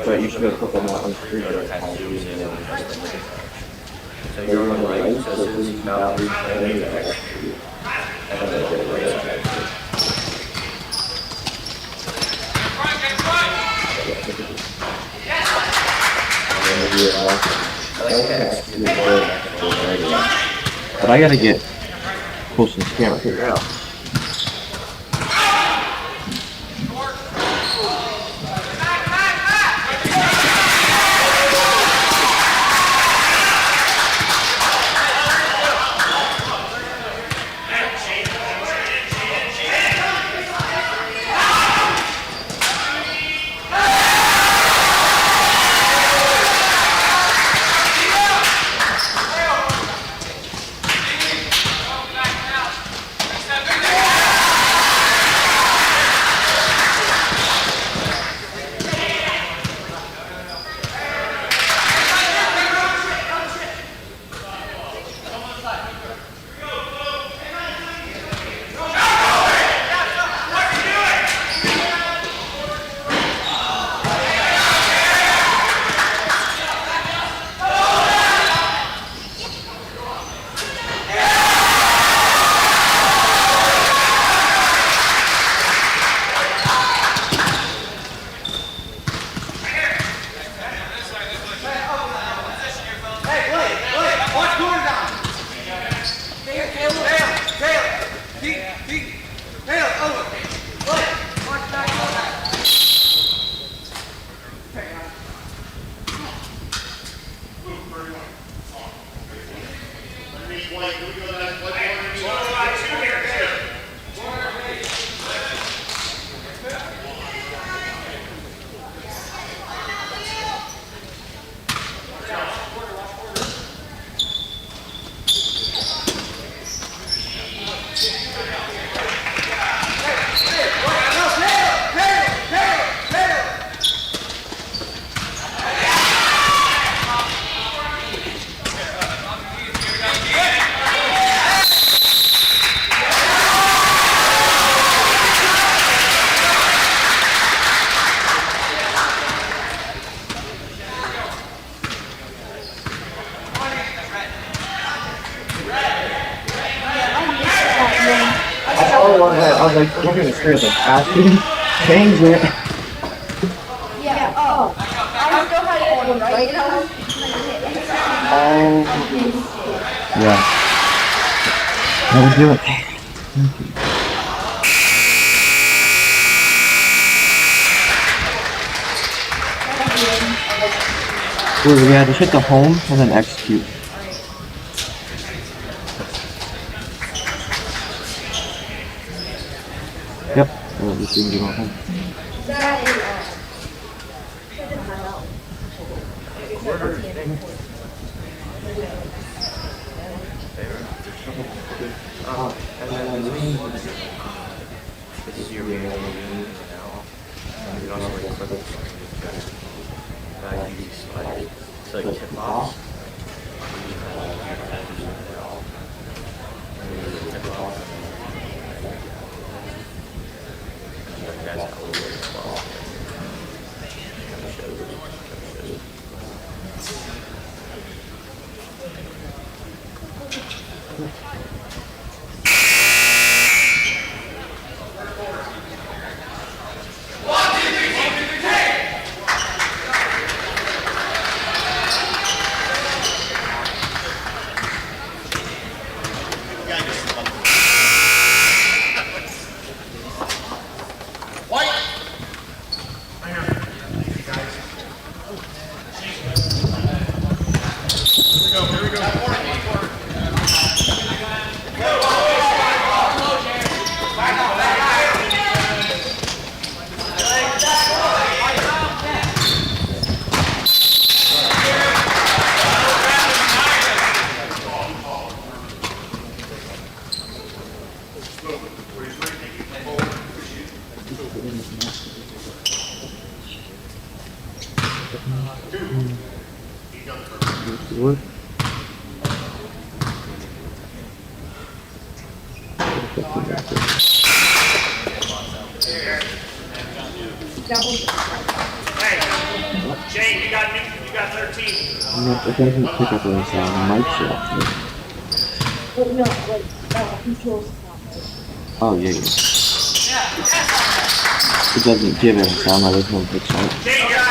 But you should go put them out on the street or so you're on the right, so as soon as you come out, then you execute. But I gotta get close to the camera to figure out. I was like, looking at the screen, I was like, asking, change it. Yeah, oh. I still had it right now. Yeah. That would do it. Wait, we had to hit the home and then execute. Yep. We'll just see you home. This is your main now. And you also record this. So you tip off. What? Jane, you got 13. No, it doesn't pick up any sound. The mic shot. Wait, no, like, controls. Oh, yeah, yeah. It doesn't give any sound. Like there's no pitch out. Jane, you're on.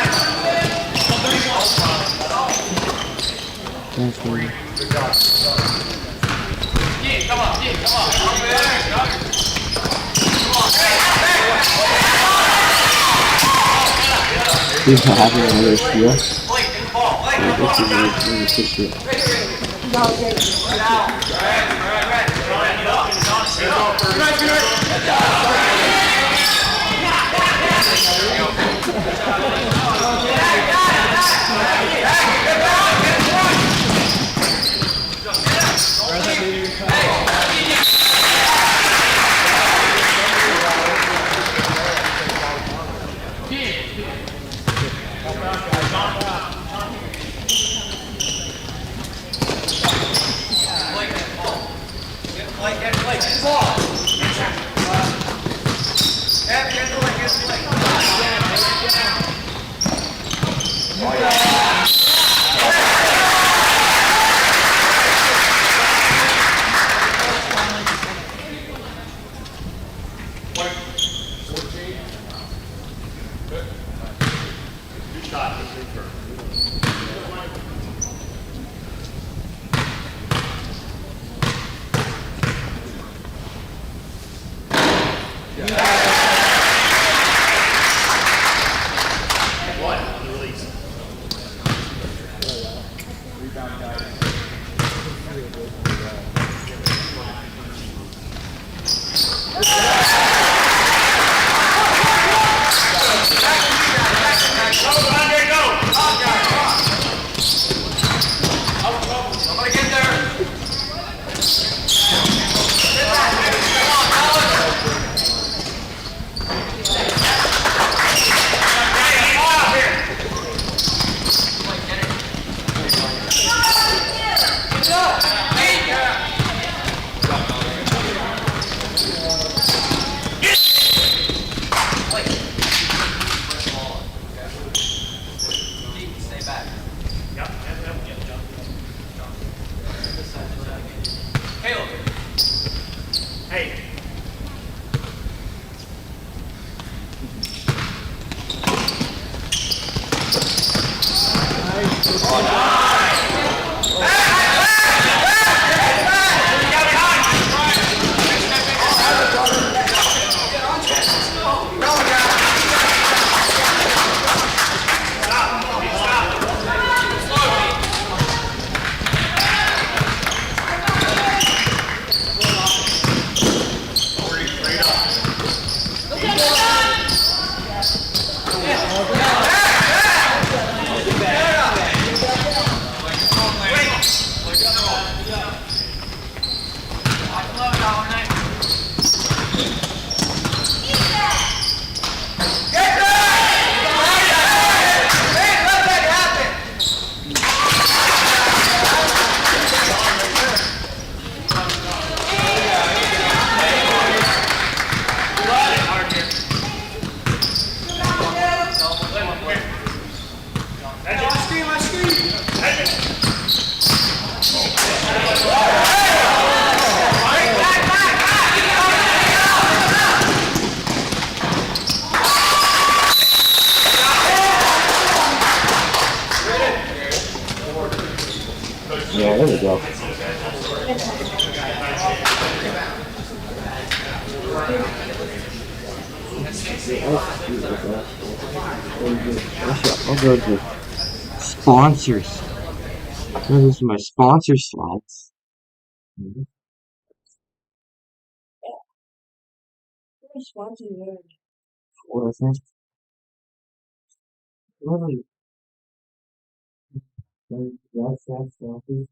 That's weird. Come on. He's not having another steal. Yeah, this is like really good shit. Yeah, there we go. I'll go to sponsors. Those are my sponsor slots. What I think. Really, that's sponsors.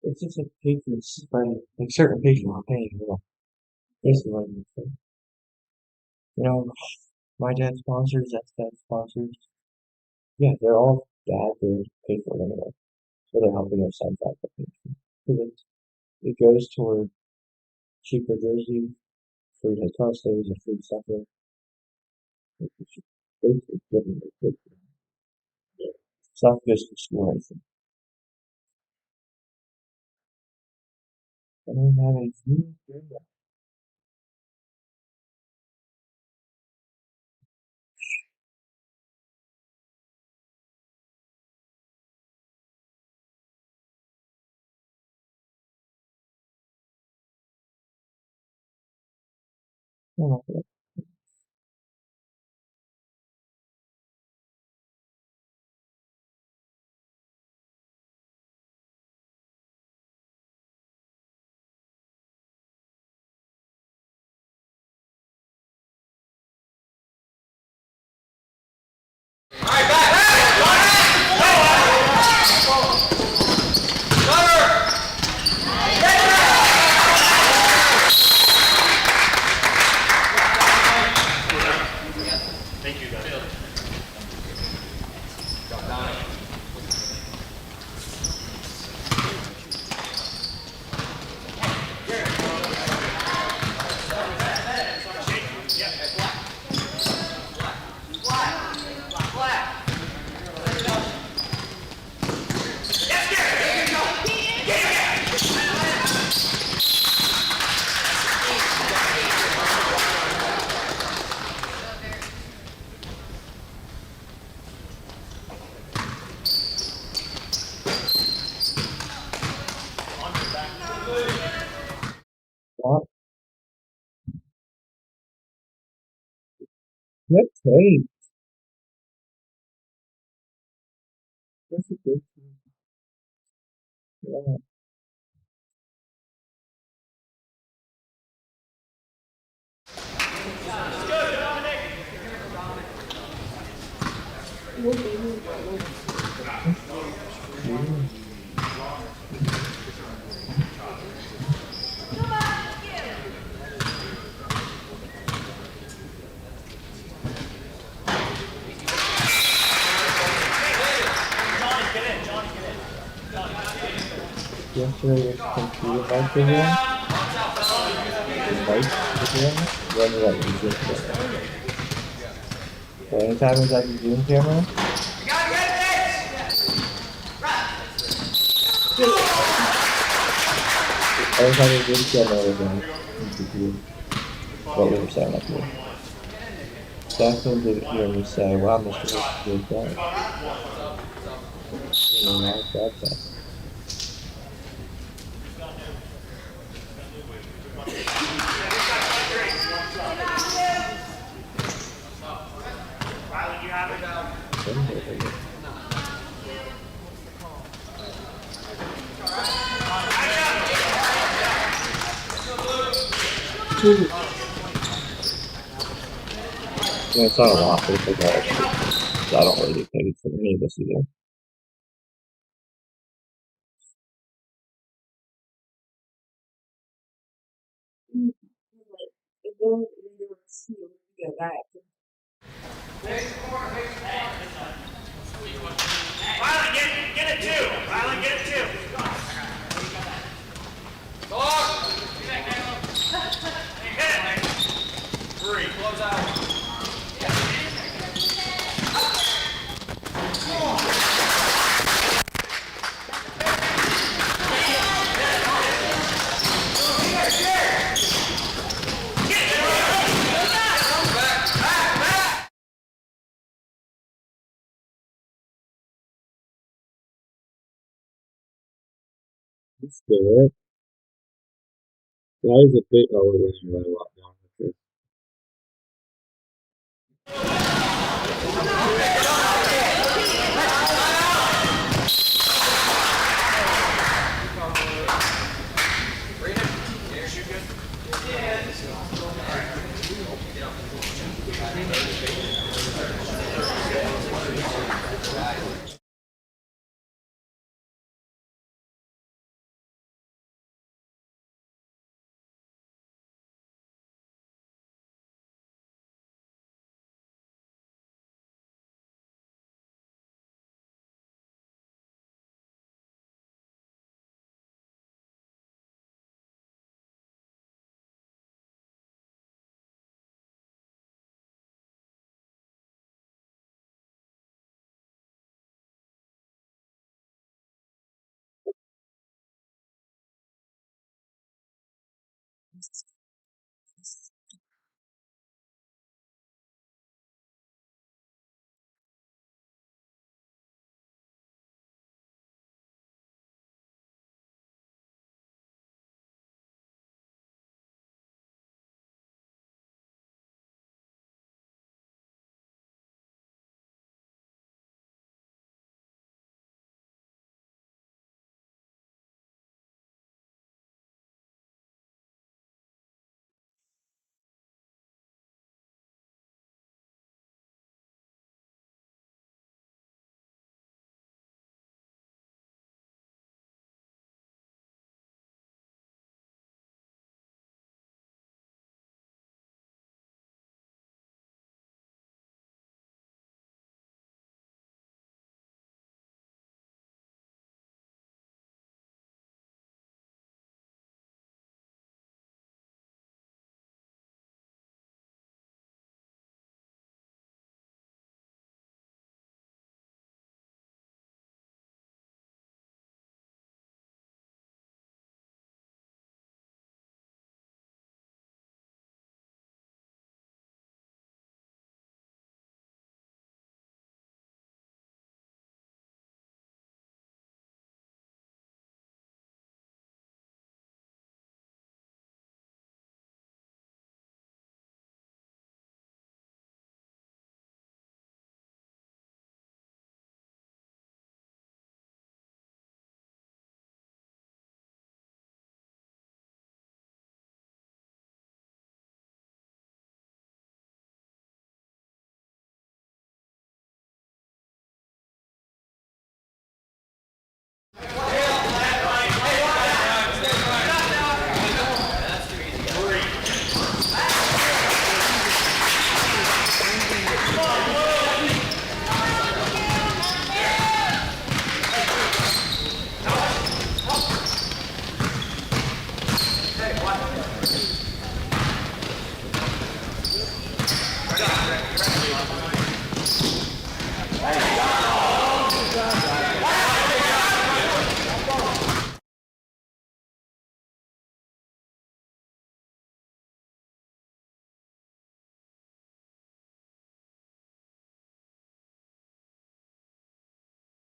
It's just a patron spread. Like certain patrons are paying, basically what I'm saying. My dad sponsors, that's dad sponsors. Yeah, they're all dad to pay for it anyway. So they're helping their sons out with it. Because it goes toward cheaper jersey, free hotel stays, and free supper. It's basically giving it good. It's not just for school or anything. I don't have any food. Oh, what? Good take. That's a good take. Yeah. Yesterday was computer mic again. The mic again. When like the Zoom camera. So anytime it's like the Zoom camera, every time the Zoom camera was on, you could hear what we were saying up here. Jacqueline didn't hear me say, wow, Mr. Wilson did that. You know, that's that. Yeah, it's not a lot, but it's like all extra. So I don't really get paid for any of this either. Violet, get it too. Violet, get it too. Hit it. Three. Close out. Let's do it. That is a bit overwhelming right a lot now.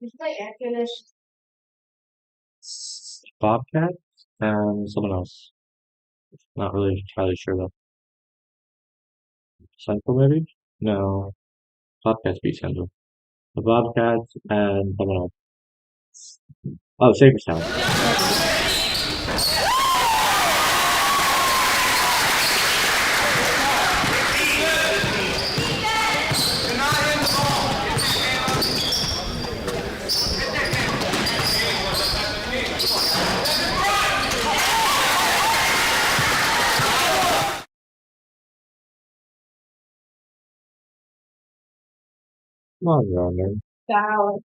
Just like after this. Bobcat and someone else. Not really entirely sure though. Central maybe? No. Bobcats beat Central. The Bobcats and someone else. Oh, Saberstown. Come on, man. Dallas.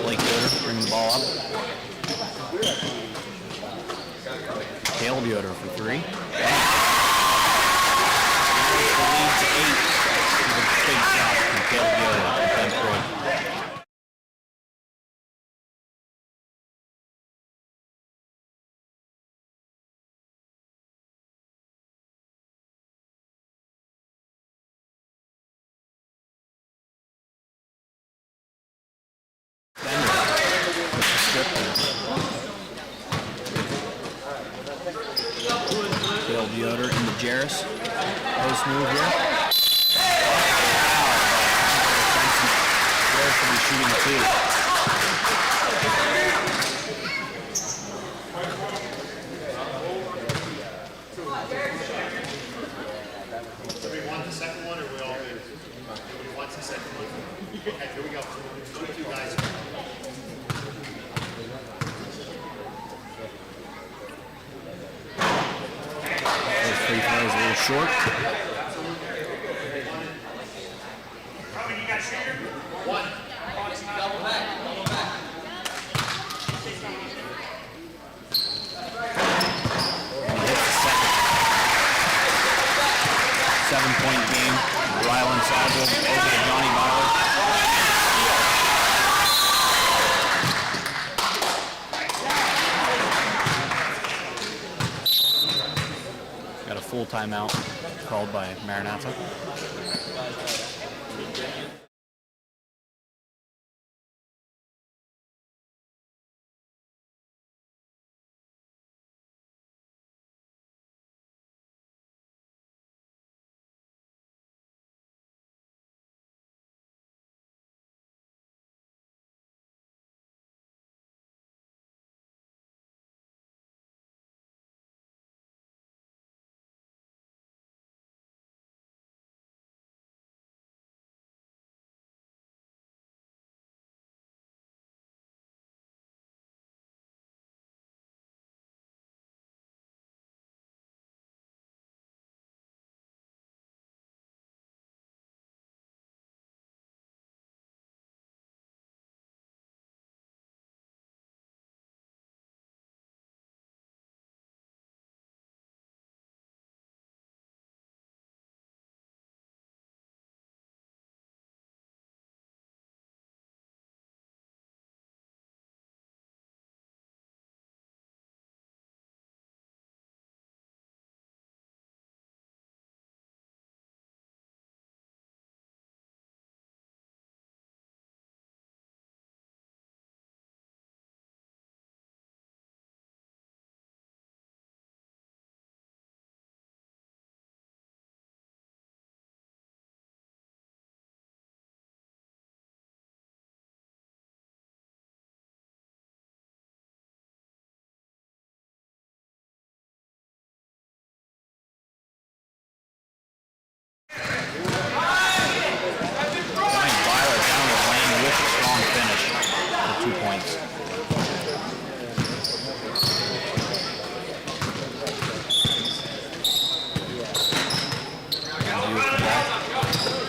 Blake Yoder bringing the ball up. Caleb Yoder for 3. Lead to 8. Big shot from Caleb Yoder. That's great. Caleb Yoder into Jarris. Post move here. Jarris will be shooting 2. Do we want the second one or we all good? Nobody wants the second one? Okay, here we go. 2 guys. Those free throws a little short. Robin, you got shooter? 1. Double back. Hits the second. 7-point game. Rylan Sadler over to Johnny Bauer. Got a full timeout called by Maranatha.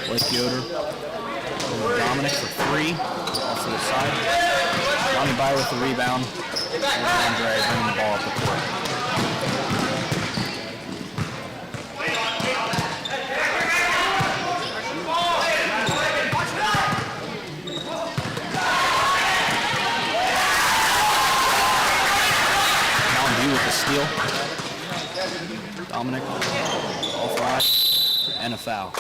Blake Yoder. Dominic for three. Off to the side. Johnny Bauer with the rebound. Andre bringing the ball up the court. with the steal. Dominic, all five, and a foul.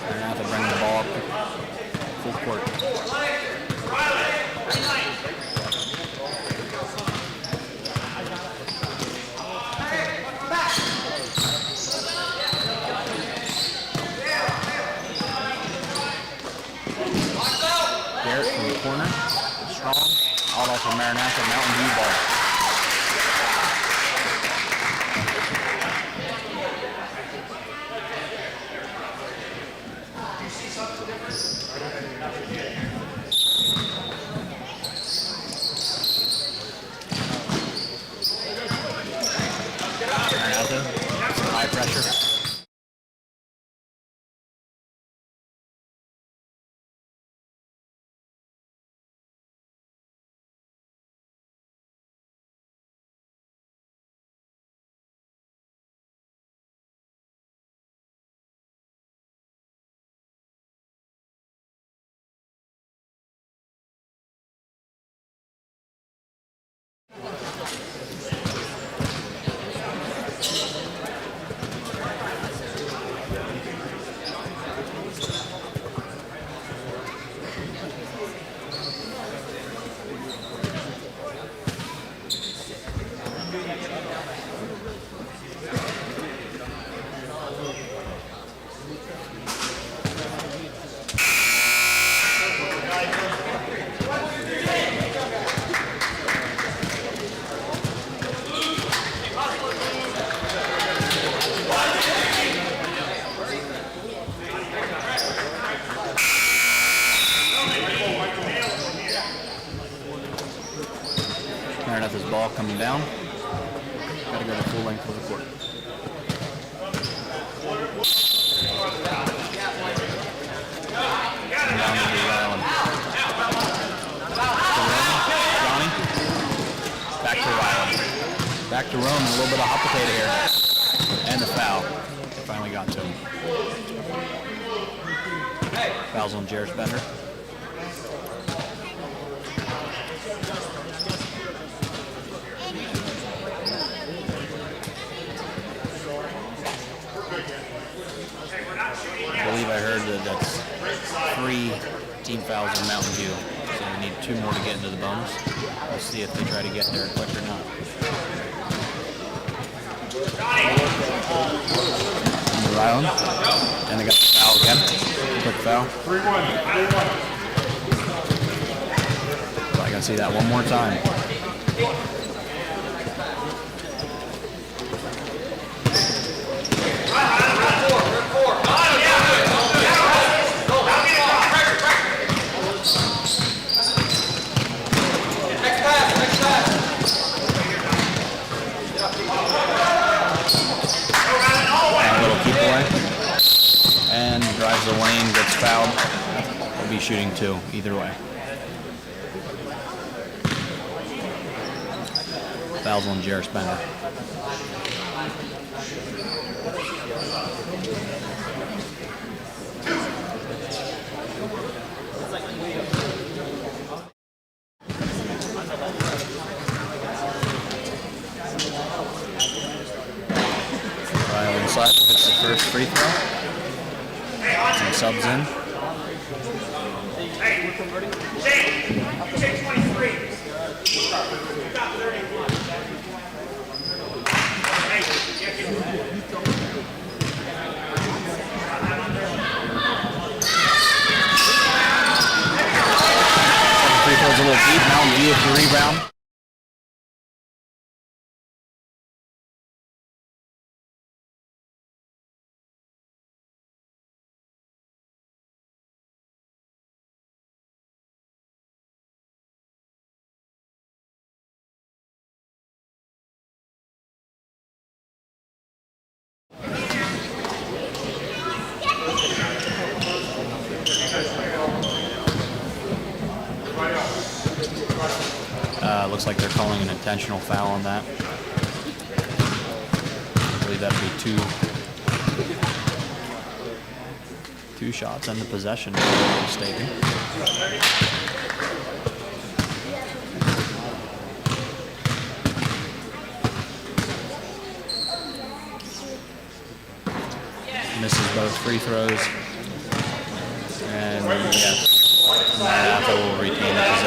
Maranatha bringing the ball up full court. Garrett from the corner, strong, auto for Maranatha, Mountain View ball. Maranatha, some high pressure. Maranatha's ball coming down. Got to go the full length of the court. And down to the island. Johnny. Back to Ryland. Back to Rome. A little bit of hot potato here. And the foul. Finally got to him. Fouls on Jairus Bender. I believe I heard that that's 3 team fouls in Mountain View. So we need 2 more to get into the bonus. We'll see if they try to get there quick or not. Under Island. And they got the foul again. Quick foul. 3-1. So I gotta see that one more time. And drives the lane, gets fouled. Will be shooting 2 either way. Fouls on Jairus Bender. Ryan inside hits the first free throw. And subs in. Hey, we're converting. Shane, you take 23. You got 31. Hey, Free throws a little deep. Mountain View with the rebound. Looks like they're calling an intentional foul on that. I believe that would be 2 2 shots and the possession, if I'm not mistaken. Misses both free throws. And yes, Maranatha will retain the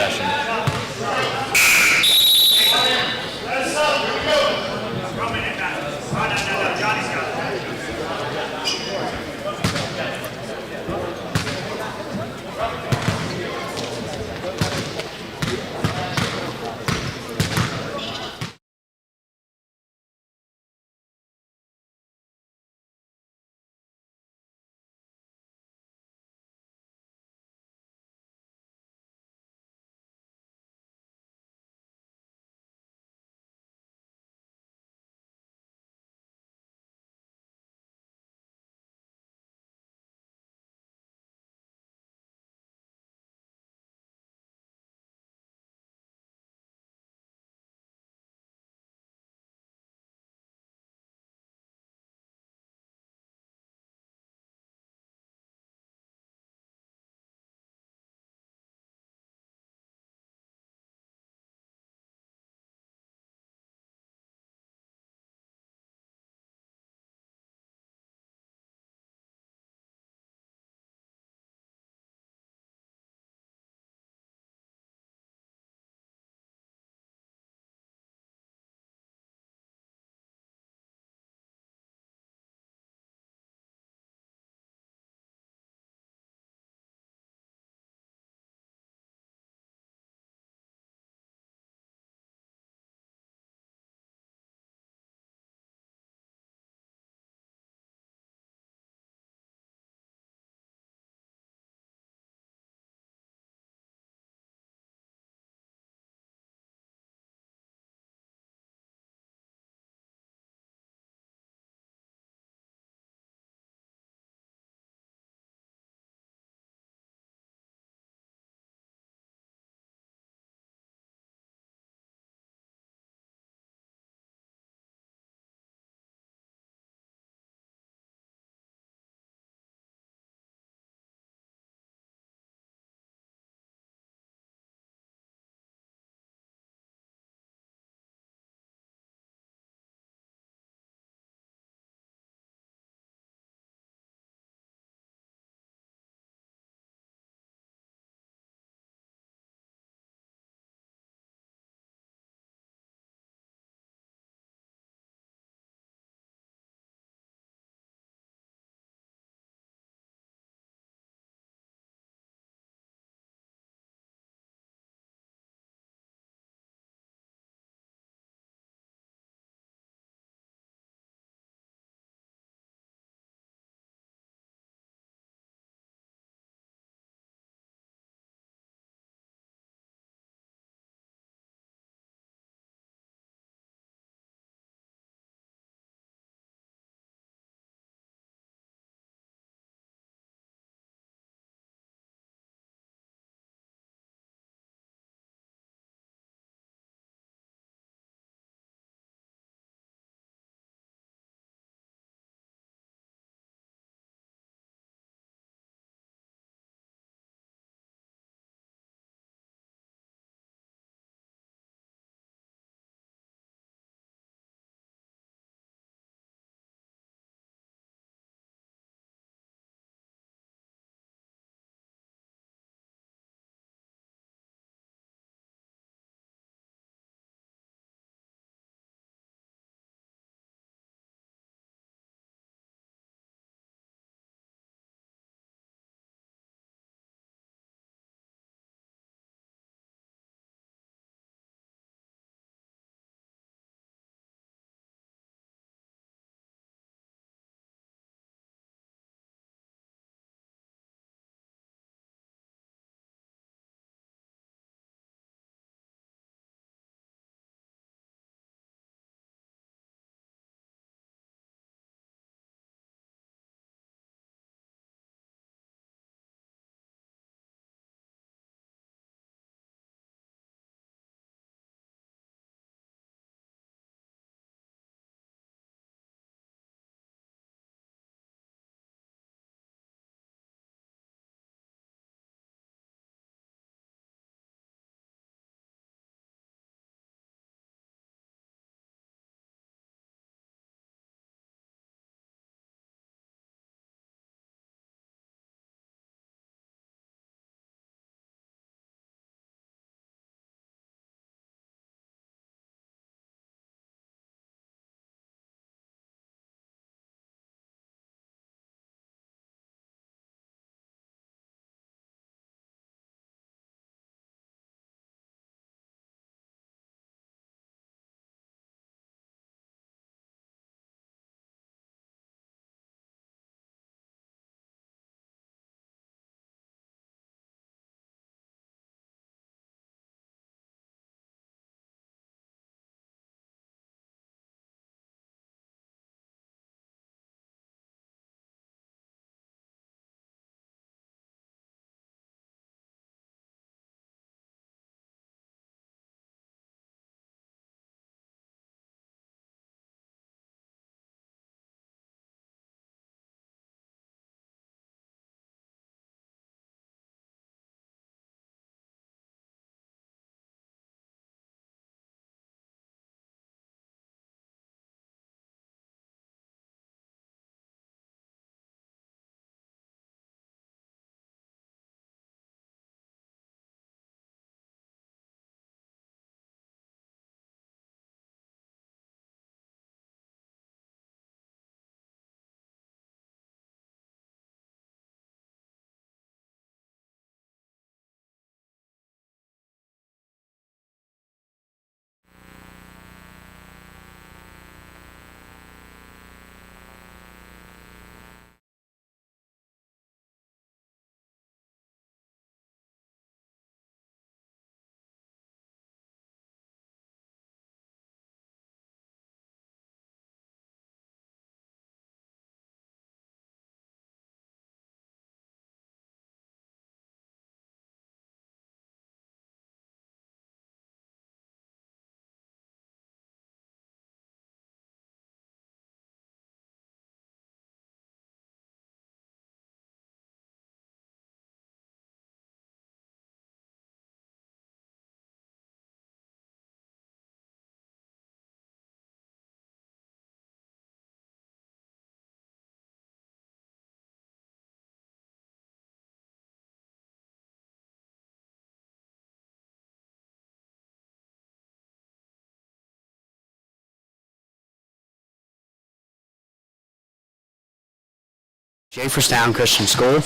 Jaferstown Christian School.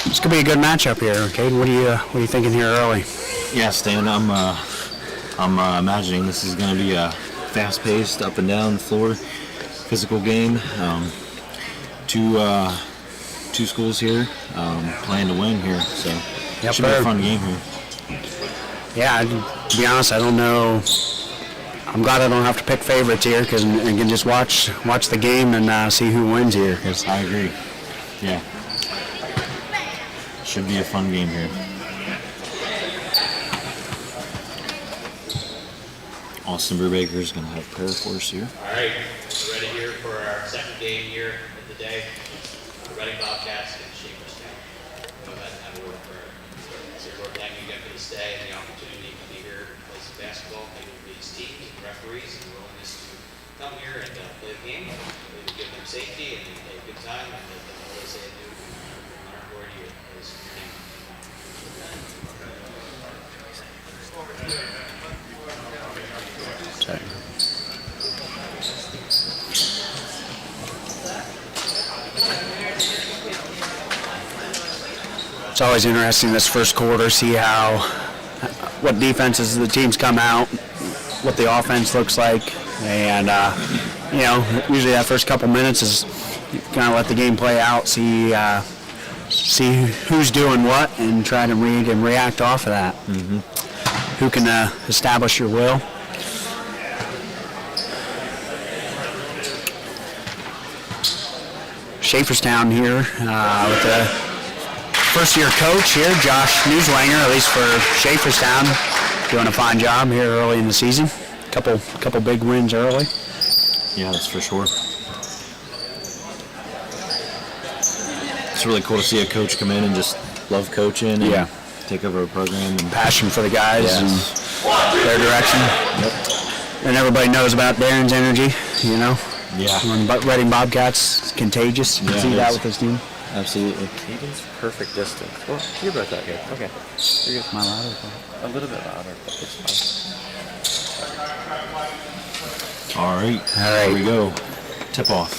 It's gonna be a good matchup here, Cade. What are you thinking here early? Yeah, Stan, I'm imagining this is going to be a fast-paced, up and down the floor, physical game. Two schools here playing to win here, so it should be a fun game here. Yeah, to be honest, I don't know. I'm glad I don't have to pick favorites here because I can just watch the game and see who wins here. Cause I agree. Yeah, should be a fun game here. Austin Brubaker is going to have prayer for us here. All right, we're ready here for our second game here of the day. Reading Bobcats and Shaferstown. Go ahead and have a word of prayer. So Lord, thank you again for this day and the opportunity to be here to play some basketball. Thank you for these teams and referees and the willingness to come here and play the game. We give them safety and a good time and let them always say and do honor and glory to you. Praise your name. it's always interesting this first quarter, see what defenses the teams come out, what the offense looks like, and usually that first couple minutes is kind of let the game play out, see who's doing what, and try to read and react off of that. Mm-hmm. Who can establish your will. Shaferstown here with the first-year coach here, Josh Newswanger, at least for Shaferstown, doing a fine job here early in the season. Couple big wins early. Yeah, that's for sure. It's really cool to see a coach come in and just love coaching and take over a program. And passion for the guys and their direction. Yep. And everybody knows about Darren's energy, Yeah. When Reading Bobcats, it's contagious. You can see that with this team. Absolutely. Caden's perfect distance. Well, you brought that good. Okay. You're good. Am I louder? A little bit louder, but it's fine. All right. Here we go. Tip off.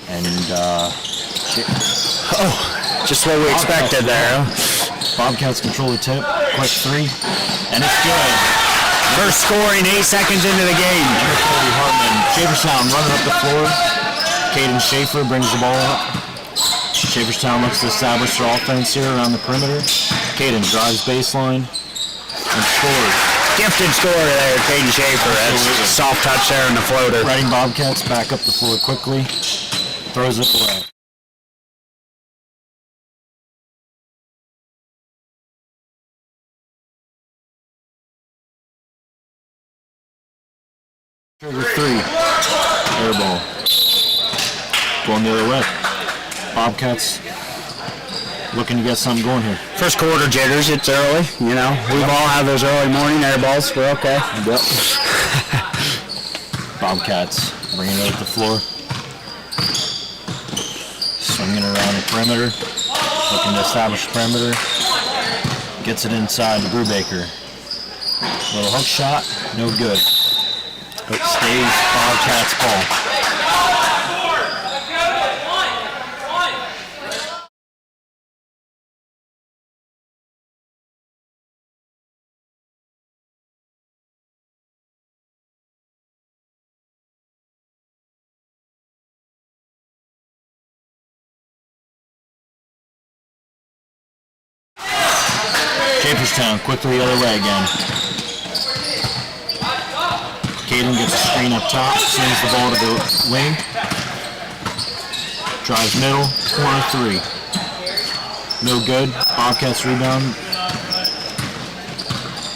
And just what we expected there. Bobcats control the tip. Quick three. And it's good. First scoring 8 seconds into the game. Cody Hartman. Shaferstown running up the floor. Caden Schaefer brings the ball up. Shaferstown looks to establish their offense here around the perimeter. Caden drives baseline and scores. Gifted score there, Caden Schaefer. That's a soft touch there in the floater. Reading Bobcats back up the floor quickly. Throws it away. Trigger three. Air ball. Going the other way. Bobcats looking to get something going here. First quarter jitters, it's early, We've all had those early morning air balls. We're okay. Yep. Bobcats bringing it up the floor. Swinging around the perimeter. Looking to establish perimeter. Gets it inside to Brubaker. Little hook shot. No good. It stays Bobcats ball. Shaferstown quickly the other way again. Caden gets a screen up top, sends the ball to the wing. Drives middle, corner three. No good. Bobcats rebound.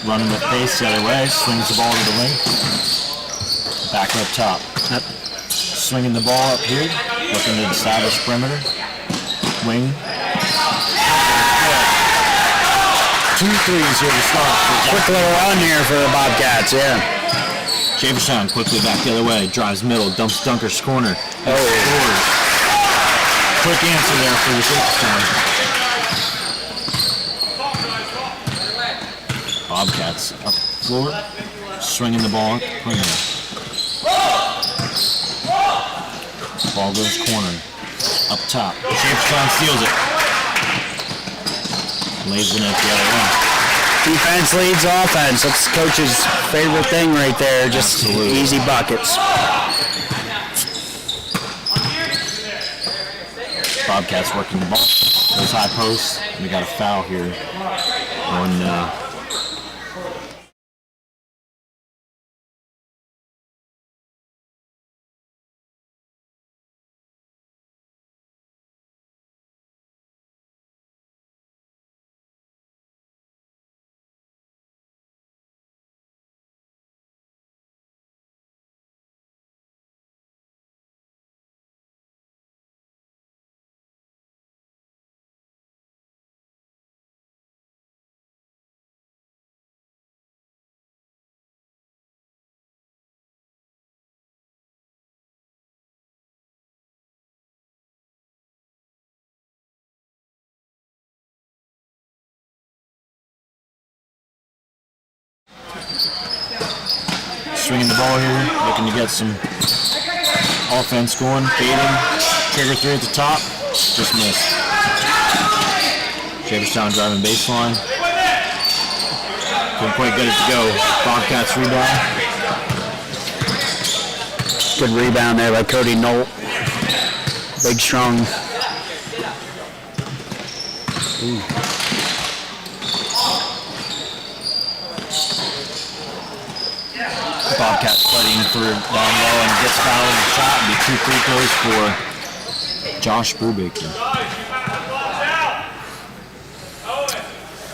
Running the pace the other way, swings the ball to the wing. Back up top. Swinging the ball up here, looking to establish perimeter. Wing. 2 threes here to start. Quick little run here for the Bobcats, Shaferstown quickly back the other way, drives middle, dumps Dunker's corner, scores. Quick answer there for the Shaferstown. Bobcats up the floor, swinging the ball up, perimeter. Ball goes corner. Up top. Shaperstown steals it. Lays it at the other end. Defense leads offense. That's the coach's favorite thing right there. Just Absolutely. easy buckets. Bobcats working the ball. Those high posts. We got a foul here on swinging the ball here, looking to get some offense going. Fading, trigger three at the top, just missed. Shaperstown driving baseline. Couldn't quite get it to go. Bobcats rebound. Good rebound there by Cody Knoll. Big, strong. Ooh. Bobcats fighting for down low and gets fouled in the shot. It'll be 2 free throws for Josh Brubaker.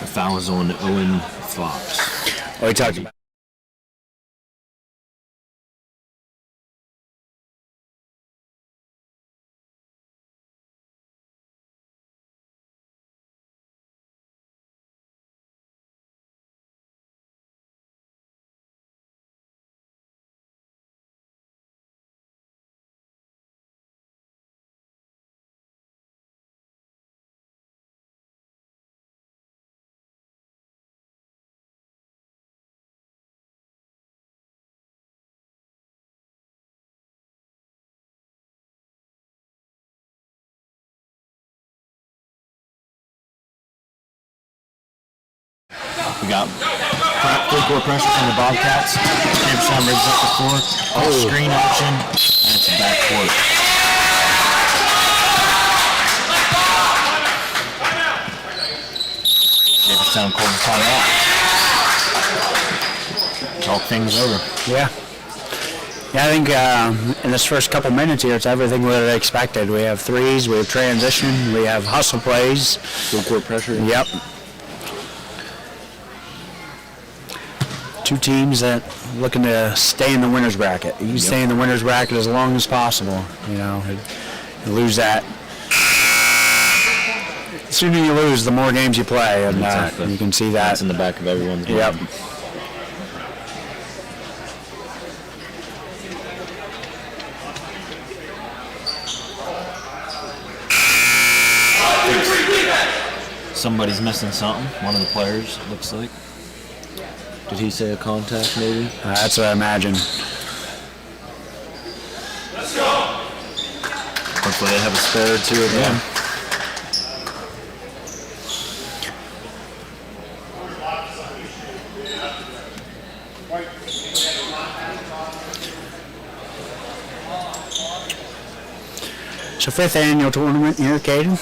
The foul is on Owen Fox. Oh, he talked about. We got full-court pressure from the Bobcats. Shaperstown raises up the floor. Screen action. And it's a backcourt. Shaperstown calling the timeout. Talk things over. Yeah. Yeah, I think in this first couple minutes here, it's everything we would have expected. We have threes, we have transition, we have hustle plays. Full-court pressure. Yep. Two teams that looking to stay in the winner's bracket. You can stay in the winner's bracket as long as possible. You know, you lose that. The sooner you lose, the more games you play, and Exactly. you can see that. That's in the back of everyone's mind. Yep. Somebody's missing something. One of the players, it looks like. Did he say a contact, maybe? That's what I imagine. Hopefully they have a spare or two of them. So 5th annual tournament here, Caden.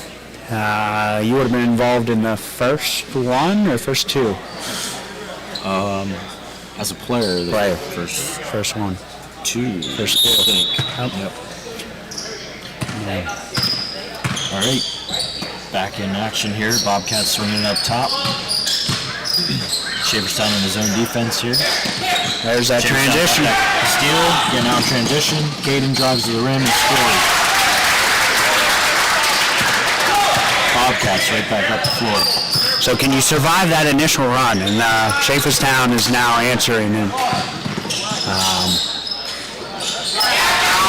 You would have been involved in the first one or first two? As a player, the Player. first one. two. First two. I think. Yep. All right. Back in action here. Bobcats swinging up top. Shaperstown in his own defense here. There's that transition. Steal. Yeah, now transition. Caden drives to the rim and scores. Bobcats right back up the floor. So can you survive that initial run? And Shaperstown is now answering. And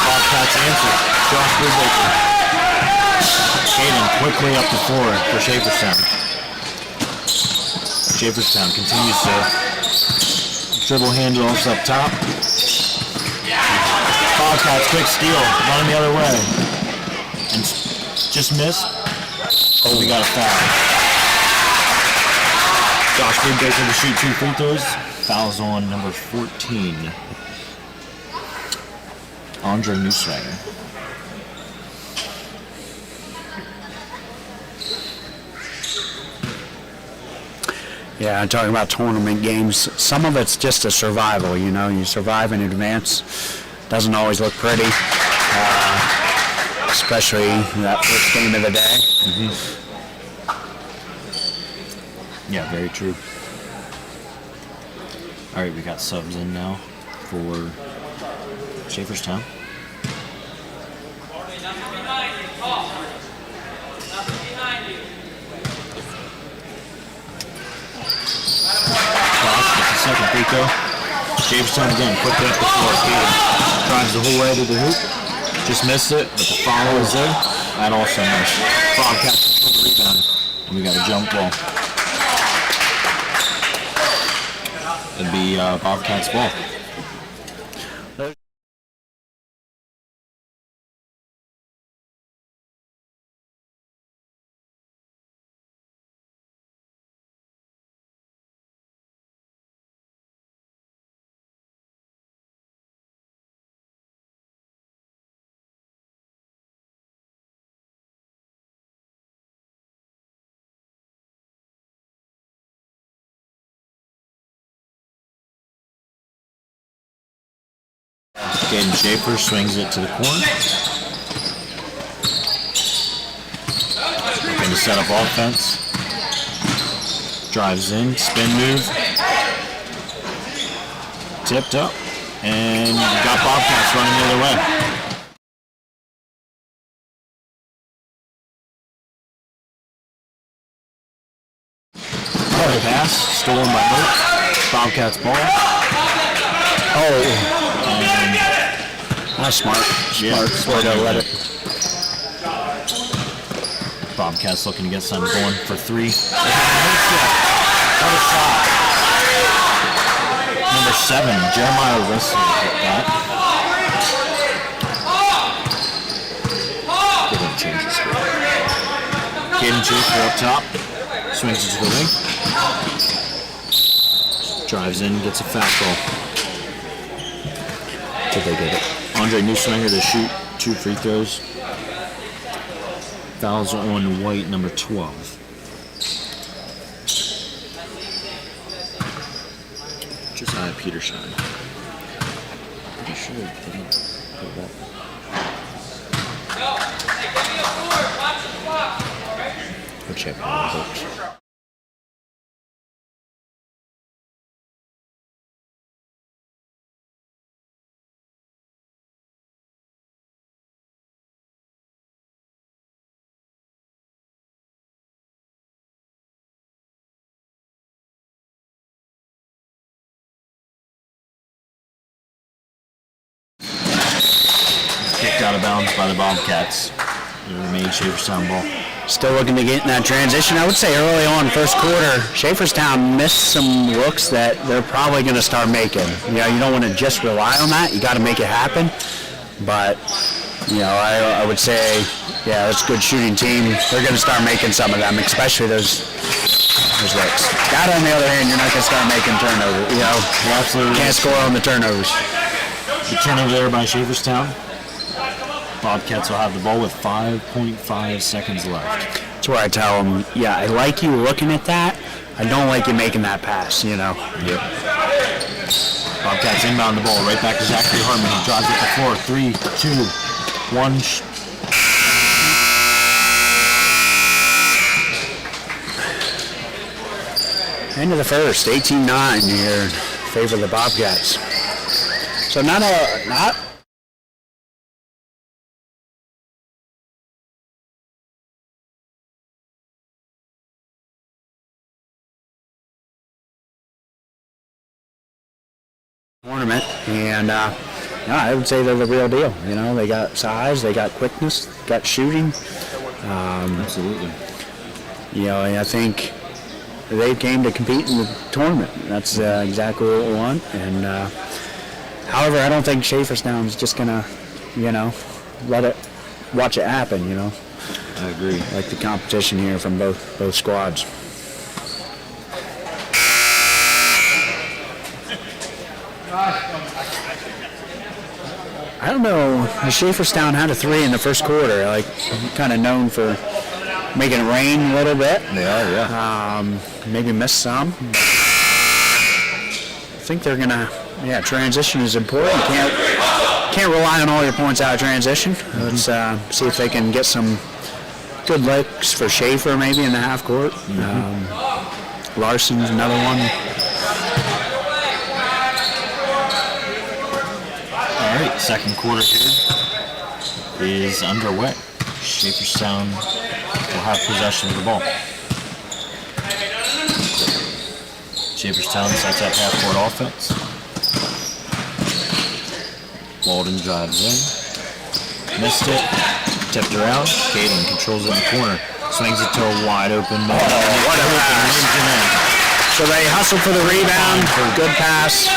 Bobcats answer. Josh Brubaker. Caden quickly up the floor for Shaperstown. Shaperstown continues to dribble handoffs up top. Bobcats, quick steal, running the other way. And just missed. Oh, we got a foul. Josh Brubaker to shoot 2 free throws. Fouls on number 14. Andre Neuswanger. Yeah, I'm talking about tournament games. Some of it's just a survival, you know. You survive in advance. Doesn't always look pretty, especially that first game of the day. Yeah, very true. All right, we got subs in now for Schaeferstown. Cross gets the second free throw. Schaeferstown again, quickly up the floor. Caden drives the whole way to the hoop. Just missed it, but the foul is there. That also missed. Bobcats for the rebound. And we got a jump ball. It'd be Bobcats ball. Caden Schaefer swings it to the corner. Looking to set up offense. Drives in, spin move. Tipped up. And got Bobcats running the other way. Pass, stolen by Luke. Bobcats ball. Oh. That's smart. Smart way to let it. Bobcats looking to get something going for 3. What a shot. Number 7, Jeremiah Russell hit that. They're going to change the score. Caden Schaefer up top. Swings it to the wing. Drives in, gets a fastball. Did they get it? Andre Neuswanger to shoot 2 free throws. Fouls on White, number 12. Josiah Petershine. Pretty sure they didn't put that. We'll check on the books. Kicked out of bounds by the Bobcats. It remains Schaeferstown ball. Still looking to get in that transition. I would say early on, first quarter, Schaeferstown missed some looks that they're probably going to start making. You know, you don't want to just rely on that. You got to make it happen. But, you know, I would say, yeah, it's a good shooting team. They're going to start making some of them, especially those looks. That, on the other hand, you're not going to start making turnovers. You know, You absolutely can't score on the turnovers. The turnover there by Schaeferstown. Bobcats will have the ball with 5.5 seconds left. That's where I tell them, yeah, I like you looking at that. I don't like you making that pass, you know. Yep. Bobcats inbound the ball right back to Zachary Hartman. He drives it to the floor. 3, 2, 1. End of the first, 18-9 here in favor of the Bobcats. So not tournament, and no, I would say they're the real deal. You know, they got size, they got quickness, got shooting. Absolutely. You know, and I think they came to compete in the tournament. That's exactly what we want, and However, I don't think Schaeferstown's just gonna, watch it happen. I agree. Like the competition here from both squads. I don't know. Schaeferstown had a 3 in the first quarter. Like, kind of known for making it rain a little bit. They are, yeah. Maybe missed some. I think they're gonna. Yeah, transition is important. Can't rely on all your points out of transition. Let's see if they can get some good licks for Schaefer maybe in the half court. Larson's another one. All right, second quarter here is underway. Schaeferstown will have possession of the ball. Schaeferstown sets up half-court offense. Walden drives in. Missed it. Tipped around. Caden controls it in the corner. Swings it to a wide open. What a pass. So they hustle for the rebound. Good pass.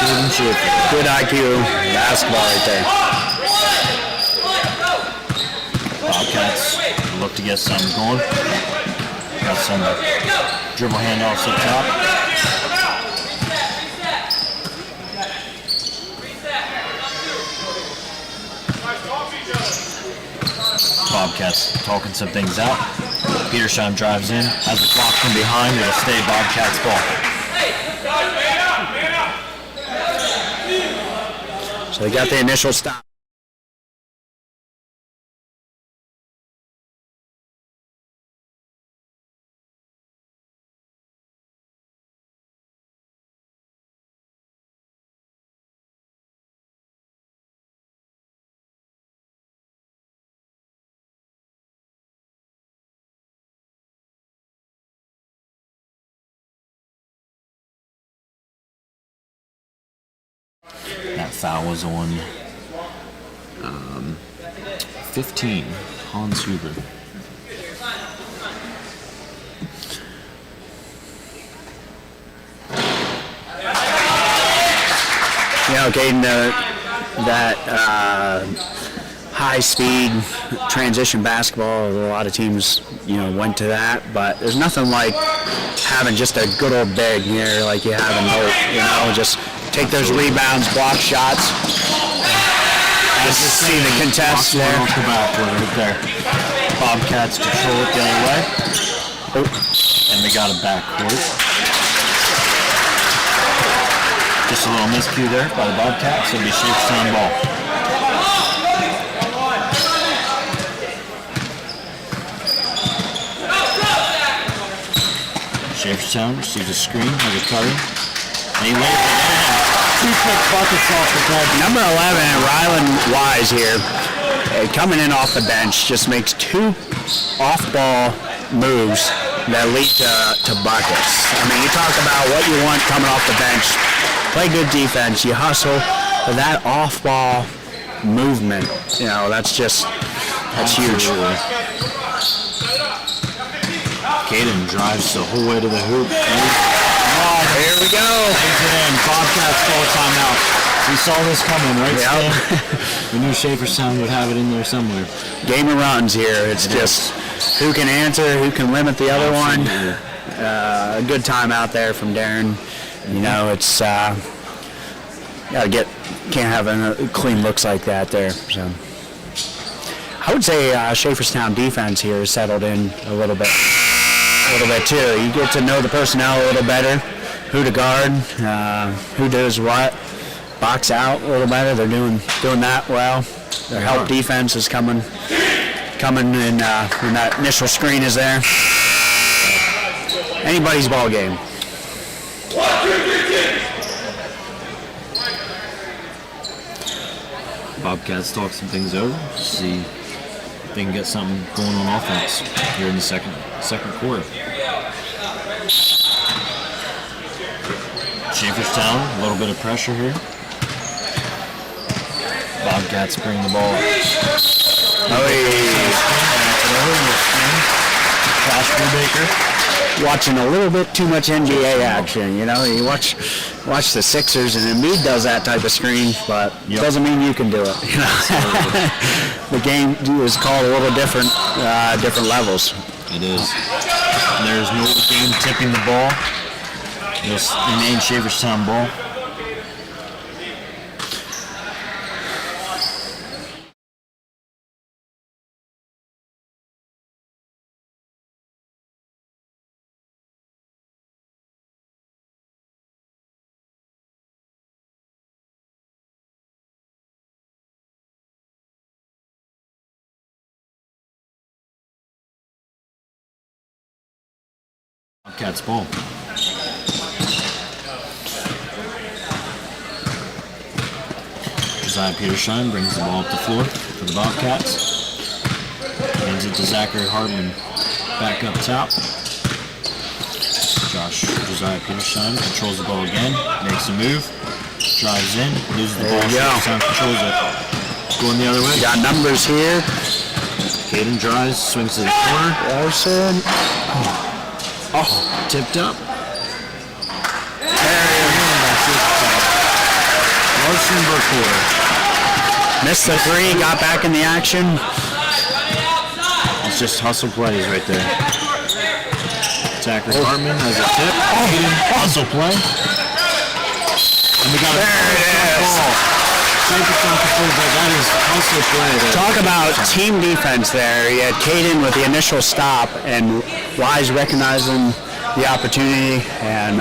Good IQ. Basketball right there. Bobcats look to get something going. Got some dribble handoffs up top. Bobcats talking some things out. Petersham drives in, has the clock from behind. It'll stay Bobcats ball. So they got the initial stop. That foul was on 15, Hans Huber. Caden, that high-speed transition basketball, a lot of teams, went to that, but there's nothing like having just a good old big here like you have in Hope, just take those rebounds, block shots. Just see the contest there. Off the backboard right there. Bobcats control it the other way. And they got a backcourt. Just a little miscue there by the Bobcats. It'll be Schaeferstown ball. Schaeferstown receives a screen, has a cutter. And he lays it in. 2 quick buckets off the bench. Number 11, Rylan Wise here, coming in off the bench, just makes 2 off-ball moves that lead to buckets. I mean, you talk about what you want coming off the bench. Play good defense, you hustle, but that off-ball movement, that's huge. Caden drives the whole way to the hoop. Here we go. Takes it in. Bobcats call timeout. We saw this coming, right? Yep. We knew Schaeferstown would have it in there somewhere. Game of runs here. It's just who can answer, who can limit the other one. A good time out there from Darren. It's can't have clean looks like that there. So I would say Schaeferstown defense here is settled in a little bit too. You get to know the personnel a little better, who to guard, who does what, box out a little better. They're doing that well. Their help defense is coming in when that initial screen is there. Anybody's ball game. Bobcats talk some things over, see if they can get something going on offense here in the second quarter. Schaeferstown, a little bit of pressure here. Bobcats bring the ball. Cash Brubaker. watching a little bit too much NBA action. You know, you watch the Sixers, and Embiid does that type of screen, but it doesn't mean you can do it. You know, the game is called a little different levels. It is. There's no game tipping the ball. It'll remain Shaverstown ball. Bobcats ball. Josiah Petershine brings the ball up the floor for the Bobcats. Hands it to Zachary Hartman back up top. Josiah Petershine controls the ball again, makes a move, drives in, loses the ball, Shaverstown controls it. Going the other way. Got numbers here. Caden drives, swings to the corner. Larson. Tipped up. Larson Burkholder. Missed the three, got back in the action. It's just hustle plays right there. Zachary Hartman has a tip. Hustle play. And we got a ball. That is hustle play there. Talk about team defense there. You had Caden with the initial stop, and Wise recognizing the opportunity, and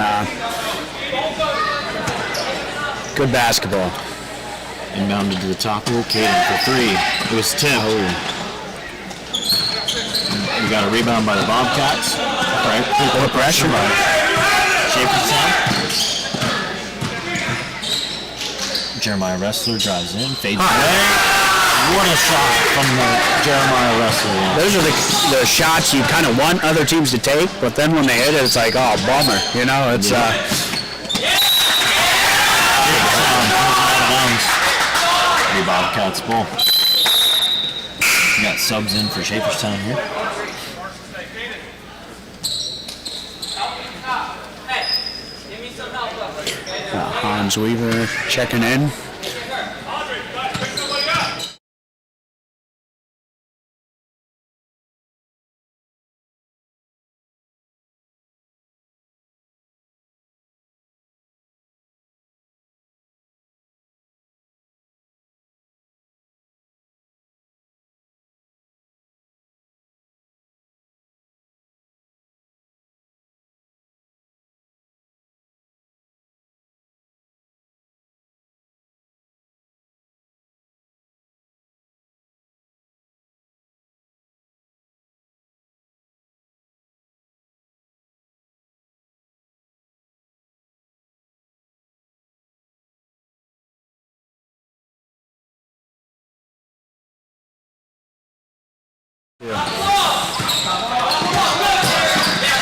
good basketball. Inbounded to the top here. Caden for three. It was tipped. We got a rebound by the Bobcats. Right. Full pressure by Shaverstown. Jeremiah Wrestler drives in, fades away. What a shot from the Jeremiah Wrestler. Yeah. Those are the shots you kind of want other teams to take, but then when they hit it, it's like, oh, bummer. You know, it's The Bobcats ball. We got subs in for Shaverstown here. Hans Weaver checking in.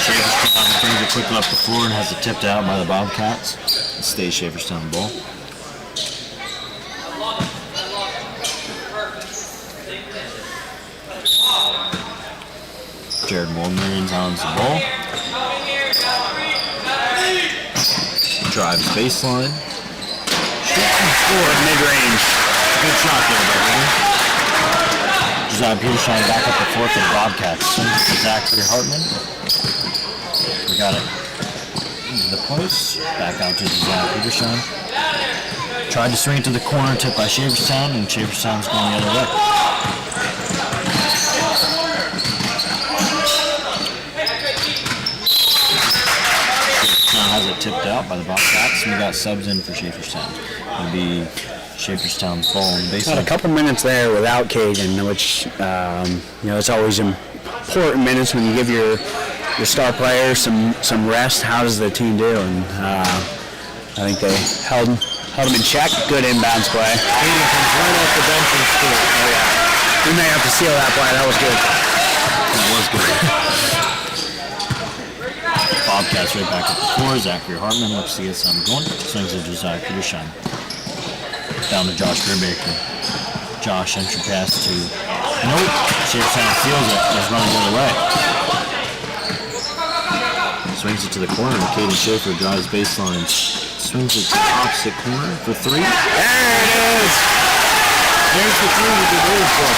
Shaverstown brings it quickly up the floor and has it tipped out by the Bobcats. It stays Shaverstown ball. Jared Moore-Marions on the ball. Drives baseline. Shoots and scores mid-range. Good shot there, baby. Josiah Petershine back up the floor for the Bobcats. Swings to Zachary Hartman. We got it into the post. Back out to Josiah Petershine. Tried to swing it to the corner, tipped by Shaverstown, and Shaverstown's going the other way. Shaverstown has it tipped out by the Bobcats, and we got subs in for Shaverstown. It'll be Shaverstown's ball on the baseline. Got a couple minutes there without Caden, which it's always important minutes when you give your star player some rest. How does the team do? And I think they held him in check. Good inbounds play. Caden comes right off the bench and scores. Oh yeah, we may have to seal that play. That was good. That was good. Bobcats right back at the floor. Zachary Hartman looks to get something going. Swings to Josiah Petershine. Down to Josh Brubaker. Josh entry pass to Shaverstown steals it. Is running the other way. Swings it to the corner. Caden Schaefer drives baseline. Swings it to the opposite corner for three. There it is. There's the three with the goal for.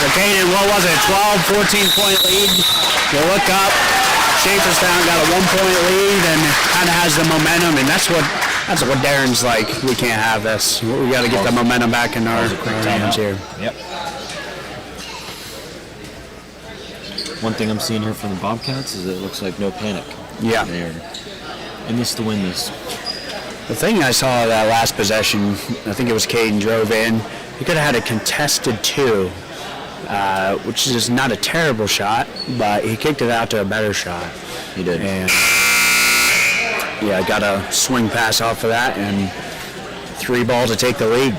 So Caden, what was it, 12, 14-point lead? You look up, Schaeferstown got a 1-point lead and kind of has the momentum, and that's what Darren's like. We can't have this. We got to get the momentum back in our hands here. Yep. One thing I'm seeing here from the Bobcats is it looks like no panic. Yeah. They're in this to win this. The thing I saw that last possession, I think it was Caden drove in. He could have had a contested 2, which is not a terrible shot, but he kicked it out to a better shot. He did. And yeah, got a swing pass off of that and 3 ball to take the lead.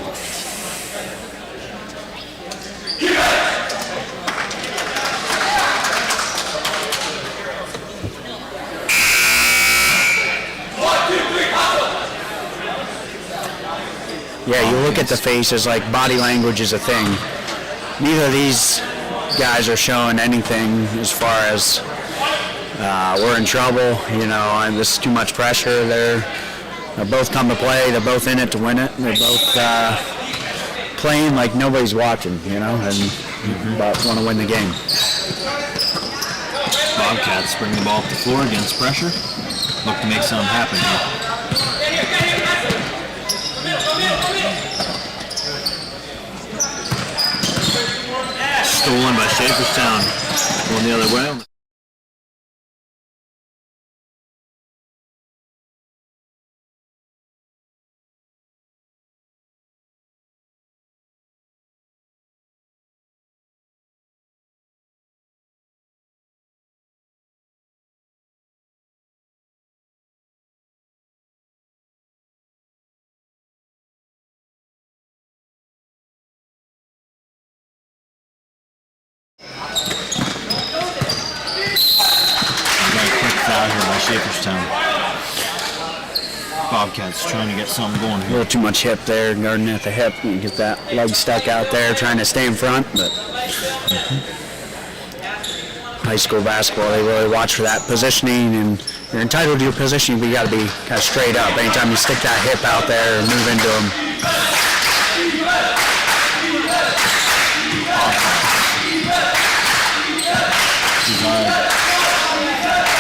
Yeah, you look at the faces, like body language is a thing. Neither of these guys are showing anything as far as we're in trouble, and this is too much pressure. They're both come to play. They're both in it to win it. They're both playing like nobody's watching, but want to win the game. Bobcats bring the ball up the floor against pressure. Look to make something happen here. Stolen by Schaeferstown. Going the other way. Schaeferstown. Bobcats trying to get something going here. A little too much hip there, guarding at the hip. You get that leg stuck out there, trying to stay in front. But high school basketball, they really watch for that positioning, and you're entitled to your positioning, but you got to be kind of straight up. Anytime you stick that hip out there and move into them.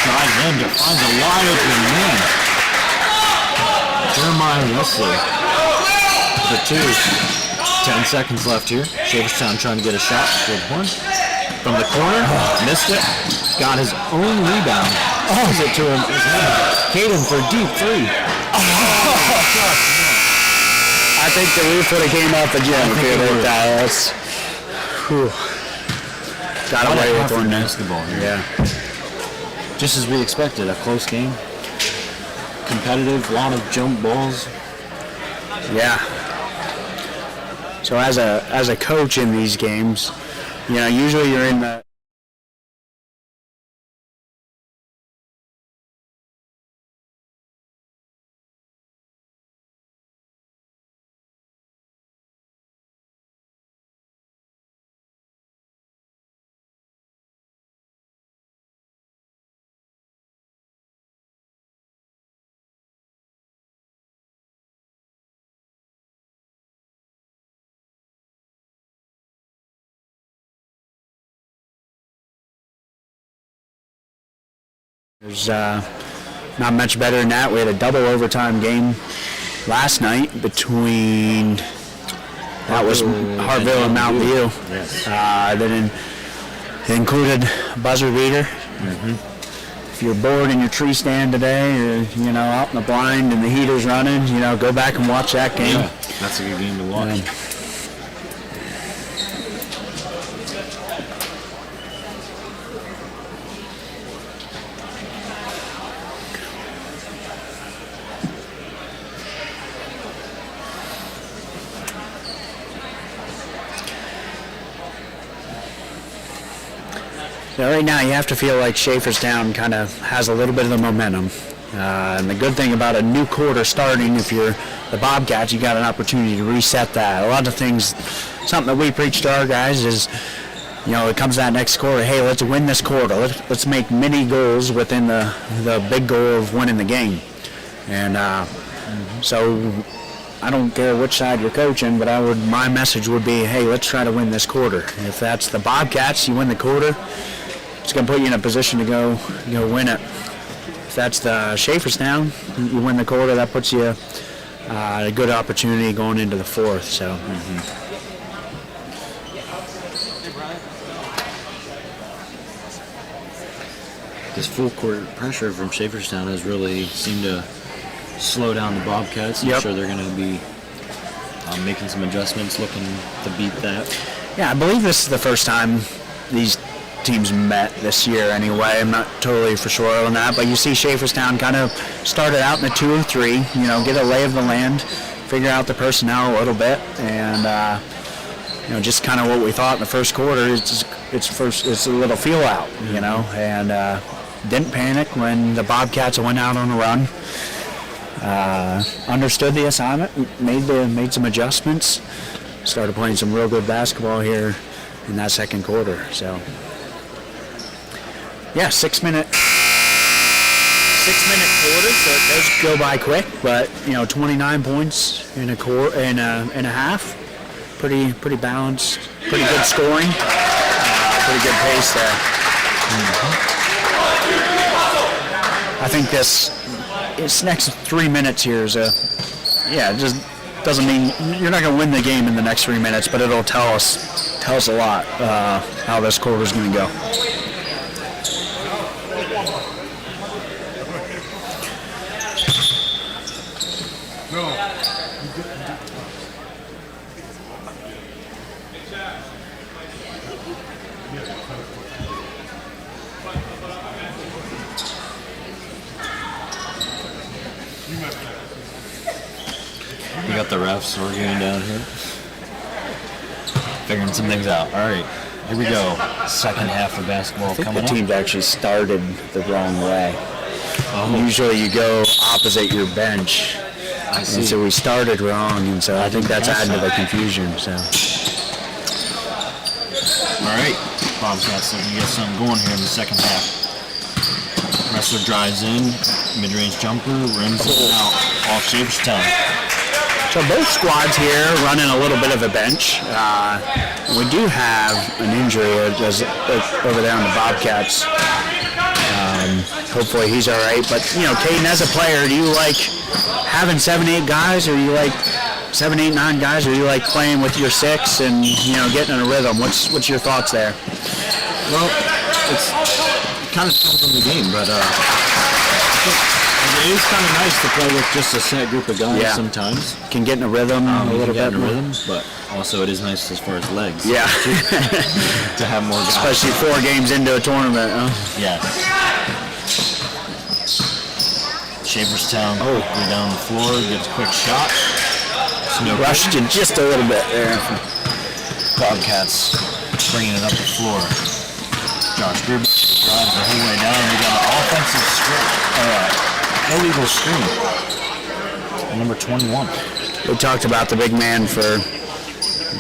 Drives in to find a wide open man. Jeremiah Wesley. The 2. 10 seconds left here. Schaeferstown trying to get a shot with one. From the corner. Missed it. Got his own rebound. Gives it to him. Caden for deep 3. I think the roof would have came off the gym if it worked out. Got away with one basketball here. Yeah. Just as we expected, a close game. Competitive, lot of jump balls. Yeah. So as a coach in these games, usually you're in the There's not much better than that. We had a double overtime game last night between Hartville and Mountain View. Yes. Then it included a buzzer beater. If you're bored in your tree stand today, or out in the blind and the heater's running, go back and watch that game. Yeah, that's a good game to watch. So right now you have to feel like Schaeferstown kind of has a little bit of the momentum. And the good thing about a new quarter starting, if you're the Bobcats, you got an opportunity to reset that. A lot of things, something that we preach to our guys is it comes that next quarter, hey, let's win this quarter. Let's make many goals within the big goal of winning the game. And so I don't care which side you're coaching, but my message would be, hey, let's try to win this quarter. If that's the Bobcats, you win the quarter, it's going to put you in a position to go win it. If that's the Schaeferstown, you win the quarter, that puts you a good opportunity going into the fourth. So. This full court pressure from Schaeferstown has really seemed to slow down the Bobcats. I'm sure they're going to be making some adjustments, looking to beat that. Yeah, I believe this is the first time these teams met this year anyway. I'm not totally for sure on that, but you see Schaeferstown kind of started out in the 2 or 3, get a lay of the land, figure out the personnel a little bit, and just kind of what we thought in the first quarter. It's a little feel out, and didn't panic when the Bobcats went out on a run. Understood the assignment, made some adjustments, started playing some real good basketball here in that second quarter. So, yeah, 6 minute quarter, so it does go by quick. But 29 points in a quarter and a half, pretty balanced, pretty good scoring, pretty good pace there. I think this next 3 minutes here is it just doesn't mean you're not going to win the game in the next 3 minutes, but it'll tell us a lot how this quarter is going to go. We got the refs arguing down here, figuring some things out. All right, here we go. Second half of basketball coming up. The team's actually started the wrong way. Usually you go opposite your bench. I see. And so we started wrong, and so I think that's adding to the confusion. So. All right, Bobcats looking to get something going here in the second half. Wrestler drives in, mid-range jumper, rims it out off Schaeferstown. So both squads here running a little bit of a bench. We do have an injury over there on the Bobcats. Hopefully he's all right. But, Caden, as a player, do you like having 7-8 guys, or do you like 7-8-9 guys, or do you like playing with your 6 and, getting in a rhythm? What's your thoughts there? Well, it kind of depends on the game, but it is kind of nice to play with just a set group of guys sometimes. Can get in a rhythm a little bit. But also it is nice as far as legs. Yeah. to have more guys. Especially 4 games into a tournament. Huh? Yes. Schaeferstown quickly down the floor, gets a quick shot. Rushed it just a little bit there. Bobcats bringing it up the floor. Josh Gruber drives the whole way down. We got an offensive illegal screen. Number 21. We talked about the big man for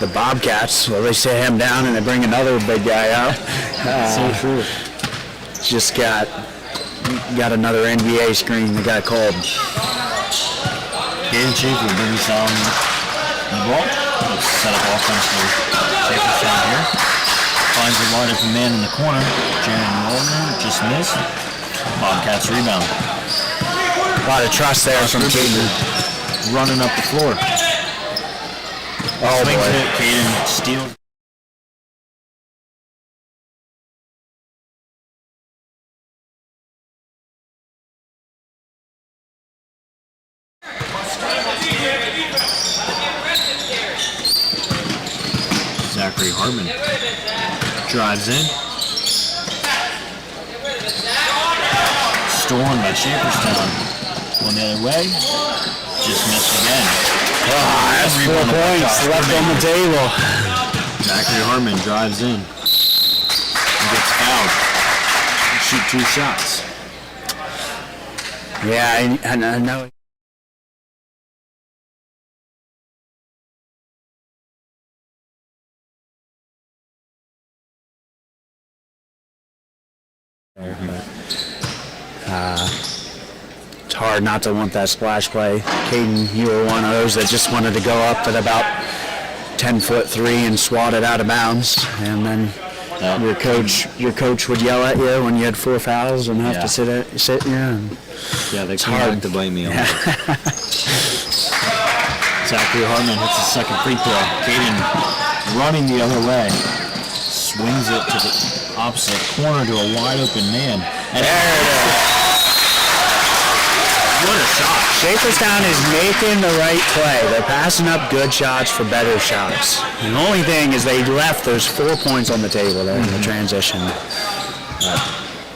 the Bobcats. Well, they sit him down and they bring another big guy out. So true. Just got another NBA screen that got called. Gaten Schaefer brings down the ball. Let's set up offensively. Schaefer's down here. Finds a wide open man in the corner. Jaron Waldner just missed. Bobcats rebound. A lot of trust there from Caden. Running up the floor. Oh, swings boy. it. Caden steals. Zachary Hartman drives in. Stolen by Schaeferstown. Going the other way. Just missed again. That's 4 points left on the table. Zachary Hartman drives in. And gets fouled. Shoot 2 shots. Yeah, I know. It's hard not to want that splash play. Caden, you were one of those that just wanted to go up at about 10'3" and swat it out of bounds, and then your coach would yell at you when you had 4 fouls and have to sit here. And they come back to blame me on that. Zachary Hartman hits the second free throw. Caden running the other way, swings it to the opposite corner to a wide open man. And there it is. What a shot. Schaeferstown is making the right play. They're passing up good shots for better shots. And the only thing is they left those 4 points on the table there in the transition. But,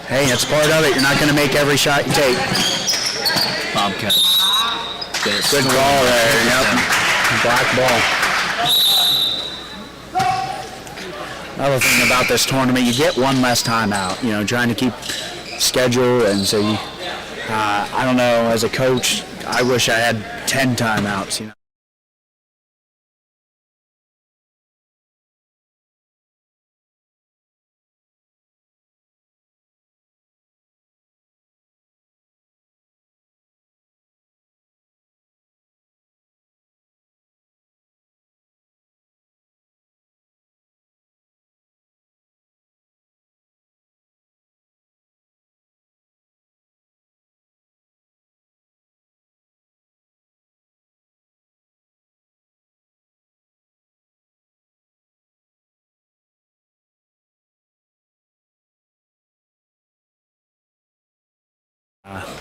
hey, that's part of it. You're not going to make every shot you take. Bobcats. Good ball there. Yep. Black ball. Another thing about this tournament, you get one less timeout. Trying to keep schedule, and so you, I don't know. As a coach, I wish I had 10 timeouts.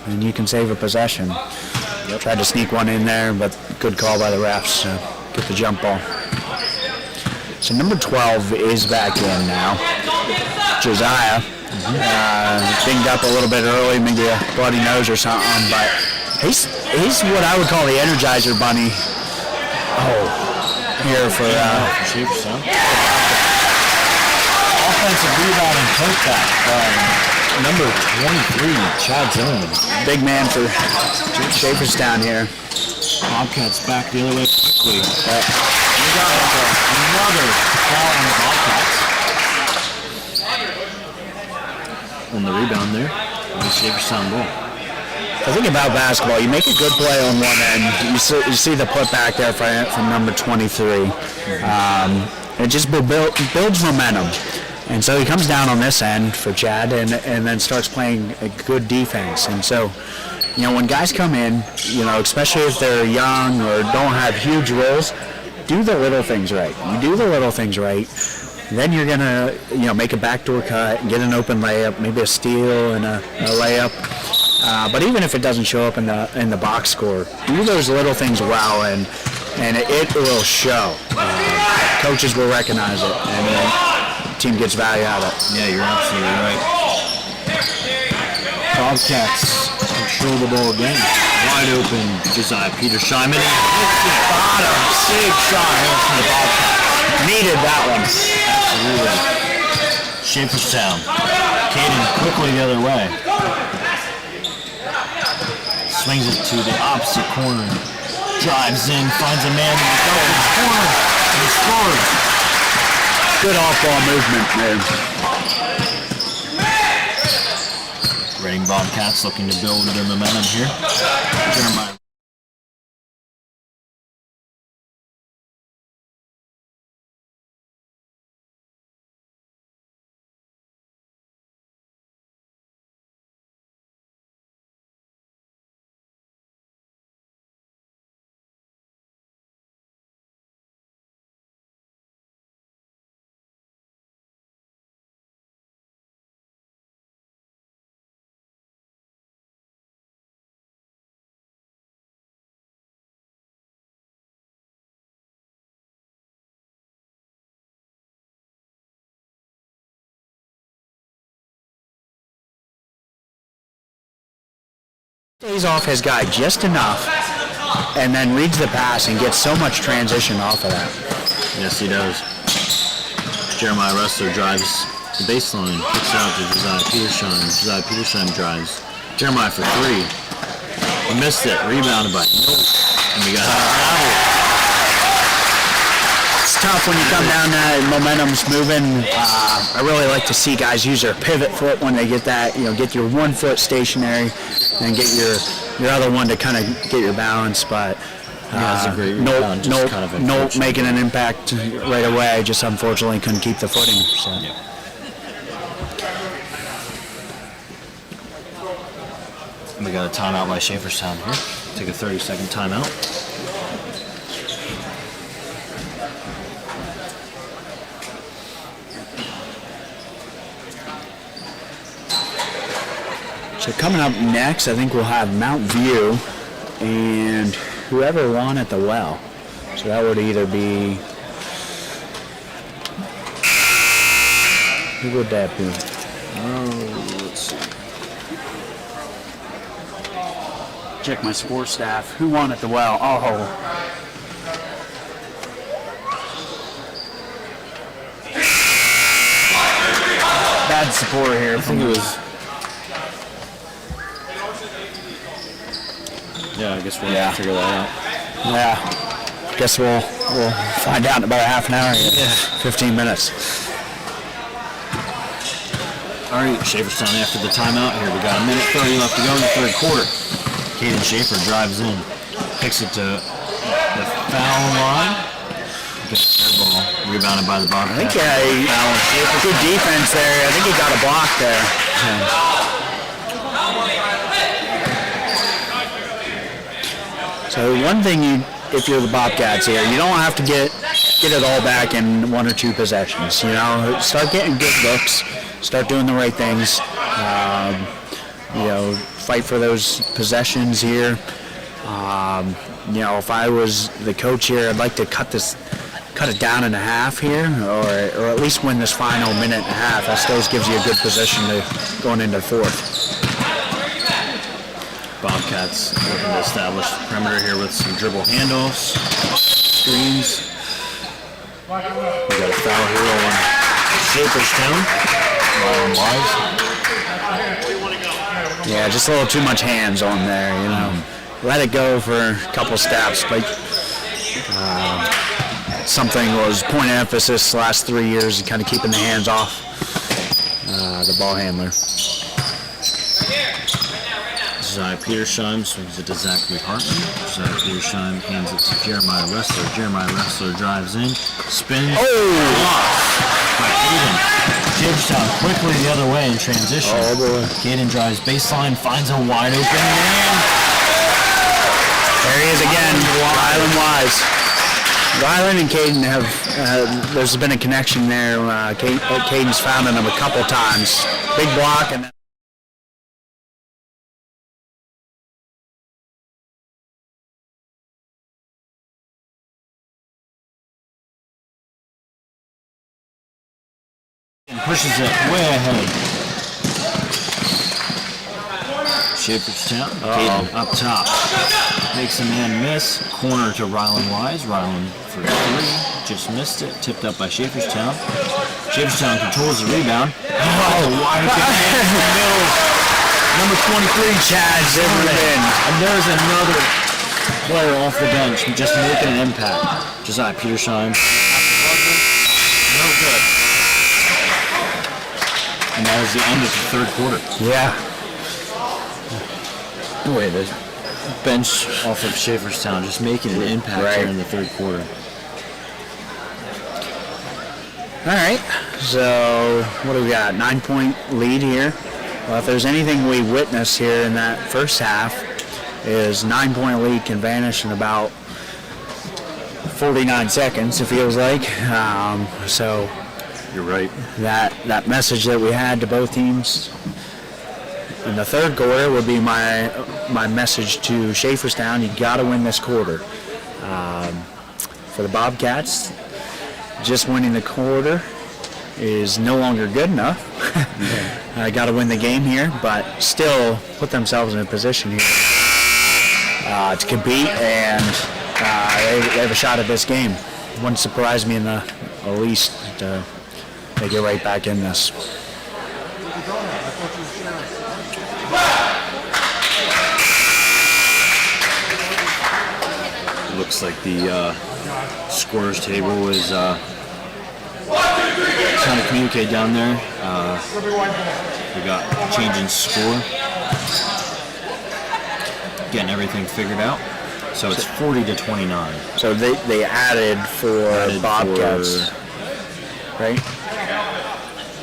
And you can save a possession. Tried to sneak one in there, but good call by the refs to get the jump ball. So number 12 is back in now. Josiah, dinged up a little bit early, maybe a bloody nose or something, but he's what I would call the Energizer Bunny. Here for offensive rebound and putback by number 23, Chad Zimmerman. Big man for Schaeferstown here. Bobcats back the other way quickly. We got another foul on the Bobcats. And the rebound there. The Schaeferstown ball. The thing about basketball, you make a good play on one end. You see the putback there from number 23. It just builds momentum. And so he comes down on this end for Chad and then starts playing a good defense. And so, when guys come in, especially if they're young or don't have huge roles, do the little things right. You do the little things right, then you're going to, make a backdoor cut, get an open layup, maybe a steal and a layup. But even if it doesn't show up in the box score, do those little things well, and it will show. Coaches will recognize it, and the team gets value out of it. Yeah, you're absolutely right. Bobcats control the ball again. Wide open, Josiah Petershine. Bottom, big shot here from the Bobcats. Needed that one. Absolutely. Schaeferstown. Caden quickly the other way. Swings it to the opposite corner. Drives in, finds a man in the corner, and he scores. Good off-ball movement there. Reading Bobcats looking to build their momentum here. Jeremiah. Stays off his guy just enough and then reads the pass and gets so much transition off of that. Yes, he does. Jeremiah Ressler drives the baseline, kicks out to Josiah Petershine. Josiah Petershine drives. Jeremiah for three. He missed it. Rebounded by Note. And we got tough when you come down that momentum's moving. I really like to see guys use their pivot foot when they get that, get your one foot stationary and get your other one to kind of get your balance. But Nope making an impact right away. Just unfortunately couldn't keep the footing. So. We got a timeout by Schaeferstown here. Take a 30-second timeout. So coming up next, I think we'll have Mount View and whoever won at the well. So that would either be, who would that be? Oh, let's see. Check my sports staff. Who won at the well? Oh. Bad support here. I think it was. Yeah, I guess we'll have to figure that out. Yeah. Guess we'll find out in about a half an hour. Yeah. 15 minutes. All right, Schaeferstown after the timeout here. We got a minute 30 left to go in the third quarter. Caden Schaefer drives in, picks it to the foul line. Gets air ball, rebounded by the Bobcats. I think good defense there. I think he got a block there. So one thing if you're the Bobcats here, you don't have to get it all back in one or two possessions. Start getting good looks, start doing the right things. Fight for those possessions here. If I was the coach here, I'd like to cut it down in half here, or at least win this final minute and a half. That still gives you a good position to going into the fourth. Bobcats looking to establish the perimeter here with some dribble handoffs, screens. We got a foul here on Schaeferstown. Ryan Wise. Yeah, just a little too much hands on there, Let it go for a couple steps, but something was point of emphasis the last 3 years, kind of keeping the hands off the ball handler. Josiah Petersheim swings it to Zachary Hartman. Josiah Petersheim hands it to Jeremiah Ressler. Jeremiah Ressler drives in, spins, by Caden. Schaeferstown quickly the other way in transition. Oh boy. Caden drives baseline, finds a wide open man. There he is again, Rylan Wise. Rylan and Caden have, there's been a connection there. Caden's found him a couple times. Big block and pushes it way ahead. Schaeferstown, Caden up top. Makes a man miss. Corner to Rylan Wise. Rylan for three. Just missed it. Tipped up by Schaeferstown. Schaeferstown controls the rebound. Wide open man in the middle. Number 23, Chad Zimmerman. And there's another player off the bench just making an impact. Josiah Petersheim. No good. And that is the end of the third quarter. yeah. Boy, the bench off of Schaeferstown just making an impact here in the third quarter. All right, so what do we got? 9-point lead here. Well, if there's anything we witnessed here in that first half is 9-point lead can vanish in about 49 seconds, it feels like. So You're right. that message that we had to both teams in the third quarter would be my message to Schaeferstown. You got to win this quarter. For the Bobcats, just winning the quarter is no longer good enough. I got to win the game here, but still put themselves in a position here to compete, and they have a shot at this game. Wouldn't surprise me in the least to they get right back in this. Looks like the Scorer's table is trying to communicate down there. We got changing score, getting everything figured out. So it's 40-29. So they added for Bobcats, right?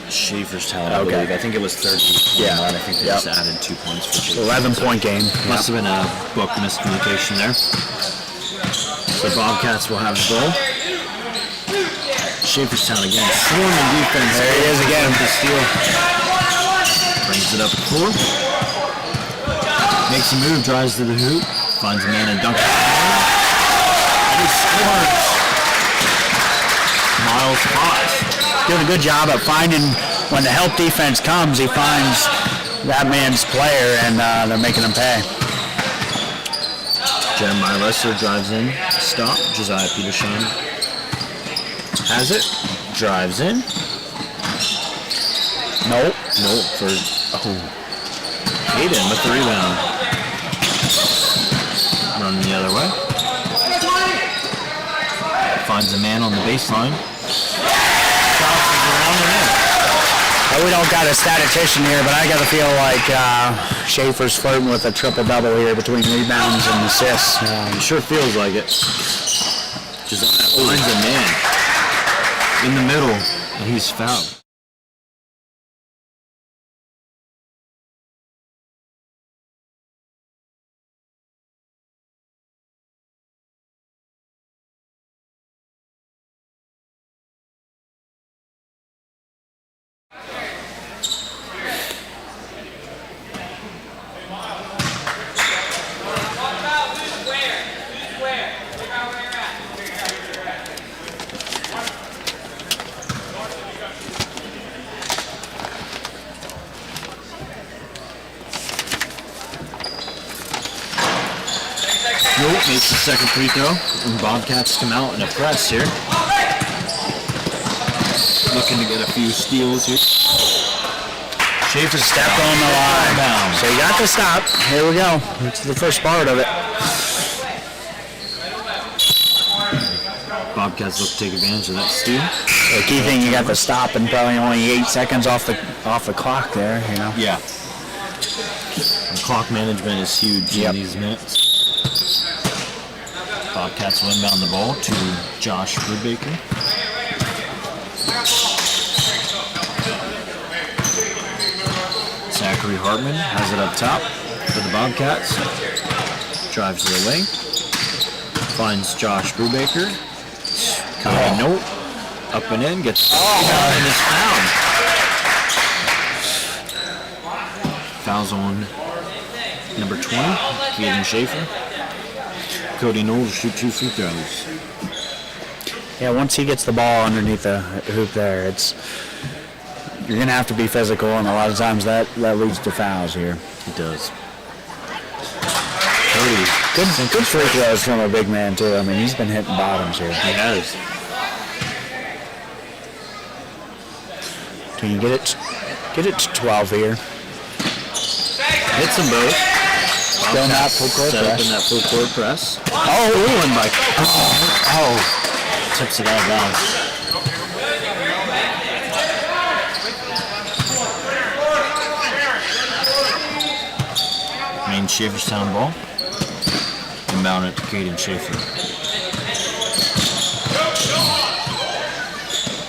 Schaeferstown, I believe. I think it was 30. Yeah. I think they just added 2 points for Schaeferstown. 11-point game. Must have been a book miscommunication there. So Bobcats will have the ball. Schaeferstown again, swarming defense. There he is again. The steal. Brings it up the floor. Makes a move, drives to the hoop, finds a man and dunks. And he scores. Miles Potts. Doing a good job of finding, when the help defense comes, he finds that man's player, and they're making him pay. Jeremiah Lesser drives in, stop. Josiah Peterson has it, drives in. Nope for Hayden with the rebound. Running the other way. Finds a man on the baseline. We don't got a statistician here, but I got to feel like Schaefer's flirting with a triple-double here between rebounds and assists. It sure feels like it. Josiah finds a man in the middle, and he's fouled. Nope, makes the second free throw. And Bobcats come out in a press here. Looking to get a few steals here. Schaefer Stepped on the line. Down. So you got to stop. Here we go. It's the first part of it. Bobcats look to take advantage of that steal. The key thing, you got to stop and probably only 8 seconds off the clock there, you know. Yeah. And clock management is huge in these minutes. Bobcats will inbound the ball to Josh Brubaker. Zachary Hartman has it up top for the Bobcats. Drives it away. Finds Josh Brubaker. Nope. Up and in. Gets and is fouled. Fouls on number 20, Caden Schaefer. Cody Knoll to shoot 2 free throws. Yeah, once he gets the ball underneath the hoop there, you're going to have to be physical, and a lot of times that leads to fouls here. It does. Cody. Good free throws from a big man, too. I mean, he's been hitting bottoms here. He has. Can you get it to 12 here? Hits them both. Still not full court set press. up in that full court press. Oh, and by tips it out of bounds. Main Schaeferstown ball. Inbound it to Caden Schaefer.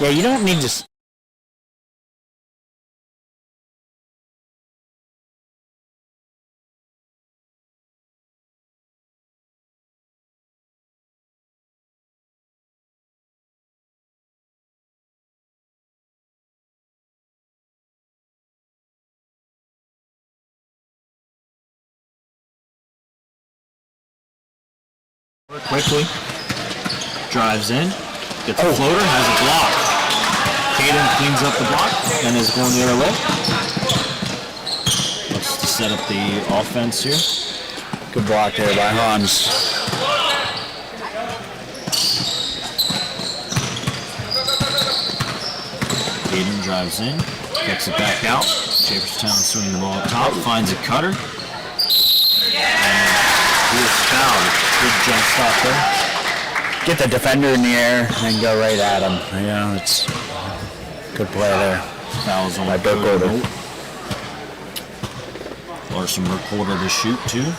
Yeah, you don't need to. Quickly. Drives in. Gets a floater. Has a block. Caden cleans up the block and is going the other way. Looks to set up the offense here. Good block there by Hans. Caden drives in. Kicks it back out. Schaeferstown swinging the ball up top. Finds a cutter. And he is fouled. Good jump stop there. get the defender in the air and go right at him. You know, it's good play there. Fouls on By Cody Burkholder. Holt. Larson Burkholder to shoot too.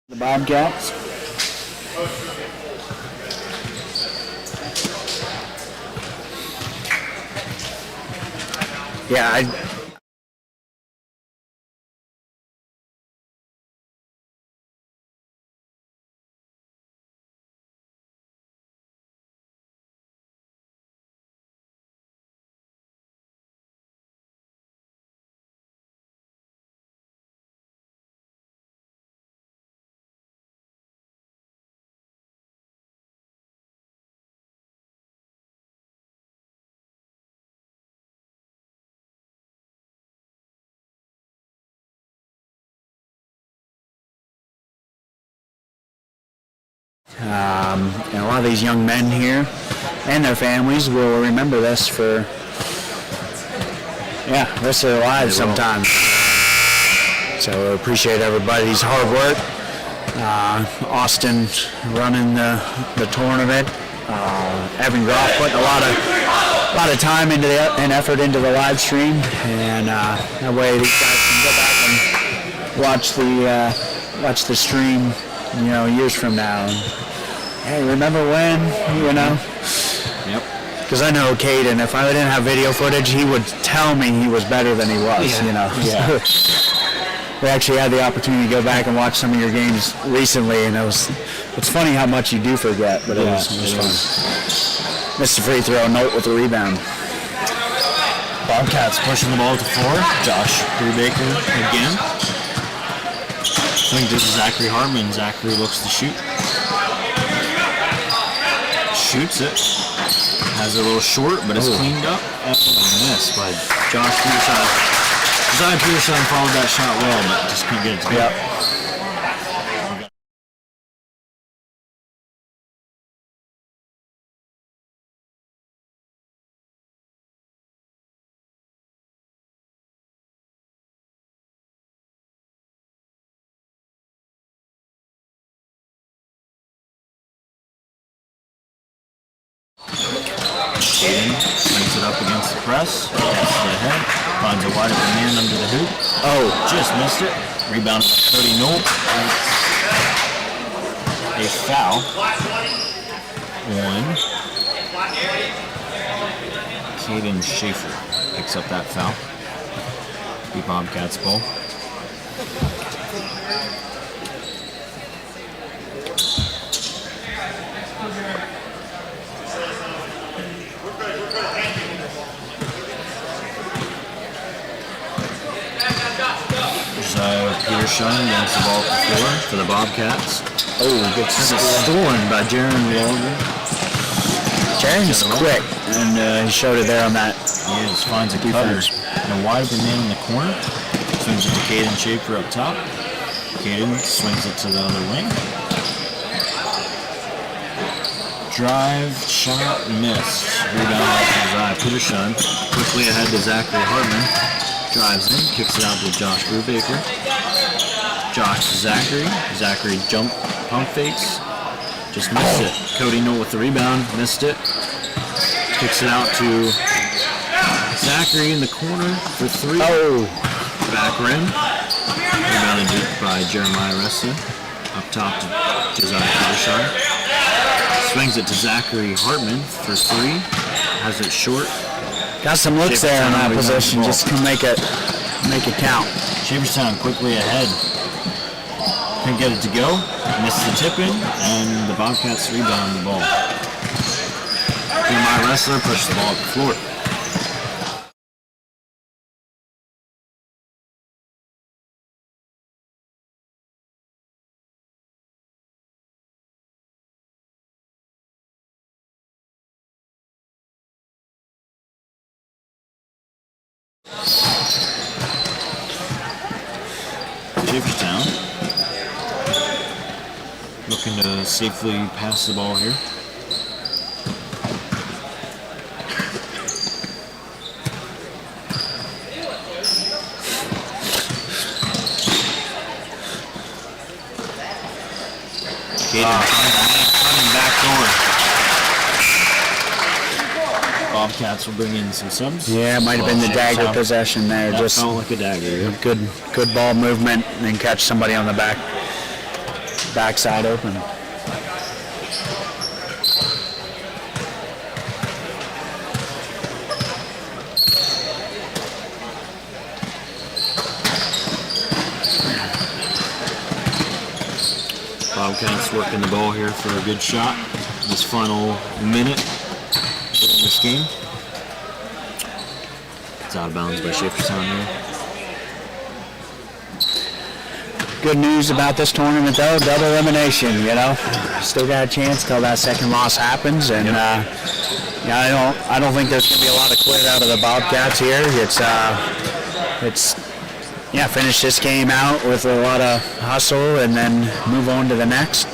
The Bobcats. Yeah, and a lot of these young men here and their families will remember this for, the rest of their lives sometimes. So appreciate everybody's hard work. Austin running the tournament. Evan Groff putting a lot of time into and effort into the live stream, and that way these guys can go back and watch the stream, years from now. And, hey, remember when, Yep. Because I know Caden, if I didn't have video footage, he would tell me he was better than he was, Yeah. We actually had the opportunity to go back and watch some of your games recently, and it's funny how much you do forget, but it was fun. Missed the free throw, Note with the rebound. Bobcats pushing the ball to 4. Josh Brubaker again. Swing to Zachary Hartman. Zachary looks to shoot. Shoots it. Has it a little short, but it's cleaned up. Oh, missed by Josh Peterson. Zion Peterson followed that shot well, but just couldn't get it to go. Caden brings it up against the press, passes it ahead, finds a wide open man under the hoop. Oh, just missed it. Rebound by Cody Knoll. A foul on Caden Schaefer. Picks up that foul. The Bobcats ball. Peterson gets the ball to the floor for the Bobcats. Oh, good stolen by Jaron Walden. Jaron's quick, and he showed it there on that. He just finds a cutter. And a wide open man in the corner. Swings it to Caden Schaefer up top. Caden swings it to the other wing. Drive, shot, miss. Rebound by Peterson. Quickly ahead to Zachary Hartman. Drives in, kicks it out to Josh Brubaker. Josh to Zachary. Zachary jump, pump fakes. Just missed it. Cody Knoll with the rebound, missed it. Kicks it out to Zachary in the corner for 3. Oh! Back rim. Rebounded by Jeremiah Ressa. Up top to Josiah Peterson. Swings it to Zachary Hartman for 3. Has it short. Got some looks there in that position, just to make it count. Shaverstown quickly ahead. Couldn't get it to go. Missed the tip-in, and the Bobcats rebound the ball. Jeremiah Wrestler pushed the ball up the floor. Shaverstown looking to safely pass the ball here. Caden coming back door. Bobcats will bring in some subs. Yeah, it might have been the dagger possession there. That Just felt like a dagger. Yeah. good ball movement and catch somebody on the backside open. Bobcats working the ball here for a good shot. This final minute in this game. It's out of bounds by Schaeferstown here. Good news about this tournament though, double elimination, you know. Still got a chance till that second loss happens, and yeah, I don't think there's gonna be a lot of quit out of the Bobcats here. It's finish this game out with a lot of hustle and then move on to the next.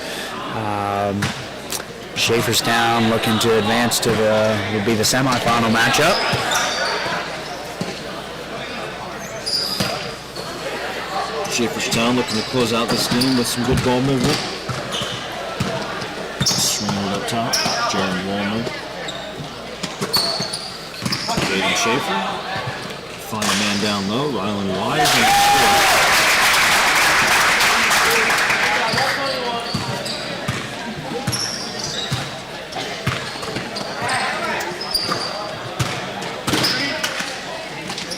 Schaeferstown looking to advance to would be the semifinal matchup. Schaeferstown looking to close out this game with some good ball movement. Swing it up top. Jared Walner. Caden Schaefer. Find a man down low. Rylan Wise.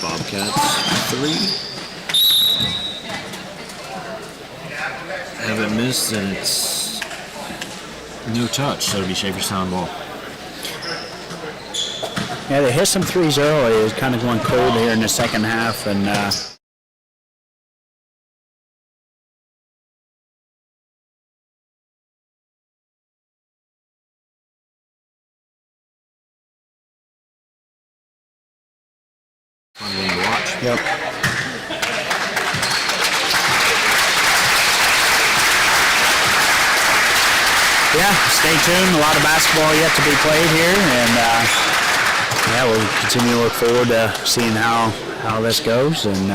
Bobcats 3. Haven't missed, and it's no touch, so it'll be Schaeferstown ball. Yeah, they hit some threes early. It was kind of going cold here in the second half, and Fun game to watch. yep. Yeah, stay tuned. A lot of basketball yet to be played here, and we'll continue to look forward to seeing how this goes. And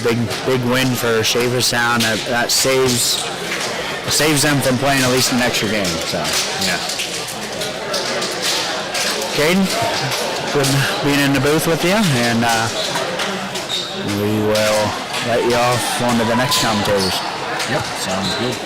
big win for Schaeferstown. That saves them from playing at least an extra game. So Yeah. Caden, good being in the booth with you, and we will let you off on to the next commentators. Yep, sounds good.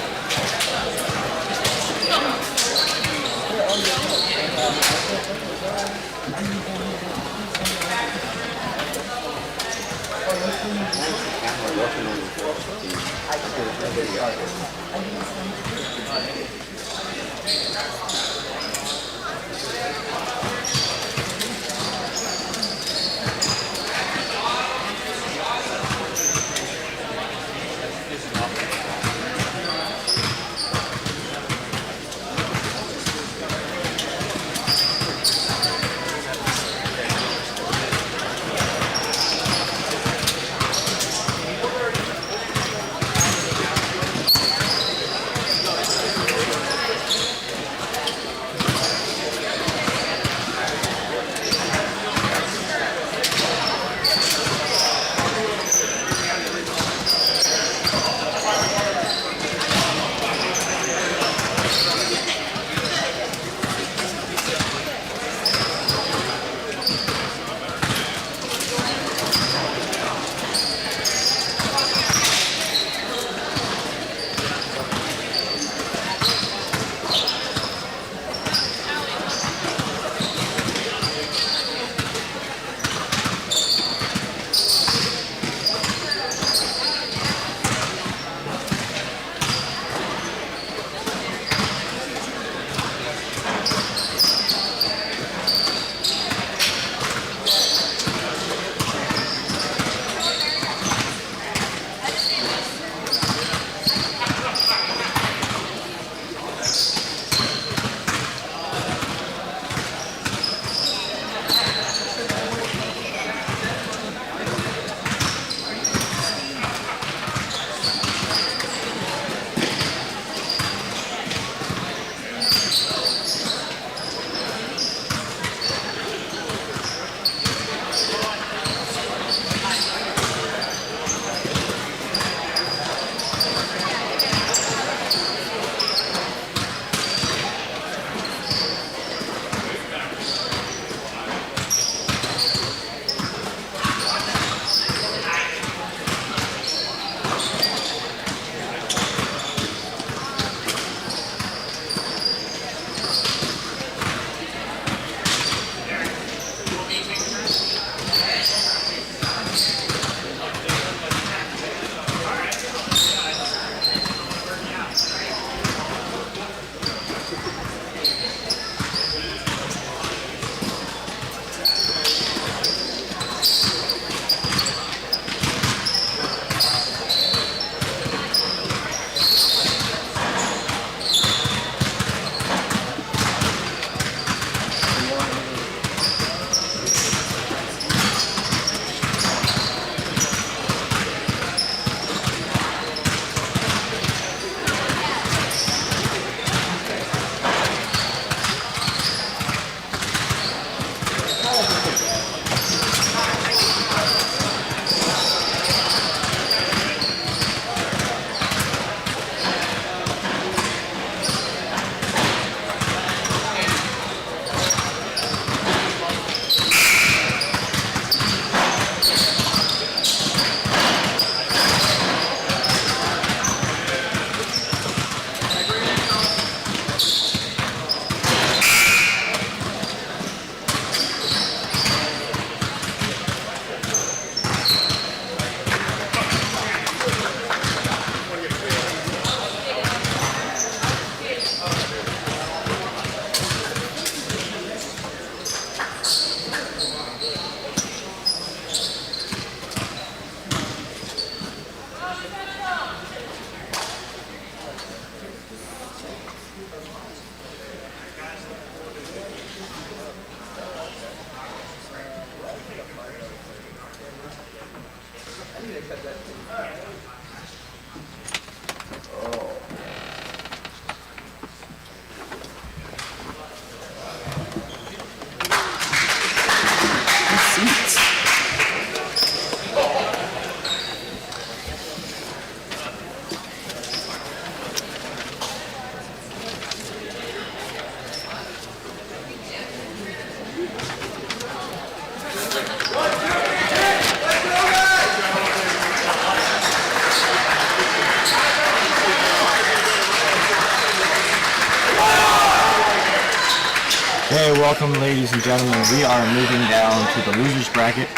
Hey, welcome ladies and gentlemen. We are moving down to the losers bracket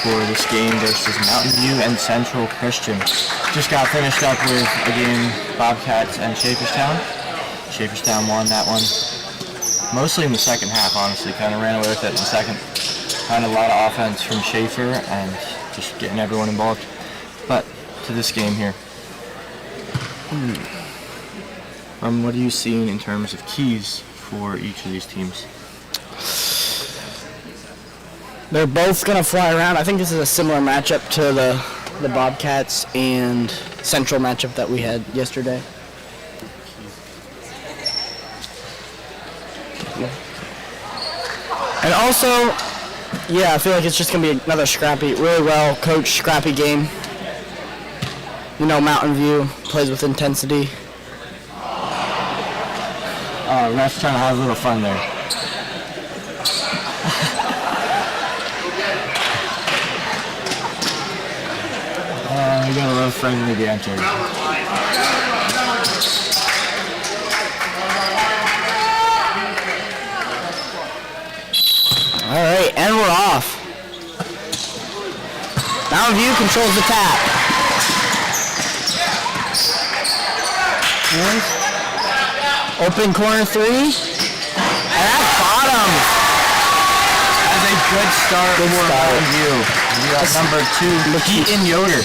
for this game versus Mountain View and Central Christian. Just got finished up with a game, Bobcats and Shaferstown. Shaferstown won that one. Mostly in the second half, honestly. Kind of ran away with it in the second. Kind of a lot of offense from Schaefer and just getting everyone involved. But to this game here. What are you seeing in terms of keys for each of these teams? They're both going to fly around. I think this is a similar matchup to the Bobcats and Central matchup that we had yesterday. And also, yeah, I feel like it's just going to be another scrappy, really well coached, scrappy game. You know, Mountain View plays with intensity. Ref's trying to have a little fun there. You gotta love friendly banter. All right, and we're off. Mountain View controls the tap. And open corner three. And that's bottom. That's a good start for Mountain View. We got number 2, Keaton Yoder.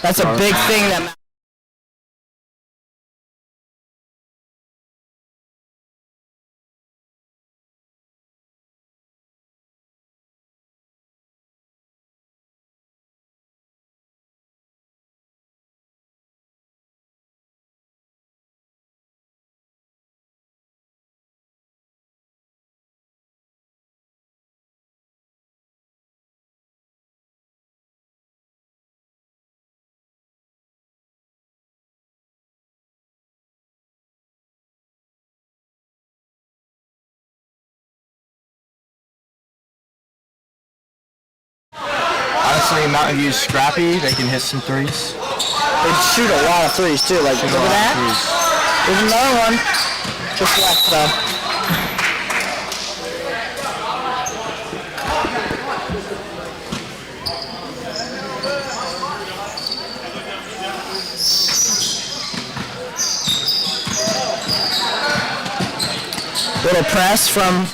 That's a big thing that. Honestly, Mountain View's scrappy. They can hit some threes. They shoot a lot of threes too. Like, look at that. There's another one. Just left though. Little press from.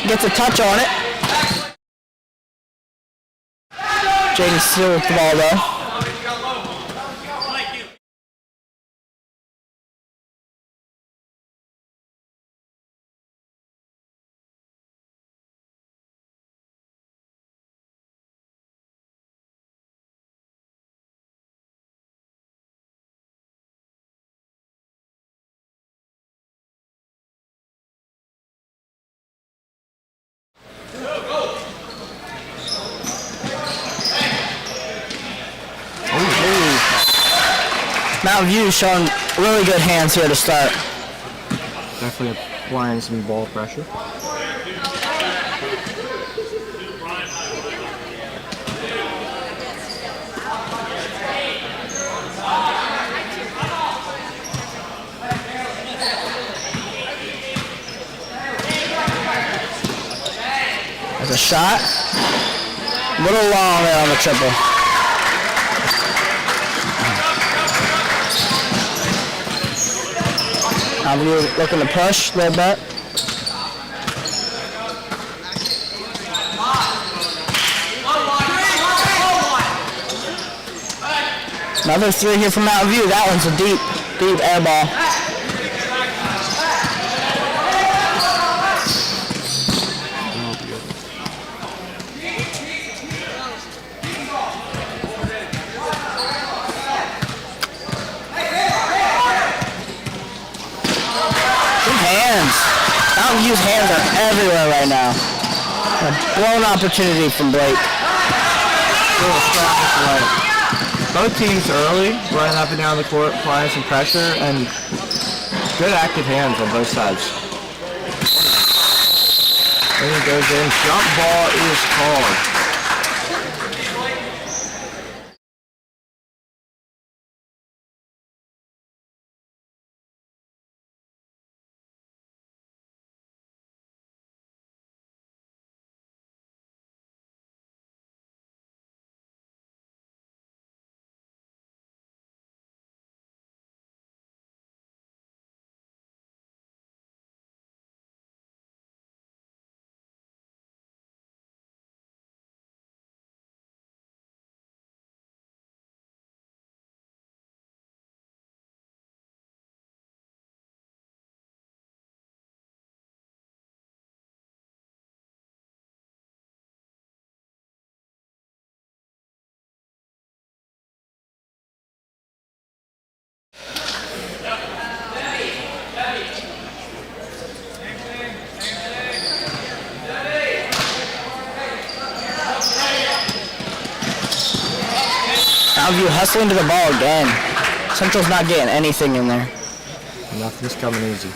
Gets a touch on it. Jaden still with the ball though. Mountain View showing really good hands here to start. Definitely applying some ball pressure. There's a shot. A little long there on the triple. Mountain View looking to push a little bit. Another three here from Mountain View. That one's a deep air ball. Good hands. Mountain View's hands are everywhere right now. A blown opportunity from Blake. Both teams early, running up and down the court, applying some pressure, and good active hands on both sides. And it goes in. Jump ball is called. Mountain View hustling to the ball again. Central's not getting anything in there. Nothing's coming easy.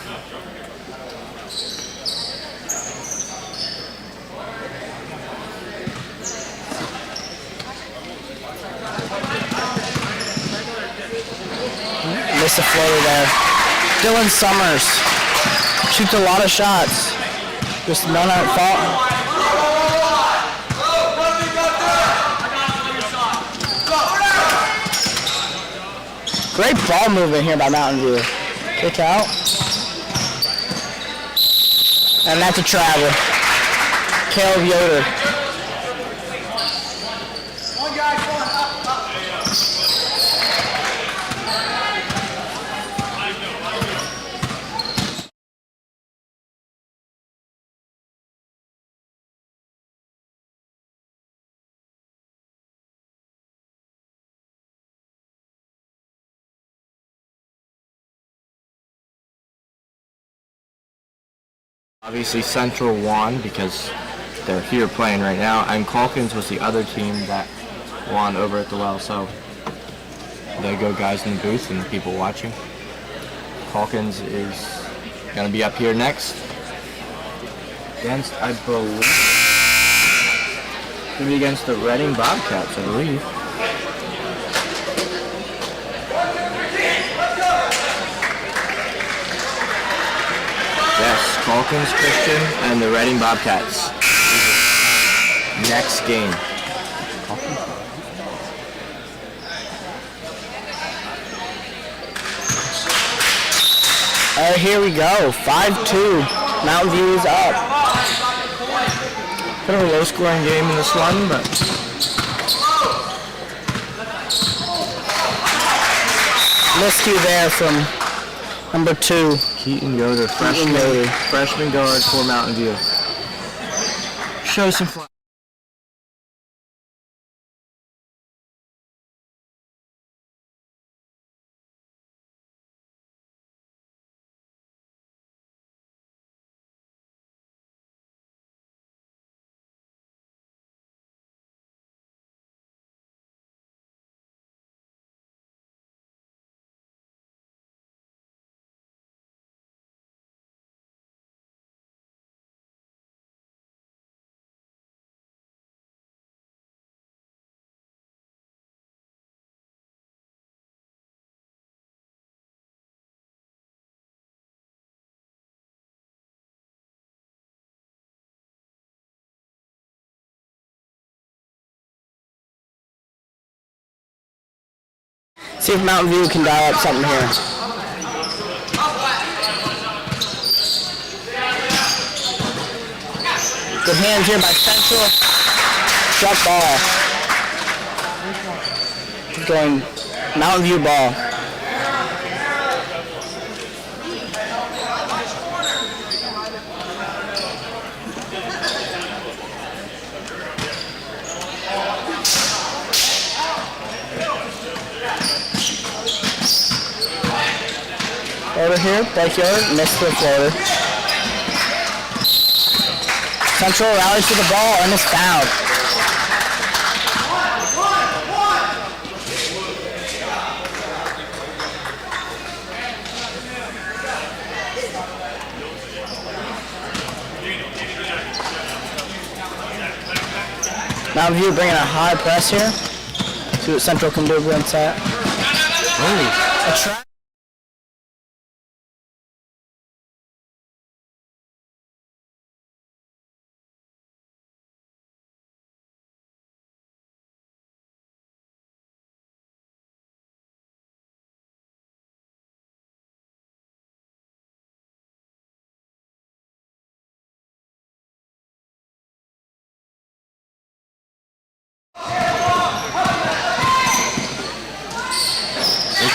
Missed a floater there. Dylan Summers shoots a lot of shots. Just none at fault. Great ball movement here by Mountain View. Kick out. And that's a travel. Caleb Yoder. Obviously Central won because they're here playing right now, and Calkins was the other team that won over at the well, so there go guys in the booth and the people watching. Calkins is going to be up here next against, I believe, going to be against the Reading Bobcats, I believe. Yes, Calkins Christian and the Reading Bobcats. Next game. All right, here we go. 5-2. Mountain View is up. Kind of a low-scoring game in this one, but Miscue there from number 2. Keaton Yoder, freshman guard for Mountain View. Show some flash. See if Mountain View can dial up something here. Good hands here by Central. Shot ball. Going Mountain View ball. Floater here, backyard, missed the floater. Central rallies to the ball and is fouled. Mountain View bringing a high press here. See what Central can do against that. Oh, a try.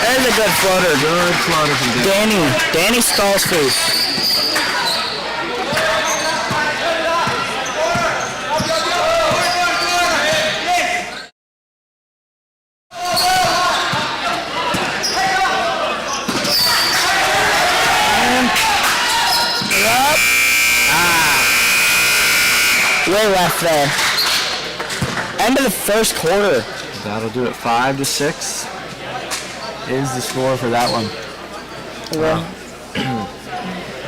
There's a good floater. Good floater from Danny Stallsford. Way left there. End of the first quarter. That'll do it. 5-6 is the score for that one.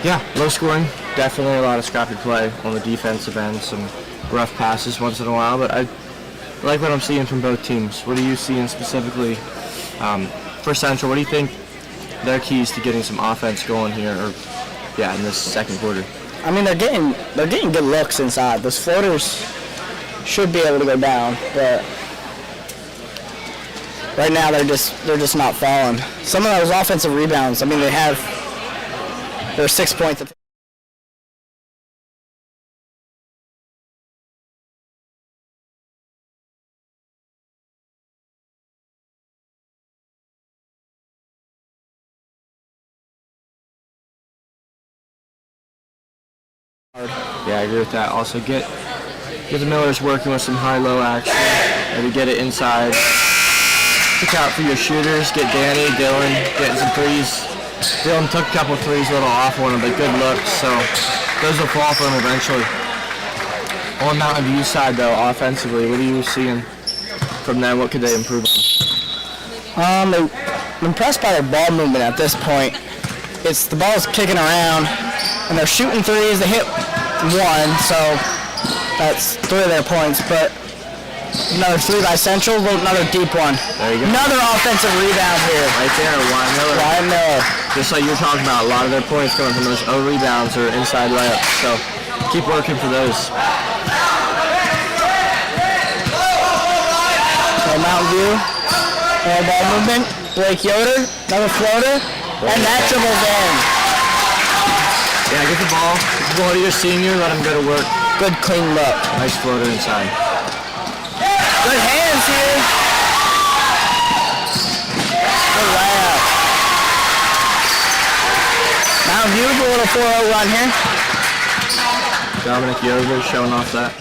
Yeah, low scoring. Definitely a lot of scrappy play on the defensive end. Some rough passes once in a while, but I like what I'm seeing from both teams. What are you seeing specifically for Central? What do you think their keys to getting some offense going here, or in this second quarter? I mean, they're getting good looks inside. Those floaters should be able to go down, but right now they're just not falling. Some of those offensive rebounds, I mean, they're 6 points. Yeah, I agree with that. Also, get the Millers working with some high-low action. Maybe get it inside. Look out for your shooters. Get Danny, Dylan, getting some threes. Dylan took a couple threes, a little off one, but good looks. So those will fall for him eventually. On Mountain View's side, though, offensively, what are you seeing from them? What could they improve on? I'm impressed by their ball movement at this point. The ball's kicking around, and they're shooting threes. They hit one, so that's 3 of their points, but another 3 by Central, another deep one. There you go. Another offensive rebound here. Right there, Wyatt Miller. Just like you're talking about, a lot of their points coming from those O rebounds or inside layups, so keep working for those. So Mountain View, ball movement, Blake Yoder, another floater, and that dribbles in. Yeah, get the ball to your senior, let him go to work. Good clean look. Nice floater inside. Good hands here. Good layup. Mountain View with a little 4-0 run here. Dominic Yoder showing off that.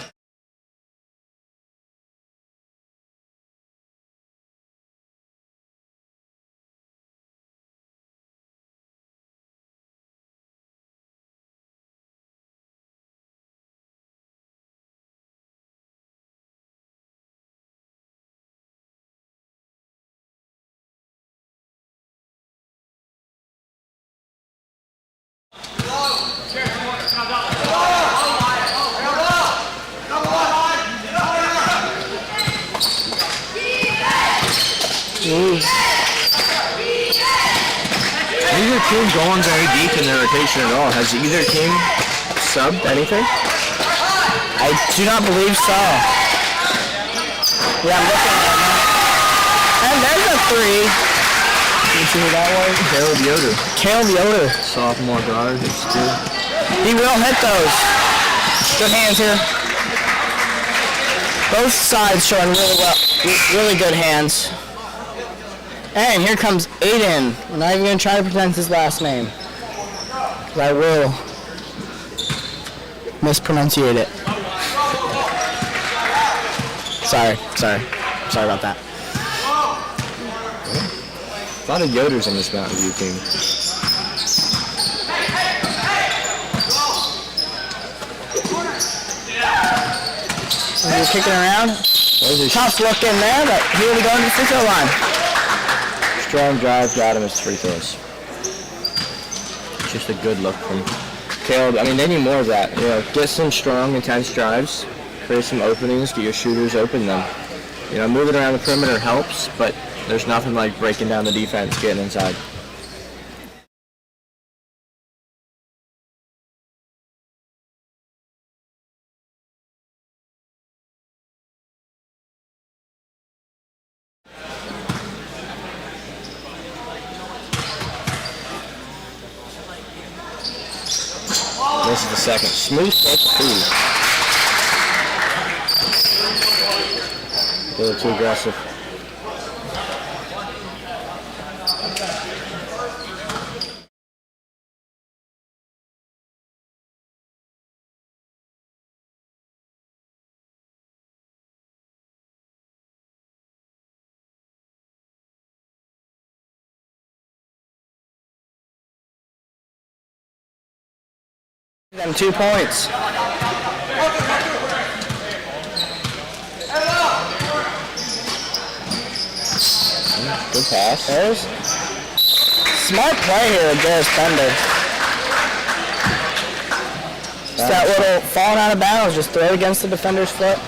Neither team going very deep in their rotation at all. Has either team subbed anything? I do not believe so. Yeah, I'm looking at it. And there's a 3. You see who that was? Caleb Yoder. Caleb Yoder. Sophomore guard. It's good. He will hit those. Good hands here. Both sides showing really good hands. And here comes Aiden. I'm not even going to try to pronounce his last name. I will mispronunciate it. Sorry about that. A lot of Yoders on this Mountain View team. He's kicking around. Tough look in there, but he will be going to the free throw line. Strong drive, got him his free throws. Just a good look from Caleb. I mean, they need more of that. You know, get some strong, intense drives, create some openings, get your shooters open them. You know, moving around the perimeter helps, but there's nothing like breaking down the defense, getting inside. This is the second. Smooth take three. A little too aggressive. Them 2 points. Good pass. There's smart play here with Garris Bender. Just that little falling out of bounds, just throw it against the defender's foot.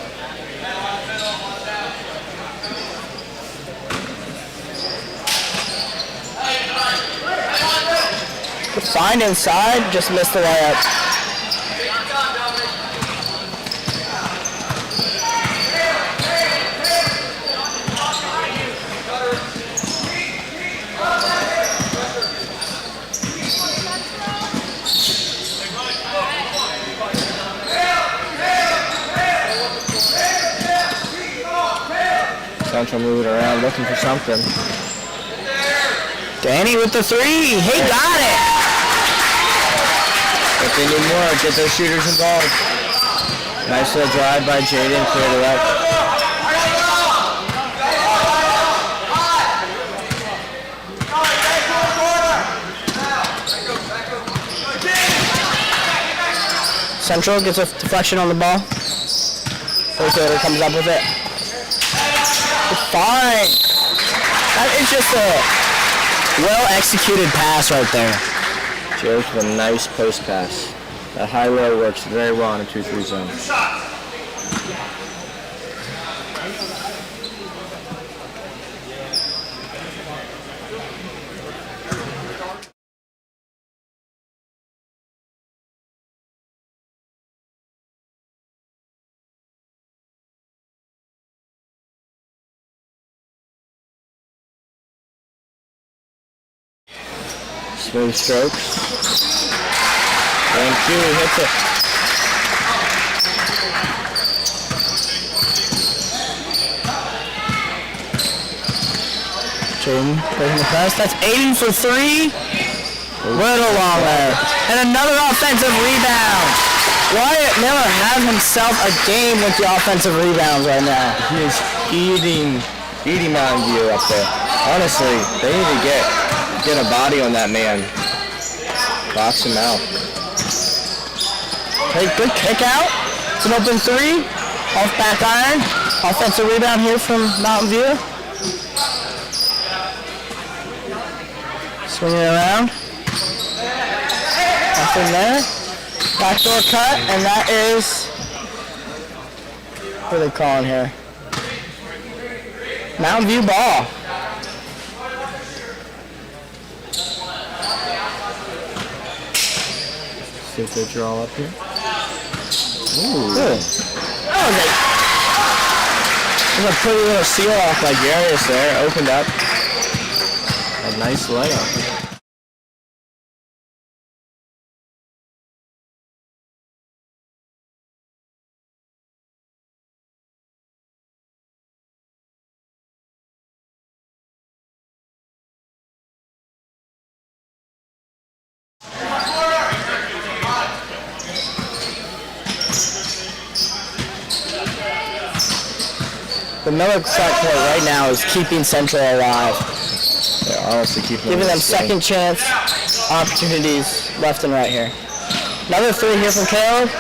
Find inside, just missed the layup. Central moving around, looking for something. Danny with the three. He got it. If they need more, get those shooters involved. Nice little drive by Jaden, cleared it up. Central gets a deflection on the ball. First comes up with it. Fine. That is just a well-executed pass right there. Joe's with a nice post pass. That high-low works very well in a 2-3 zone. Smooth strokes. And Q hits it. Jaden breaking the press. That's Aiden for three. Little long there. And another offensive rebound. Wyatt Miller has himself a game with the offensive rebounds right now. He is eating Mountain View up there. Honestly, they need to get a body on that man. Box him out. Okay, good kick out. It's an open three. Off back iron. Offensive rebound here from Mountain View. Swinging it around. Nothing there. Backdoor cut, and that is, what are they calling here? Mountain View ball. See if they draw up here. Ooh. Good. That was a pretty little seal off by Jarius there. Opened up. A Nice layup. The Miller start point right now is keeping Central alive. They're honestly keeping Giving them this game. second chance opportunities left and right here. Another three here from Caleb.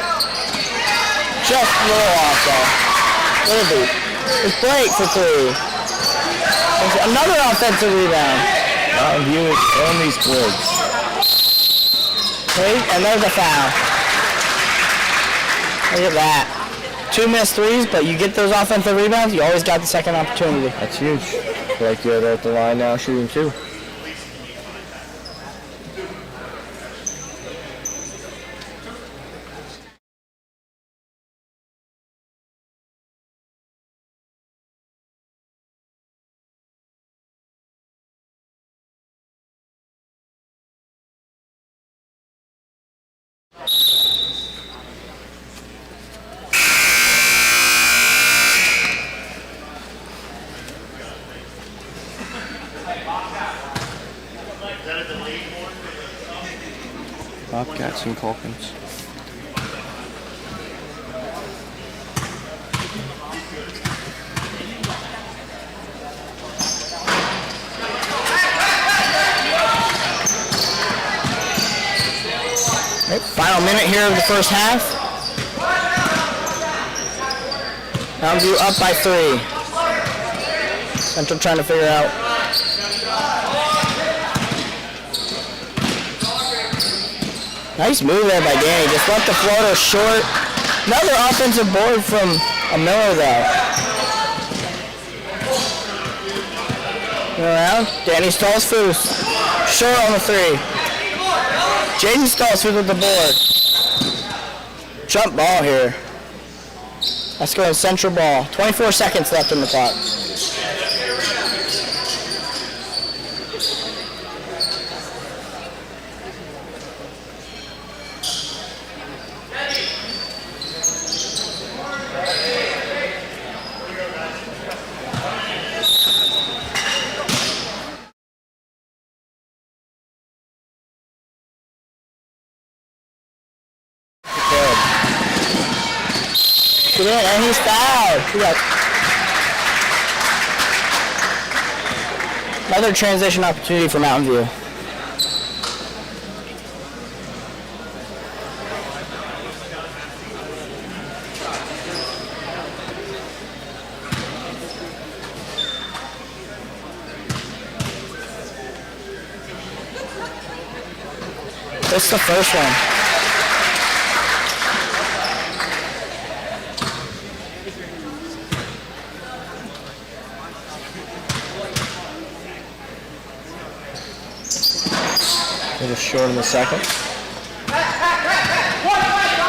Just a little off though. Little beat. It's Blake for three. There's another offensive rebound. Mountain View is on these boards. Okay, and there's a foul. Look at that. 2 missed threes, but you get those offensive rebounds, you always got the second opportunity. That's huge. I feel like you're at the line now shooting 2. Bobcats and Calkins. Right, final minute here of the first half. Mountain View up by 3. Central trying to figure out. Nice move there by Danny. Just left the floater short. Another offensive board from Miller though. Around. Danny Stolzfus. Short on the 3. Jaden Stolzfus with the board. Jump ball here. Let's go to Central ball. 24 seconds left in the clock. And he's fouled. Another transition opportunity for Mountain View. It's the first one. It was short in the second.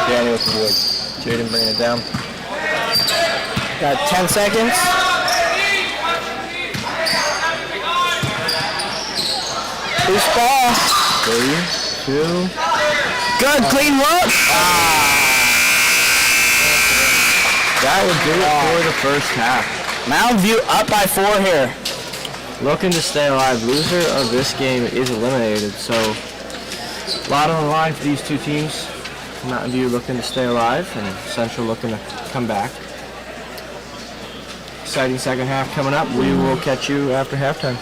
Danny with the wood. Jaden bringing it down. Got 10 seconds. Loose ball. 3, 2. Good, clean look. That would do it for the first half. Mountain View up by 4 here. Looking to stay alive. Loser of this game is eliminated. So a lot on the line for these two teams. Mountain View looking to stay alive and Central looking to come back. Exciting second half coming up. We will catch you after halftime.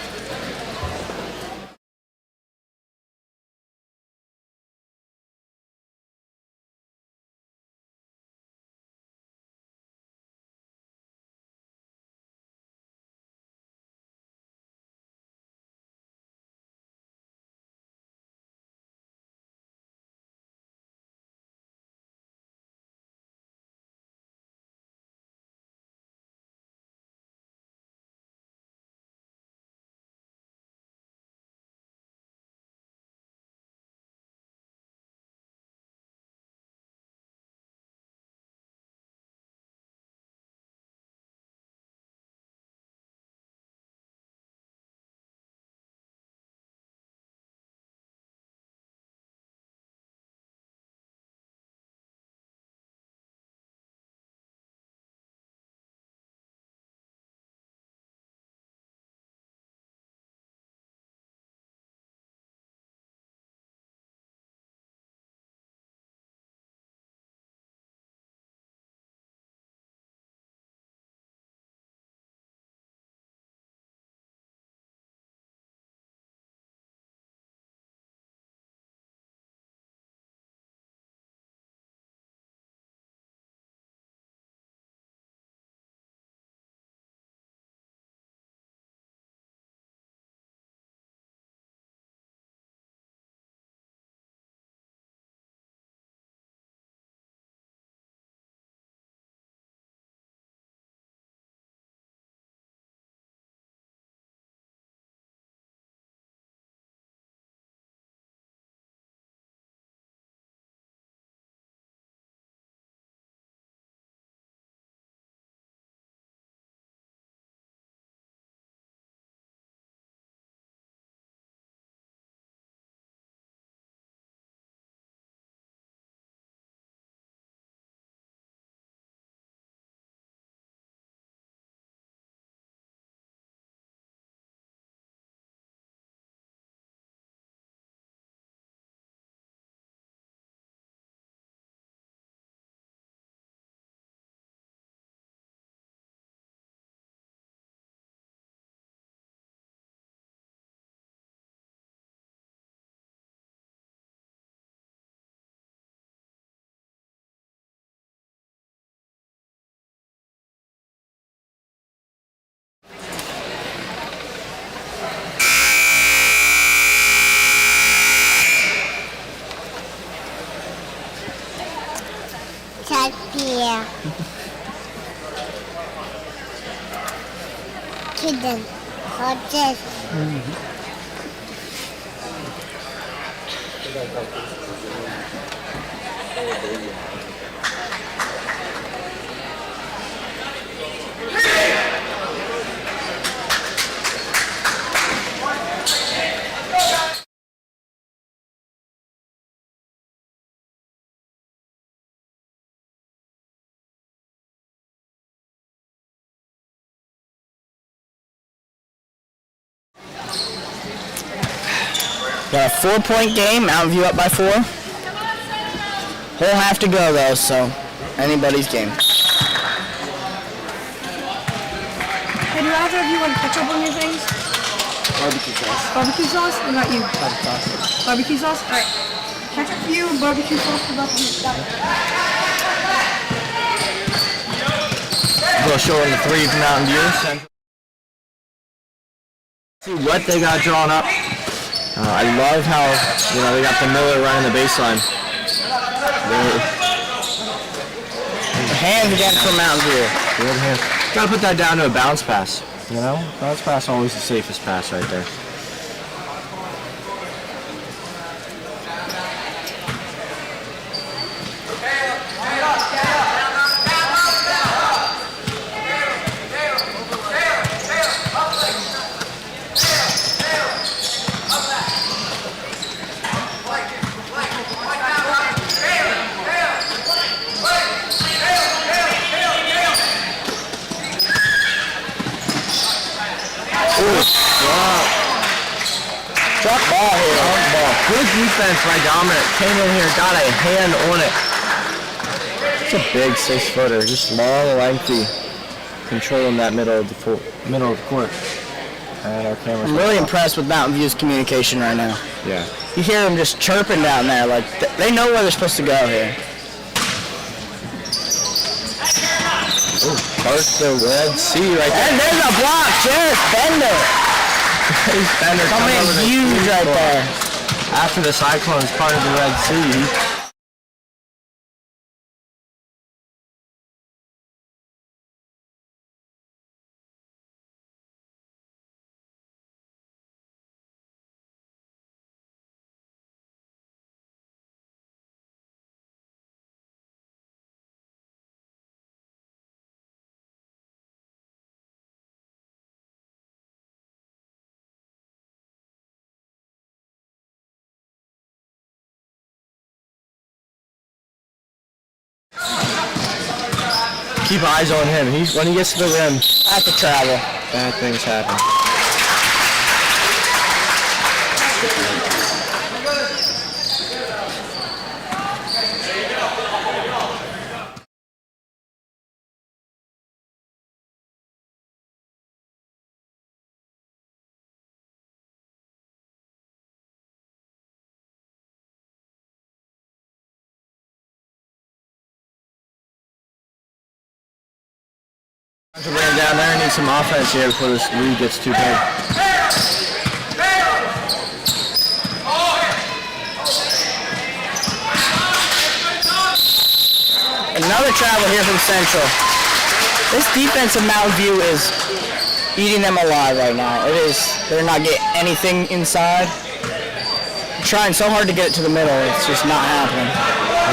back here. Kitten. What's this? Got a 4-point game. Mountain View up by 4. Whole half to go though, so anybody's game. Hey, do either of you want ketchup on your things? Barbecue sauce. Barbecue sauce? What about you? Barbecue sauce? Alright. Ketchup for you and barbecue sauce for both of you. Got it. Go showing the 3 from Mountain View. See what they got drawn up. I love how, they got the Miller running the baseline. Hands again for Mountain View. Good hand. Gotta put that down to a bounce pass, Bounce pass always the safest pass right there. Drop ball here. Good defense by Dominic. Came in here, got a hand on it. It's a big 6-footer, just long, lengthy, controlling that middle of the court. And our camera's I'm really impressed with Mountain View's communication right now. Yeah. You hear them just chirping down there, like they know where they're supposed to go here. Parts the Red Sea right there. And there's a block, Jarrett Bender. Bender Coming in huge right there. After the Cyclone is part of the Red Sea. Keep eyes on him. When he gets to the rim, At the travel. bad things happen. We're down there and need some offense here before this lead gets too big. Another travel here from Central. This defense of Mountain View is eating them alive right now. They're not getting anything inside. I'm trying so hard to get it to the middle. It's just not happening.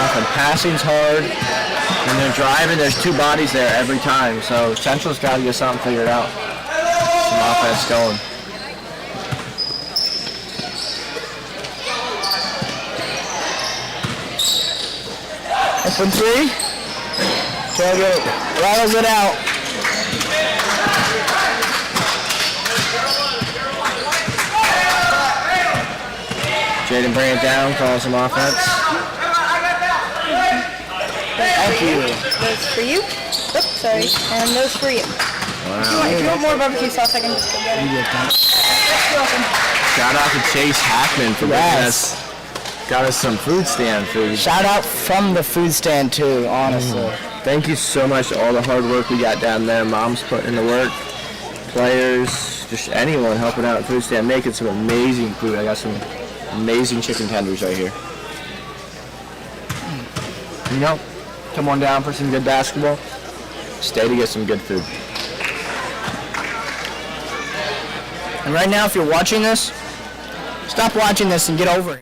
Nothing. Passing's hard. When they're driving, there's 2 bodies there every time. So Central's got to get something figured out. Some offense going. Open 3. Tailgate rattles it out. Jaden bring it down, call some offense. Thank you. Those for you. Oops, sorry. And those for you. Wow. If you want more barbecue sauce, I can just go get it. You're welcome. Shout out to Chase Hackman for got us some food stand food. Shout out from the food stand too, honestly. Thank you so much for all the hard work we got down there. Mom's putting in the work. Players, just anyone helping out at food stand, making some amazing food. I got some amazing chicken tenders right here. come on down for some good basketball. Stay to get some good food. And right now, if you're watching this, stop watching this and get over it.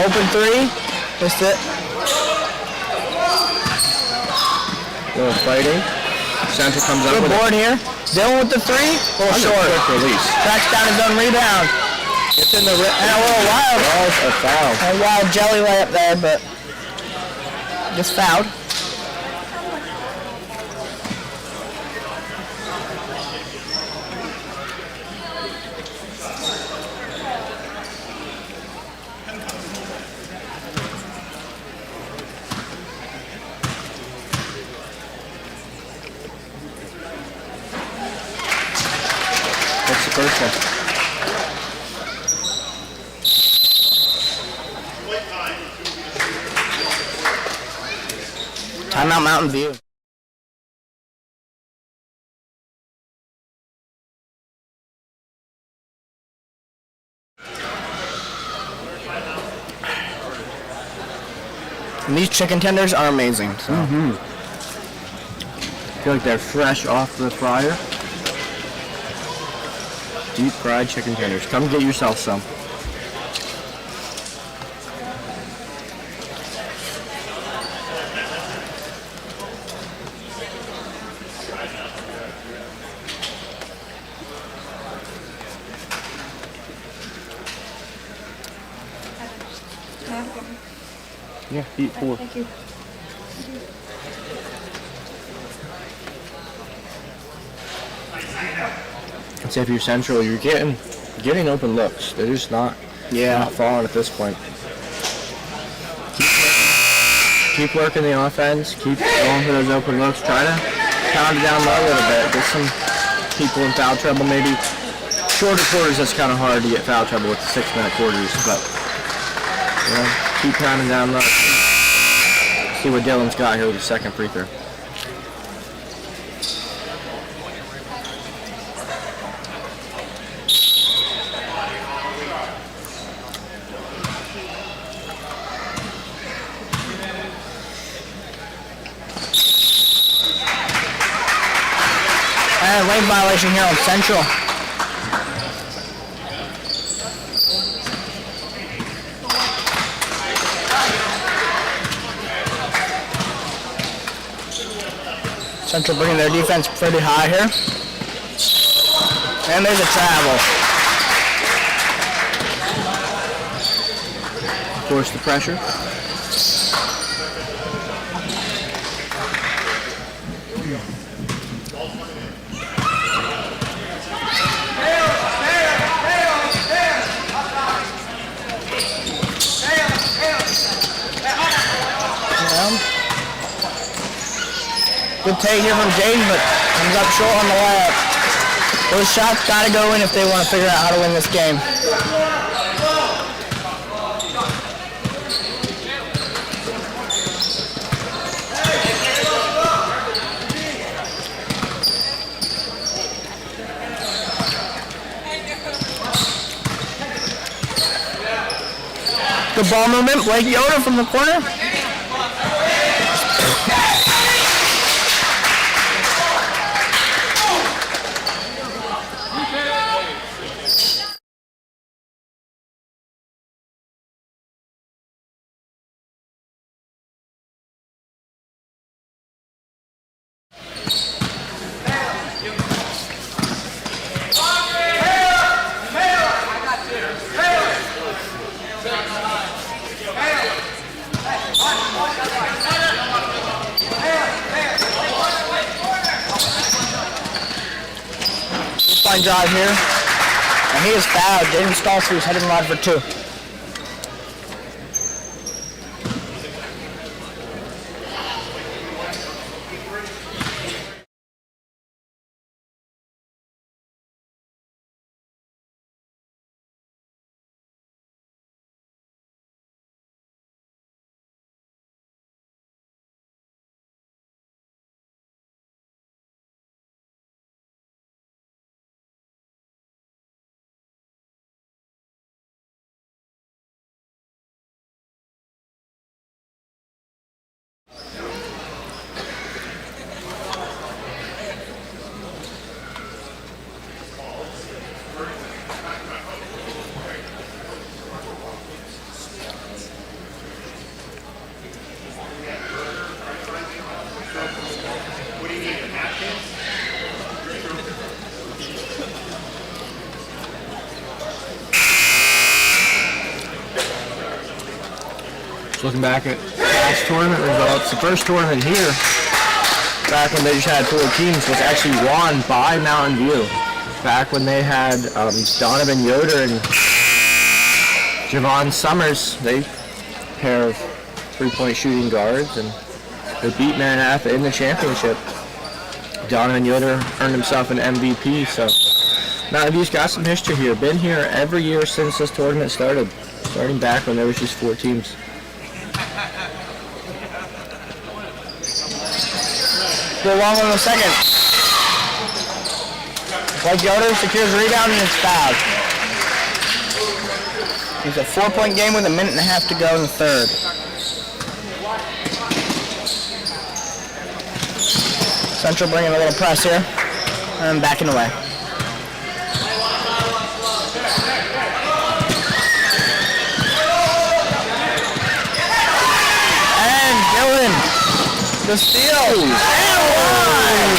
Open three. Missed it. Little fighting. Central comes up with board here. Dylan with the three. A little short. Quick release. Tracks down his own rebound. It's in the and a little wild. Oh, a foul. A wild jelly layup there, but just fouled. What's the first one? Timeout Mountain View. And these chicken tenders are amazing. So. I feel like they're fresh off the fryer. Deep fried chicken tenders. Come get yourself some. Yeah, eat four. Thank you. So if you're Central, you're getting open looks. They're just not falling at this point. Keep working the offense. Keep going for those open looks. Try to pound it down low a little bit. Get some people in foul trouble. Maybe shorter quarters. That's kind of hard to get foul trouble with the 6-minute quarters, but keep pounding down low. See what Dylan's got here with the second free throw. And lane violation here on Central. Central bringing their defense pretty high here. And there's a travel. Force the pressure. Good take here from Jaden, but comes up short on the layup. Those shots got to go in if they want to figure out how to win this game. Good ball movement. Blake Yoder from the corner. Fine drive here. And he is fouled. Jaden Stolzer is heading line for two. Just looking back at last tournament results, the first tournament here, back when they just had 4 teams, was actually won by Mountain View. Back when they had Donovan Yoder and Javon Summers, they pair of 3-point shooting guards, and they beat Maranatha in the championship. Donovan Yoder earned himself an MVP, so Mountain View's got some history here. Been here every year since this tournament started, starting back when there was just 4 teams. Go long on the second. Blake Yoder secures rebound and it's fouled. It's a 4-point game with 1.5 minutes to go in the third. Central bringing a little press here and backing away. And Dylan, the steal. And one.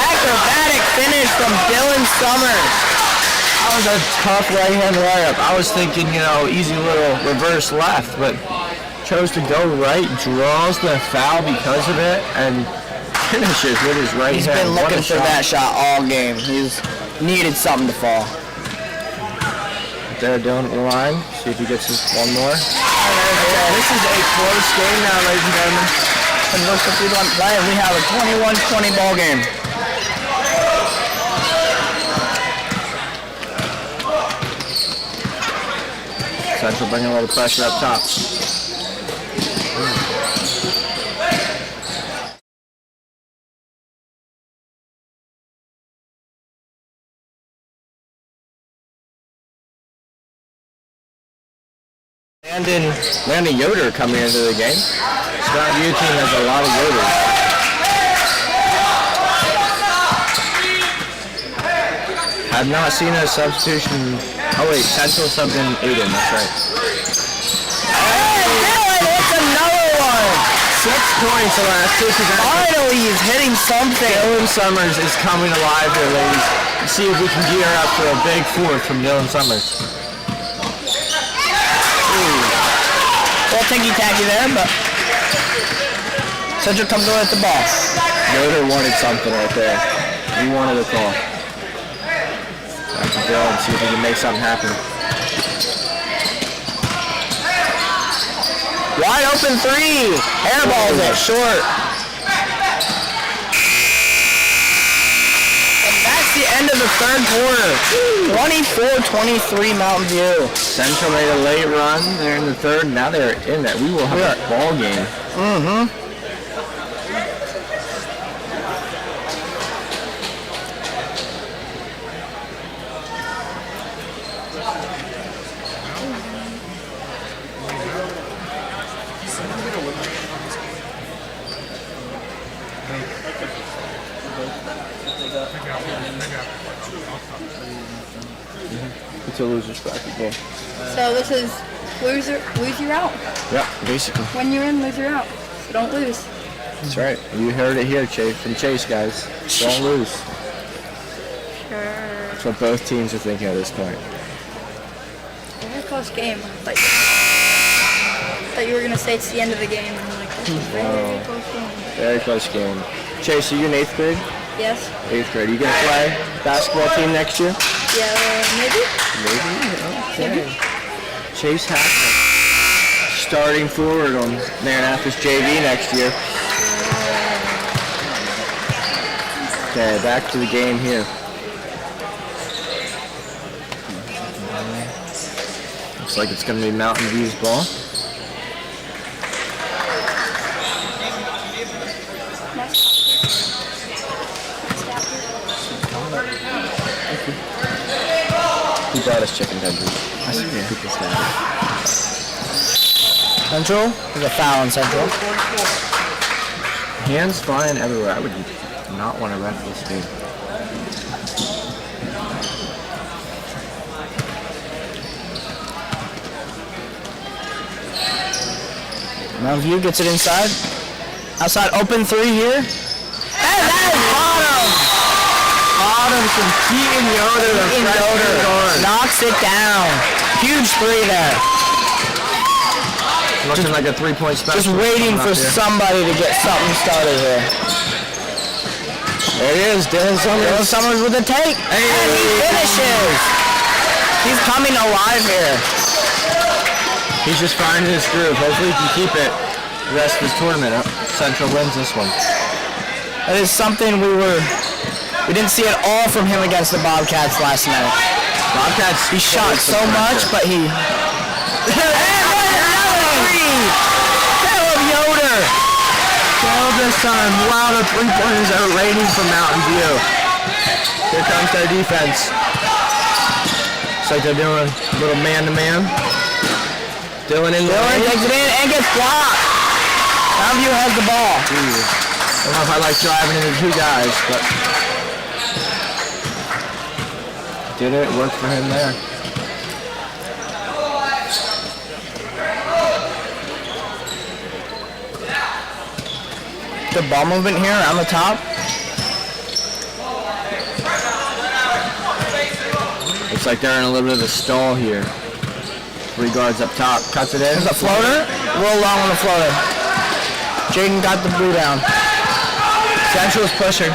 Acrobatic finish from Dylan Summers. That was a tough right-hand layup. I was thinking, easy little reverse left, but chose to go right, draws the foul because of it, and finishes with his right He's hand. been looking for that shot all game. He's needed something to fall. There, Dylan at the line. See if he gets this one more. This is a close game now, ladies and gentlemen. And looks like we have a 21-20 ball game. Central bringing a little pressure up top. Landon Yoder coming into the game. Scott View team has a lot of Yoders. Have not seen a substitution. Oh wait, Central subbed in Aiden, that's right. Hey, Dylan, it's another one. 6 points the last 2 possessions. Finally, he's hitting something. Dylan Summers is coming alive here, ladies. Let's see if we can gear up for a big 4th from Dylan Summers. Little ticky-tacky there, but Central comes away with the ball. Yoder wanted something right there. He wanted a call. Back to Dylan, see if we can make something happen. Wide open 3. Airballs it short. And that's the end of the third quarter. 24-23 Mountain View. Central made a late run there in the third. Now they're in that. We will have a ball game. Mm-hmm. It's a loser's bracket game. So this is lose your out. Yeah, basically. When you're in, lose your out. So don't lose. That's right. You heard it here, Chase, from Chase, guys. Don't lose. Sure. That's what both teams are thinking at this point. Very close game. I thought you were gonna say it's the end of the game. And I'm like, this is very close game. Very close game. Chase, are you in 8th grade? Yes. 8th grade. Are you going to play basketball team next year? Yeah, maybe. Maybe? Okay. Chase Hackman starting forward on Maranatha's JV next year. Okay, back to the game here. Looks like it's going to be Mountain View's ball. He brought us chicken tenders. Central? There's a foul on Central. Hands flying everywhere. I would not want to ref this game. Mountain View gets it inside. Outside open 3 here. And that is bottom. Bottom from Keaton Yoder. Keaton Yoder knocks it down. Huge 3 there. Looking like a 3-point special. Just waiting for somebody to get something started here. There he is, Dylan Summers. Dylan Summers with the take, and he finishes. He's coming alive here. He's just finding his groove. Hopefully he can keep it the rest of this tournament. Central wins this one. That is something we didn't see at all from him against the Bobcats last night. Bobcats, he shot so much, but he... Caleb Yoder! Caleb this time. Wow, the 3-pointers are raining from Mountain View. Here comes their defense. Looks like they're doing a little man-to-man. Dylan takes it in and gets blocked. Mountain View has the ball. I don't know if I like driving into 2 guys, but did it. Worked for him there. The ball movement here on the top. Looks like they're in a little bit of a stall here. 3 guards up top. Cuts it in. There's a floater. Roll long on the floater. Jaden got the blue down. Central's pushing.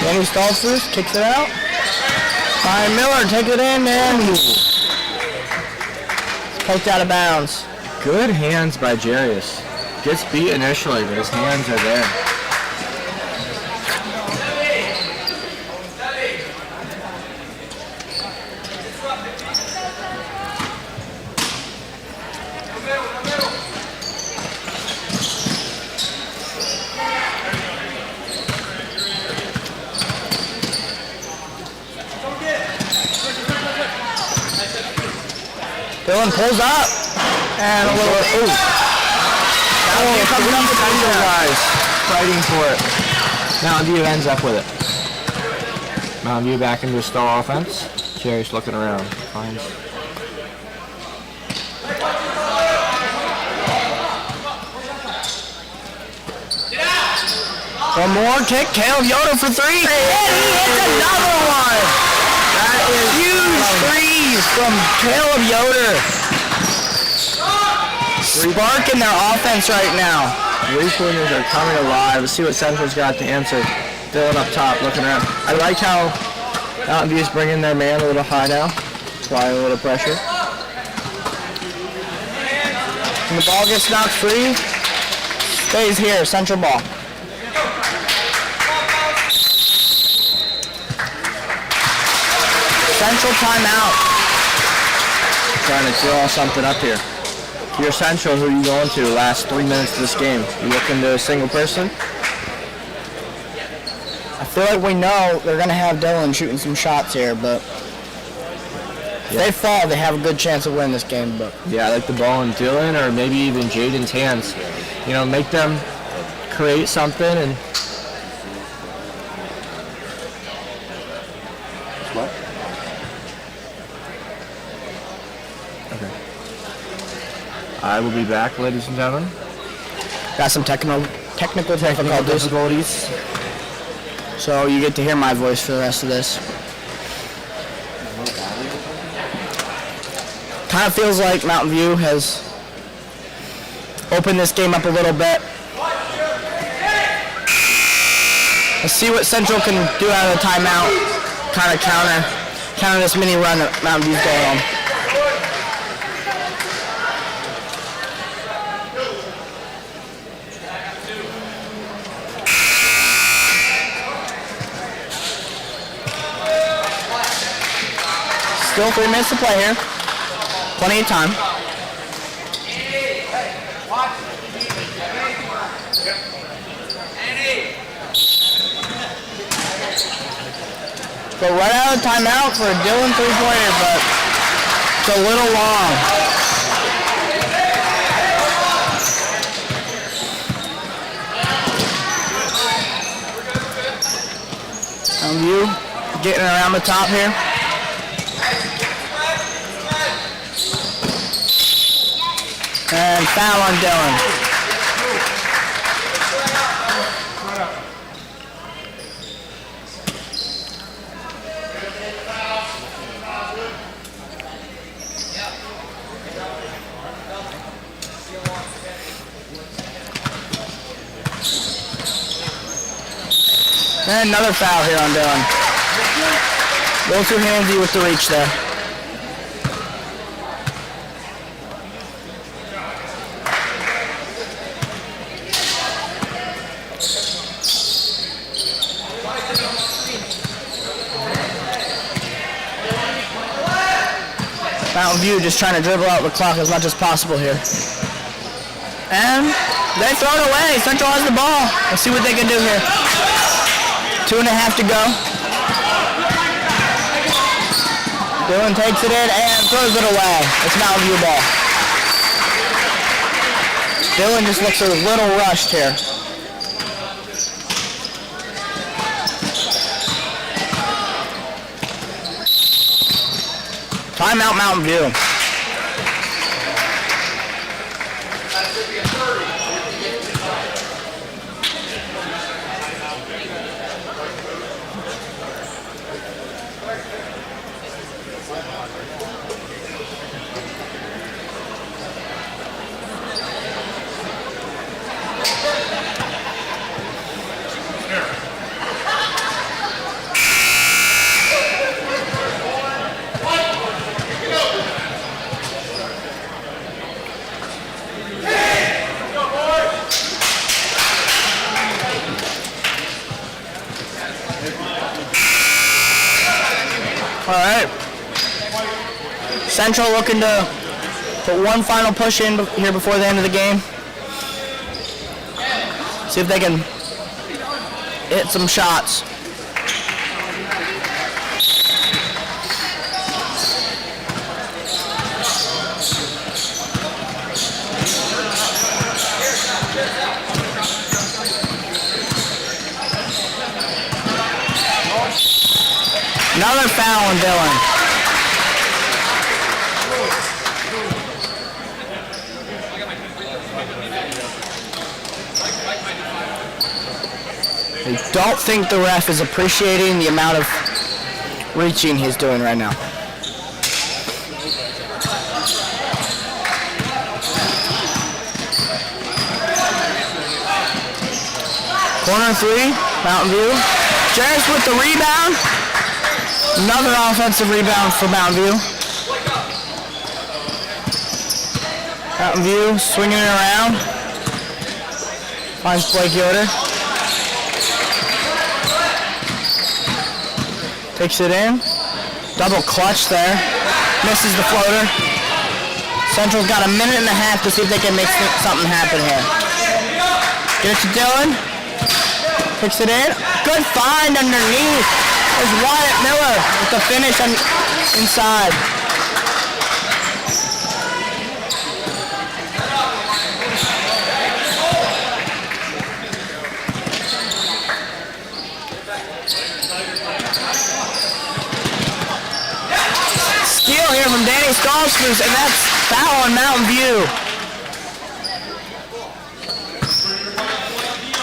Danny Stoltzfus kicks it out. Ryan Miller takes it in and it's poked out of bounds. Good hands by Jarius. Gets beat initially, but his hands are there. Dylan pulls up and a little. Ooh. Now here comes the Central guys fighting for it. Mountain View ends up with it. Mountain View back into a stall offense. Cherry's looking around. Finds. One more kick. Caleb Yoder for 3. And he hits another one. That is huge threes from Caleb Yoder. Sparking their offense right now. 3-pointers are coming alive. Let's see what Central's got to answer. Dylan up top, looking around. I like how Mountain View's bringing their man a little high now. Applying a little pressure. And the ball gets knocked free. Stays here. Central ball. Central timeout. Trying to draw something up here. You're Central, who are you going to last 3 minutes of this game? You looking to a single person? I feel like we know they're going to have Dylan shooting some shots here, but if they fall, they have a good chance of winning this game. But yeah, I like the ball in Dylan or maybe even Jaden's hands. You know, make them create something and... What? Okay. I will be back, ladies and gentlemen. Got some technical difficulties. So you get to hear my voice for the rest of this. Kind of feels like Mountain View has opened this game up a little bit. Let's see what Central can do out of the timeout. Kind of counter this mini run that Mountain View's going on. Still 3 minutes to play here. Plenty of time. Go right out of timeout for a Dylan 3-pointer, but it's a little long. You getting around the top here. And foul on Dylan. And another foul here on Dylan. A little too handsy with the reach there. Mountain View just trying to dribble out the clock as much as possible here. And they throw it away. Central has the ball. Let's see what they can do here. 2.5 to go. Dylan takes it in and throws it away. It's Mountain View ball. Dylan just looks a little rushed here. Timeout Mountain View. All right. Central looking to put one final push in here before the end of the game. See if they can hit some shots. Another foul on Dylan. I don't think the ref is appreciating the amount of reaching he's doing right now. Corner 3, Mountain View. Jarris with the rebound. Another offensive rebound for Mountain View. Mountain View swinging it around. Finds Blake Yoder. Takes it in. Double clutch there. Misses the floater. Central's got 1.5 minutes to see if they can make something happen here. Get it to Dylan. Takes it in. Good find underneath. There's Wyatt Miller with the finish inside. Steal here from Danny Stallsfus, and that's foul on Mountain View.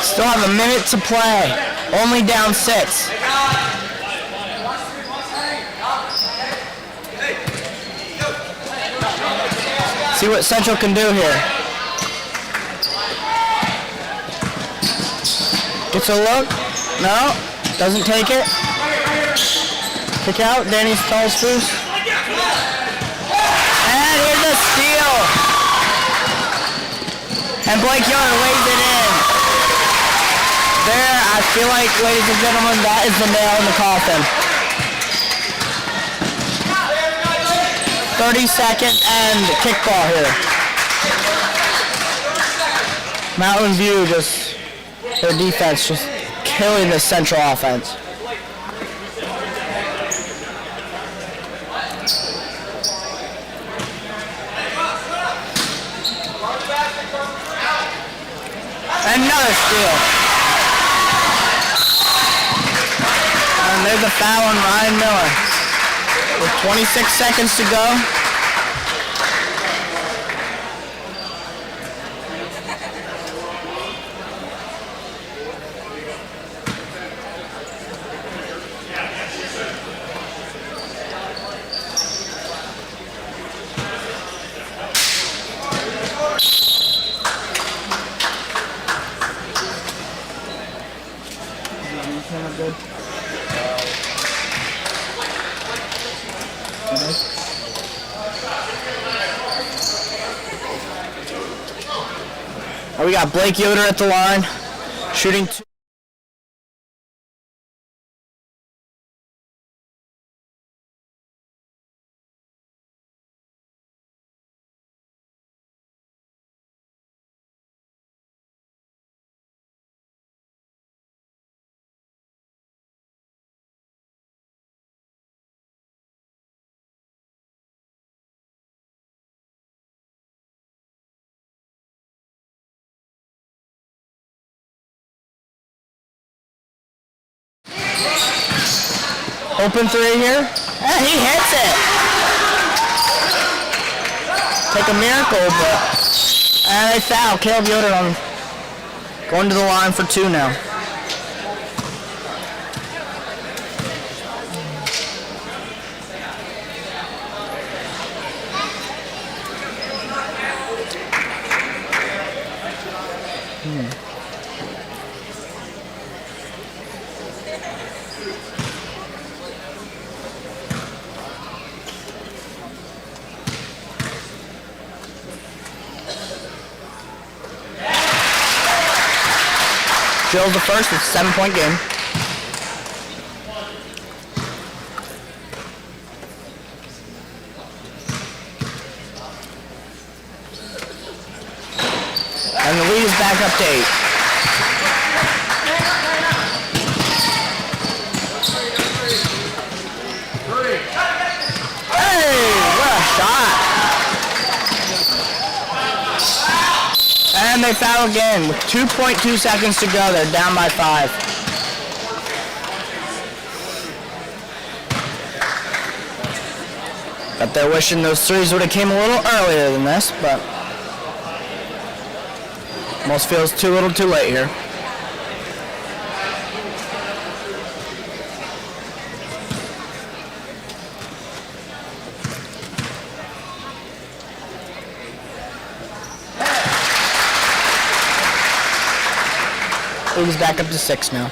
Still have 1 minute to play. Only down 6. See what Central can do here. Gets a look. No. Doesn't take it. Kick out. Danny Stallsfus. And here's a steal. And Blake Yoder lays it in. There, I feel like, ladies and gentlemen, that is the nail in the coffin. 30-second and kickball here. Mountain View just, their defense just killing the Central offense. Another steal. And there's a foul on Ryan Miller. With 26 seconds to go. We got Blake Yoder at the line, shooting 2. Open 3 here. And he hits it. Take a miracle, but and they foul. Caleb Yoder on going to the line for 2 now. Drills the first, it's a 7-point game. And the lead is back up to 8. Hey, what a shot. And they foul again with 2.2 seconds to go. They're down by 5. But they're wishing those threes would have came a little earlier than this, but almost feels too little too late here. He's back up to 6 now.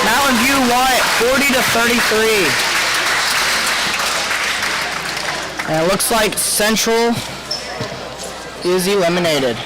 Mountain View won it 40-33. And it looks like Central is eliminated.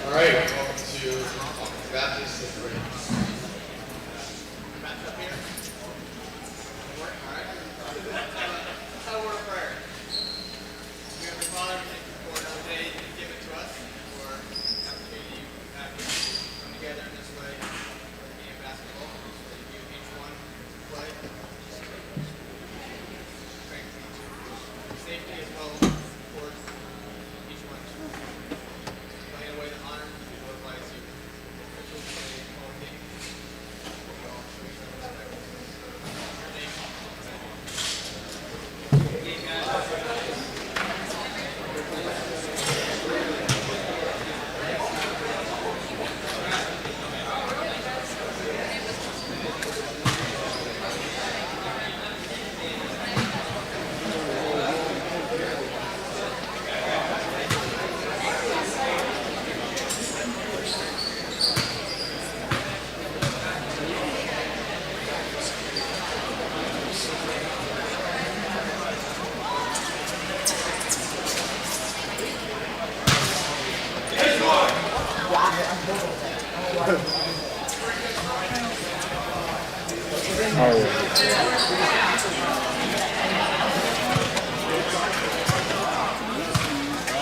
All right, welcome to Baptist.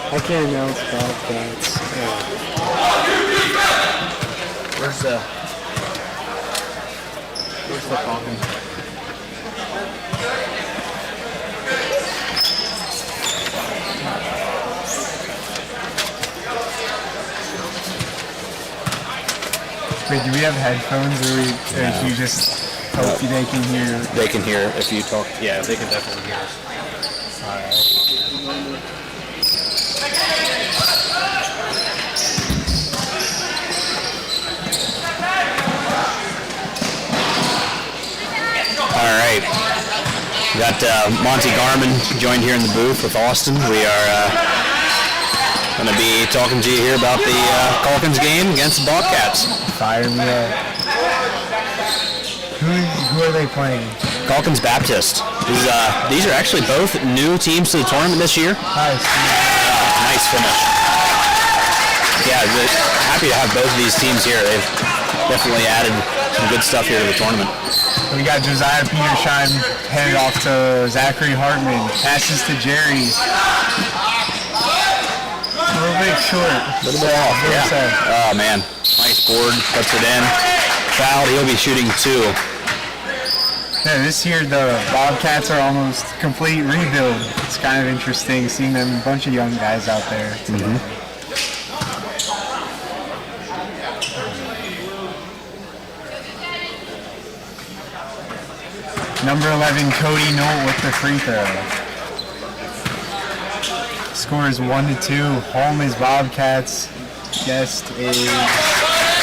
I can't announce Bobcats. Where's the Falcons? Wait, do we have headphones or do you just hope they can hear? They can hear if you talk. Yeah, they can definitely hear us. All right. We got Monty Garman joined here in the booth with Austin. We are going to be talking to you here about the Calkins game against the Bobcats. Fire me up. Who are they playing? Calkins Baptist. These are actually both new teams to the tournament this year. Nice. Nice finish. Yeah, happy to have both of these teams here. They've definitely added some good stuff here to the tournament. We got Josiah Petershine headed off to Zachary Hartman. Passes to Jerry. A little bit short. A little bit off, yeah. Oh, man. Nice board. Puts it in. Fouled. He'll be shooting 2. Yeah, this year the Bobcats are almost complete rebuild. It's kind of interesting seeing them, a bunch of young guys out there today. Number 11, Cody Knoll with the free throw. Score is 1-2. Home is Bobcats. Guest is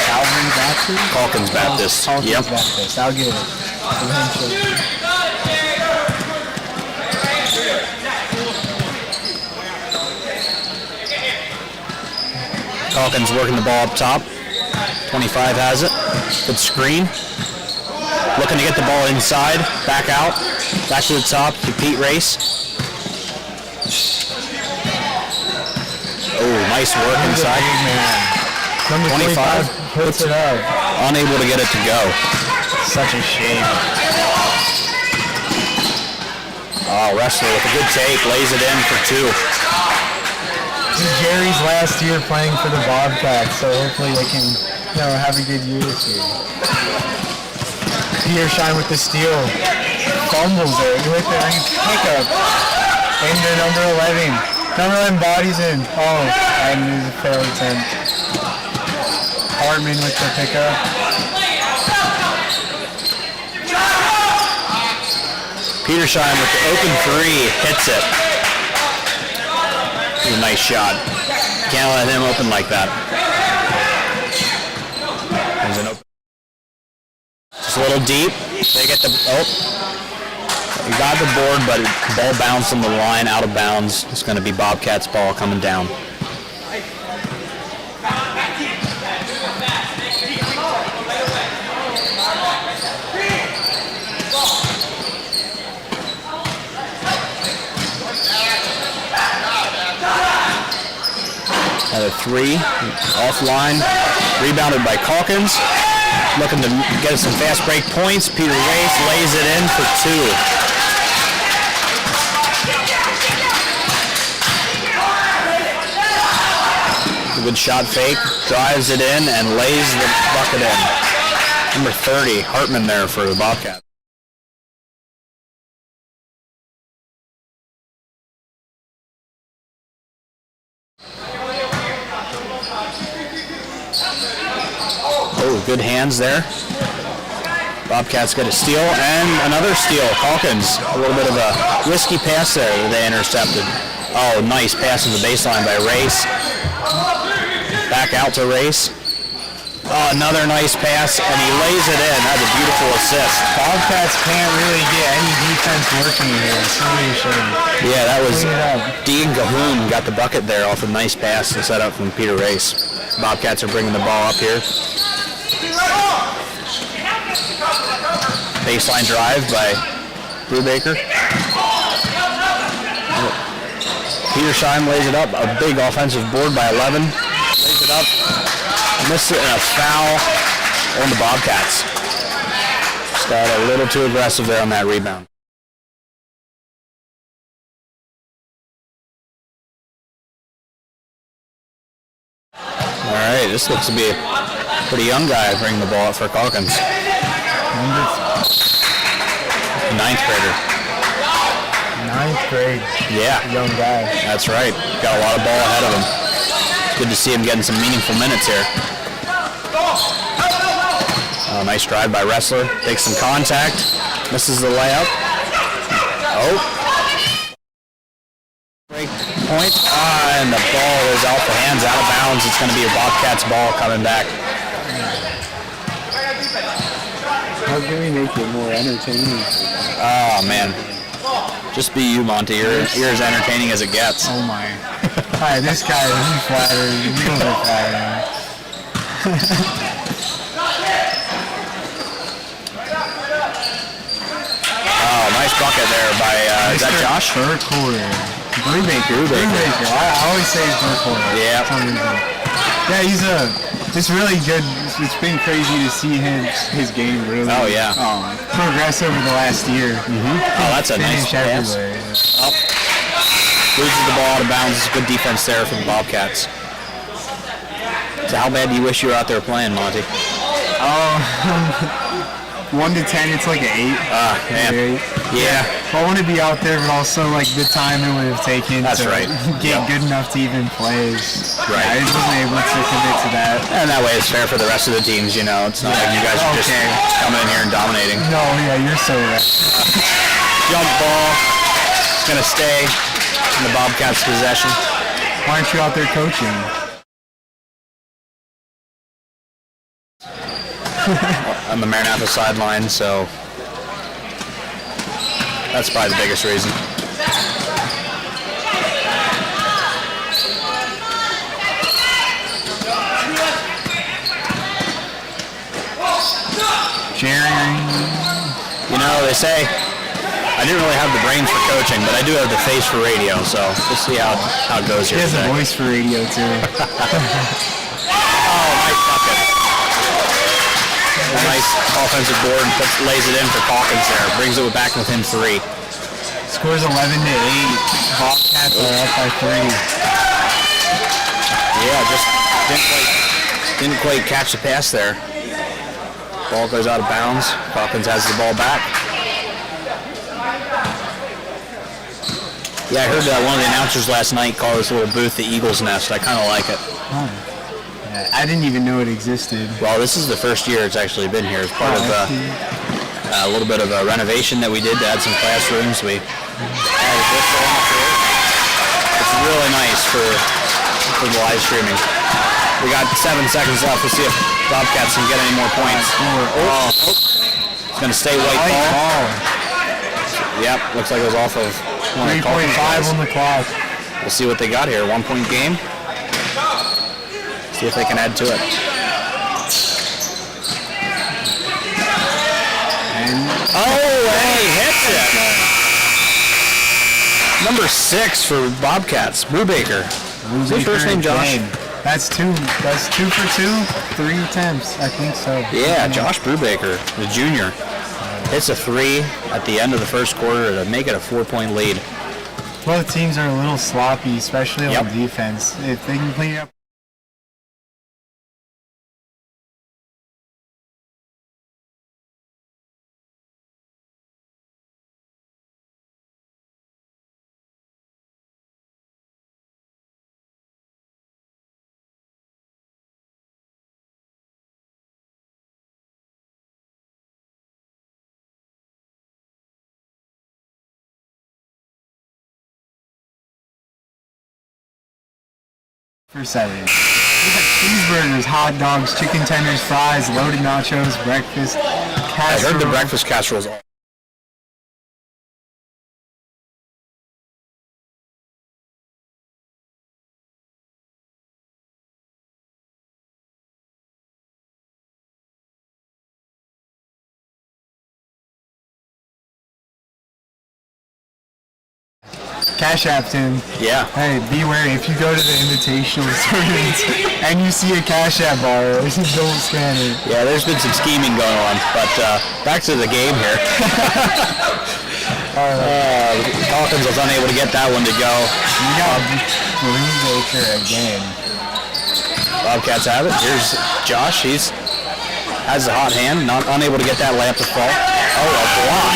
Calvary Baptist? Calkins Baptist. Calkins Yep. Baptist. I'll get it. Eventually. Calkins working the ball up top. 25 has it. Good screen. Looking to get the ball inside. Back out. Back to the top. Compete race. Oh, nice work inside. Number 25 puts it up. Unable to get it to go. Such a shame. Oh, Wrestler with a good take, lays it in for 2. This is Jerry's last year playing for the Bobcats, so hopefully they can, have a good year this year. Petershine with the steal. Fumbles it with the pickup. Into number 11. Number 11 bodies in. Oh, and there's a failed attempt. Hartman with the pickup. Petershine with the open 3, hits it. A nice shot. Can't let him open like that. There's an open. Just a little deep. They get the he got the board, but the ball bounced on the line, out of bounds. It's going to be Bobcats' ball coming down. Another 3, offline, rebounded by Calkins. Looking to get some fast break points. Peter Race lays it in for 2. Good shot fake, drives it in and lays the bucket in. Number 30, Hartman there for the Bobcats. Oh, good hands there. Bobcats get a steal and another steal. Calkins, a little bit of a risky pass there that they intercepted. Oh, nice pass to the baseline by Race. Back out to Race. Oh, another nice pass, and he lays it in. That's a beautiful assist. Bobcats can't really get any defense working here. It's really a shame. Yeah, that was Dean Cahoon got the bucket there off a nice pass to set up from Peter Race. Bobcats are bringing the ball up here. Baseline drive by Brubaker. Petershine lays it up. A big offensive board by 11. Lays it up. Missed it, and a foul on the Bobcats. Just got a little too aggressive there on that rebound. All right, this looks to be a pretty young guy bringing the ball up for Calkins. 9th grader. 9th grade. Yeah. Young guy. That's right. Got a lot of ball ahead of him. It's good to see him getting some meaningful minutes here. Nice drive by Wrestler. Takes some contact. Misses the layup. Oh. Break point. And the ball is off the hands, out of bounds. It's going to be a Bobcats ball coming back. How can we make it more entertaining? Oh, man. Just be you, Monty. You're as entertaining as it gets. Oh, my. Hi, this guy, he's flattering. He's flattering. Oh, nice bucket there by, is that Josh? Burkholder. Brubaker. I always say Burkholder. Yeah. Yeah, it's really good. It's been crazy to see his game really progress over the last year. Oh, that's a nice pass. Oh. Loses the ball out of bounds. It's good defense there from the Bobcats. So how bad do you wish you were out there playing, Monty? 1 to 10, it's like an 8. Man. Yeah. I want to be out there, but also like the time it would have taken to get good enough to even play. Right. I just wasn't able to commit to that. And that way it's fair for the rest of the teams, you know. It's not like you guys are just coming in here and dominating. No, yeah, you're so right. Jump ball. It's going to stay in the Bobcats' possession. Why aren't you out there coaching? On the Maranatha sideline, so that's probably the biggest reason. Jerry. You know, they say I didn't really have the brains for coaching, but I do have the face for radio, so we'll see how it goes here today. He has today. a voice for radio, too. Oh, nice bucket. A nice offensive board, lays it in for Calkins there. Brings it back within 3. Scores 11-8. Bobcats are up by 3. Yeah, just didn't quite catch the pass there. Ball goes out of bounds. Calkins has the ball back. Yeah, I heard one of the announcers last night call this little booth the Eagle's Nest. I kind of like it. Oh. Yeah, I didn't even know it existed. Well, this is the first year it's actually been here. It's part of a little bit of a renovation that we did to add some classrooms. We added this on the floor. It's really nice for the live streaming. We got 7 seconds left. We'll see if Bobcats can get any more points. It's going to stay white ball. Yep, looks like it was off of 3.5 on the clock. We'll see what they got here. 1 point game. See if they can add to it. He hits it. Number 6 for Bobcats, Brubaker. What's his first name, Josh? That's 2 for 2, 3 attempts, I think so. Yeah, Josh Brubaker, the junior. Hits a 3 at the end of the first quarter to make it a 4-point lead. Both teams are a little sloppy, especially on defense. If they can clean it up. For 7. We got cheeseburgers, hot dogs, chicken tenders, fries, loaded nachos, breakfast, casserole. I heard the breakfast casseroles. Cash App him. Yeah. Hey, be wary if you go to the invitational tournament and you see a Cash App bar, don't scan it. Yeah, there's been some scheming going on, but back to the game here. Calkins was unable to get that one to go. You got Brubaker again. Bobcats have it. Here's Josh. Has the hot hand, unable to get that layup to fall. Oh, a block.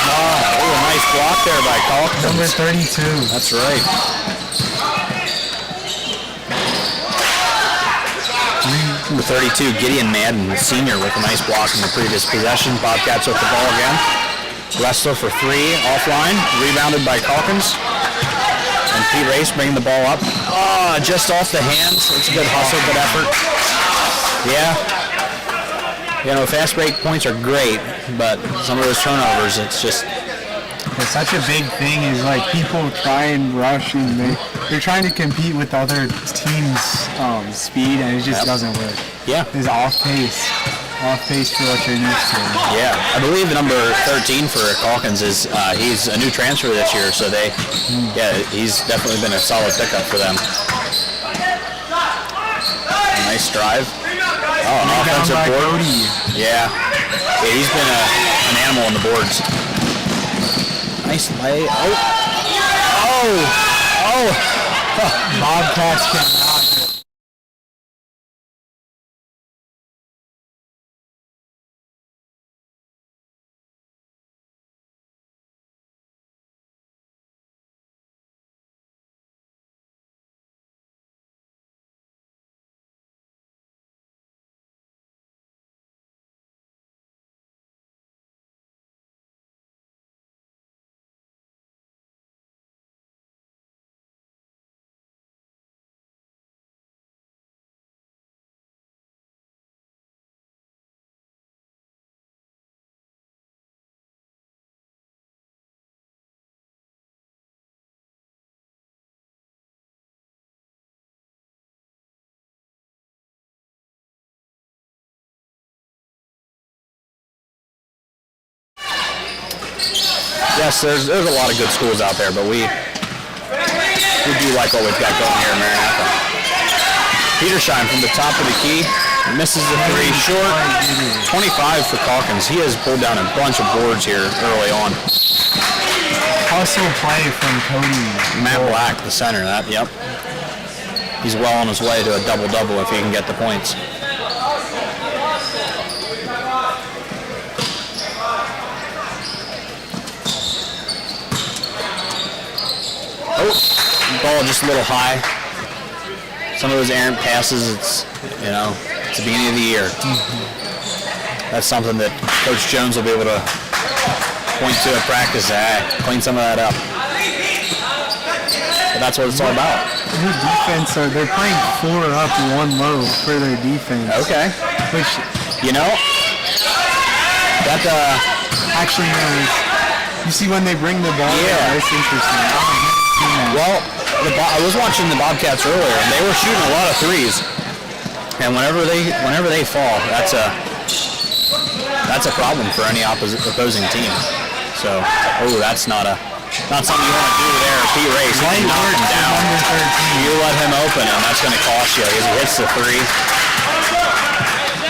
Oh, a nice block there by Calkins. Number 32. That's right. Number 32, Gideon Madden, senior, with a nice block in the previous possession. Bobcats with the ball again. Wrestler for 3, offline, rebounded by Calkins. And Pete Race bringing the ball up. Just off the hands. It's a good hustle, good effort. Yeah. You know, fast break points are great, but some of those turnovers, it's just... It's such a big thing is like people try and rush and they're trying to compete with other teams' speed, and it just doesn't work. Yeah. It's off pace for what you're used to. Yeah, I believe number 13 for Calkins is he's a new transfer this year, so he's definitely been a solid pickup for them. Nice drive. Oh, an offensive board. Yeah, he's been an animal on the boards. Nice lay. Bobcats cannot. Yes, there's a lot of good schools out there, but we do like what we've got going here in Maranatha. Petersheim from the top of the key. Misses the three short. 25 for Calkins. He has pulled down a bunch of boards here early on. Hustle play from Cody. Matt Black, the center. Yep. He's well on his way to a double-double if he can get the points. Oh, ball just a little high. Some of those errant passes, it's the beginning of the year. That's something that Coach Jones will be able to point to at practice. Clean some of that up. But that's what it's all about. Their defense, they're playing 4 up, 1 low for their defense. Okay. Which, that actually, you see when they bring the ball, it's interesting. Well, I was watching the Bobcats earlier, and they were shooting a lot of threes. And whenever they fall, that's a problem for any opposing team. So, that's not something you want to do there. Pete Race, you knock him down. You let him open, and that's going to cost you because he hits the three.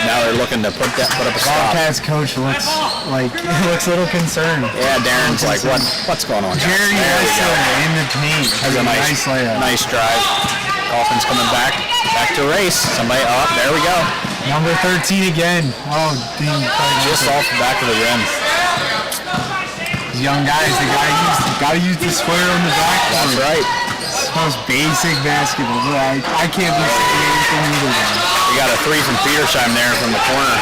Now they're looking to put up a stop. Bobcats coach looks a little concerned. Yeah, Darren's like, what's going on? Jerry Wrestler in the paint. Has a nice layup. Nice drive. Calkins coming back to race. Somebody up. There we go. Number 13 again. Oh, just off the back of the rim. These young guys, they gotta use the square on the back. That's right. It's the most basic basketball. I can't be saying anything either. We got a three from Petersheim there from the corner.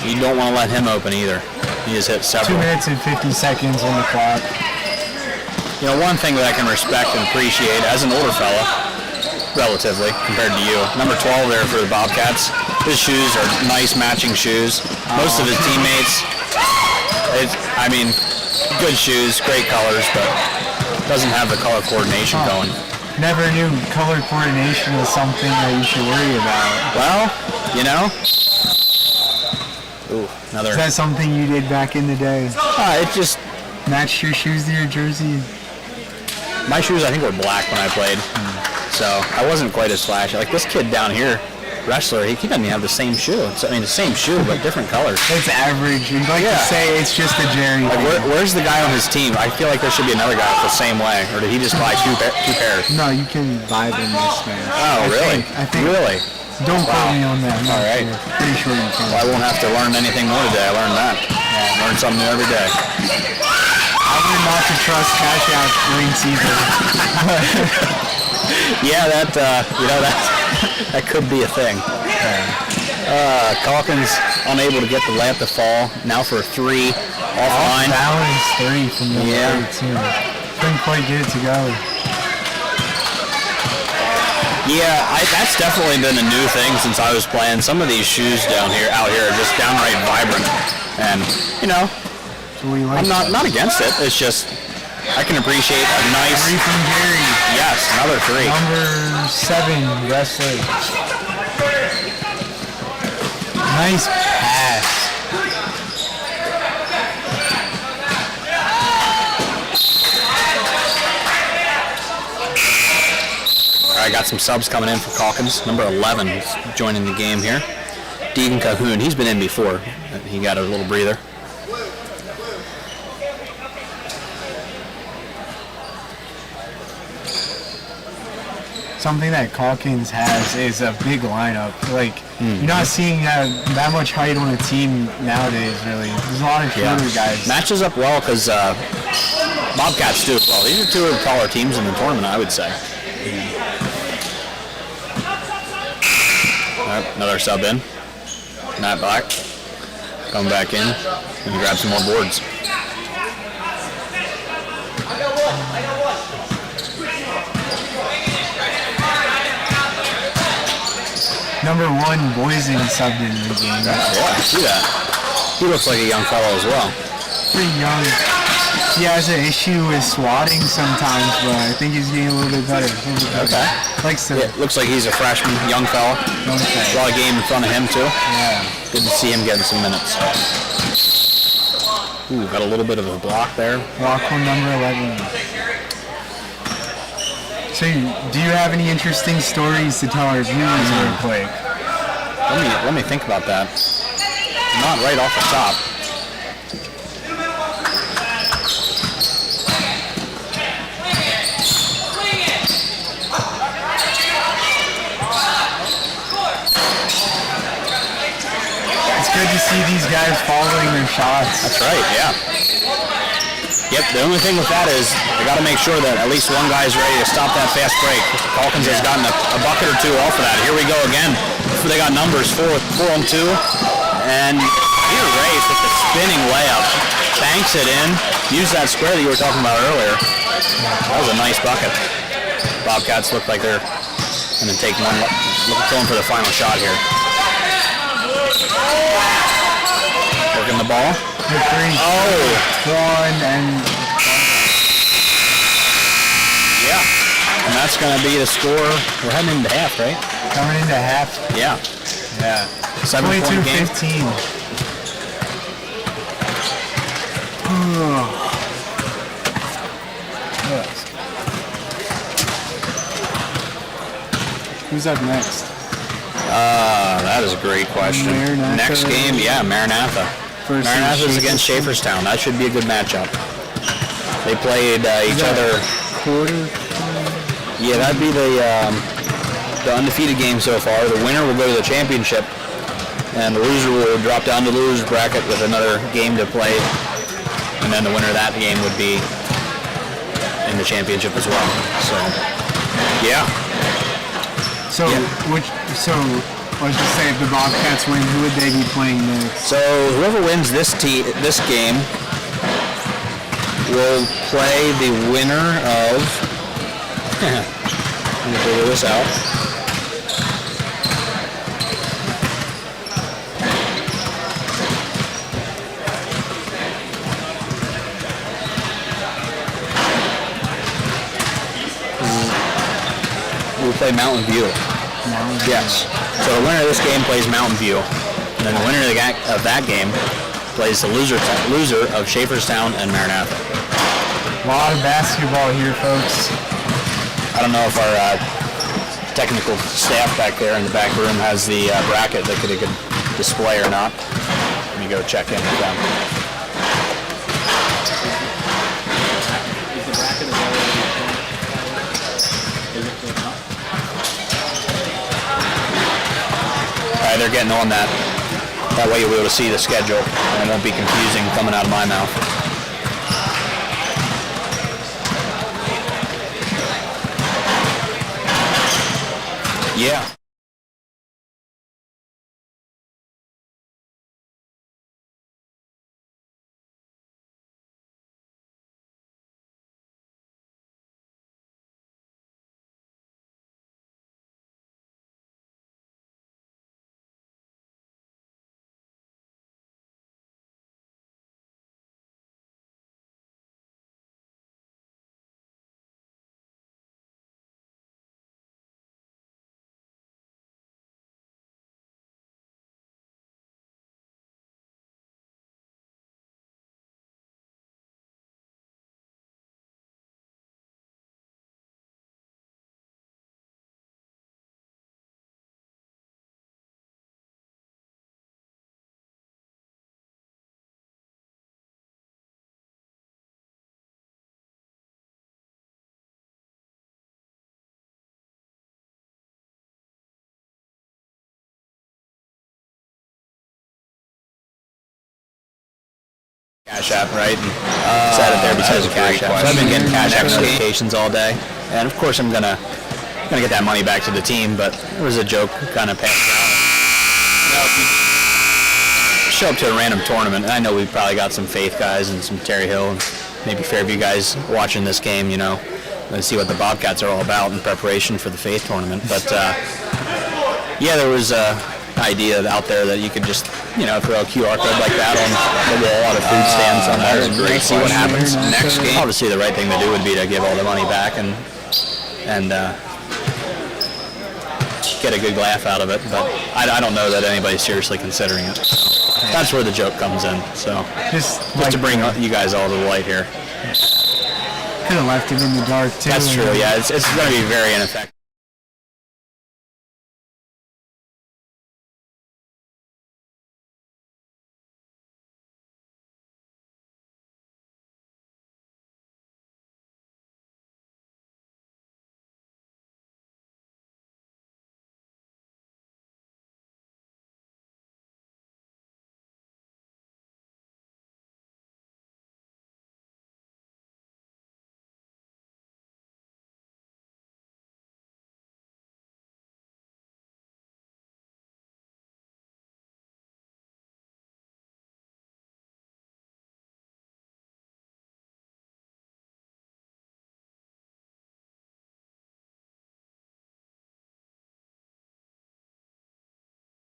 You don't want to let him open either. He has hit several. 2 minutes and 50 seconds on the clock. One thing that I can respect and appreciate as an older fella, relatively, compared to you, number 12 there for the Bobcats. His shoes are nice matching shoes. Most of his teammates, good shoes, great colors, but doesn't have the color coordination going. Never knew color coordination was something that you should worry about. Well, Ooh, another. Is that something you did back in the day? It just matched your shoes to your jersey. My shoes, I think, were black when I played, so I wasn't quite as flashy. Like this kid down here, wrestler, he doesn't even have the same shoe. The same shoe, but different colors. It's average. You'd like to say it's just a Jerry. Like where's the guy on his team? I feel like there should be another guy with the same way, or did he just buy two pairs? No, you can buy them this man. Oh, really? I think. Really? Don't quote me on that. All right. Pretty sure you can. Well, I won't have to learn anything more today. I learned that. Yeah. Learn something new every day. I learned not to trust Cash App links either. Yeah, that could be a thing. Calkins unable to get the layup to fall. Now for a three offline. Balance three from the 13. Couldn't quite get it to go. Yeah, that's definitely been a new thing since I was playing. Some of these shoes out here are just downright vibrant, and I'm not against it. It's just I can appreciate a nice. Three from Jerry. Yes, another three. Number 7, wrestler. Nice pass. I got some subs coming in for Calkins. Number 11 is joining the game here. Deegan Cahoon, he's been in before. He got a little breather. Something that Calkins has is a big lineup. You're not seeing that much height on a team nowadays, really. There's a lot of shorter guys. Matches up well because Bobcats do as well. These are two of the taller teams in the tournament, I would say. Another sub in. Matt Black. Come back in and grab some more boards. Number 1, Boysen subbed in the game. Yeah, I see that. He looks like a young fellow as well. Pretty young. He has an issue with swatting sometimes, but I think he's getting a little bit better. Okay. Looks like he's a freshman, young fella. A lot of game in front of him too. Yeah. Good to see him getting some minutes. Ooh, got a little bit of a block there. Block on number 11. So, do you have any interesting stories to tell our viewers real quick? Let me think about that. Not right off the top. It's good to see these guys following their shots. That's right, yeah. Yep, the only thing with that is they got to make sure that at least one guy's ready to stop that fast break. Calkins has gotten a bucket or two off of that. Here we go again. They got numbers 4 on 2. And Peter Race with the spinning layup. Banks it in. Use that square that you were talking about earlier. That was a nice bucket. Bobcats look like they're going to take one. Going for the final shot here. Working the ball. Oh! One and... Yeah. And that's going to be the score. We're heading into half, right? Coming into half. Yeah. Yeah. 7-point game. 22-15. Who's up next? That is a great question. Maranatha. Next game, yeah, Maranatha. Maranatha's against Schaeferstown. That should be a good matchup. They played each other. Quarter? Yeah, that'd be the undefeated game so far. The winner will go to the championship, and the loser will drop down to the loser's bracket with another game to play, and then the winner of that game would be in the championship as well. So, yeah. So, let's just say if the Bobcats win, who would they be playing next? So whoever wins this game will play the winner of. Let me figure this out. We'll play Mountain View. Yes. So the winner of this game plays Mountain View, and then the winner of that game plays the loser of Schaeferstown and Maranatha. A lot of basketball here, folks. I don't know if our technical staff back there in the back room has the bracket that they could display or not. Let me go check in with them. They're getting on that. That way you'll be able to see the schedule, and it won't be confusing coming out of my mouth. Yeah. Cash App, right? And set it there beside the Cash App. So I've been getting Cash App notifications all day, and of course I'm gonna get that money back to the team. But it was a joke, kind of passed out. You know, if you show up to a random tournament, and I know we've probably got some Faith guys and some Terry Hill and maybe Fairview guys watching this game, you know, and see what the Bobcats are all about in preparation for the Faith tournament. But yeah, there was idea out there that you could just, you know, throw a QR code like that on the wall at a food stand somewhere and see what happens. Next game, obviously the right thing to do would be to give all the money back and get a good laugh out of it, but I don't know that anybody's seriously considering it. So that's where the joke comes in. So just to bring you guys all to the light here. Could have left it in the dark too. That's true. Yeah, it's going to be very ineffective.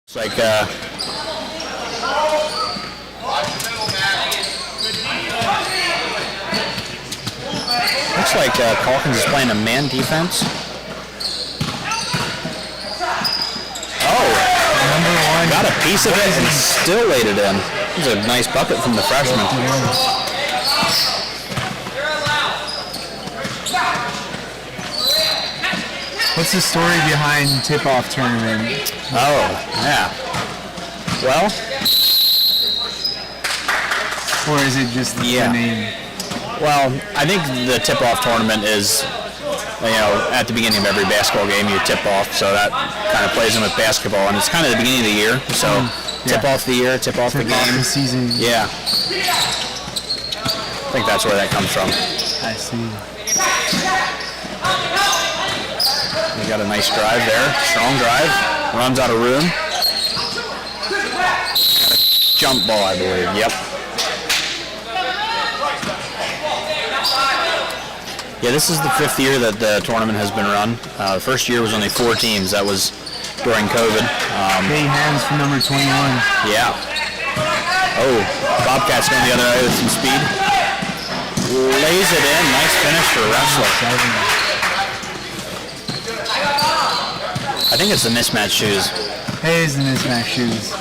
It's like looks like Calkins is playing a man defense. Oh, #1 got a piece of it and still laid it in. It was a nice bucket from the freshman. What's the story behind Tip Off Tournament? Oh, yeah. Well, or is it just the name? Well, I think the Tip Off Tournament is, at the beginning of every basketball game you tip off, so that kind of plays in with basketball, and it's kind of the beginning of the year, so tip off the year, tip off the game. Off the season. Yeah. I think that's where that comes from. I see. We got a nice drive there, strong drive, runs out of room. Got a jump ball, I believe, yep. Yeah, this is the 5th year that the tournament has been run. The first year was only 4 teams. That was during COVID. Big hands for number 21. Yeah. Oh, Bobcats going the other way with some speed. Lays it in. Nice finish for Wrestler. I think it's the mismatch shoes. It is the mismatch shoes.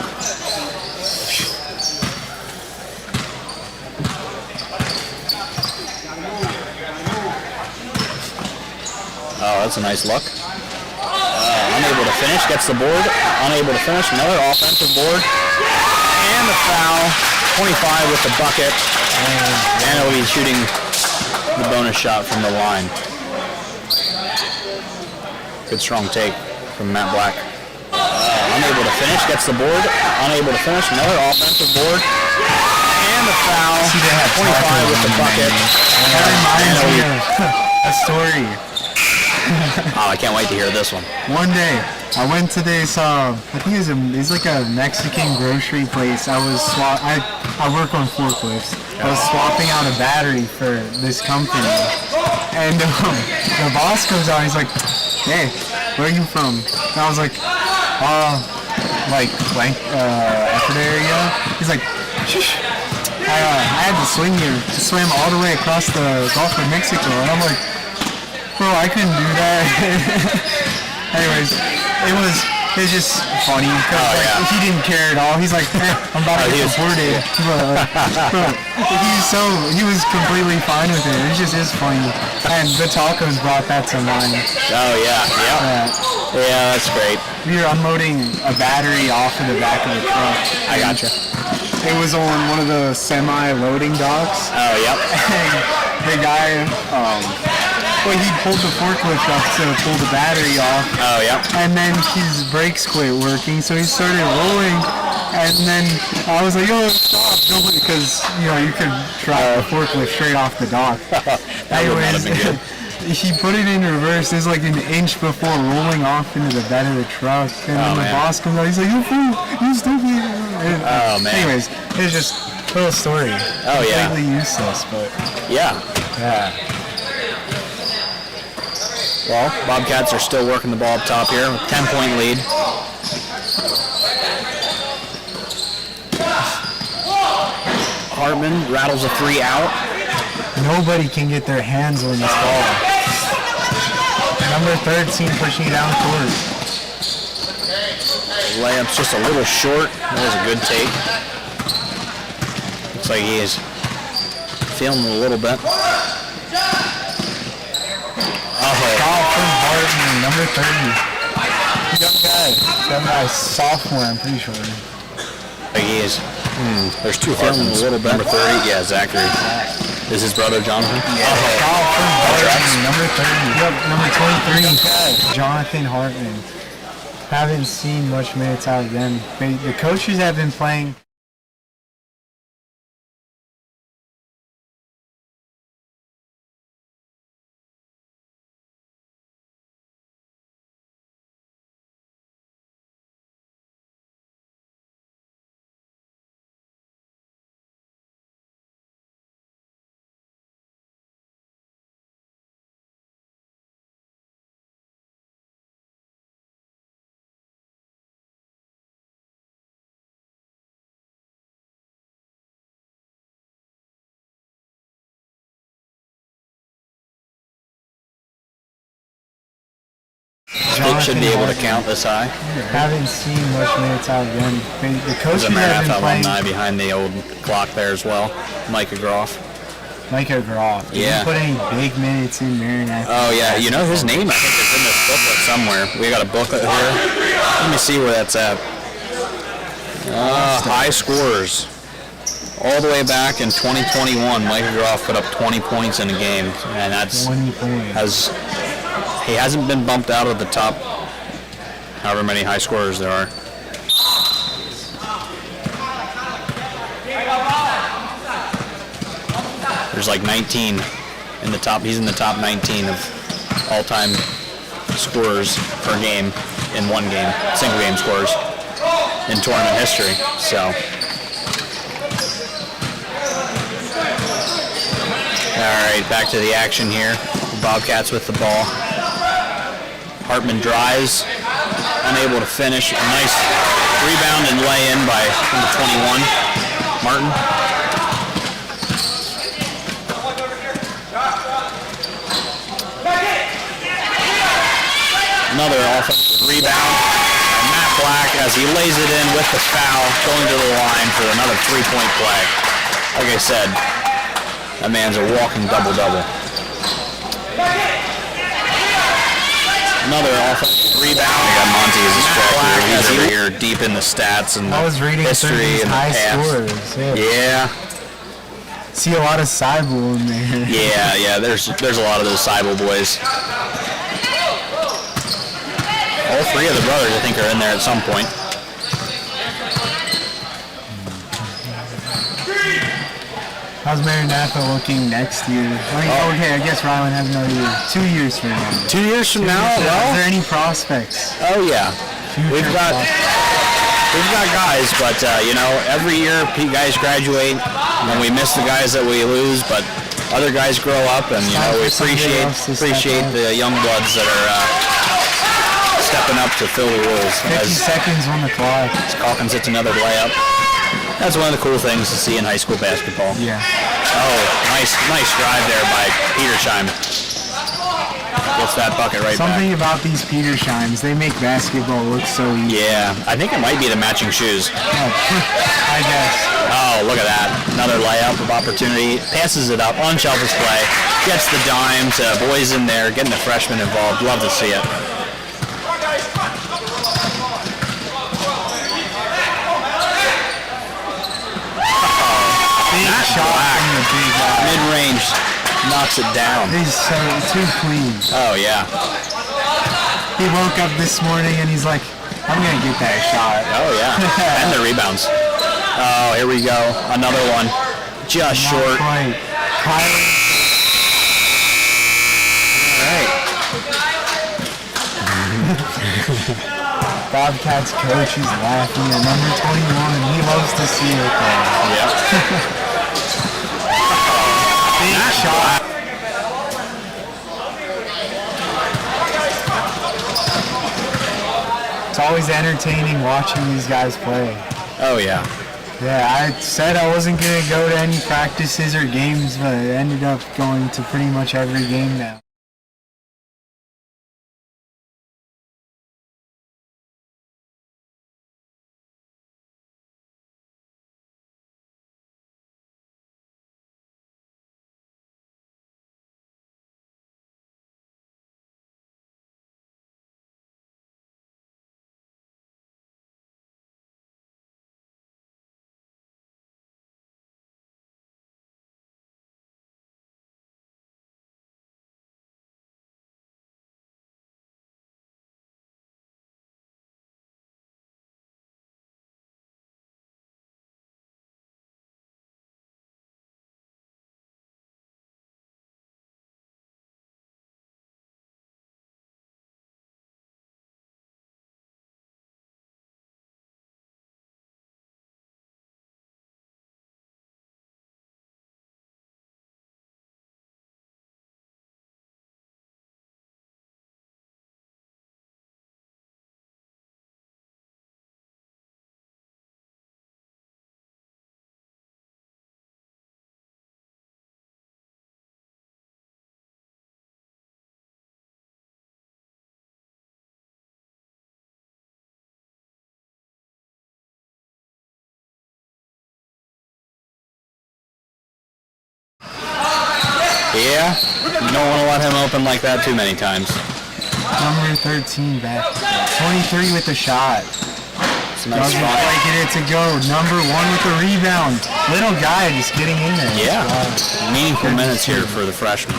Oh, that's a nice look. Unable to finish, gets the board. Unable to finish, another offensive board. And the foul. 25 with the bucket. And he'll be shooting the bonus shot from the line. Good strong take from Matt Black. Unable to finish, gets the board. Unable to finish, another offensive board. And the foul. 25 with the bucket. That reminds me of a story. Oh, I can't wait to hear this one. One day, I went to this, I think it's like a Mexican grocery place. I work on forklifts. I was swapping out a battery for this company. And the boss comes out, he's like, "Hey, where are you from?" And I was like, Effort area. He's like, "Shush." I had to swim all the way across the Gulf of Mexico. And I'm like, bro, I couldn't do that. Anyways, it's just funny because if he didn't care at all, he's like, I'm about to get deported. He was completely fine with it. It's funny. And the tacos brought that to mind. Oh yeah. Yeah, that's great. We were unloading a battery off of the back of the truck. I gotcha. It was on one of the semi-loading docks. Oh, yep. And the guy, he pulled the forklift up to pull the battery off. Oh, yep. And then his brakes quit working, so he started rolling. And then I was like, "Yo, stop!" Because you could drive the forklift straight off the dock. Anyways, he put it in reverse. It's like an inch before rolling off into the bed of the truck. And then the boss comes out. He's like, "You fool! You stupid!" Oh man. Anyways, it's just a little story. Oh yeah. Completely useless, but yeah. Well, Bobcats are still working the ball up top here with 10-point lead. Hartman rattles a 3 out. Nobody can get their hands on this ball. Number 13 pushing down court. Layup's just a little short. That was a good take. Looks like he is feeling a little bit. Shot from Hartman, number 30. Young guy, sophomore, I'm pretty sure. He is. There's two Hartmans. A little bit. Number 30, yeah, Zachary. Is his brother Jonathan? Yeah. Shot from Hartman, number 30. Yep, number 23. Jonathan Hartman. Haven't seen much minutes out of them. The coaches have been playing. It should be able to count this high. Haven't seen much minutes out of them. The coaches There's a have been Maranatha playing. alumni behind the old clock there as well. Micah Groff. Micah Groff. He Yeah. didn't put any big minutes in Maranatha. Oh yeah, you know his name I think is in this booklet somewhere. We got a booklet here. Let me see where that's at. High scorers. All the way back in 2021, Micah Groff put up 20 points in a game, and that's 20 points. he hasn't been bumped out of the top however many high scorers there are. There's like 19 in the top. He's in the top 19 of all-time scorers per game in one game, single game scores in tournament history. So, all right, back to the action here. The Bobcats with the ball. Hartman drives, unable to finish. A nice rebound and lay-in by number 21, Martin. Another offensive rebound by Matt Black as he lays it in with the foul, going to the line for another three-point play. Like I said, that man's a walking double-double. Another offensive rebound. I got Monty as his track here. He's over here deep in the stats and I was reading history and the high past. scores. Yeah. See a lot of Seibel in there. Yeah, there's a lot of those Seibel boys. All three of the brothers, I think, are in there at some point. How's Maranatha looking next year? Okay, I guess Ryland has another year. 2 years from now. 2 years from now? Is Well, there any prospects? oh yeah. We've got guys, but every year guys graduate, and we miss the guys that we lose, but other guys grow up, and we appreciate the young bloods that are stepping up to fill the roles. 50 seconds on the clock. Calkins hits another layup. That's one of the cool things to see in high school basketball. Yeah. Oh, nice drive there by Petersheim. Gets that bucket right Something back. about these Petersheims, they make basketball look so easy. Yeah, I think it might be the matching shoes. I guess. Oh, look at that. Another layup of opportunity. Passes it up. Unselfish play. Gets the dime to boys in there. Getting the freshmen involved. Love to see it. Big shot from the big guy. Mid-range. Knocks it down. He's so too clean. Oh, yeah. He woke up this morning and he's like, I'm going to get that shot. Oh, yeah. And the rebounds. Oh, here we go. Another one. Just short. Quite. Kyler. Bobcats coach is laughing at number 21. He loves to see it there. Yep. Big shot. It's always entertaining watching these guys play. Oh, yeah. Yeah, I said I wasn't going to go to any practices or games, but I ended up going to pretty much every game now. Yeah, you don't want to let him open like that too many times. Number 13 back. 23 with the shot. It's a nice Doesn't spot. quite get it to go. Number 1 with the rebound. Little guy just getting in there. Yeah, Wow. meaningful minutes here for the freshman.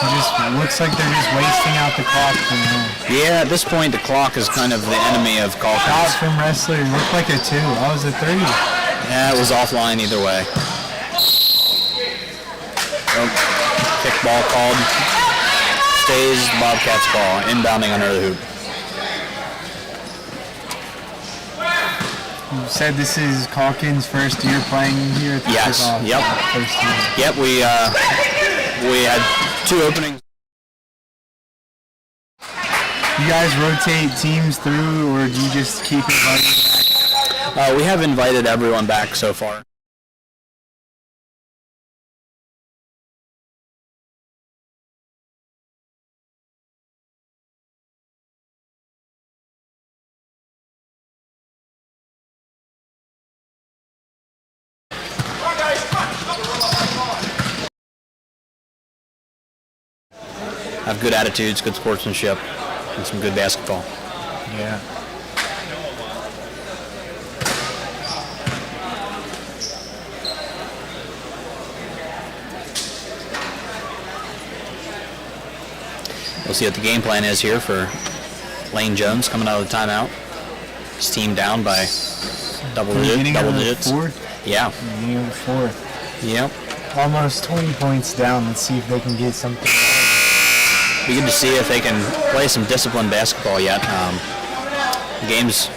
It just looks like they're just wasting out the clock. Yeah, at this point, the clock is kind of the enemy of Shot Calkins. from Wrestler looked like a 2. That was a 3. Yeah, it was offline either way. Nope. Kick ball called. Stays Bobcats ball. Inbounding under the hoop. You said this is Calkins' first year playing here at the Yes, kickoff. yep. First year. Yep, we had 2 openings. You guys rotate teams through, or do you just keep inviting back? We have invited everyone back so far. Have good attitudes, good sportsmanship, and some good basketball. Yeah. We'll see what the game plan is here for Lane Jones coming out of the timeout. His team down by double digits. Fourth? Yeah. Beginning of the fourth. Yep. Almost 20 points down. Let's see if they can get something. Be good to see if they can play some disciplined basketball yet. The game's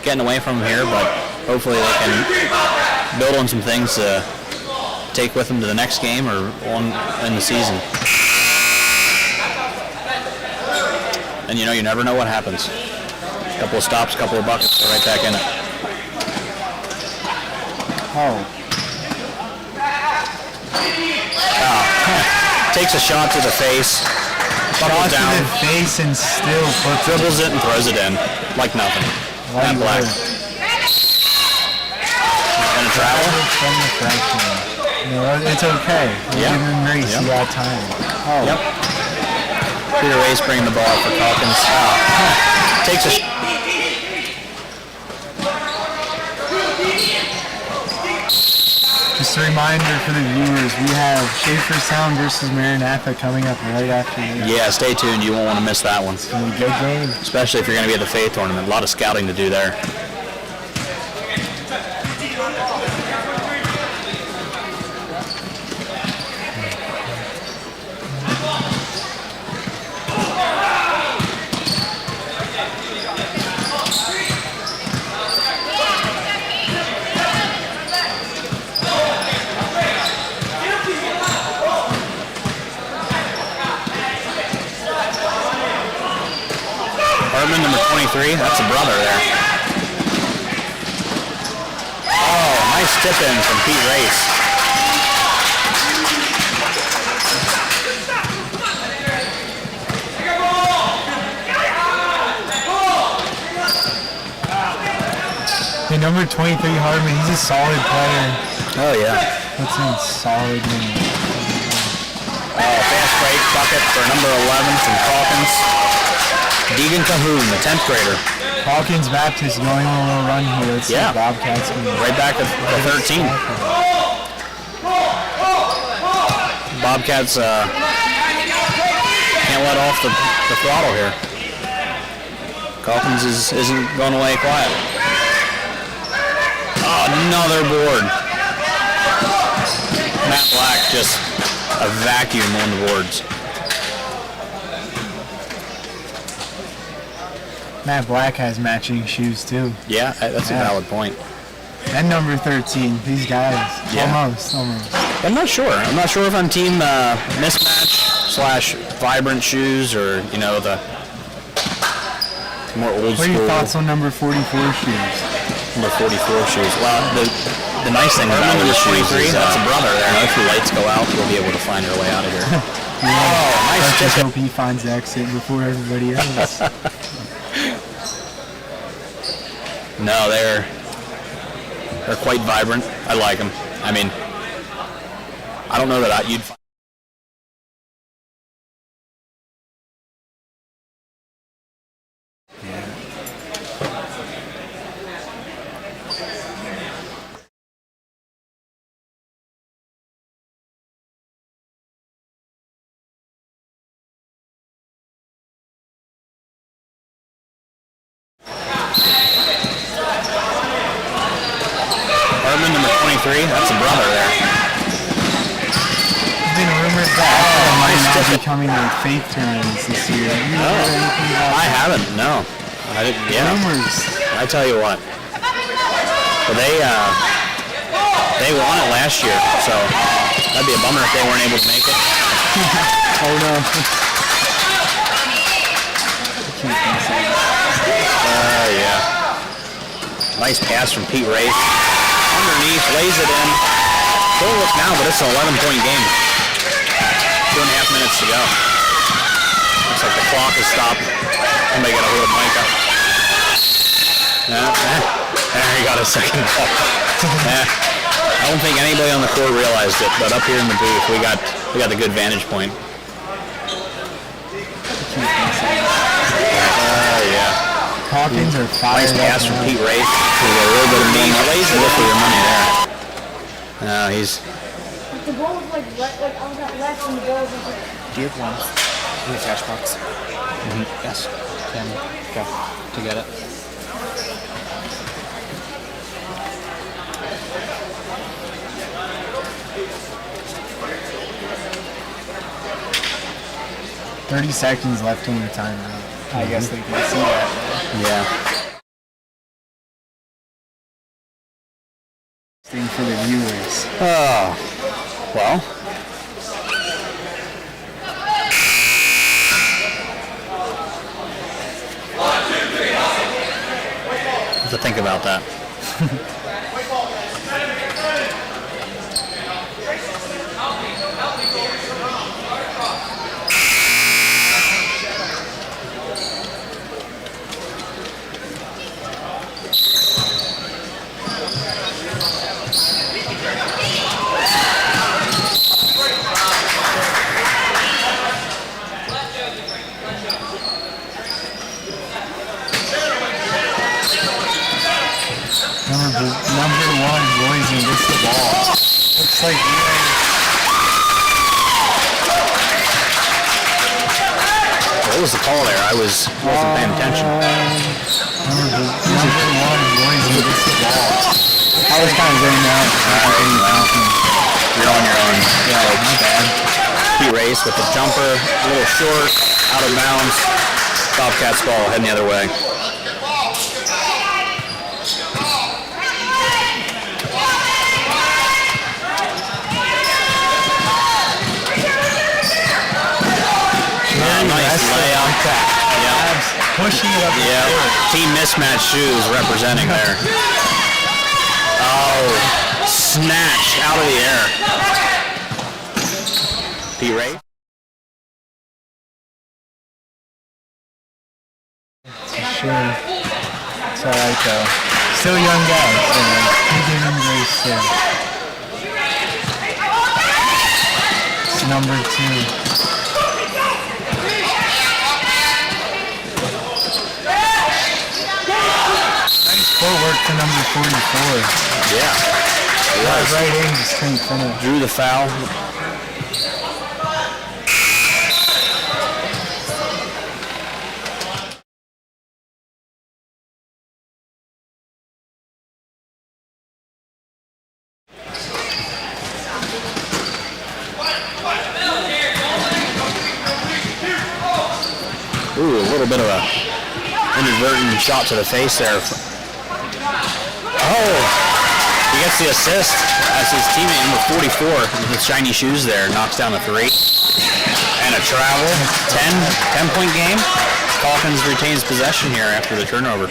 getting away from them here, but hopefully they can build on some things to take with them to the next game or on in the season. And you know, you never know what happens. Couple of stops, couple of buckets, they're right back in it. Oh. Takes a shot to the face, buckles Shot down, to the face and still puts dribbles it and throws it in like nothing. Matt Black. Gonna travel? From the freshman. No, it's okay. Yeah. Give him grace. Yep. You got time. Oh. Yep. Peter Ray's bringing the ball up for Calkins. Takes a Just a reminder for the viewers, we have Schaeferstown versus Maranatha coming up right after this. Yeah, stay tuned. You won't want to miss that one. It's going to be a good game. Especially if you're going to be at the Faith tournament. A lot of scouting to do there. Hartman, number 23, that's a brother there. Oh, nice tip in from Pete Race. The number 23 Hartman, he's a solid player. Oh, yeah. Puts in solid minutes. Fast break bucket for number 11 from Calkins. Deegan Cahoon, the 10th grader. Calkins Baptist going on a little run here. Let's see if Bobcats can right back at 13. Bobcats can't let off the throttle here. Calkins isn't going away quiet. Oh, another board. Matt Black just a vacuum on the boards. Matt Black has matching shoes too. Yeah, that's a valid point. And number 13, these guys. Yeah. Almost. I'm not sure. I'm not sure if I'm team mismatch / vibrant shoes or, you know, the more old school. What are your thoughts on number 44 shoes? Number 44 shoes. Well, the nice thing about number 23, that's a brother there. If the lights go out, we'll be able to find our way out of here. I just hope he finds the exit before everybody else. No, they're quite vibrant. I like them. I mean, I don't know that you'd find. Number 23, that's a brother there. There's been rumors that might not be coming to faith tournaments this year. Have you heard anything about I haven't, no. I didn't, yeah. rumors? I tell you what. Well, they won it last year, so that'd be a bummer if they weren't able to make it. Oh no. Yeah. Nice pass from Pete Race. Underneath, lays it in. Don't look now, but it's an 11-point game. 2.5 minutes to go. Looks like the clock has stopped. Somebody got a hold of Micah. There he got a second ball. I don't think anybody on the court realized it, but up here in the booth, we got the good vantage point. Yeah. Hawkins are fired. Nice pass from Pete Race. A little bit of mean. Lays it for your money there. No, he's. The ball was like I was at left and the ball was like. Do you have one in the cash box? Yes. Can go to get it. $30 seconds left on the timeout. I guess they can see that. Yeah. Thing for the viewers. Oh, well. What to think about that? Number one, Boise gets the ball. Looks like What was the call there? I wasn't paying attention. number one, Boise gets the ball. I was kind of going down. You're on your own. Yeah, not bad. Pete Race with the jumper, a little short, out of bounds. Bobcats ball heading the other way. Nice layup. Yeah. Pushing it up the court. Team mismatch shoes representing there. Oh, snatch out of the air. Pete Ray. Sure. It's alright though. Still young guy, so he gave him grace too. It's number 2. Footwork to number 44. Yeah. Right aim, just couldn't finish. Drew the foul. Ooh, a little bit of a inadvertent shot to the face there. Oh, he gets the assist as his teammate number 44 with his shiny shoes there knocks down a 3. And a travel, 10-point game. Hawkins retains possession here after the turnover.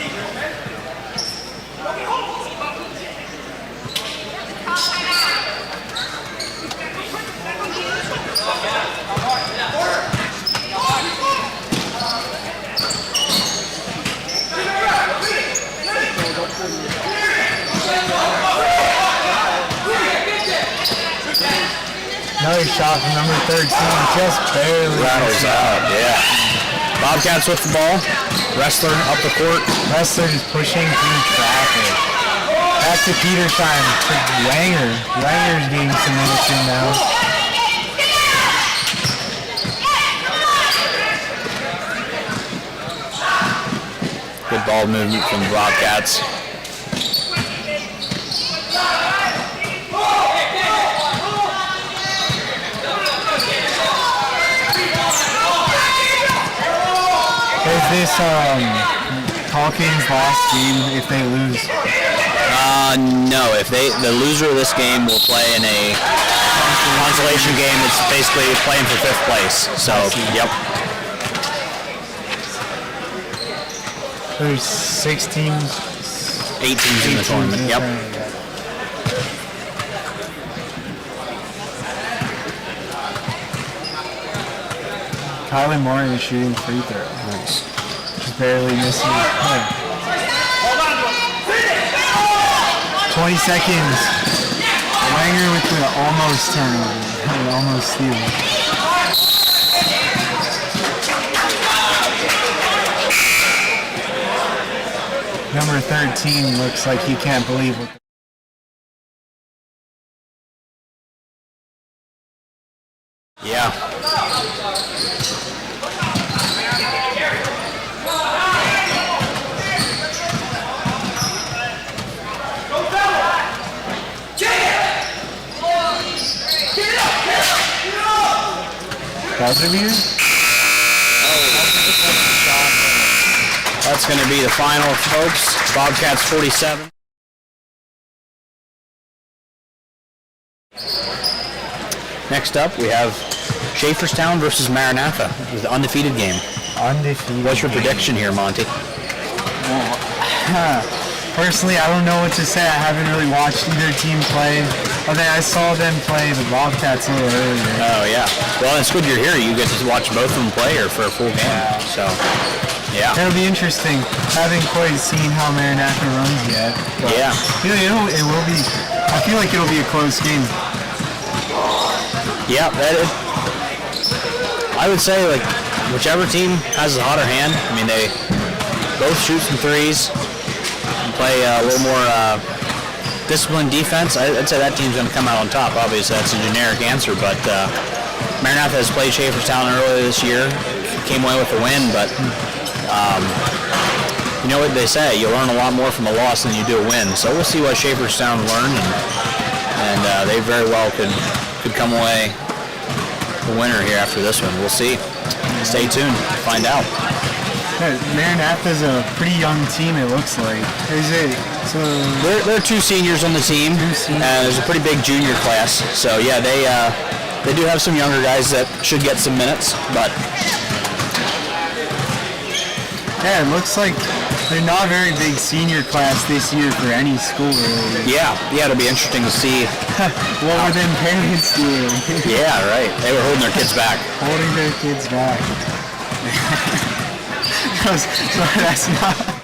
Another shot from number 13, just barely. Rattles out, yeah. Bobcats with the ball. Wrestler up the court. Wrestler just pushing through traffic. Back to Petershine to Wanger. Wanger's getting some minutes in now. Good ball movement from the Bobcats. Is this Hawkins' last game if they lose? No. If the loser of this game will play in a consolation game, it's basically playing for 5th place. So, yep. There's 6 teams. 8 teams in the tournament. Yep. Kylie Moore is shooting free throw. Nice. Just barely missing. 20 seconds. Wanger with the almost turnover. Almost steal. Number 13 looks like he can't believe what. Yeah. Casimir? That's going to be the final, folks. Bobcats 47. Next up, we have Schaeferstown versus Maranatha. It was the undefeated game. Undefeated. What's your prediction here, Monty? Personally, I don't know what to say. I haven't really watched either team play. I think I saw them play the Bobcats a little earlier. Oh, yeah. Well, it's good you're here. You get to watch both of them play here for a full game. So, yeah. It'll be interesting. I haven't quite seen how Maranatha runs yet. Yeah. It will be. I feel like it'll be a close game. Yeah, I would say, like, whichever team has the hotter hand. I mean, they both shoot some threes and play a little more disciplined defense. I'd say that team's going to come out on top. Obviously, that's a generic answer, but Maranatha has played Schaeferstown earlier this year. Came away with a win, but you know what they say, you learn a lot more from a loss than you do a win. So we'll see what Schaeferstown learned, and they very well could come away the winner here after this one. We'll see. Stay tuned to find out. Maranatha's a pretty young team, it looks like. Is it? So there are 2 seniors on the team, and there's a pretty big junior class. So yeah, they do have some younger guys that should get some minutes, but yeah, it looks like they're not a very big senior class this year for any school, really. Yeah, it'll be interesting to see. What were them parents doing? Yeah, right. They were holding their kids back. Holding their kids back. That's not.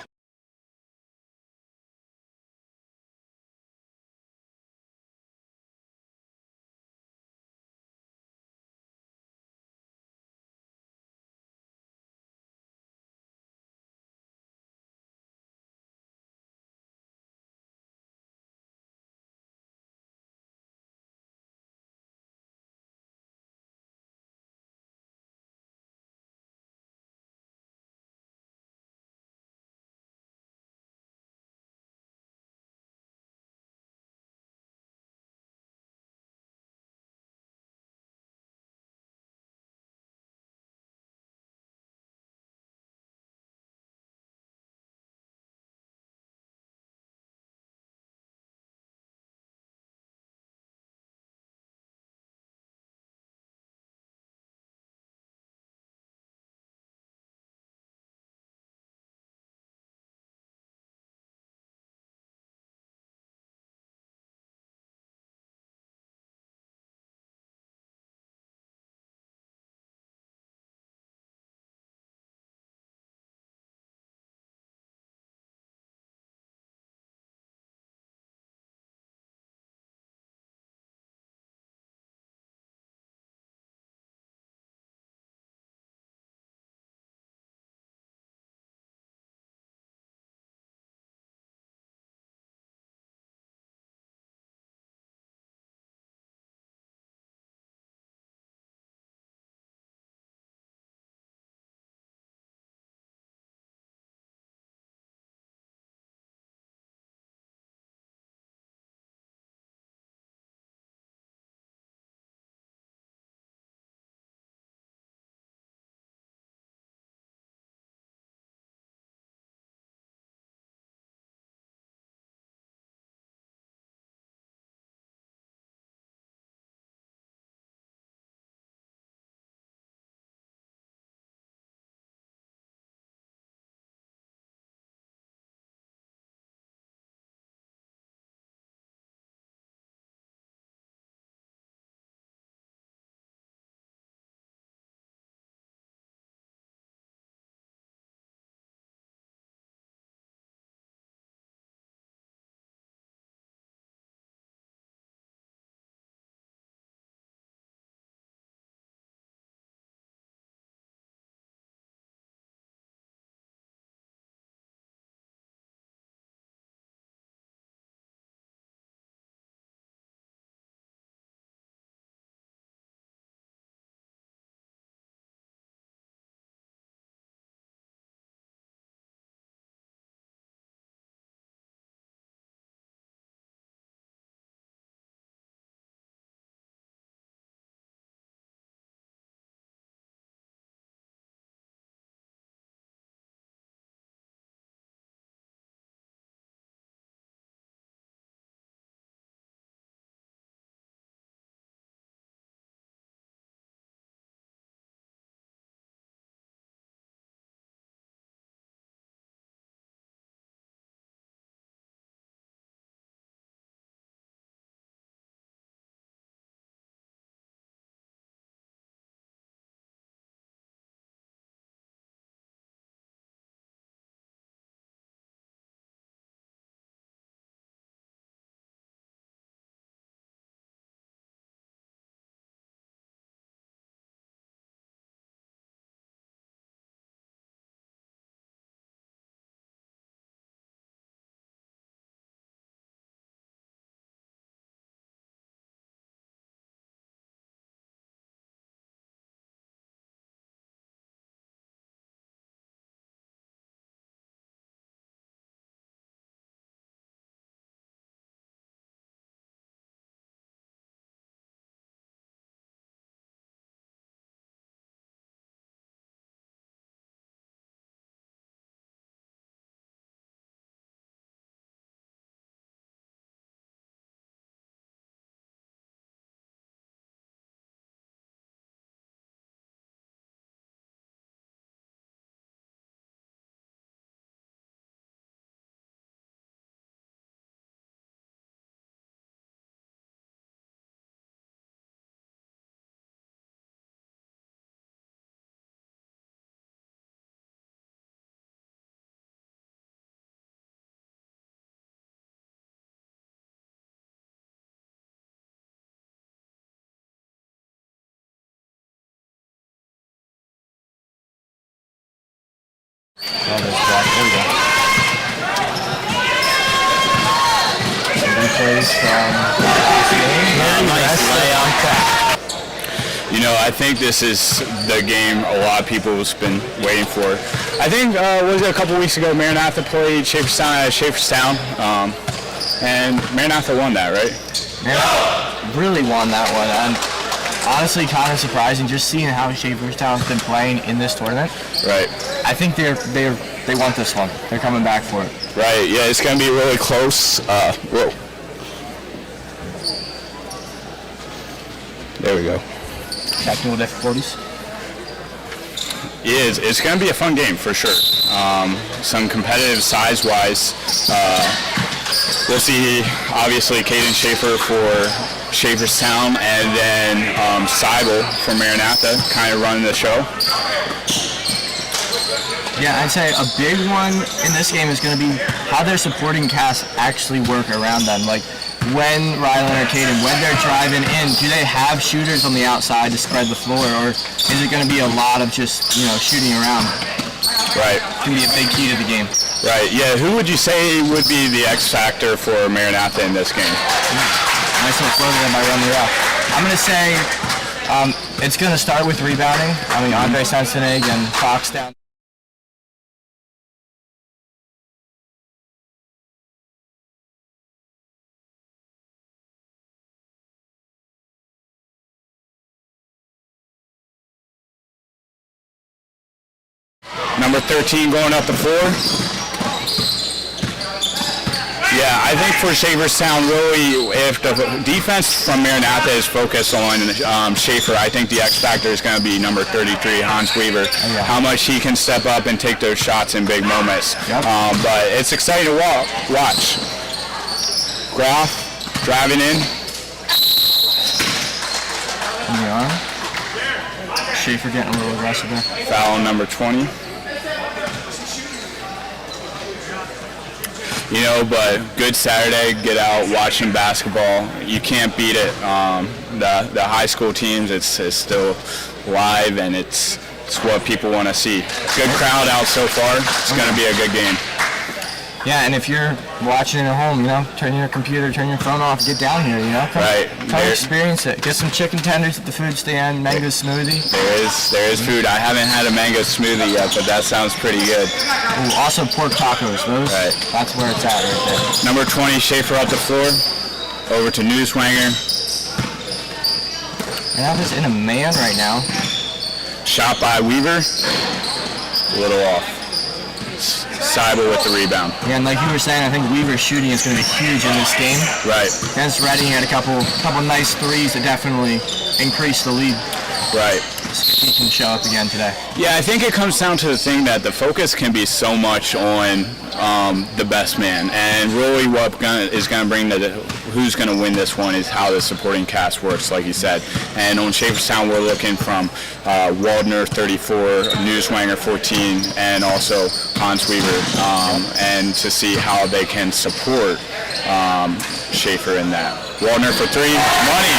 Oh, there's block. There we go. Replays from this game. Nice layup. You know, I think this is the game a lot of people have been waiting for. I think, was it a couple weeks ago, Maranatha played Schaeferstown at Schaeferstown, and Maranatha won that, right? Maranatha really won that one, and honestly kind of surprising just seeing how Schaeferstown's been playing in this tournament. Right. I think they want this one. They're coming back for it. Right, yeah, it's going to be really close. Whoa. There we go. Technical difficulties. Yeah, it's going to be a fun game for sure. Some competitive size-wise. We'll see, obviously, Caden Schaefer for Schaeferstown and then Seibel for Maranatha kind of running the show. Yeah, I'd say a big one in this game is going to be how their supporting cast actually work around them. Like, when Rylan or Caden, when they're driving in, do they have shooters on the outside to spread the floor, or is it going to be a lot of just, shooting around? Right. It's going to be a big key to the game. Right, yeah. Who would you say would be the X factor for Maranatha in this game? Nice little floater there by Runley Rock. I'm going to say it's going to start with rebounding. I mean, Andre Sensenig and Fox down. Number 13 going up the floor. Yeah, I think for Schaeferstown, really, if the defense from Maranatha is focused on Schaefer, I think the X factor is going to be number 33, Hans Weaver. Yeah. How much he can step up and take those shots in big moments. Yep. But it's exciting to watch. Graf driving in. Yeah. Schaefer getting a little aggressive there. Foul number 20. But good Saturday, get out watching basketball. You can't beat it. The high school teams, it's still live, and it's what people want to see. Good crowd out so far. It's going to be a good game. Yeah, and if you're watching at home, turn your computer, turn your phone off, get down here, Come experience it. Get some chicken tenders at the food stand, mango smoothie. There is food. I haven't had a mango smoothie yet, but that sounds pretty good. Ooh, also pork tacos. That's where it's at right there. Number 20, Schaefer up the floor. Over to Newswanger. Maranatha's in a man right now. Shot by Weaver. A little off. Seibel with the rebound. Yeah, and like you were saying, I think Weaver's shooting is going to be huge in this game. Right. Against Reading, he had a couple nice threes that definitely increased the lead. Right. He can show up again today. Yeah, I think it comes down to the thing that the focus can be so much on the best man, and really what is going to bring who's going to win this one is how the supporting cast works, like you said. And on Schaeferstown, we're looking from Waldner 34, Newswanger 14, and also Hans Weaver, and to see how they can support Schaefer in that. Waldner for three, money.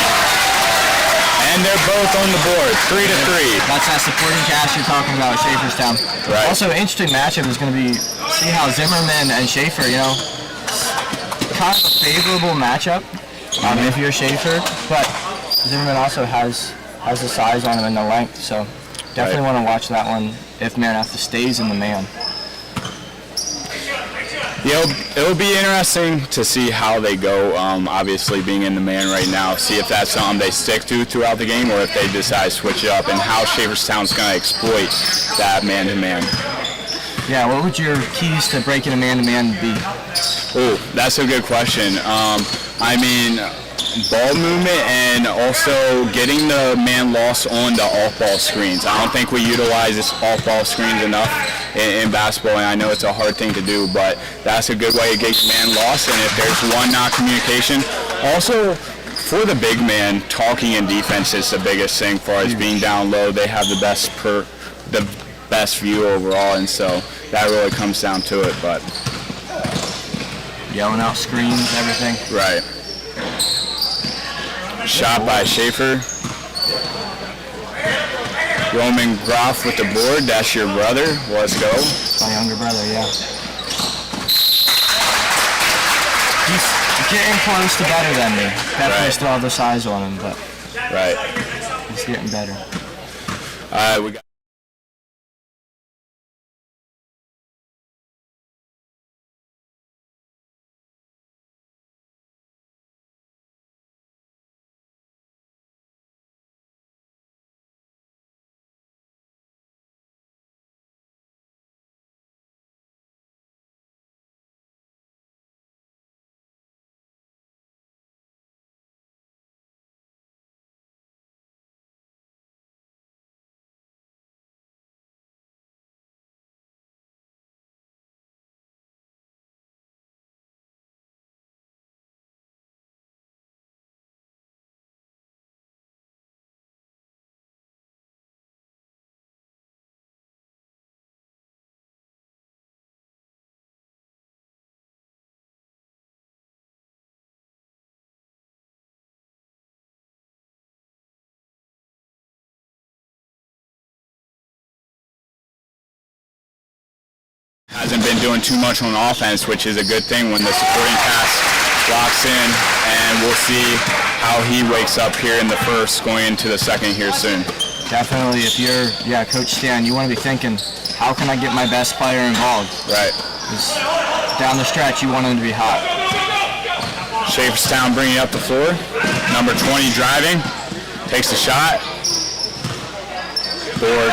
And they're both on the board, 3-3. That's that supporting cast you're talking about, Schaeferstown. Right. Also, interesting matchup is going to be see how Zimmerman and Schaefer, kind of a favorable matchup if you're Schaefer, but Zimmerman also has the size on him and the length, so definitely want to watch that one if Maranatha stays in the man. It'll be interesting to see how they go, obviously being in the man right now, see if that's something they stick to throughout the game or if they decide to switch it up, and how Schaeferstown's going to exploit that man-to-man. Yeah, what would your keys to breaking a man-to-man be? Oh, that's a good question. Ball movement and also getting the man loss on the off-ball screens. I don't think we utilize this off-ball screens enough in basketball, and I know it's a hard thing to do, but that's a good way to get your man lost. And if there's one non-communication, also for the big man, talking in defense is the biggest thing. As far as being down low, they have the best view overall, and so that really comes down to it. But yelling out screens, everything. Right. Shot by Schaefer. Roman Groff with the board. That's your brother. Let's go. My younger brother, yeah. He's getting close to better than me. Definitely still have the size on him, but he's getting better. All right, we got. Hasn't been doing too much on offense, which is a good thing when the supporting cast locks in, and we'll see how he wakes up here in the first, going into the second here soon. Definitely, if you're, Coach Stan, you want to be thinking, how can I get my best player involved? Right. Down the stretch, you want him to be hot. Schaeferstown bringing up the floor. Number 20 driving, takes the shot. Board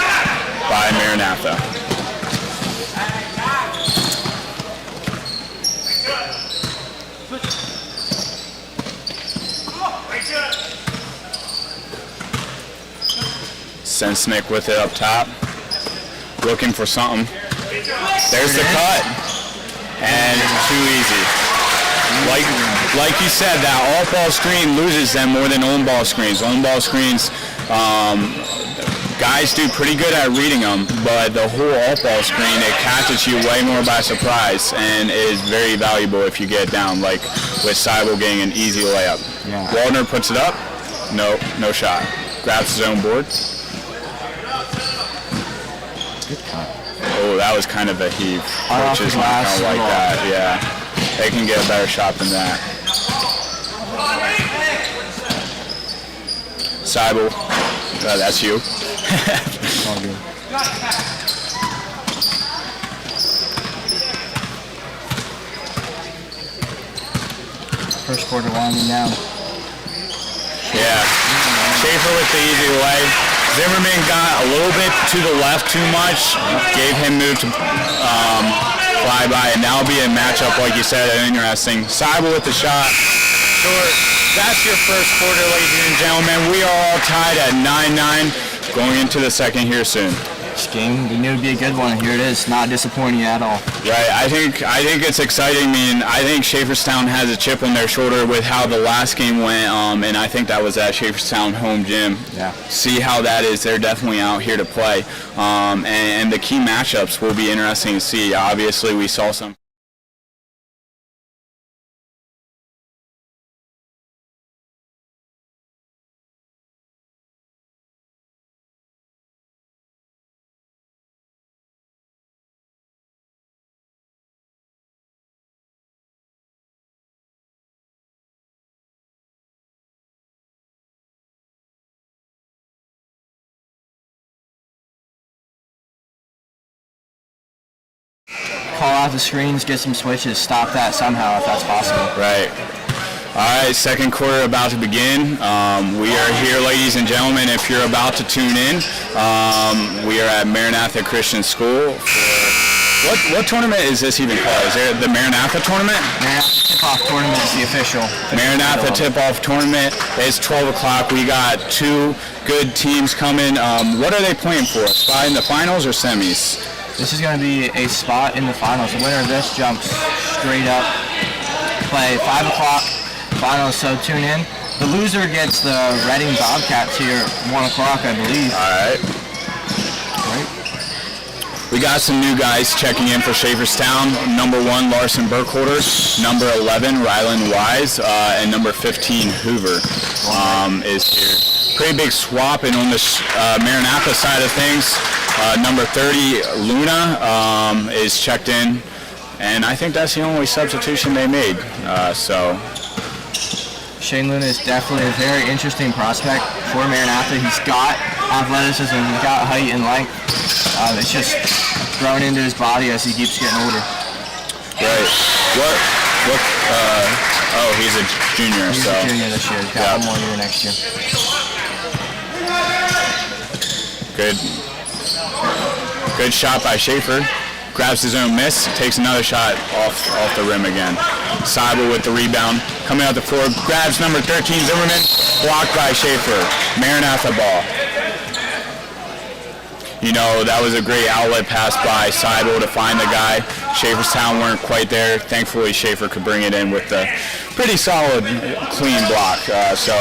by Maranatha. Sensnick with it up top, looking for something. There's the cut, and too easy. Like you said, that off-ball screen loses them more than on-ball screens. On-ball screens, guys do pretty good at reading them, but the whole off-ball screen, it catches you way more by surprise and is very valuable if you get down, like with Seibel getting an easy layup. Yeah. Waldner puts it up, no shot. Grabs his own board. Oh, that was kind of a heave. Coaches might not like that. Yeah, they can get a better shot than that. Seibel, that's you. All good. First quarter winding down. Yeah, Schaefer with the easy way. Zimmerman got a little bit to the left too much, gave him move to fly by, and that'll be a matchup, like you said, interesting. Seibel with the shot. Short. That's your first quarter, ladies and gentlemen. We are all tied at 9-9, going into the second here soon. This game, we knew it would be a good one. Here it is, not disappointing at all. Right, I think it's exciting. I mean, I think Schaeferstown has a chip on their shoulder with how the last game went, and I think that was at Schaeferstown home gym. Yeah. See how that is. They're definitely out here to play, and the key matchups will be interesting to see. Obviously, we saw some. Call out the screens, get some switches, stop that somehow if that's possible. Right. All right, second quarter about to begin. We are here, ladies and gentlemen, if you're about to tune in. We are at Maranatha Christian School. What tournament is this even called? Is there the Maranatha Tournament? Maranatha Tip Off Tournament is the official. Maranatha Tip Off Tournament. It's 12 o'clock. We got two good teams coming. What are they playing for? A spot in the finals or semis? This is going to be a spot in the finals. The winner of this jumps straight up. Play 5 o'clock finals, so tune in. The loser gets the Reading Bobcats here at 1 o'clock, I believe. All right. We got some new guys checking in for Schaeferstown. Number 1, Larson Burkholder. Number 11, Ryland Wise. And number 15, Hoover, is here. pretty big swap, and on the Maranatha side of things, number 30 Luna is checked in, and I think that's the only substitution they made. Shane Luna is definitely a very interesting prospect for Maranatha. He's got athleticism, he's got height and length. It's just grown into his body as he keeps getting older. Right. He's a junior. He's a junior this year. He's got one more year next year. Good shot by Schaefer. Grabs his own miss, takes another shot off the rim again. Seibel with the rebound, coming out the floor, grabs number 13 Zimmerman, blocked by Schaefer. Maranatha ball. That was a great outlet pass by Seibel to find the guy. Schaeferstown weren't quite there. Thankfully, Schaefer could bring it in with a pretty solid, clean block. So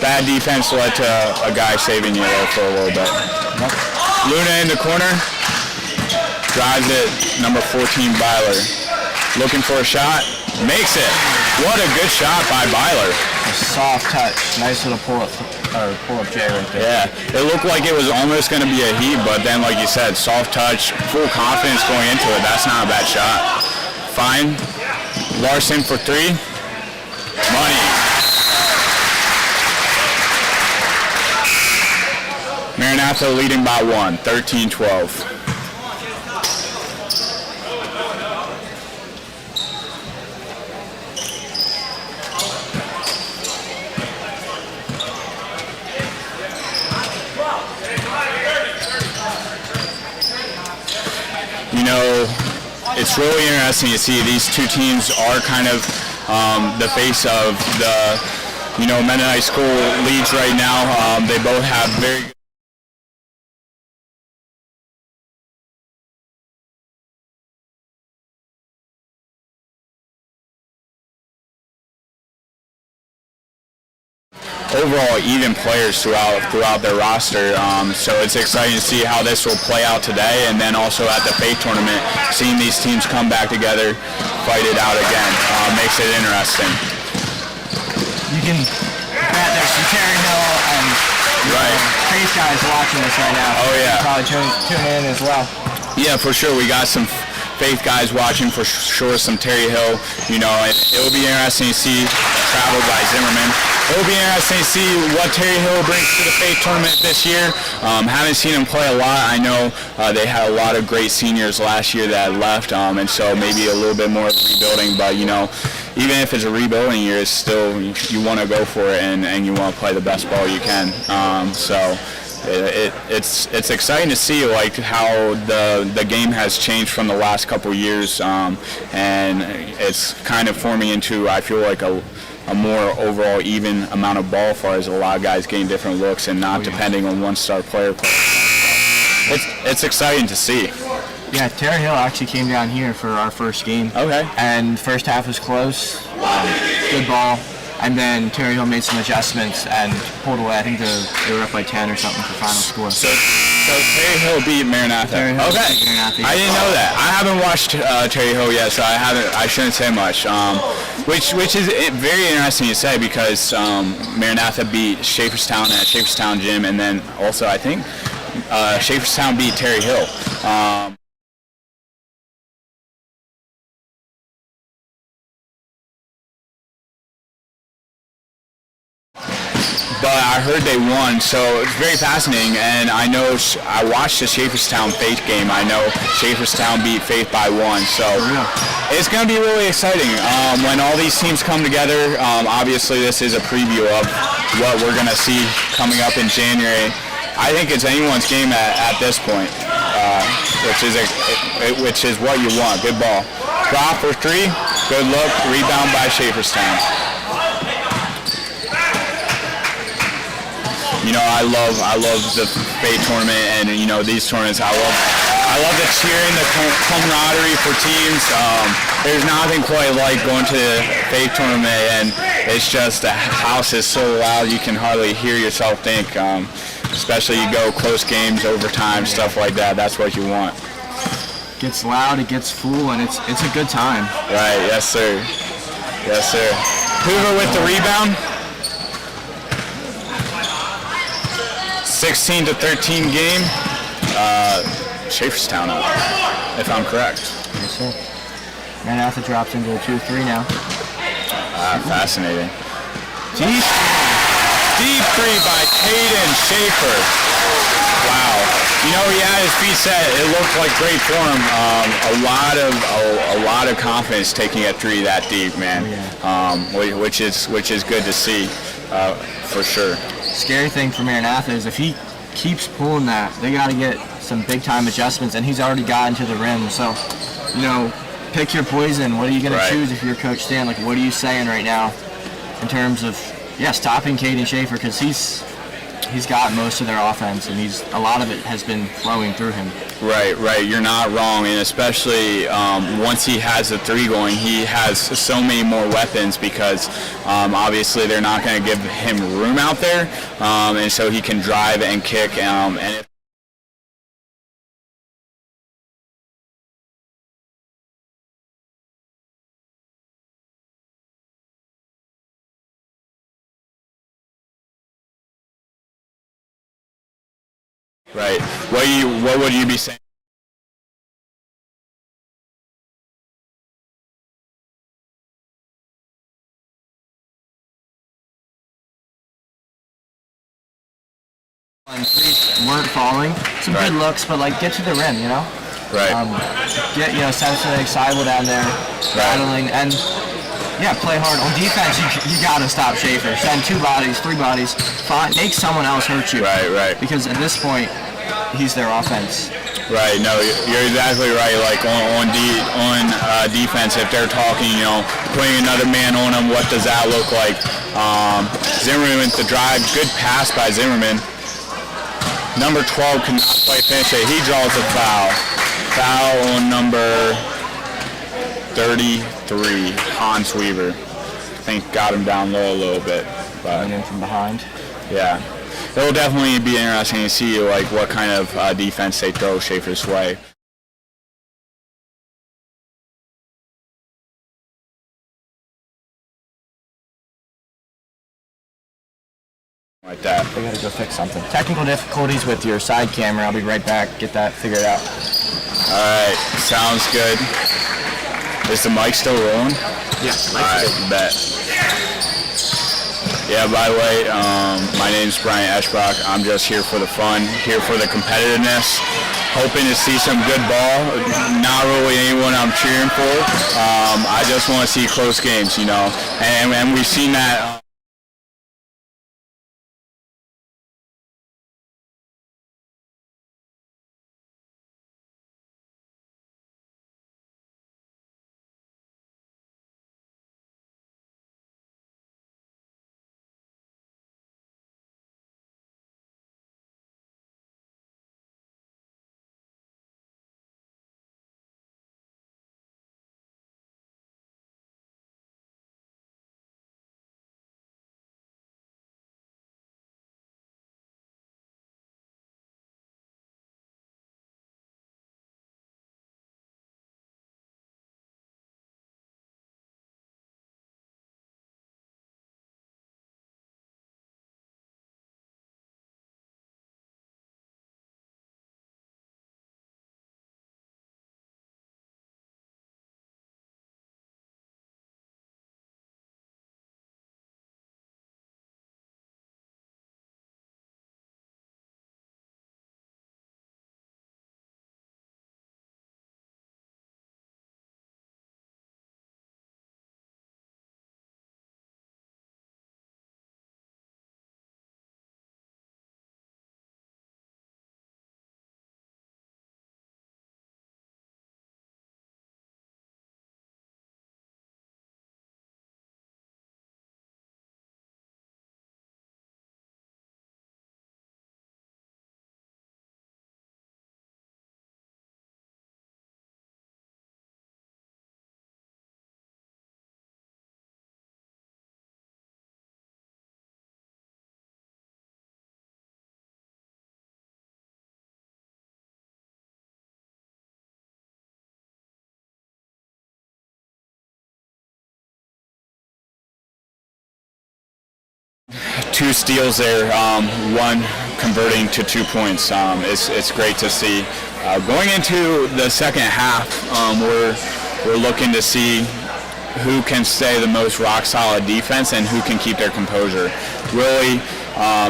bad defense led to a guy saving you there for a little bit. Luna in the corner. Drives it, number 14 Byler. Looking for a shot, makes it. What a good shot by Byler. A soft touch, nice little pull-up J right there. Yeah, it looked like it was almost going to be a heat, but then like you said, soft touch, full confidence going into it. That's not a bad shot. Fine. Larson for 3. Money. Maranatha leading by 1, 13-12. It's really interesting to see these two teams are kind of the face of the Mennonite School leagues right now. They both have very good overall even players throughout their roster. So it's exciting to see how this will play out today, and then also at the Faith Tournament, seeing these teams come back together, fight it out again, makes it interesting. You can bet there's some Terry Hill and Faith guys watching this right now. Oh yeah. Probably tune in as well. Yeah, for sure. We got some Faith guys watching for sure, some Terry Hill, it will be interesting to see travel by Zimmerman. It will be interesting to see what Terry Hill brings to the Faith Tournament this year. Haven't seen him play a lot. I know they had a lot of great seniors last year that left, and so maybe a little bit more rebuilding, but even if it's a rebuilding year, it's still, you want to go for it and you want to play the best ball you can. It's exciting to see like how the game has changed from the last couple years, and it's kind of forming into, I feel like, a more overall even amount of ball, as far as a lot of guys getting different looks and not depending on one star player. It's exciting to see. Yeah, Terry Hill actually came down here for our first game. Okay. And first half was close, good ball. And then Terry Hill made some adjustments and pulled away. I think they were up by 10 or something for final score. So Terry Hill beat Maranatha. Terry Hill beat Maranatha. I didn't know that. I haven't watched Terry Hill yet, so I shouldn't say much. Which is very interesting to say, because Maranatha beat Schaeferstown at Schaeferstown Gym, and then also I think Schaeferstown beat Terry Hill. But I heard they won, so it's very fascinating. And I know I watched the Schaeferstown Faith game. I know Schaeferstown beat Faith by 1, so it's going to be really exciting when all these teams come together. Obviously, this is a preview of what we're going to see coming up in January. I think it's anyone's game at this point, which is what you want. Good ball. Drop for 3. Good look. Rebound by Schaeferstown. I love the Faith Tournament, and these tournaments. I love the cheering, the camaraderie for teams. There's nothing quite like going to the Faith Tournament, and it's just the house is so loud you can hardly hear yourself think. Especially you go close games, overtime, stuff like that. That's what you want. Gets loud, it gets full, and it's a good time. Right. Yes, sir. Yes, sir. Hoover with the rebound. 16-13 game. Schaeferstown up, if I'm correct. Yes, sir. Maranatha drops into a 2-3 now. Fascinating. Deep three by Caden Schaefer. Wow. You know, he had his feet set. It looked like great form. A lot of confidence taking a three that deep, man. Which is good to see, for sure. Scary thing for Maranatha is if he keeps pulling that, they got to get some big time adjustments, and he's already gotten to the rim. So, you know, pick your poison. What are you going to choose if you're Coach Stan? Like, what are you saying right now in terms of stopping Caden Schaefer, because he's got most of their offense, and a lot of it has been flowing through him. Right. You're not wrong, and especially once he has the three going, he has so many more weapons because obviously they're not going to give him room out there, and so he can drive and kick. And if Right. What would you be saying? And threes weren't falling. Some good looks, but like get to the rim, you know. Right. Samson Seibel down there battling, and play hard on defense. You gotta stop Schaefer. Send 2 bodies, 3 bodies. Make someone else hurt you. Right. Because at this point, he's their offense. Right. No, you're exactly right. Like on defense, if they're talking, putting another man on them, what does that look like? Zimmerman with the drive, good pass by Zimmerman. Number 12 cannot quite finish it. He draws a foul. Foul on number 33, Hans Weaver. I think got him down low a little bit. Coming in from behind. Yeah. It'll definitely be interesting to see what kind of defense they throw Schaefer's way. Like that. They gotta go fix something. Technical difficulties with your side camera. I'll be right back. Get that figured out. All right. Sounds good. Is the mic still rolling? Yeah. All right. Bet. Yeah, by the way, my name's Brian Eschbach. I'm just here for the fun, here for the competitiveness, hoping to see some good ball. Not really anyone I'm cheering for. I just want to see close games, and we've seen that. Two steals there. One converting to 2 points. It's great to see. Going into the second half, we're looking to see who can stay the most rock-solid defense and who can keep their composure. Really,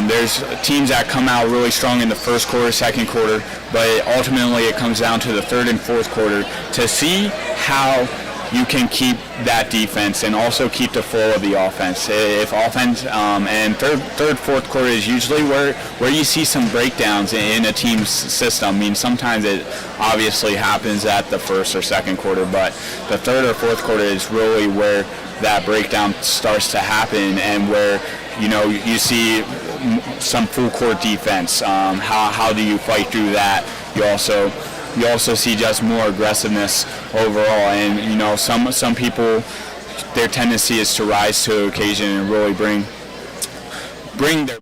there's teams that come out really strong in the first quarter, second quarter, but ultimately it comes down to the third and fourth quarter to see how you can keep that defense and also keep the flow of the offense. If offense and third, fourth quarter is usually where you see some breakdowns in a team's system. I mean, sometimes it obviously happens at the first or second quarter, but the third or fourth quarter is really where that breakdown starts to happen and where you see some full court defense. How do you fight through that? You also see just more aggressiveness overall, and some people, their tendency is to rise to the occasion and really bring their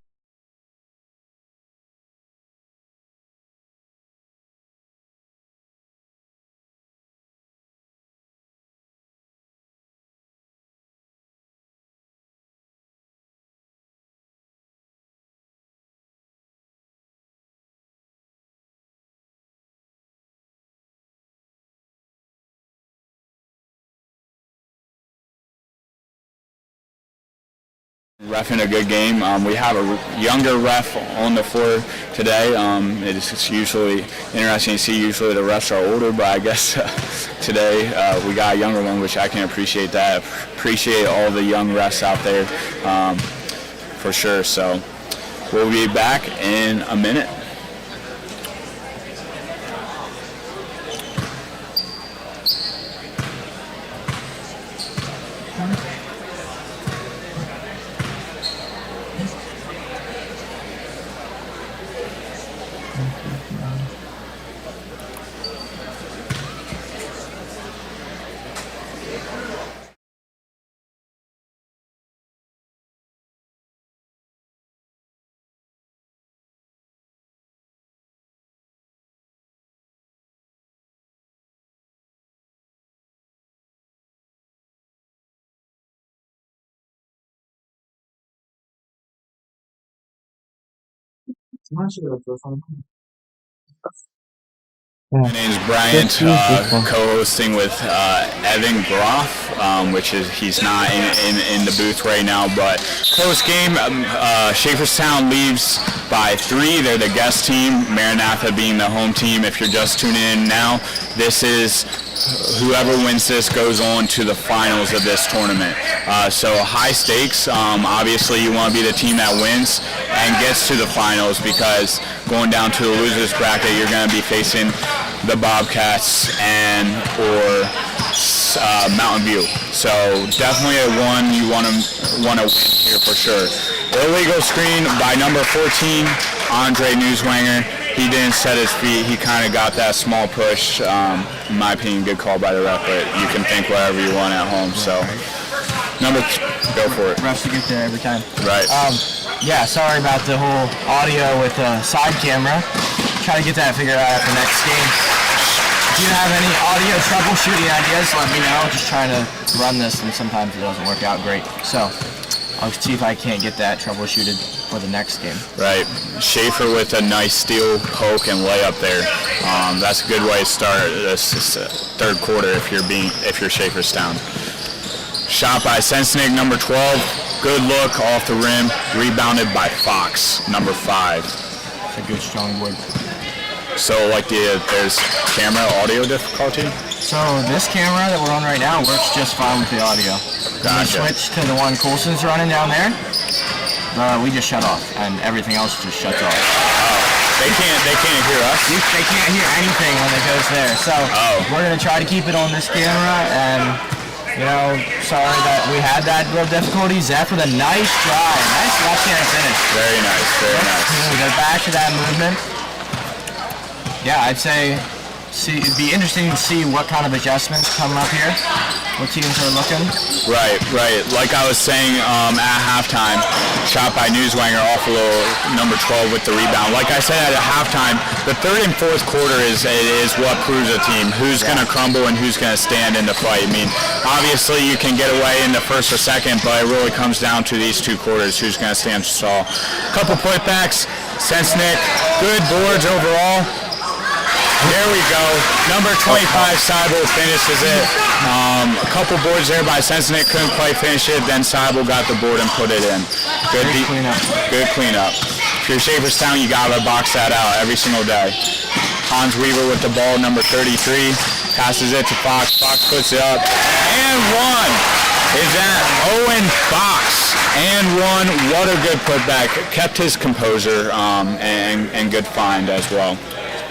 reffing a good game. We have a younger ref on the floor today. It's usually interesting to see. Usually the refs are older, but I guess today we got a younger one, which I can appreciate that. Appreciate all the young refs out there for sure. So we'll be back in a minute. My name is Bryant, co-hosting with Evan Groff, which is he's not in the booth right now. But close game. Schaeferstown leads by 3. They're the guest team. Maranatha being the home team. If you're just tuning in now, this is whoever wins this goes on to the finals of this tournament. So high stakes. Obviously, you want to be the team that wins and gets to the finals, because going down to the losers bracket, you're going to be facing the Bobcats or Mountain View. So definitely a one you want to win here for sure. Illegal screen by number 14, Andre Newswanger. He didn't set his feet. He kind of got that small push. In my opinion, good call by the ref, but you can think whatever you want at home. So go for it. Refs to get there every time. Right. Yeah, sorry about the whole audio with the side camera. Try to get that figured out after next game. If you have any audio troubleshooting ideas, let me know. Just trying to run this, and sometimes it doesn't work out great. So I'll see if I can't get that troubleshooted for the next game. Right. Schaefer with a nice steal, poke, and layup there. That's a good way to start this third quarter if you're Schaeferstown. Shot by Sensnick, number 12. Good look off the rim. Rebounded by Fox, number 5. It's a good strong wood. So there's camera audio difficulty? So this camera that we're on right now works just fine with the audio. When we switch to the one Coulson's running down there, we just shut off, and everything else just shuts off. They can't hear us? They can't hear anything when it goes there. So we're going to try to keep it on this camera, and sorry that we had that little difficulty. Zeph with a nice drive. Nice left-hand finish. Very nice, very nice. We go back to that movement. Yeah, I'd say it'd be interesting to see what kind of adjustments come up here. What teams are looking. Right. Like I was saying at halftime, shot by Newswanger off a little number 12 with the rebound. Like I said at halftime, the third and fourth quarter is what proves a team. Who's going to crumble and who's going to stand in the fight. I mean, obviously you can get away in the first or second, but it really comes down to these 2 quarters. Who's going to stand tall. Couple putbacks. Sensnick, good boards overall. There we go. Number 25, Seibel finishes it. A couple boards there by Sensnick, couldn't quite finish it. Then Seibel got the board and put it in. Good cleanup. Good cleanup. If you're Shaferstown, you gotta box that out every single day. Hans Weaver with the ball, number 33, passes it to Fox. Fox puts it up, and one is that Owen Fox. And one, what a good putback. Kept his composure, and good find as well.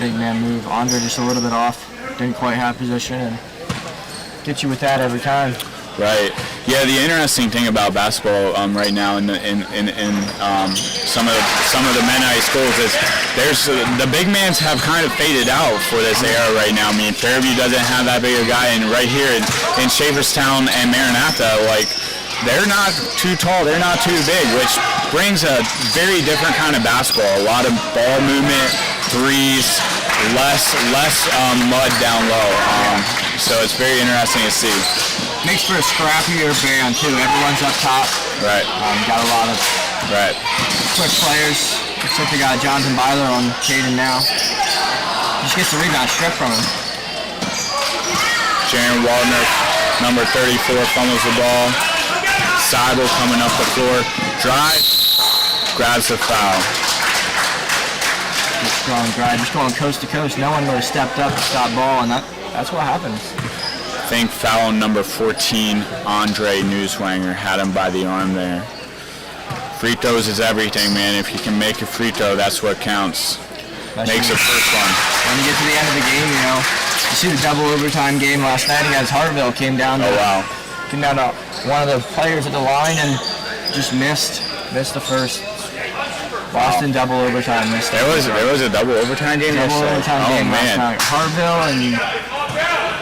Big man move. Andre just a little bit off. Didn't quite have position and get you with that every time. Right. Yeah. The interesting thing about basketball right now in some of the men high schools is the big mans have kind of faded out for this era right now. I mean, Fairview doesn't have that big a guy, and right here in Shaferstown and Maranatha, like, they're not too tall, they're not too big, which brings a very different kind of basketball. A lot of ball movement, threes, less mud down low. So it's very interesting to see. Makes for a scrappier band too. Everyone's up top. Right. Got a lot of quick players. Except they got Jonathan Byler on Caden now. Just gets the rebound stripped from him. Jaron Waldner, number 34, fumbles the ball. Seibel coming up the floor. Drive. Grabs the foul. Good strong drive. Just going coast to coast. No one really stepped up to stop ball, and that's what happens. I think foul number 14, Andre Newswanger, had him by the arm there. Free throws is everything, man. If you can make a free throw, that's what counts. Makes the first one. When you get to the end of the game, you see the double overtime game last night against Hartville came down to one of the players at the line and just missed the first. Boston double overtime missed. There was a double overtime game. Double overtime game man. last night. Hartville and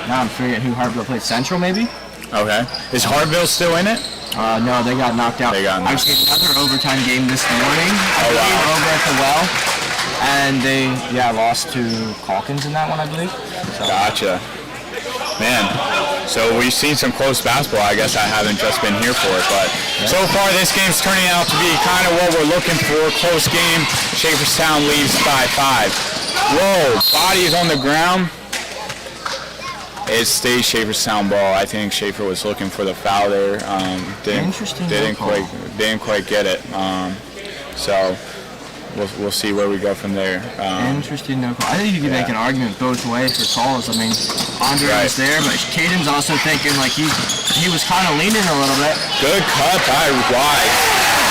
now I'm forgetting who Hartville played. Central maybe. Okay. Is Hartville still in it? No, they got knocked out. I've seen another overtime game this morning. Over at the Well, and they lost to Calkins in that one, I believe. So. Gotcha. Man, so we've seen some close basketball. I guess I haven't just been here for it, but so far this game's turning out to be kind of what we're looking for. Close game. Shaferstown leads by 5. Whoa, bodies on the ground. It stays Shaferstown ball. I think Schaefer was looking for the foul there. Didn't quite get it. So we'll see where we go from there. Interesting no call. I think you could make an argument both ways for calls. I mean, Andre was there, but Caden's also thinking like he was kind of leaning a little bit. Good cut by Wise.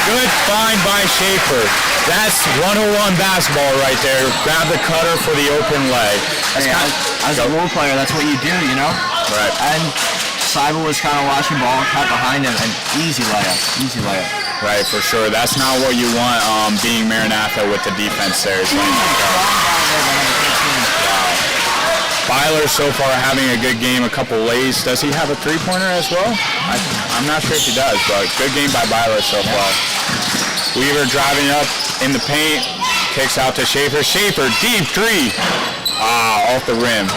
Good find by Schaefer. That's 101 basketball right there. Grab the cutter for the open leg. As a role player, that's what you do, Right. And Seibel was kind of watching ball, cut behind him, and easy layup. Right, for sure. That's not what you want being Maranatha with the defense there. Byler so far having a good game, a couple lays. Does he have a three-pointer as well? I'm not sure if he does, but good game by Byler so far. Weaver driving up in the paint, kicks out to Schaefer. Schaefer, deep three. Off the rim.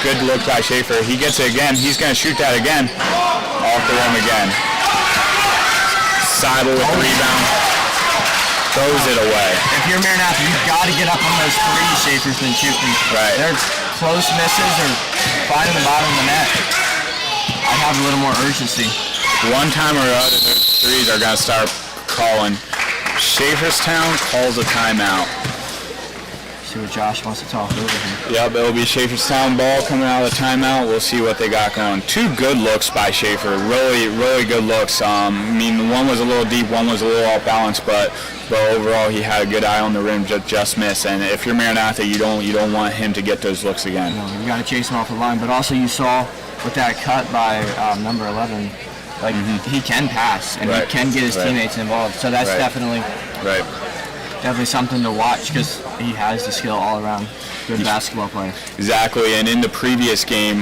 Good look by Schaefer. He gets it again. He's going to shoot that again. Off the rim again. Seibel with the rebound. Throws it away. If you're Maranatha, you've got to get up on those threes Schaefer's been shooting. Right. They're close misses or finding the bottom of the net. I have a little more urgency. One time or other, those threes are going to start calling. Shaferstown calls a timeout. See what Josh wants to talk over here. Yep, it'll be Shaferstown ball coming out of the timeout. We'll see what they got going. 2 good looks by Schaefer. Really good looks. I mean, one was a little deep, one was a little off balance, but overall he had a good eye on the rim, just missed. And if you're Maranatha, you don't want him to get those looks again. No, you got to chase him off the line. But also you saw with that cut by number 11, like he can pass and he can get his teammates involved. So that's definitely something to watch because he has the skill all around. Good basketball player. Exactly, and in the previous game,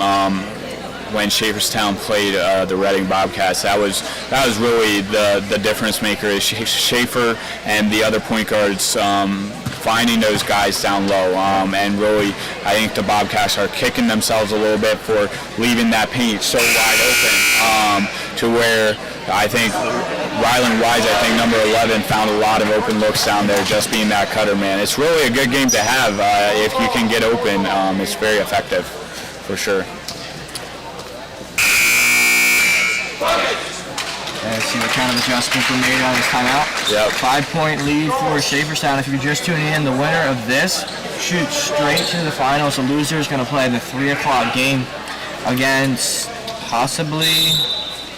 when Shaferstown played the Reading Bobcats, that was really the difference maker. Is Schaefer and the other point guards finding those guys down low, and really, I think the Bobcats are kicking themselves a little bit for leaving that paint so wide open, to where I think Rylan Wise, I think, number 11, found a lot of open looks down there just being that cutter, man. It's really a good game to have if you can get open. It's very effective, for sure. See what kind of adjustments were made out of this timeout. Yep. 5-point lead for Schaeferstown. If you're just tuning in, the winner of this shoots straight to the finals. The loser is going to play the 3 o'clock game against possibly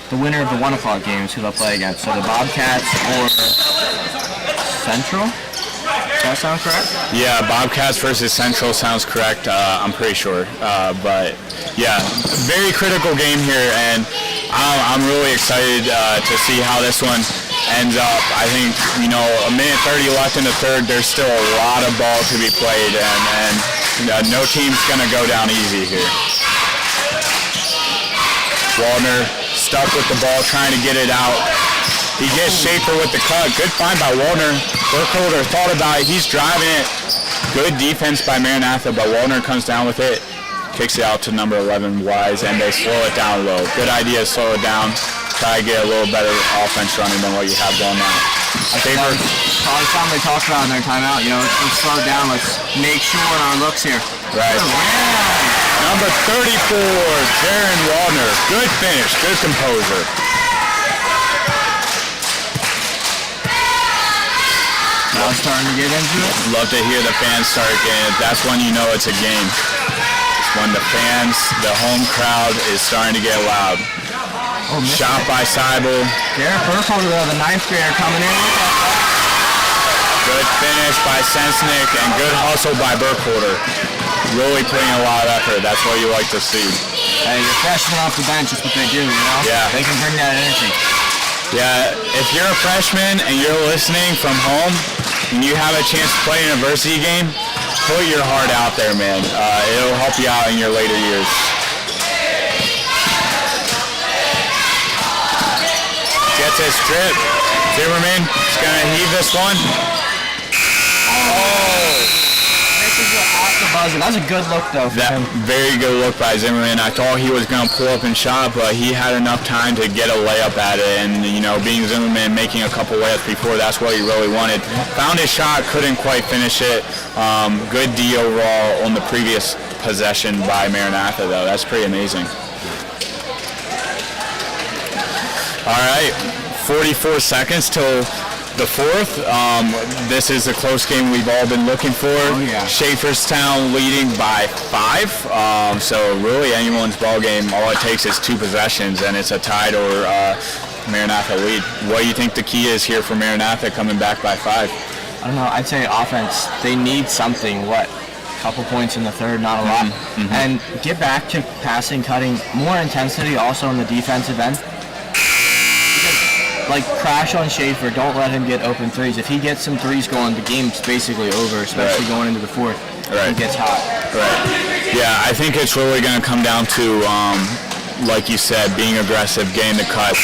the winner of the 1 o'clock game is who they'll play against. So the Bobcats or Central? Does that sound correct? Yeah, Bobcats versus Central sounds correct. I'm pretty sure. But yeah, very critical game here, and I'm really excited to see how this one ends up. I think, a minute 30 left in the third. There's still a lot of ball to be played, and no team's going to go down easy here. Waldner stuck with the ball, trying to get it out. He gets Schaefer with the cut. Good find by Waldner. Burkholder thought about it. He's driving it. Good defense by Maranatha, but Waldner comes down with it. Kicks it out to number 11, Wise, and they slow it down low. Good idea to slow it down. Try to get a little better offense running than what you have going now. Probably something they talked about in their timeout. Let's slow it down. Let's make sure on our looks here. Right. Number 34, Jaron Waldner. Good finish. Good composure. Now starting to get into it. Love to hear the fans start getting it. That's when you know it's a game. It's when the fans, the home crowd is starting to get loud. Shot by Seibel. Garrett Burkholder, the 9th grader, coming in. Good finish by Sensnick and good hustle by Burkholder. Really putting a lot of effort. That's what you like to see. Hey, your freshmen off the bench is what they do, Yeah. They can bring that energy. Yeah, if you're a freshman and you're listening from home and you have a chance to play an varsity game, put your heart out there, man. It'll help you out in your later years. Gets it stripped. Zimmerman is going to heave this one. That was a good look, though, for him. Very good look by Zimmerman. I thought he was going to pull up and shot, but he had enough time to get a layup at it. And, being Zimmerman, making a couple layups before, that's what he really wanted. Found his shot, couldn't quite finish it. Good D overall on the previous possession by Maranatha, though. That's pretty amazing. All right, 44 seconds till the fourth. This is a close game we've all been looking for. Schaeferstown leading by 5. So really anyone's ball game, all it takes is 2 possessions and it's a tied or Maranatha lead. What do you think the key is here for Maranatha coming back by 5? I don't know. I'd say offense. They need something. Couple points in the third, not a lot. Mm-hmm. And get back to passing, cutting, more intensity also on the defensive end. Crash on Schaefer. Don't let him get open threes. If he gets some threes going, the game's basically over, especially going into the fourth. He gets hot. Right. Yeah, I think it's really going to come down to, like you said, being aggressive, getting the cuts.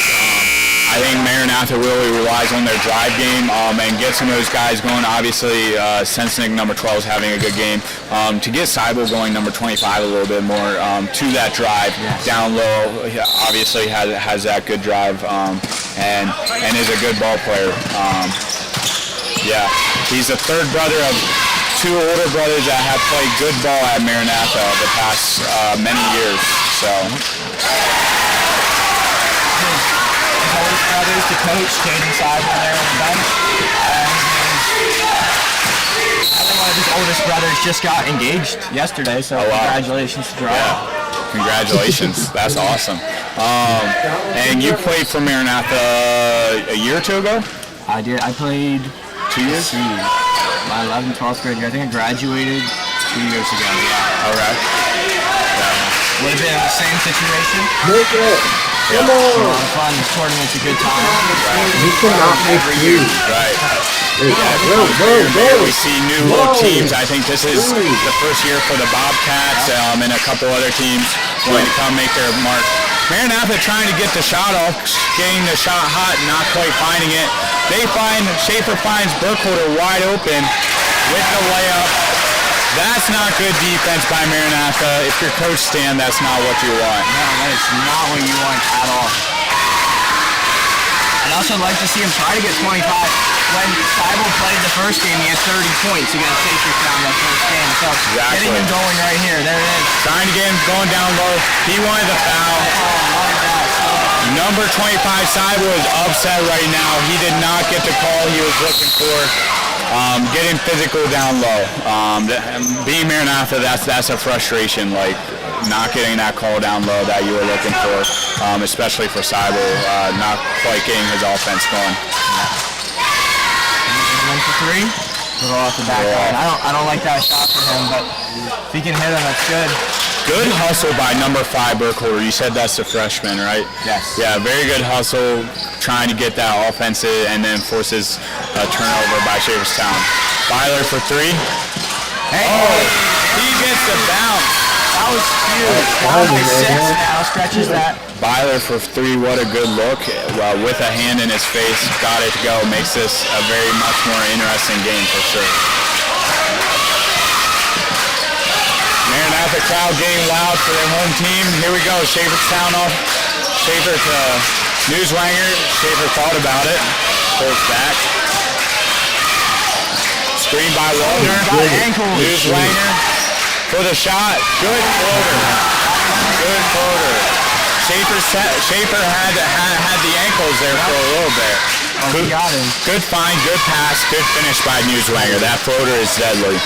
I think Maranatha really relies on their drive game and get some of those guys going. Obviously, Sensnick, number 12, is having a good game. To get Seibel going, number 25, a little bit more to that drive. Down low, he obviously has that good drive and is a good ball player. He's the third brother of 2 older brothers that have played good ball at Maranatha the past many years. So. Brothers, the coach, Caden Seibel there on the bench. And one of his oldest brothers just got engaged yesterday, so congratulations to Gerard. Yeah. Congratulations. That's awesome. And you played for Maranatha a year or 2 ago? I did. I played 2 years? My 11th, 12th grade year. I think I graduated 2 years ago, Okay. Would have been in the same situation. Make it. Come on. A lot of fun. This tournament's a good time. You cannot make you. Right. Go. We see new teams. I think this is the first year for the Bobcats and a couple other teams going to come make their mark. Maranatha trying to get the shot off, getting the shot hot, not quite finding it. Schaefer finds Burkholder wide open with the layup. That's not good defense by Maranatha. If you're Coach Stan, that's not what you want. No, that is not what you want at all. And I'd also like to see him try to get 25. When Seibel played the first game, he had 30 points against Schaeferstown that first game. So getting him going right here. There it is. Trying to get him going down low. He wanted the foul. Number 25, Seibel, is upset right now. He did not get the call he was looking for. Getting physical down low. Being Maranatha, that's a frustration. Like not getting that call down low that you were looking for, especially for Seibel, not quite getting his offense going. One for three. Little off the back line. I don't like that shot for him, but if he can hit him, that's good. Good hustle by number 5, Burkholder. You said that's the freshman, right? Yes. Yeah, very good hustle, trying to get that offensive, and then forces a turnover by Schaeferstown. Byler for 3. Hey. Oh, he gets the bounce. That was huge. Down by 6 now, stretches that. Byler for 3, what a good look. With a hand in his face, got it to go. Makes this a very much more interesting game for sure. Maranatha crowd getting loud for their home team. Here we go. Schaeferstown off. Schaefer to Newswanger. Schaefer thought about it. Pulls back. Screen by Waldner. Newswanger for the shot. Good floater. Good floater. Schaefer had the ankles there for a little bit. He got him. Good find, good pass, good finish by Newswanger. That floater is deadly.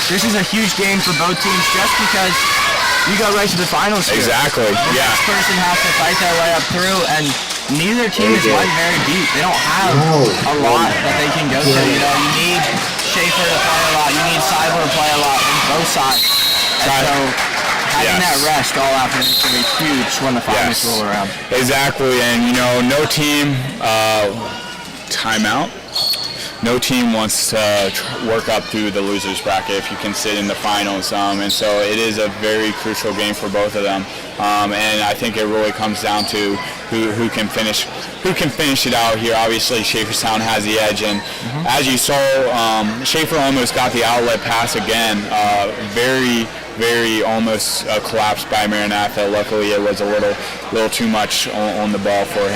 This is a huge game for both teams just because you go right to the finals here. Exactly, The next person has to fight their way up through, and neither team is like very deep. They don't have a lot that they can go to. You know, you need Schaefer to play a lot. You need Seibel to play a lot on both sides. And so having that rest all after is going to be huge when the finals roll around. Exactly, and you know, no team timeout. No team wants to work up through the losers bracket if you can sit in the finals, and so it is a very crucial game for both of them. And I think it really comes down to who can finish it out here. Obviously, Schaeferstown has the edge, and as you saw, Schaefer almost got the outlet pass again. Very almost collapsed by Maranatha. Luckily, it was a little too much on the ball for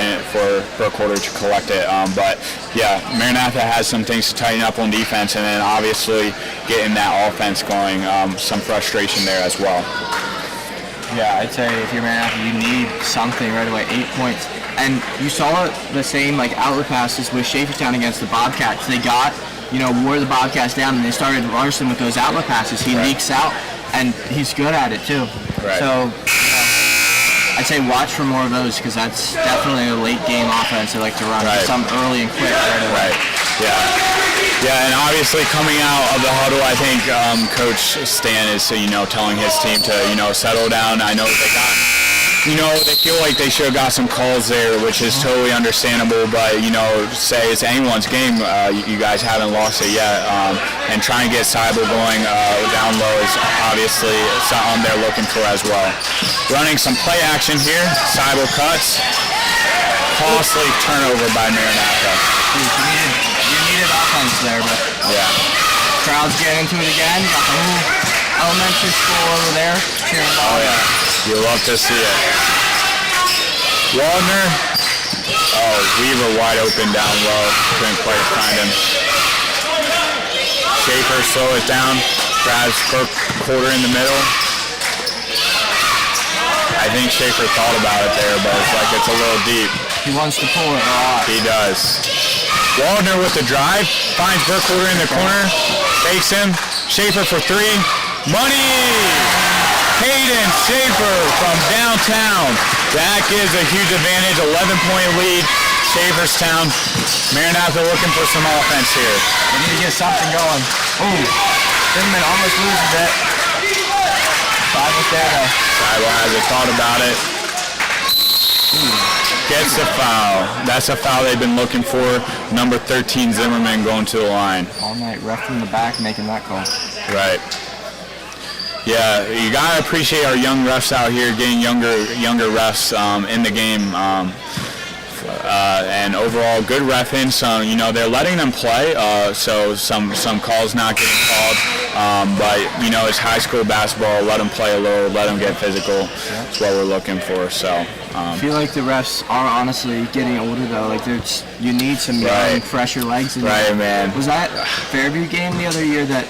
Burkholder to collect it. But yeah, Maranatha has some things to tighten up on defense, and then obviously getting that offense going. Some frustration there as well. Yeah, I'd say if you're Maranatha, you need something right away. 8 points, and you saw the same like outlet passes with Schaeferstown against the Bobcats. They got wore the Bobcats down, and they started Larson with those outlet passes. He leaks out. And he's good at it too. Right. So I'd say watch for more of those because that's definitely a late game offense they like to run. Some early and quick right away. Yeah, and obviously coming out of the huddle, I think Coach Stan is telling his team to settle down. I know they got. They feel like they should have got some calls there, which is totally understandable, but, say it's anyone's game, you guys haven't lost it yet, and trying to get Seibel going down low is obviously something they're looking for as well. Running some play action here, Seibel cuts, costly turnover by Maranatha. You needed offense there, but crowd's getting into it again. Got the whole elementary school over there cheering on. Oh yeah. You love to see it. Waldner. Oh, Weaver wide open down low. Couldn't quite find him. Schaefer slow it down. Grabs Burkholder in the middle. I think Schaefer thought about it there, but it's like it's a little deep. He wants to pull it a lot. He does. Waldner with the drive. Finds Burkholder in the corner. Fakes him. Schaefer for 3. Money! Hayden Schaefer from downtown. That gives a huge advantage, 11-point lead. Schaeferstown. Maranatha looking for some offense here. We need to get something going. Ooh, Finman almost loses it. Seibel there though. Seibel hasn't thought about it. Gets the foul. That's a foul they've been looking for. Number 13, Zimmerman, going to the line. All night, ref in the back making that call. Right. Yeah, you gotta appreciate our young refs out here, getting younger refs in the game, and overall good reffing. So they're letting them play. So some calls not getting called, but it's high school basketball. Let them play a little, let them get physical. That's what we're looking for. So I feel like the refs are honestly getting older though. Like you need some young, fresher legs in there. Man. Was that Fairview game the other year that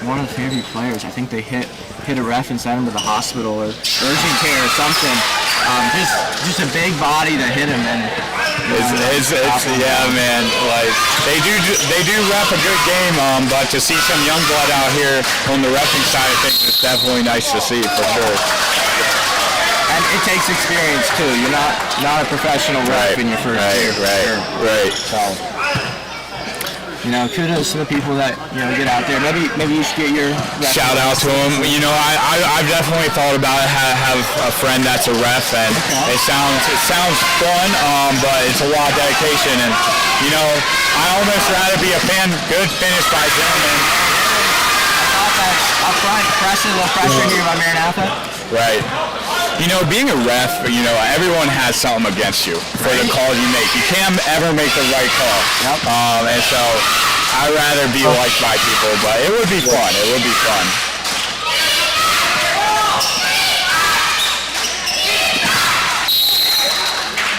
one of the Fairview players, I think they hit a ref and sent him to the hospital or urgent care or something. Just a big body that hit him, and it's yeah, man. Like they do ref a good game, but to see some young blood out here on the reffing side of things is definitely nice to see for sure. And it takes experience too. You're not a professional ref in your first year. Right. So, kudos to the people that get out there. Maybe you should get your shout out to them. I've definitely thought about it. Have a friend that's a ref, and it sounds fun, but it's a lot of dedication. And I almost rather be a fan. Good finish by Zimmerman. Up front, pressure, a little pressure here by Maranatha. Right. Being a ref, everyone has something against you for the calls you make. You can't ever make the right call. Yep. And so I'd rather be liked by people, but it would be fun. It would be fun.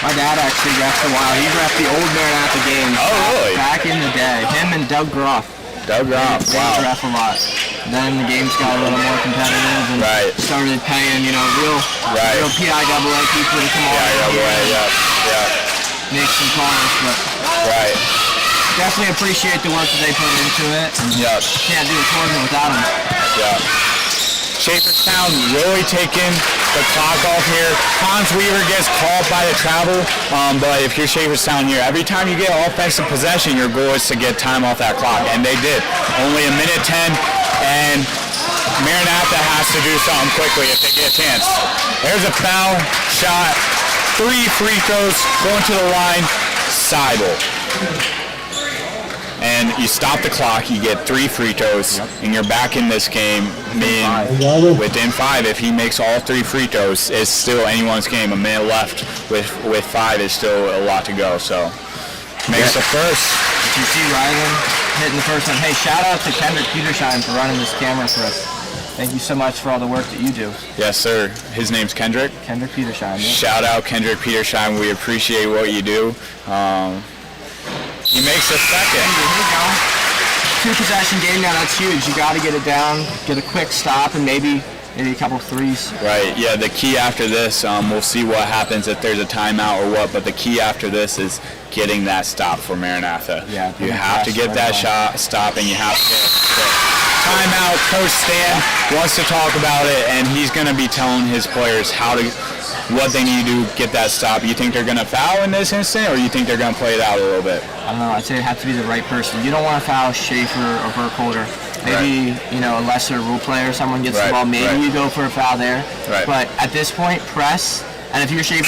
My dad actually refed a while. He refed the old Maranatha games. Oh, really? Back in the day. Him and Doug Groff. They ref a lot. Then the games got a little more competitive and started paying, real PIAA people to come on here. Make some calls, but definitely appreciate the work that they put into it. Can't do a tournament without them. Schaeferstown really taking the clock off here. Hans Weaver gets called by the travel, but if you're Schaeferstown here, every time you get offensive possession, your goal is to get time off that clock, and they did. Only a minute 10, and Maranatha has to do something quickly if they get a chance. There's a foul shot, 3 free throws, going to the line, Seibel. And you stop the clock, you get 3 free throws, and you're back in this game. Within 5, if he makes all 3 free throws, it's still anyone's game. A minute left with 5 is still a lot to go. So makes the first. You see Rylan hitting the first one. Hey, shout out to Kendrick Petershine for running this camera for us. Thank you so much for all the work that you do. Yes, sir. His name's Kendrick. Kendrick Petershine. Yeah. Shout out Kendrick Petershine. We appreciate what you do. He makes the second. Here we go. 2-possession game now. That's huge. You got to get it down, get a quick stop, and maybe a couple threes. Right. Yeah. The key after this, we'll see what happens if there's a timeout or what. But the key after this is getting that stop for Maranatha. Yeah. You have to get that shot stop, and you have to get timeout. Coach Stan wants to talk about it, and he's going to be telling his players what they need to do to get that stop. You think they're going to foul in this instant, or you think they're going to play it out a little bit? I don't know. I'd say it has to be the right person. You don't want to foul Schaefer or Burkholder. Maybe, a lesser rule player, someone gets the ball. Maybe you go for a foul there. Right. But at this point, press. And if you're Schaefer,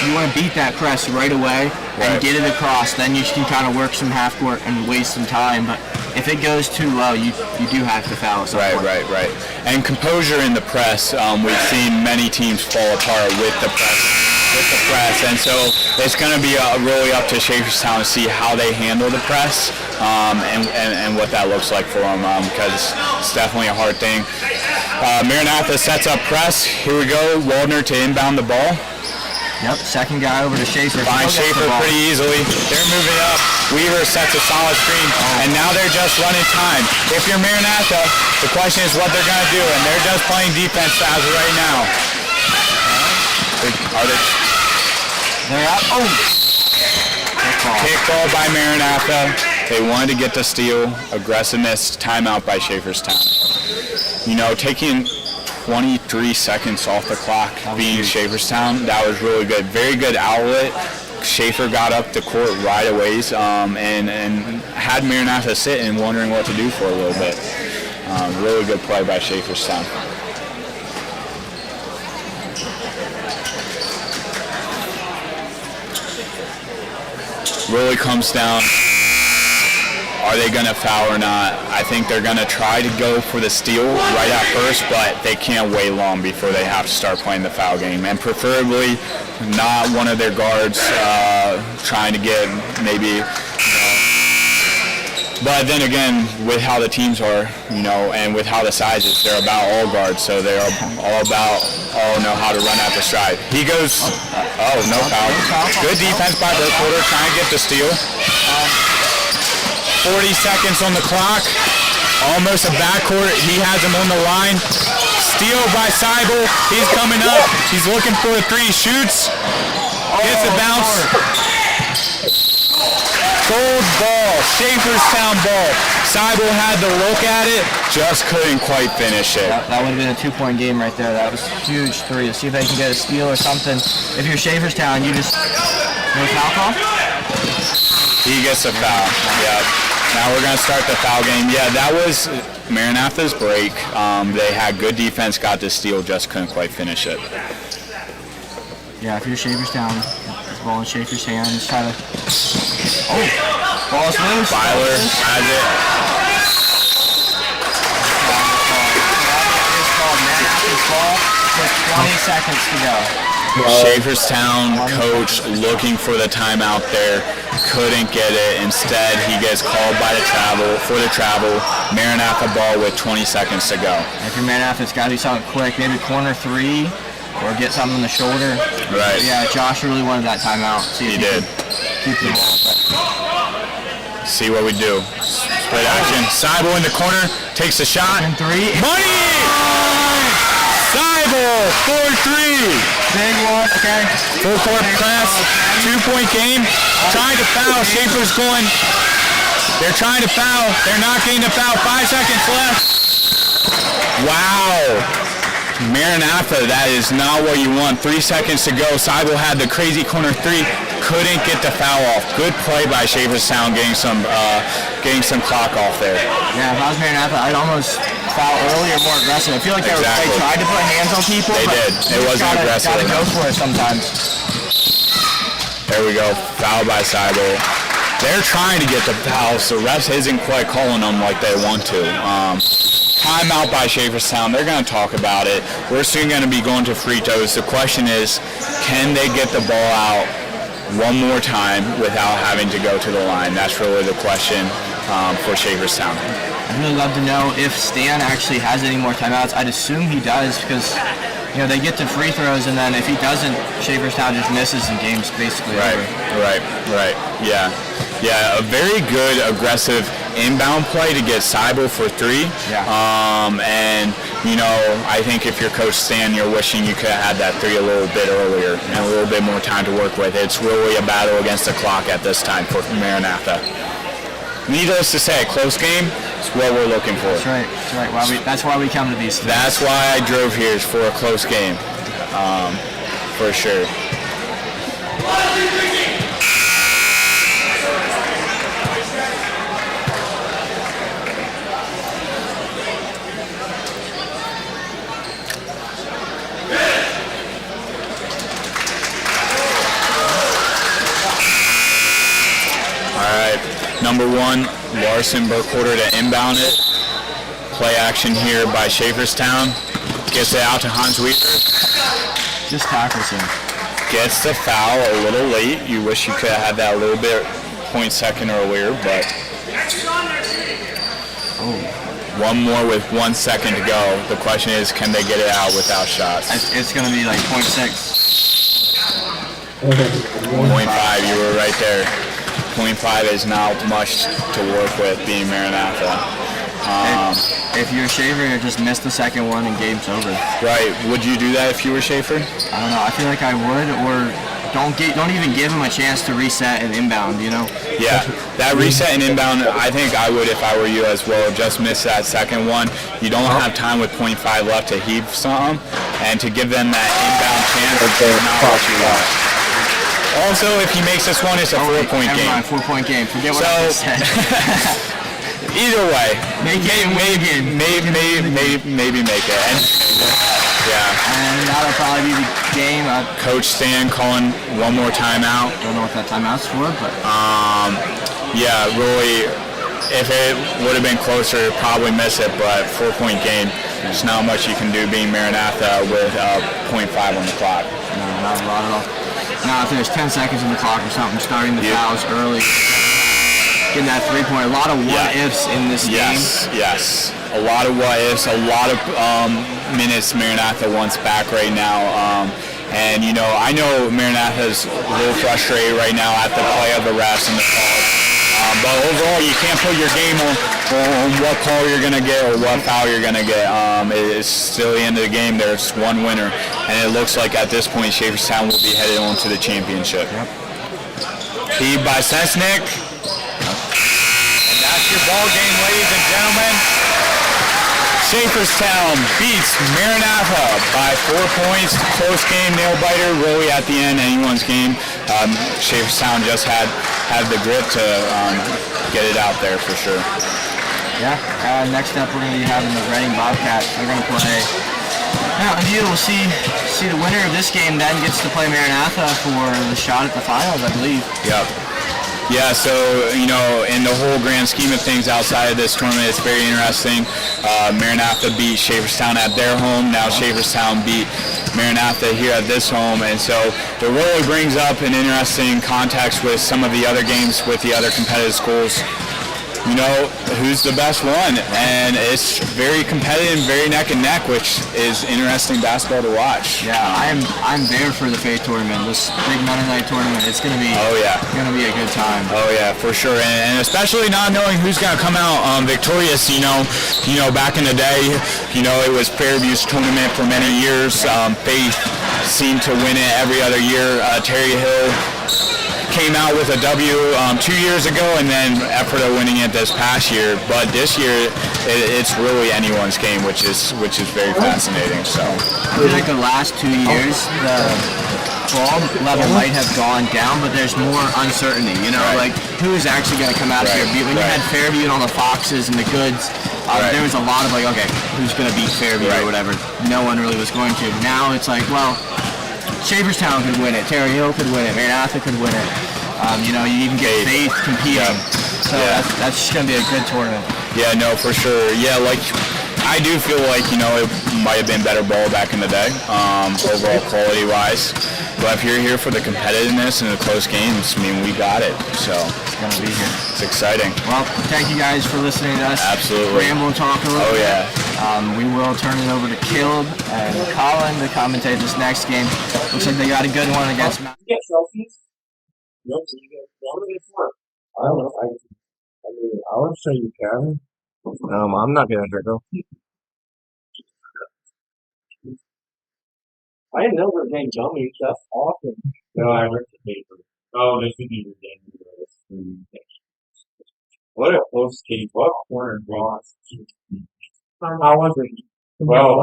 you want to beat that press right away and get it across. Then you can kind of work some half court and waste some time. But if it goes too low, you do have to foul at some point. Right. And composure in the press, we've seen many teams fall apart with the press. And so it's going to be really up to Schaeferstown to see how they handle the press and what that looks like for them, because it's definitely a hard thing. Maranatha sets up press. Here we go. Waldner to inbound the ball. Yep, second guy over to Schaefer. Finds Schaefer pretty easily. They're moving up. Weaver sets a solid screen, and now they're just running time. If you're Maranatha, the question is what they're going to do, and they're just playing defense as of right now. They're up. Oh! Kick ball by Maranatha. They wanted to get the steal. Aggressiveness, timeout by Schaeferstown. Taking 23 seconds off the clock being Schaeferstown, that was really good. Very good outlet. Schaefer got up the court right away and had Maranatha sitting and wondering what to do for a little bit. Really good play by Schaeferstown. Really comes down, are they going to foul or not? I think they're going to try to go for the steal right at first, but they can't wait long before they have to start playing the foul game. And preferably not one of their guards trying to get maybe But then again, with how the teams are, and with how the sizes, they're about all guards, so they're all about know how to run at the stride. He goes, no foul. Good defense by Burkholder, trying to get the steal. 40 seconds on the clock. Almost a backcourt. He has him on the line. Steal by Seibel. He's coming up. He's looking for a three. Shoots. Gets a bounce. Gold ball. Schaeferstown ball. Seibel had to look at it. Just couldn't quite finish it. That would have been a 2-point game right there. That was a huge three. To see if they can get a steal or something. If you're Schaeferstown, you just... No foul call? He gets a foul. Yeah. Now we're going to start the foul game. Yeah, that was Maranatha's break. They had good defense, got the steal, just couldn't quite finish it. Yeah, if you're Schaeferstown, the ball in Schaefer's hands, try to... ball's loose. Byler has it. It's called Maranatha's ball with 20 seconds to go. Schaeferstown coach looking for the timeout there, couldn't get it. Instead, he gets called by the travel. Maranatha ball with 20 seconds to go. If you're Maranatha, it's got to be something quick. Maybe corner three or get something on the shoulder. Right. Yeah, Josh really wanted that timeout. He did. Keep the ball. See what we do. Split action. Seibel in the corner, takes a shot. And three. Money! Seibel, 4-3. Big one, okay. Full court press, 2-point game. Trying to foul. Schaefer's going. They're trying to foul. They're not getting the foul. 5 seconds left. Wow. Maranatha, that is not what you want. 3 seconds to go. Seibel had the crazy corner three. Couldn't get the foul off. Good play by Schaeferstown getting some clock off there. Yeah, if I was Maranatha, I'd almost foul early or more aggressive. I feel like they tried to put hands on people. They did. It wasn't aggressive. Gotta go for it sometimes. There we go. Foul by Seibel. They're trying to get the fouls. The refs isn't quite calling them like they want to. Timeout by Schaeferstown. They're going to talk about it. We're soon going to be going to free throws. The question is, can they get the ball out one more time without having to go to the line? That's really the question for Schaeferstown. I'd really love to know if Stan actually has any more timeouts. I'd assume he does because, they get to free throws, and then if he doesn't, Schaeferstown just misses and game's basically over. Right. Yeah, a very good aggressive inbound play to get Seibel for three. Yeah. And, I think if you're Coach Stan, you're wishing you could have had that three a little bit earlier and a little bit more time to work with. It's really a battle against the clock at this time for Maranatha. Needless to say, a close game is what we're looking for. That's right. That's why we come to these things. That's why I drove here, is for a close game, for sure. Number one, Larson Burkholder to inbound it. Play action here by Schaeferstown. Gets it out to Hans Weaver. Just tackles him. Gets the foul a little late. You wish you could have had that a little bit 0.2 seconds earlier, but one more with 1 second to go. The question is, can they get it out without shots? It's going to be like 0.6. 0.5, you were right there. 0.5 is not much to work with being Maranatha. If you're Schaefer, you just missed the second one and game's over. Right. Would you do that if you were Schaefer? I don't know. I feel like I would, or don't even give him a chance to reset and inbound, Yeah, that reset and inbound, I think I would if I were you as well. Just miss that second one. You don't have time with 0.5 left to heave something, and to give them that inbound chance is not what you want. Also, if he makes this one, it's a 4-point game. 4-point game. Forget what I just said. Either way, maybe make it. And, and that'll probably be the game. Coach Stan calling one more timeout. Don't know what that timeout's for, but yeah, really, if it would have been closer, probably miss it. But 4-point game, there's not much you can do being Maranatha with 0.5 on the clock. No, not a lot at all. Now, if there's 10 seconds on the clock or something, starting the fouls early. getting that 3-point. A lot of what-ifs in this game. Yes. A lot of what-ifs, a lot of minutes Maranatha wants back right now. And, you know, I know Maranatha's a little frustrated right now at the play of the refs and the calls. But overall, you can't put your game on what call you're going to get or what foul you're going to get. It's still the end of the game. There's one winner. And it looks like at this point, Schaeferstown will be headed on to the championship. Yep. Feed by Sensnick. And that's your ball game, ladies and gentlemen. Schaeferstown beats Maranatha by 4 points. Close game, nail biter, really at the end, anyone's game. Schaeferstown just had the grip to get it out there for sure. Yeah. Next up, we're going to be having the Reading Bobcats. They're going to play Mountain View. We'll see the winner of this game then gets to play Maranatha for the shot at the finals, I believe. Yep. Yeah, so, you know, in the whole grand scheme of things outside of this tournament, it's very interesting. Maranatha beat Schaeferstown at their home. Now Schaeferstown beat Maranatha here at this home. And so it really brings up an interesting context with some of the other games with the other competitive schools. You know, who's the best one? And it's very competitive, very neck and neck, which is interesting basketball to watch. Yeah, I'm there for the Faith tournament. This big Mennonite tournament. It's gonna be gonna be a good time. Oh yeah, for sure, and especially not knowing who's gonna come out victorious. You know, back in the day, you know, it was Fairview's tournament for many years. Faith seemed to win it every other year. Terry Hill came out with a W 2 years ago, and then effort of winning it this past year. But this year, it's really anyone's game, which is very fascinating. So I feel like the last 2 years, the ball level might have gone down, but there's more uncertainty. You know, like who is actually going to come out of here? When you had Fairview and all the Foxes and the Goods, there was a lot of like, okay, who's going to beat Fairview or whatever? No one really was going to. Now it's like, well, Schaeferstown could win it, Terry Hill could win it, Maranatha could win it. You know, you even get Faith competing. So that's just going to be a good tournament. Yeah, no, for sure. Yeah, like, I do feel like, you know, it might have been better ball back in the day, overall quality-wise. But if you're here for the competitiveness and the close games, I mean, we got it. So it's going to be here. It's exciting. Well, thank you guys for listening to us. Absolutely. Ramble and talk a little bit. Yeah. We will turn it over to Caleb and Colin to commentate this next game. Looks like they got a good one against Mount. Get selfies. Nope, you get one of it for. I don't know. I mean, I would say you can. I'm not gonna go. I didn't know we were getting gummies. That's awesome. No, I ripped the paper. Oh, this would be ridiculous. What a close game. What corner loss. How was it? Well,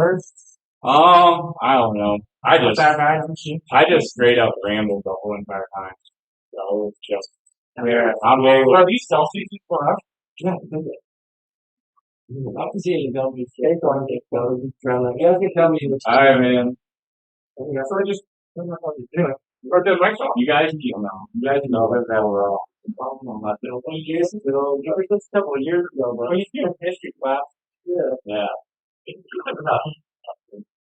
I don't know. I just straight up rambled the whole entire time. So just are these selfies for us? Yeah, I can see you don't be safe on it. You guys can tell me. Alright, man. So I just don't know what to do. Or the myself. You guys know. You guys know that we're all. Years ago, just a couple of years ago, bro. You see in history class? Yeah. Yeah.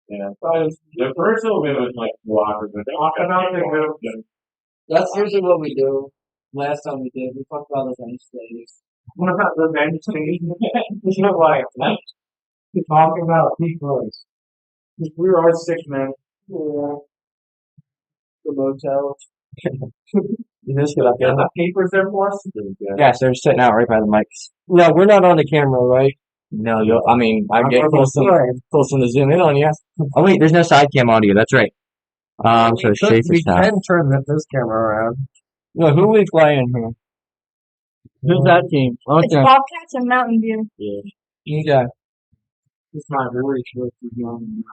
The first little bit was like water, but that's usually what we do. Last time we did, we talked about those bench days. What about the bench days? You know why? We're talking about people. We were all 6 men. Yeah. The motel. You just get up there. The papers there for us? Yes, they're sitting out right by the mics. No, we're not on the camera, right? No, I get close to zoom in on you. Oh wait, there's no side cam audio. That's right. So we can turn this camera around. No, who are we playing here? Who's that team? Okay. It's Bobcats and Mountain View. Yeah. It's not really close to young.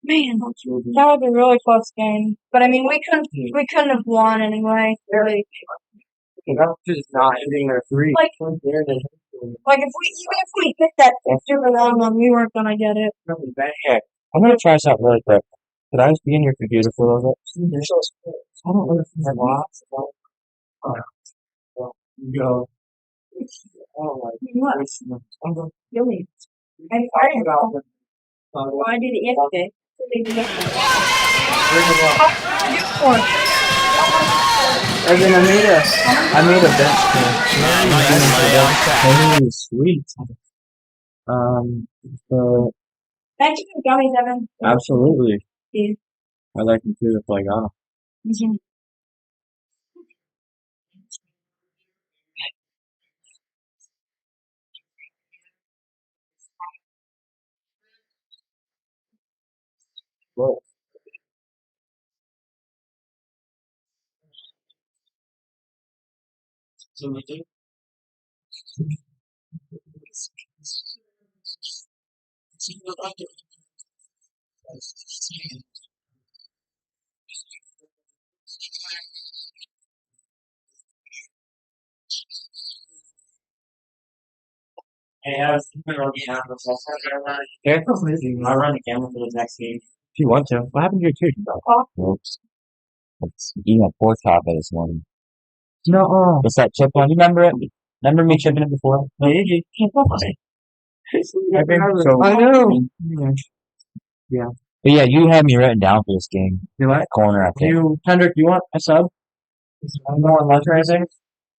Man, that was a really close game. But I mean, we couldn't have won anyway. Really. That's just not hitting their three. Like if we hit that super long one, we weren't gonna get it. I'm gonna try something really quick. Could I just be in your computer for a little bit? I don't understand lots about. Go. Oh my God. Really? I'm fighting about it. Why did it yesterday? Bring them up. And then I made a bench Oh, sweet. So Thank you for the gummies, Evan. absolutely. Yeah. I like them too if I got them. Whoa. Hey, I was thinking about being out of the okay, I'll run the camera for the next game. If you want to. What happened to your tooth? Whoops. It's eating a pork chop this morning. No. What's that chip on? You remember it? Remember me chipping it before? No, you did. I know. Yeah. But yeah, you had me written down for this game. You what? Corner, I think. Kendrick, you want a sub? I'm going on lunch or anything?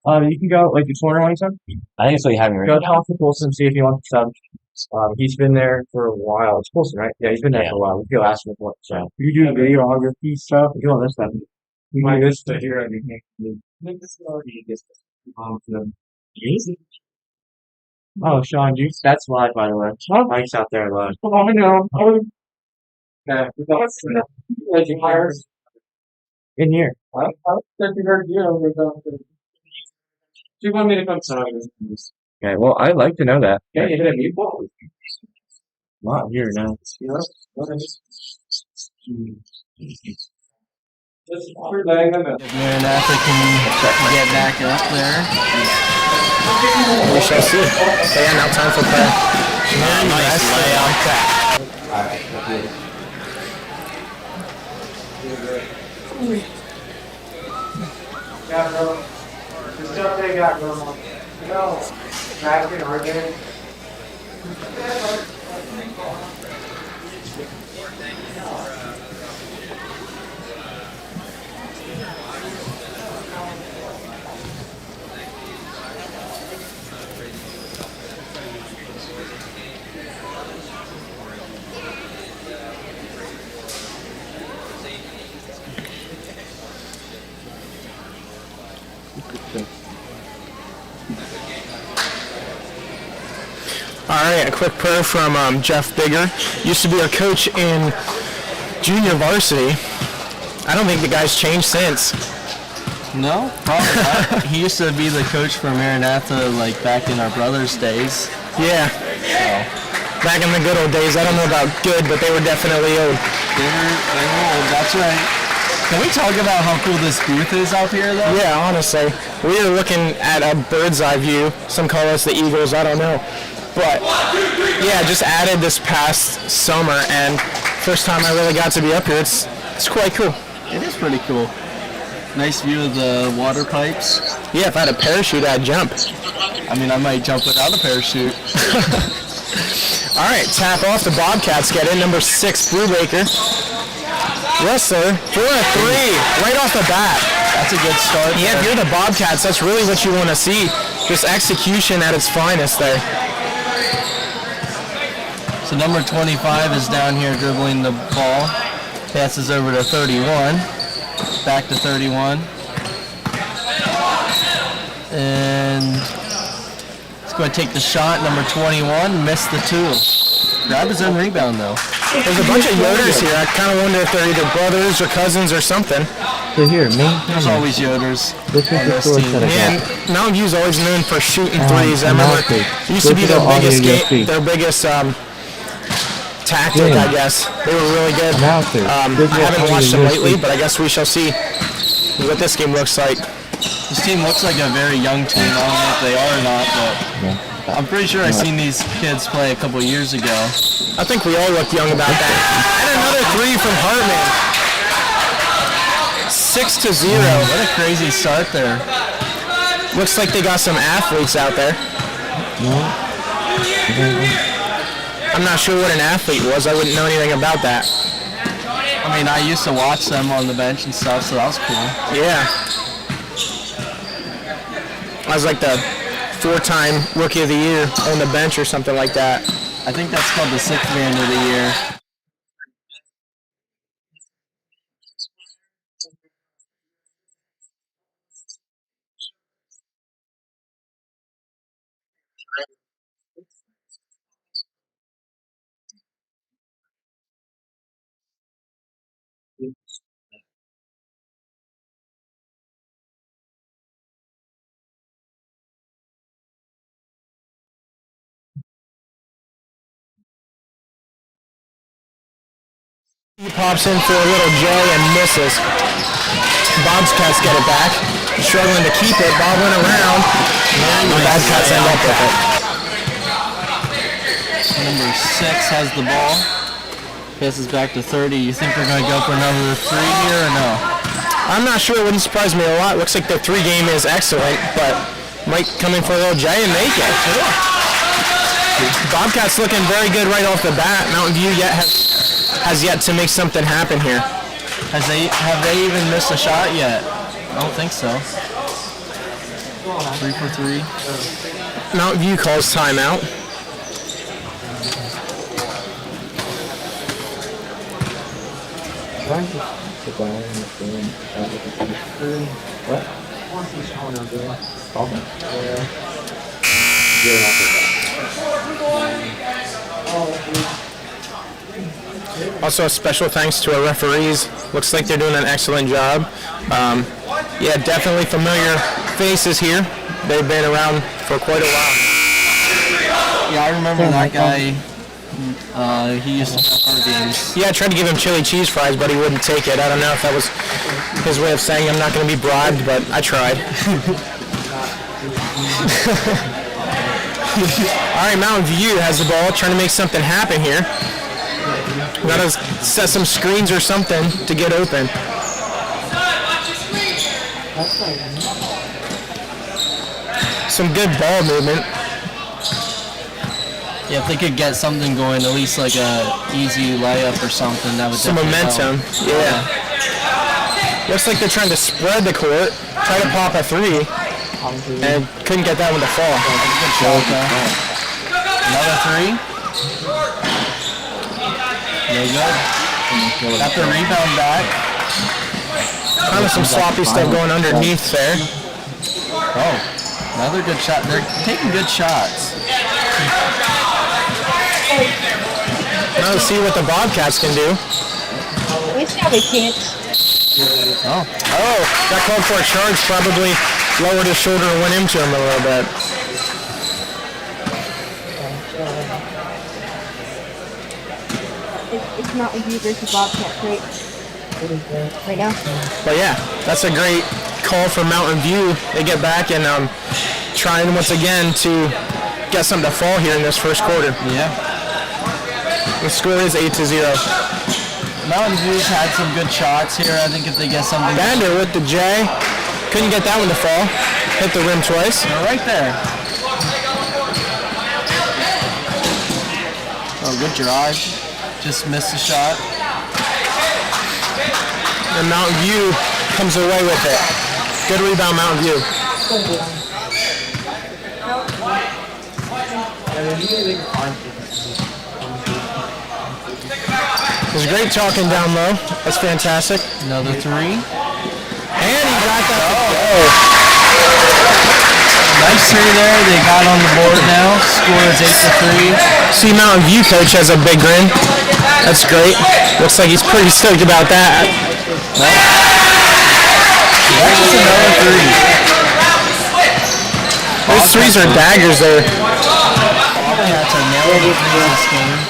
You can go, like, the corner one sub? I think it's what you have me written down. Go talk to Colson, see if he wants a sub. He's been there for a while. It's Colson, right? Yeah, he's been there for a while. We can ask him for it. So. You do videography stuff? You want this stuff? You want this to hear everything. Oh, Sean, that's live, by the way. Mike's out there live. Oh, I know. Yeah, in here. I think you heard you. Do you want me to come sign this? Okay, well, I'd like to know that. Yeah, you hit a meatball. Not here now. Maranatha can get back up there. We shall see. So yeah, now time for prayer. Nice lay on crack. Alright. Yeah, bro. The stuff they got going on. No. Back in our game. All right, a quick prayer from Jeff Bigger. Used to be our coach in junior varsity. I don't think the guy's changed since. No, probably not. He used to be the coach for Maranatha, like back in our brothers' days. Yeah. So. Back in the good old days. I don't know about good, but they were definitely old. They were old, that's right. Can we talk about how cool this booth is out here, though? Yeah, honestly. We are looking at a bird's eye view. Some call us the Eagles, I don't know. But, yeah, just added this past summer, and first time I really got to be up here. It's quite cool. It is pretty cool. Nice view of the water pipes. Yeah, if I had a parachute, I'd jump. I mean, I might jump without a parachute. All right, tap off the Bobcats. Get in number 6, Brubaker. Yes, sir. 4-3, right off the bat. That's a good start. Yeah, if you're the Bobcats, that's really what you want to see. Just execution at its finest there. So number 25 is down here dribbling the ball. Passes over to 31. Back to 31. And he's going to take the shot. Number 21 missed the 2. Grab his own rebound, though. There's a bunch of Yoders here. I kind of wonder if they're either brothers or cousins or something. So here, There's always Yoders. This is the source that I And got. Mountain View's always known for shooting threes. I remember it used to be their biggest game, their biggest tactic, I guess. They were really good. I haven't watched them lately, but I guess we shall see what this game looks like. This team looks like a very young team. I don't know if they are or not, but I'm pretty sure I've seen these kids play a couple years ago. I think we all looked young about that. And another 3 from Hartman. 6-0. What a crazy start there. Looks like they got some athletes out there. I'm not sure what an athlete was. I wouldn't know anything about that. I mean, I used to watch them on the bench and stuff, so that was cool. Yeah. I was like the 4-time Rookie of the Year on the bench or something like that. I think that's called the 6th Man of the Year. He pops in for a little J and misses. Bobcats get it back. Struggling to keep it. Bob went around. The Bobcats end up with it. Number 6 has the ball. Passes back to 30. You think they're going to go for another 3 here or no? I'm not sure. It wouldn't surprise me a lot. Looks like their 3 game is excellent, but might come in for a little J and make it. Bobcats looking very good right off the bat. Mountain View has yet to make something happen here. Have they even missed a shot yet? I don't think so. 3 for 3. Mountain View calls timeout. Also, a special thanks to our referees. Looks like they're doing an excellent job. Yeah, definitely familiar faces here. They've been around for quite a while. Yeah, I remember that guy. He used to ref our games. Yeah, I tried to give him chili cheese fries, but he wouldn't take it. I don't know if that was his way of saying I'm not going to be bribed, but I tried. All right, Mountain View has the ball, trying to make something happen here. Got to set some screens or something to get open. Some good ball movement. Yeah, if they could get something going, at least like a easy layup or something, that would some momentum. Help. Yeah. Looks like they're trying to spread the court, try to pop a 3, and couldn't get that one to fall. Good shot, another 3. No good. Got the rebound back. Kind of some sloppy stuff going underneath there. Oh, another good shot. They're taking good shots. Now let's see what the Bobcats can do. We still have a chance. Oh, that called for a charge. Probably lowered his shoulder and went into him a little bit. It's Mountain View versus Bobcats, right? Right now. But yeah, that's a great call for Mountain View. They get back and trying once again to get something to fall here in this first quarter. Yeah. The score is 8-0. Mountain View's had some good shots here. I think if they get something. Bender with the J. Couldn't get that one to fall. Hit the rim twice. They're right there. Oh, good drive. Just missed the shot. And Mountain View comes away with it. Good rebound, Mountain View. It was great talking down low. That's fantastic. Another 3. And he got that. Nice 3 there. They got on the board now. Score is 8-3. See, Mountain View coach has a big grin. That's great. Looks like he's pretty stoked about that. That's just another 3. Those 3s are daggers there. Bobcats are nailing the 3s this game.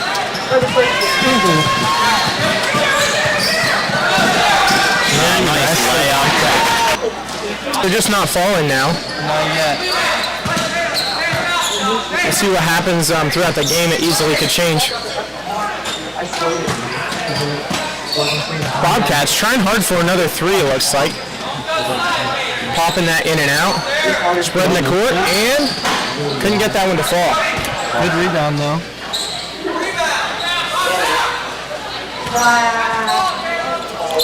Nice layup. They're just not falling now. Not yet. We'll see what happens throughout the game. It easily could change. Bobcats trying hard for another 3, it looks like. Popping that in and out. Spreading the court, and couldn't get that one to fall. Good rebound, though.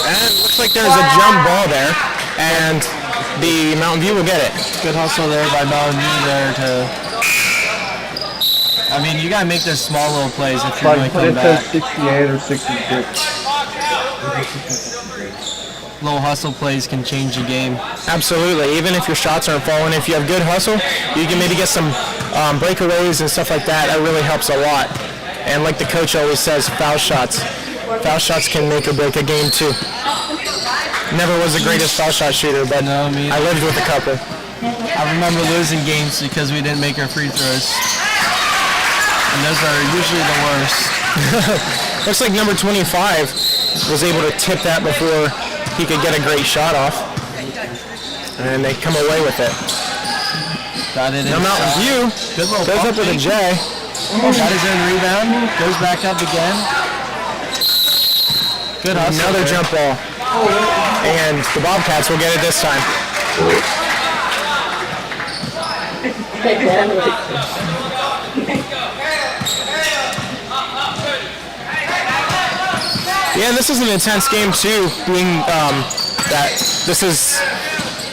And it looks like there's a jump ball there, and the Mountain View will get it. Good hustle there by Mountain View there to. I mean, you gotta make those small little plays if you're going to come back. 68 or 66. Little hustle plays can change the game. Absolutely. Even if your shots aren't falling, if you have good hustle, you can maybe get some breakaways and stuff like that. That really helps a lot. And like the coach always says, foul shots. Foul shots can make or break a game too. Never was the greatest foul shot shooter, but no, I lived with a couple. I remember losing games because we didn't make our free throws. And those are usually the worst. Looks like number 25 was able to tip that before he could get a great shot off. And they come away with it. Got it. Now Mountain View Good little goes up with a J. Got his own rebound. Goes back up again. Good hustle. Another jump ball. And the Bobcats will get it this time. Yeah, this is an intense game too, being that this is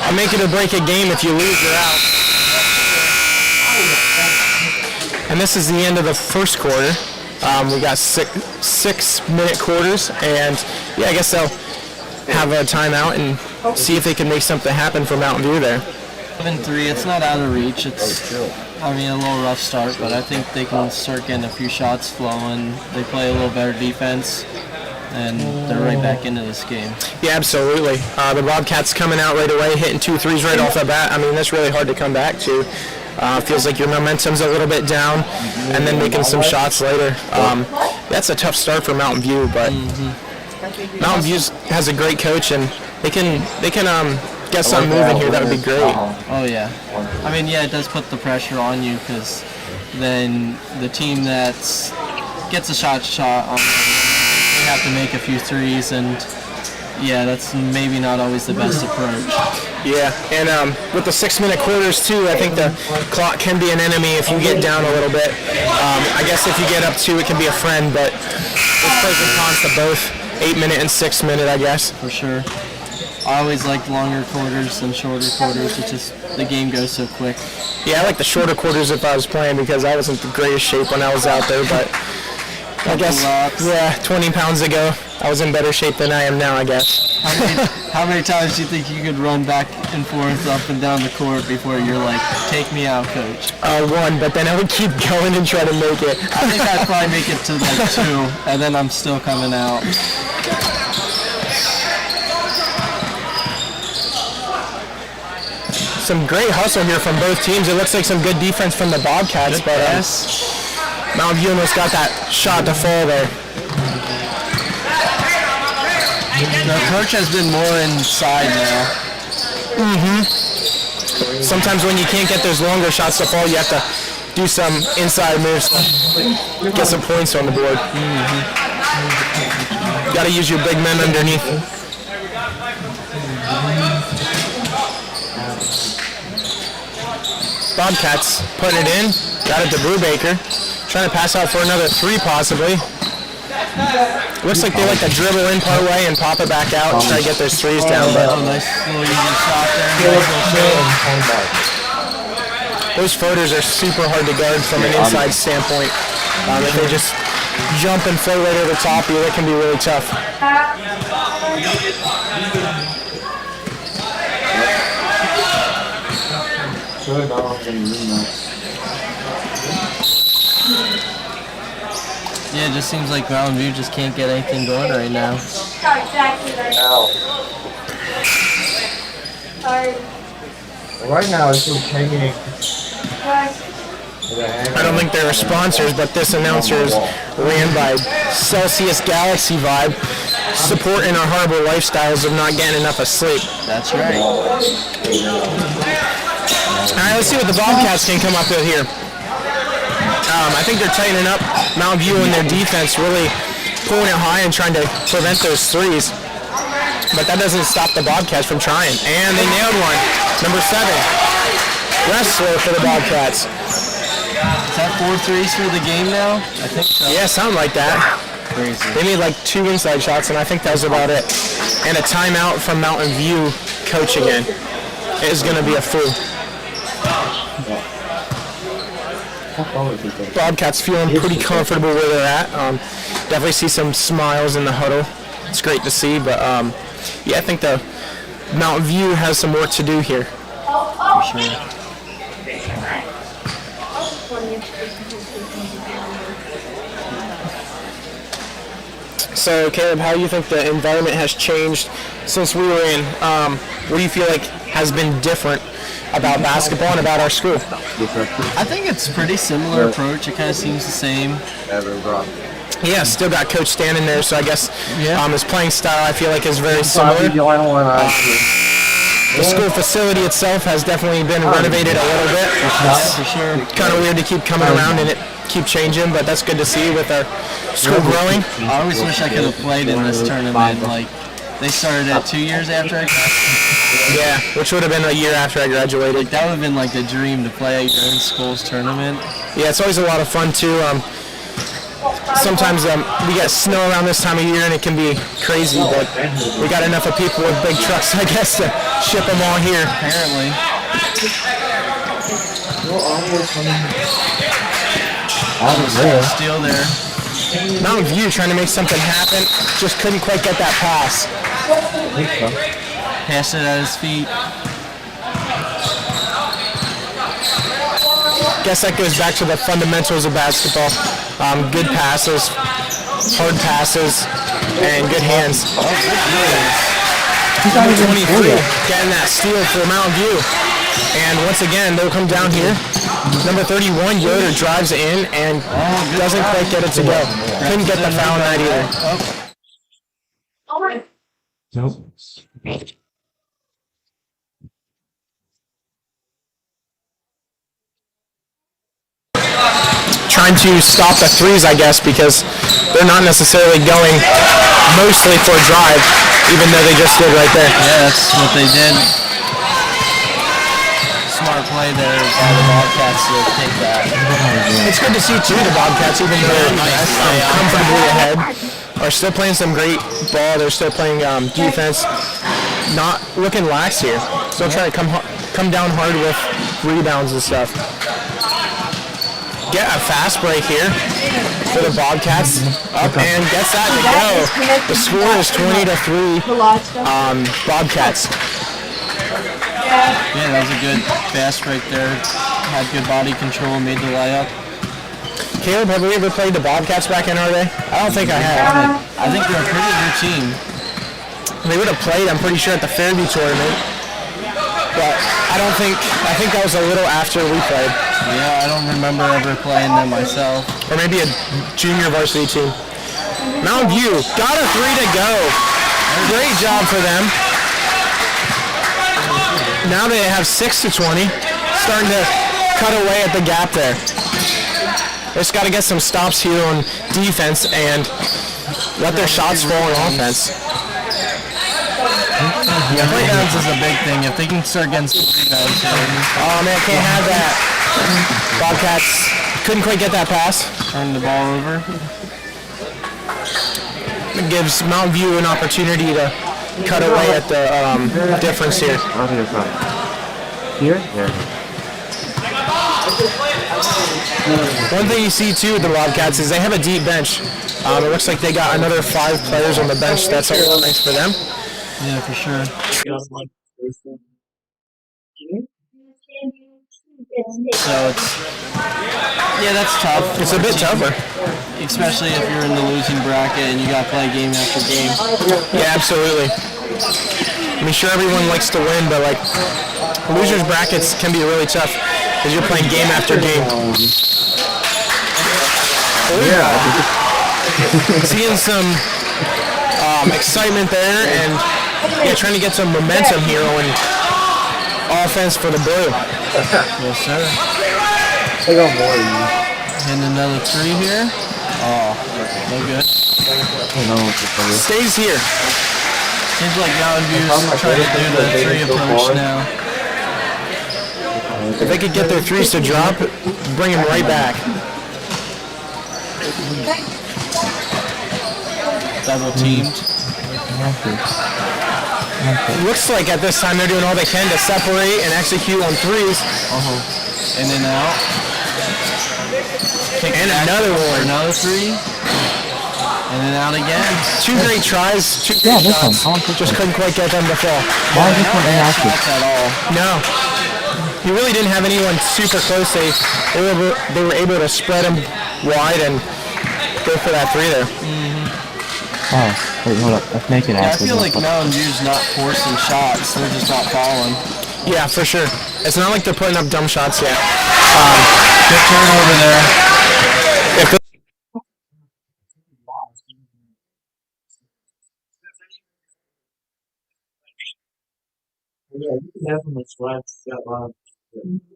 a make it or break it game. If you lose, you're out. And this is the end of the first quarter. We got 6-minute quarters, and yeah, I guess they'll have a timeout and see if they can make something happen for Mountain View there. 7-3, it's not out of reach. It's, I mean, a little rough start, but I think they can start getting a few shots flowing. They play a little better defense, and they're right back into this game. Yeah, absolutely. The Bobcats coming out right away, hitting 2 threes right off the bat. I mean, that's really hard to come back to. Feels like your momentum's a little bit down, and then making some shots later. That's a tough start for Mountain View, but Mountain View has a great coach, and they can get something moving here. That would be great. Oh yeah. I mean, yeah, it does put the pressure on you because then the team that gets a shot on, they have to make a few threes, and yeah, that's maybe not always the best approach. Yeah, and with the 6-minute quarters too, I think the clock can be an enemy if you get down a little bit. I guess if you get up 2, it can be a friend, but there's pros and cons to both 8-minute and 6-minute, I guess. For sure. I always liked longer quarters than shorter quarters. It's just the game goes so quick. Yeah, I like the shorter quarters if I was playing because I wasn't the greatest shape when I was out there, but I guess, yeah, 20 pounds ago, I was in better shape than I am now, I guess. How many times do you think you could run back and forth up and down the court before you're like, take me out, coach? 1, but then I would keep going and try to make it. I think I'd probably make it to like 2, and then I'm still coming out. Some great hustle here from both teams. It looks like some good defense from the Bobcats, but Mountain View almost got that shot to fall there. The coach has been more inside now. Sometimes when you can't get those longer shots to fall, you have to do some inside moves to get some points on the board. Got to use your big men underneath. Bobcats putting it in. Got it to Brubaker. Trying to pass out for another 3 possibly. Looks like they like to dribble in part way and pop it back out and try to get those 3s down. But nice little easy shot there. Those floaters are super hard to guard from an inside standpoint. If they just jump and float right over the top of you, that can be really tough. Yeah, it just seems like Mountain View just can't get anything going right now. Right now it's just hanging. I don't think they're sponsors, but this announcer is ran by Celsius Galaxy Vibe, supporting our horrible lifestyles of not getting enough of sleep. That's right. All right, let's see what the Bobcats can come up with here. I think they're tightening up Mountain View in their defense, really pulling it high and trying to prevent those 3s. But that doesn't stop the Bobcats from trying. And they nailed one. Number 7. Wrestler for the Bobcats. Is that 4 threes for the game now? I think so. Yeah, something like that. Crazy. They made like 2 inside shots, and I think that was about it. and a timeout from Mountain View coach again. It is going to be a fool. Bobcats feeling pretty comfortable where they're at. Definitely see some smiles in the huddle. It's great to see, but yeah, I think the Mountain View has some work to do here. For sure. So, Caleb, how do you think the environment has changed since we were in? What do you feel like has been different about basketball and about our school? I think it's pretty similar approach. It kind of seems the same. Yeah, still got Coach Stan in there, so I guess his playing style I feel like is very similar. The school facility itself has definitely been renovated a little bit. For sure. Kind of weird to keep coming around and it keep changing, but that's good to see with our school growing. I always wish I could have played in this tournament. Like, they started at 2 years after I graduated. Yeah, which would have been a year after I graduated. Like, that would have been like the dream to play at your own school's tournament. Yeah, it's always a lot of fun too. Sometimes we get snow around this time of year and it can be crazy, but we got enough of people with big trucks, I guess, to ship them all here. Apparently. Steal there. Mountain View trying to make something happen, just couldn't quite get that pass. Passed it at his feet. Guess that goes back to the fundamentals of basketball. Good passes, hard passes, and good hands. Number 23 getting that steal for Mountain View. And once again, they'll come down here. Number 31, Yoder drives in and doesn't quite get it to go. Couldn't get the foul night either. Nope. Trying to stop the threes, I guess, because they're not necessarily going mostly for a drive, even though they just did right there. Yeah, that's what they did. Smart play there by the Bobcats to take that. It's good to see, too, the Bobcats, even though they're comfortably ahead, are still playing some great ball. They're still playing defense. Not looking lax here. Still trying to come down hard with rebounds and stuff. Get a fast break here for the Bobcats. Up and gets that to go. The score is 20-3 Bobcats. Yeah, that was a good fast break there. Had good body control, made the layup. Caleb, have we ever played the Bobcats back in our day? I don't think I have. I think they're a pretty good team. They would have played, I'm pretty sure, at the Fairview tournament. But I think that was a little after we played. Yeah, I don't remember ever playing them myself. Or maybe a junior varsity team. Mountain View got a 3 to go. Great job for them. Now they have 6-20. Starting to cut away at the gap there. They just got to get some stops here on defense and let their shots fall on offense. Yeah, rebounds is a big thing. If they can start getting some rebounds here. Oh man, can't have that. Bobcats couldn't quite get that pass. Turn the ball over. It gives Mountain View an opportunity to cut away at the difference here. Here? There. One thing you see too with the Bobcats is they have a deep bench. It looks like they got another 5 players on the bench. That's all nice for them. Yeah, for sure. So that's tough. It's a bit tougher. Especially if you're in the losing bracket and you got to play game after game. Yeah, absolutely. I mean, sure, everyone likes to win, but like losers brackets can be really tough because you're playing game after game. Yeah. Seeing some excitement there and trying to get some momentum here on offense for the Blue. Yes, sir. I got more of you. And another 3 here. Oh, no good. Stays here. Seems like Mountain View's trying to do the 3 approach now. If they could get their threes to drop, bring them right back. Double teamed. Looks like at this time they're doing all they can to separate and execute on threes. In and out. And another one. Another three. And then out again. Two great tries. Two great shots. Just couldn't quite get them to fall. Why is this one inactive? At all. No. He really didn't have anyone super close. They were able to spread him wide and go for that three there. Oh, wait, hold up. Let's make it Yeah, I active. feel like Mountain View's not forcing shots. They're just not falling. Yeah, for sure. It's not like they're putting up dumb shots yet. Good turnover there. If Yeah, you can definitely swatch that line.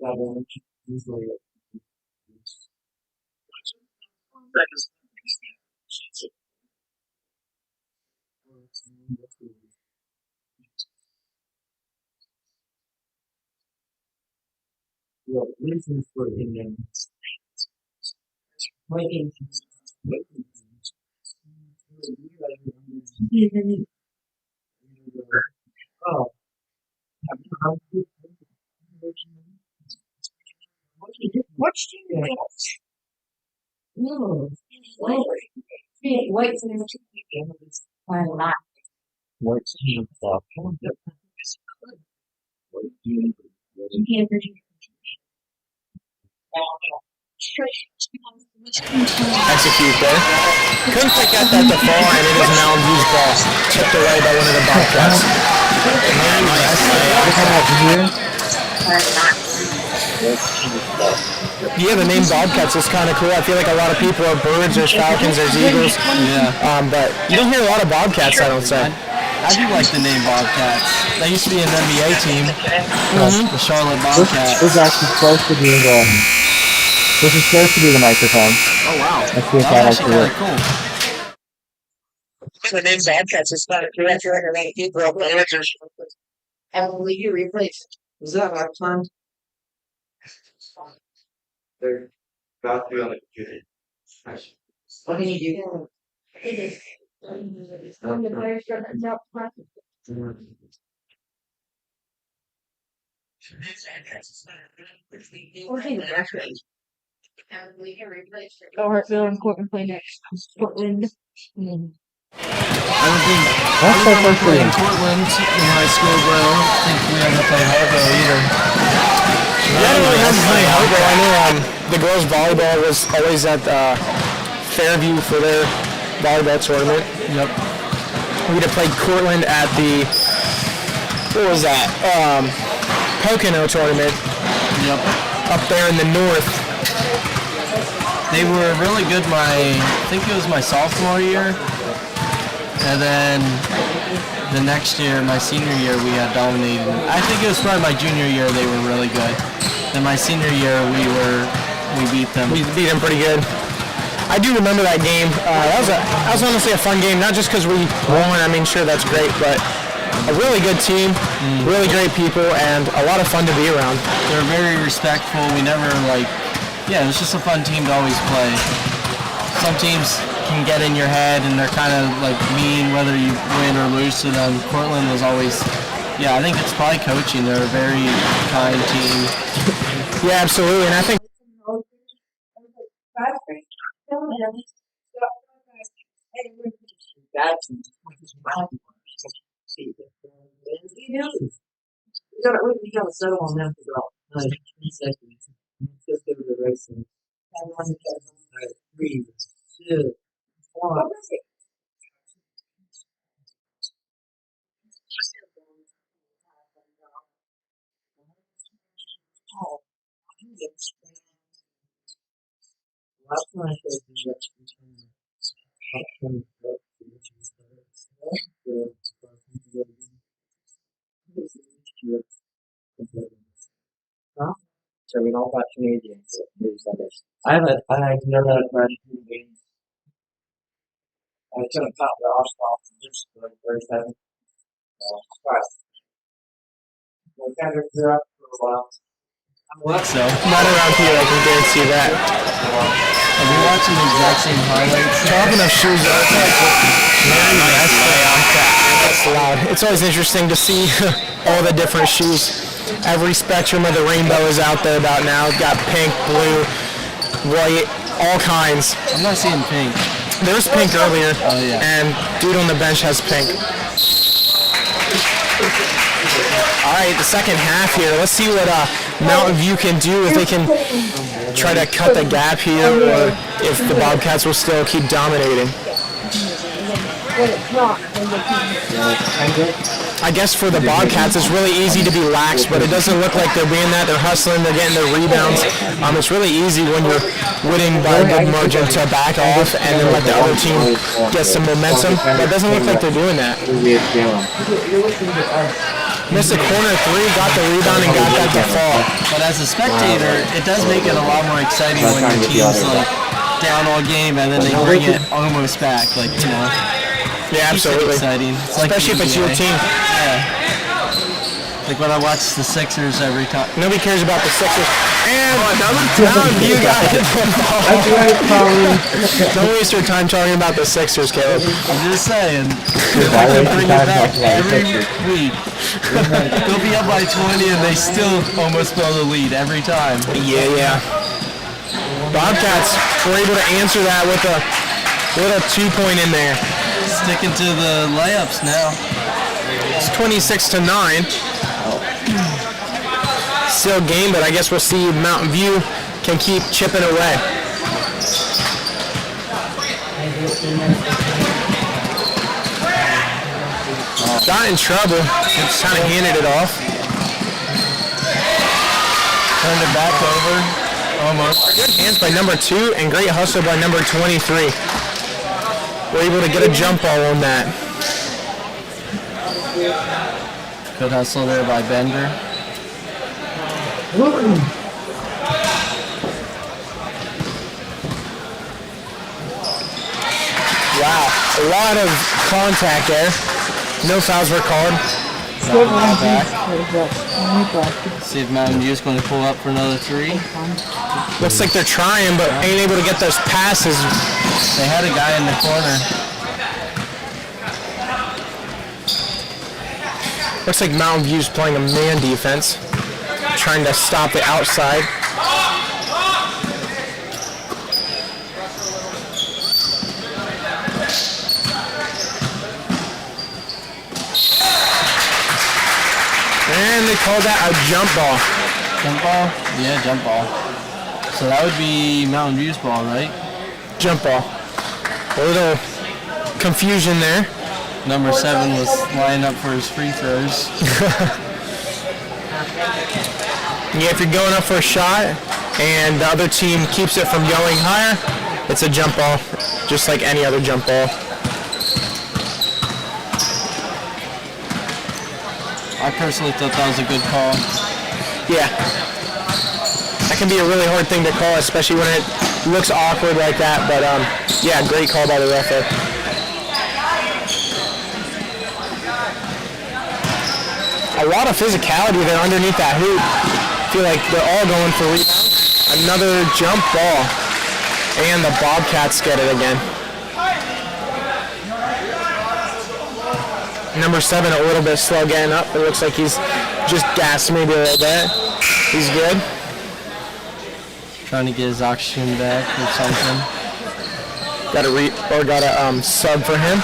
That one usually. Well, reasons for Indian. Oh. What's the no, white's in the chicken. Why not? White's team stuff. execute there. Couldn't quite get that to fall, and it is Mountain View's ball. Tipped away by one of the Bobcats. Yeah, the name Bobcats is kind of cool. I feel like a lot of people are birds, there's falcons, there's eagles. Yeah. But you don't hear a lot of Bobcats, I don't say. I do like the name Bobcats. They used to be an NBA team. The Charlotte Bobcats. This is actually supposed to be the. This is supposed to be the microphone. Oh wow. Let's see if that That's actually actually works. kind of cool. The name Bobcats is not a correct record. Many people are playing it. And will you replace? Was that last time? They're about to be on the computer. What can you do? Oh, Hartville and Portland play next. Portland. I don't think I played in Portland in high school, but I don't think we ever played Hartville either. Yeah, I don't really have playing Hartville. I know the girls' volleyball was always at Fairview for their volleyball tournament. Yep. We'd have played Cortland at the, what was that? Pocono tournament. Yep. Up there in the north. They were really good I think it was my sophomore year. And then the next year, my senior year, we had dominated. I think it was probably my junior year they were really good. Then my senior year, we beat them. We beat them pretty good. I do remember that game. That was honestly a fun game, not just because we won. I mean, sure, that's great, but a really good team, really great people, and a lot of fun to be around. They're very respectful. We never it was just a fun team to always play. Some teams can get in your head and they're kind of like mean whether you win or lose to them. Cortland was always, I think it's probably coaching. They're a very kind team. Yeah, absolutely, and I think We gotta settle on them for about 3 seconds. Just over the racing. 3, 2, 1. Last time I played Huh? So we all got Canadians. I never had a freshman game. I took a top the off just like first time. We kind of grew up for a while. So Not around here, I can guarantee that. I've been watching the exact same highlights. Talking of shoes, that's loud. It's always interesting to see all the different shoes. Every spectrum of the rainbow is out there about now. We've got pink, blue, white, all kinds. I'm not seeing pink. There was pink earlier, yeah. and dude on the bench has pink. All right, the second half here. Let's see what Mountain View can do, if they can try to cut the gap here, or if the Bobcats will still keep dominating. I guess for the Bobcats, it's really easy to be lax, but it doesn't look like they're being that. They're hustling, they're getting their rebounds. It's really easy when you're winning by a good margin to back off and then let the other team get some momentum, but it doesn't look like they're doing that. Missed a corner three, got the rebound, and got that to fall. But as a spectator, it does make it a lot more exciting when your team's like down all game and then they bring it almost back, like, you know. Yeah, absolutely. Exciting. It's like especially if it's your team. Yeah. Like when I watch the Sixers every time. Nobody cares about the Sixers. And now you got it. Don't waste your time talking about the Sixers, Caleb. I'm just saying. I can bring it back every week. They'll be up by 20 and they still almost blow the lead every time. Yeah. Bobcats were able to answer that with a little 2-point in there. Sticking to the layups now. It's 26-9. Still game, but I guess we'll see if Mountain View can keep chipping away. Got in trouble. Just kind of handed it off. Turned it back over. Almost. Good hands by number 2 and great hustle by number 23. We're able to get a jump ball on that. Good hustle there by Bender. Wow, a lot of contact there. No fouls were called. See if Mountain View's going to pull up for another three. Looks like they're trying, but ain't able to get those passes. They had a guy in the corner. Looks like Mountain View's playing a man defense, trying to stop the outside. And they called that a jump ball. Jump ball? Yeah, jump ball. So that would be Mountain View's ball, right? Jump ball. A little confusion there. Number 7 was lining up for his free throws. Yeah, if you're going up for a shot and the other team keeps it from going higher, it's a jump ball, just like any other jump ball. I personally thought that was a good call. Yeah. That can be a really hard thing to call, especially when it looks awkward like that, but yeah, great call by the ref there. A lot of physicality there underneath that hoop. I feel like they're all going for rebounds. Another jump ball. And the Bobcats get it again. Number 7 a little bit slow getting up. It looks like he's just gassed maybe a little bit. He's good. Trying to get his oxygen back or something. Got a sub for him.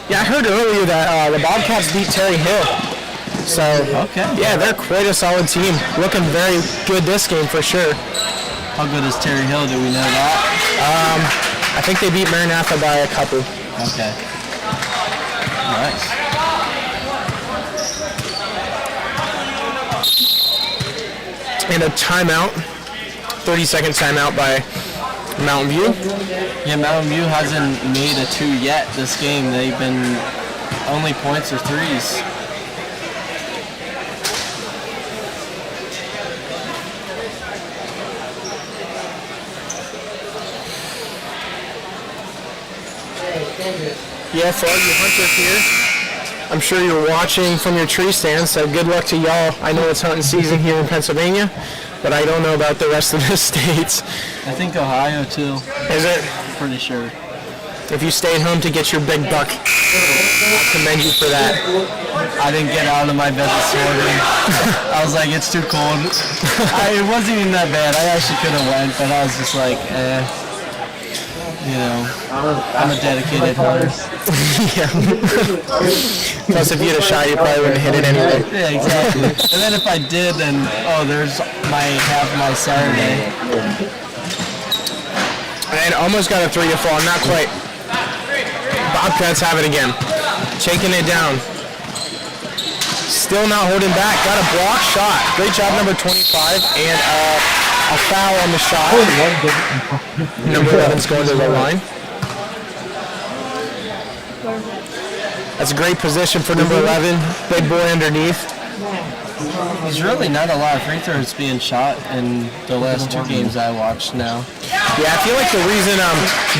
Yeah, I heard earlier that the Bobcats beat Terry Hill. So, okay. Yeah, they're quite a solid team. Looking very good this game for sure. How good is Terry Hill? Do we know that? I think they beat Maranatha by a couple. Okay. Nice. And a timeout. 30-second timeout by Mountain View. Yeah, Mountain View hasn't made a 2 yet this game. They've been only points or threes. Yeah, for all you hunters here, I'm sure you're watching from your tree stand, so good luck to y'all. I know it's hunting season here in Pennsylvania, but I don't know about the rest of the states. I think Ohio too. Is it? Pretty sure. If you stayed home to get your big buck, I commend you for that. I didn't get out of my bed this morning. I was like, it's too cold. It wasn't even that bad. I actually could have went, but I was just like, you know, I'm a dedicated hunter. Yeah. Plus, if you had a shot, you probably wouldn't hit it anyway. Yeah, exactly. And then if I did, then there's my Saturday. And almost got a 3 to fall, not quite. Bobcats have it again. Taking it down. Still not holding back. Got a block shot. Great job, number 25. And a foul on the shot. Number 11's going to the line. That's a great position for number 11. Big boy underneath. There's really not a lot of free throws being shot in the last 2 games I watched now. Yeah, I feel like the reason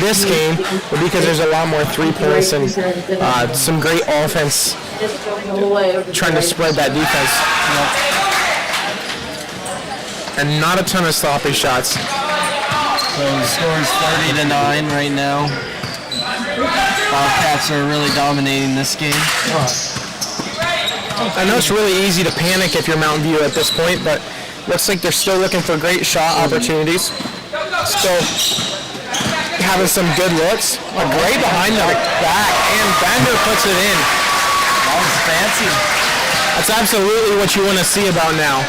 this game was because there's a lot more 3 points and some great offense trying to spread that defense. And not a ton of sloppy shots. So the score is 30-9 right now. Bobcats are really dominating this game. I know it's really easy to panic if you're Mountain View at this point, but looks like they're still looking for great shot opportunities. Still having some good looks. A great behind the back, and Bender puts it in. That was fancy. That's absolutely what you want to see about now.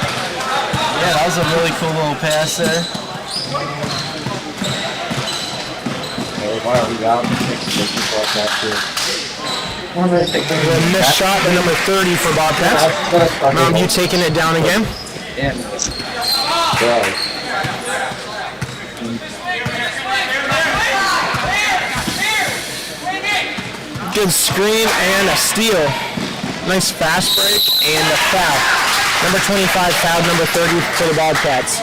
Yeah, that was a really cool little pass there. A missed shot to number 30 for Bobcats. Mountain View taking it down again. Good screen and a steal. Nice fast break and a foul. Number 25 fouled number 30 for the Bobcats.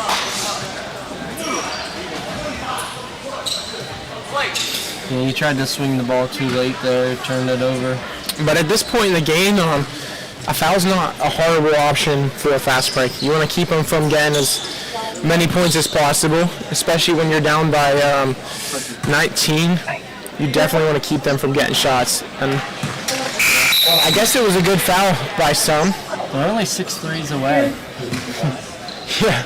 Yeah, he tried to swing the ball too late there, turned it over. But at this point in the game, a foul's not a horrible option for a fast break. You want to keep them from getting as many points as possible, especially when you're down by 19. You definitely want to keep them from getting shots. And I guess it was a good foul by some. They're only 6 threes away. Yeah.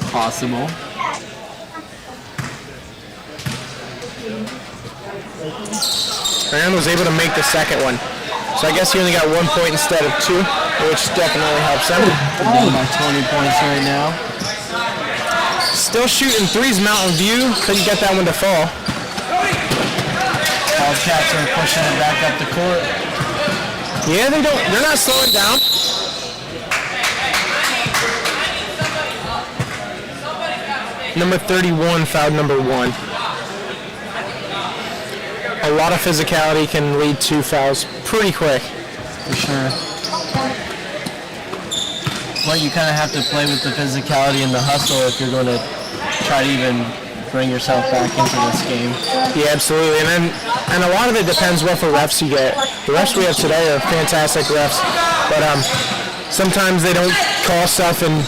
Possible. Aaron was able to make the second one. So I guess he only got 1 point instead of 2, which definitely helps him. Down by 20 points right now. Still shooting threes, Mountain View. Couldn't get that one to fall. Bobcats are pushing it back up the court. Yeah, they're not slowing down. Number 31 fouled number 1. A lot of physicality can lead to fouls pretty quick. For sure. Well, you kind of have to play with the physicality and the hustle if you're going to try to even bring yourself back into this game. Yeah, absolutely. And a lot of it depends what for refs you get. The refs we have today are fantastic refs, but sometimes they don't call stuff, and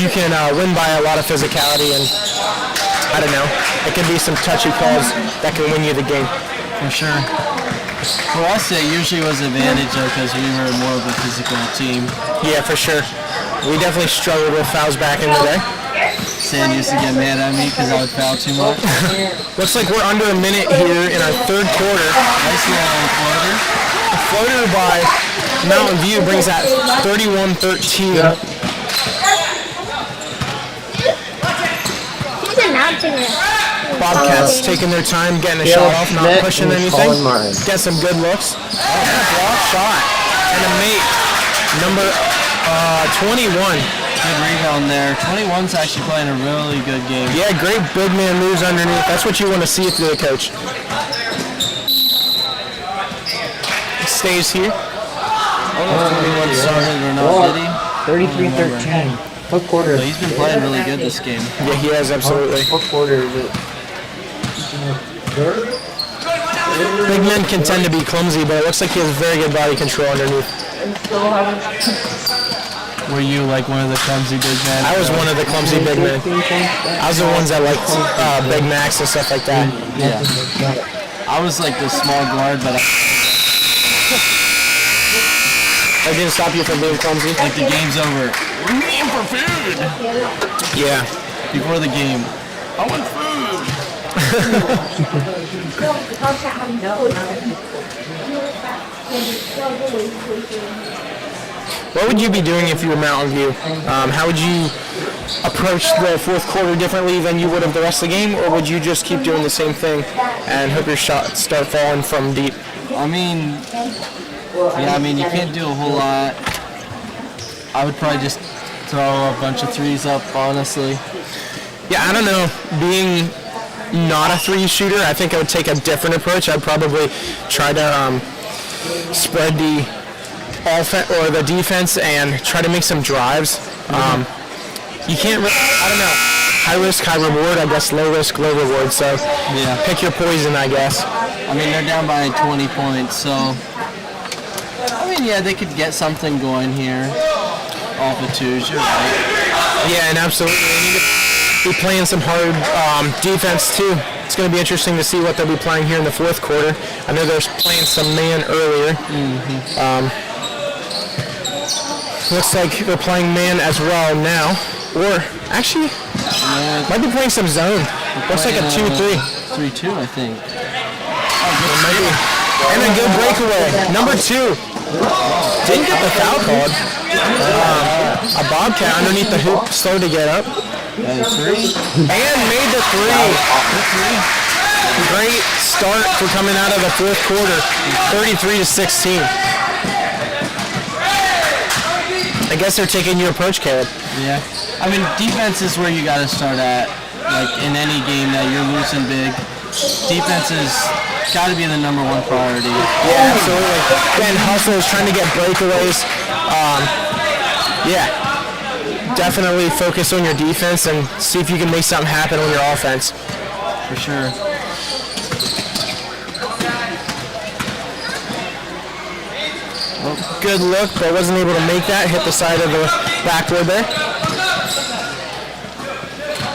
you can win by a lot of physicality, and I don't know. It can be some touchy calls that can win you the game. For sure. For us, it usually was an advantage though, because we were more of a physical team. Yeah, for sure. We definitely struggled with fouls back in the day. Sam used to get mad at me because I would foul too much. Looks like we're under a minute here in our third quarter. Nice little floater. A floater by Mountain View brings that 31-13. He's announcing it. Bobcats taking their time, getting a shot off, not pushing anything. Get some good looks. And a block shot. And a mate. Number 21. Good rebound there. 21's actually playing a really good game. Yeah, great big man moves underneath. That's what you want to see if you're the coach. Stays here. I don't know if 21 started or not, did he? 33-13. What quarter? So he's been playing really good this game. Yeah, he has, absolutely. What quarter is it? big men can tend to be clumsy, but it looks like he has very good body control underneath. Were you like one of the clumsy big men? I was one of the clumsy big men. I was the ones that liked Big Macs and stuff like that. Yeah. I was like the small guard, but I didn't stop you from being clumsy? Like the game's over. We're meeting for food! Yeah. Before the game, I want food! What would you be doing if you were Mountain View? How would you approach the fourth quarter differently than you would have the rest of the game, or would you just keep doing the same thing and hope your shots start falling from deep? I mean, yeah, I mean, you can't do a whole lot. I would probably just throw a bunch of threes up, honestly. Yeah, I don't know. Being not a three shooter, I think I would take a different approach. I'd probably try to spread the offense or the defense and try to make some drives. You can't really, I don't know, high risk, high reward, I guess low risk, low reward, so yeah. Pick your poison, I guess. I mean, they're down by 20 points, so, I mean, yeah, they could get something going here off of twos, you're right. Yeah, and absolutely, they need to be playing some hard defense too. It's going to be interesting to see what they'll be playing here in the fourth quarter. I know they're playing some man earlier. Looks like they're playing man as well now. Or, actually, might be playing some zone. Looks like a 2-3. 3-2, I think. Maybe. And a good breakaway. Number 2. Didn't get the foul called. A Bobcat underneath the hoop, slow to get up. And made the 3. Great start for coming out of the fourth quarter. 33-16. I guess they're taking your approach, Caleb. Yeah. I mean, defense is where you got to start at. Like, in any game that you're losing big, defense has got to be the number one priority. Yeah, absolutely. Ben Hustle is trying to get breakaways. Yeah. Definitely focus on your defense and see if you can make something happen on your offense. For sure. Good look, but wasn't able to make that. Hit the side of the backboard there.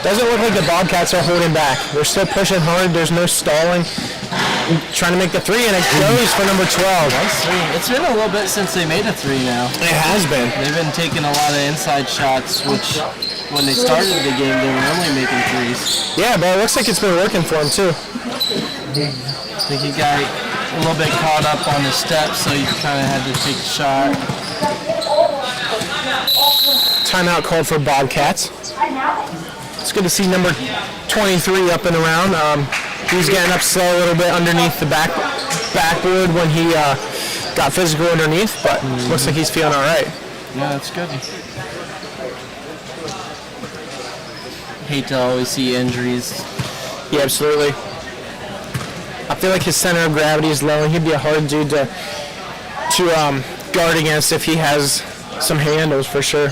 Doesn't look like the Bobcats are holding back. They're still pushing hard. There's no stalling. Trying to make the 3, and it goes for number 12. Nice 3. It's been a little bit since they made a 3 now. It has been. They've been taking a lot of inside shots, which when they started the game, they were only making 3s. Yeah, but it looks like it's been working for them too. I think he got a little bit caught up on the steps, so he kind of had to take a shot. Timeout called for Bobcats. It's good to see number 23 up and around. He's getting up slow a little bit underneath the backboard when he got physical underneath, but looks like he's feeling all right. Yeah, that's good. Hate to always see injuries. Yeah, absolutely. I feel like his center of gravity is low, and he'd be a hard dude to guard against if he has some handles for sure.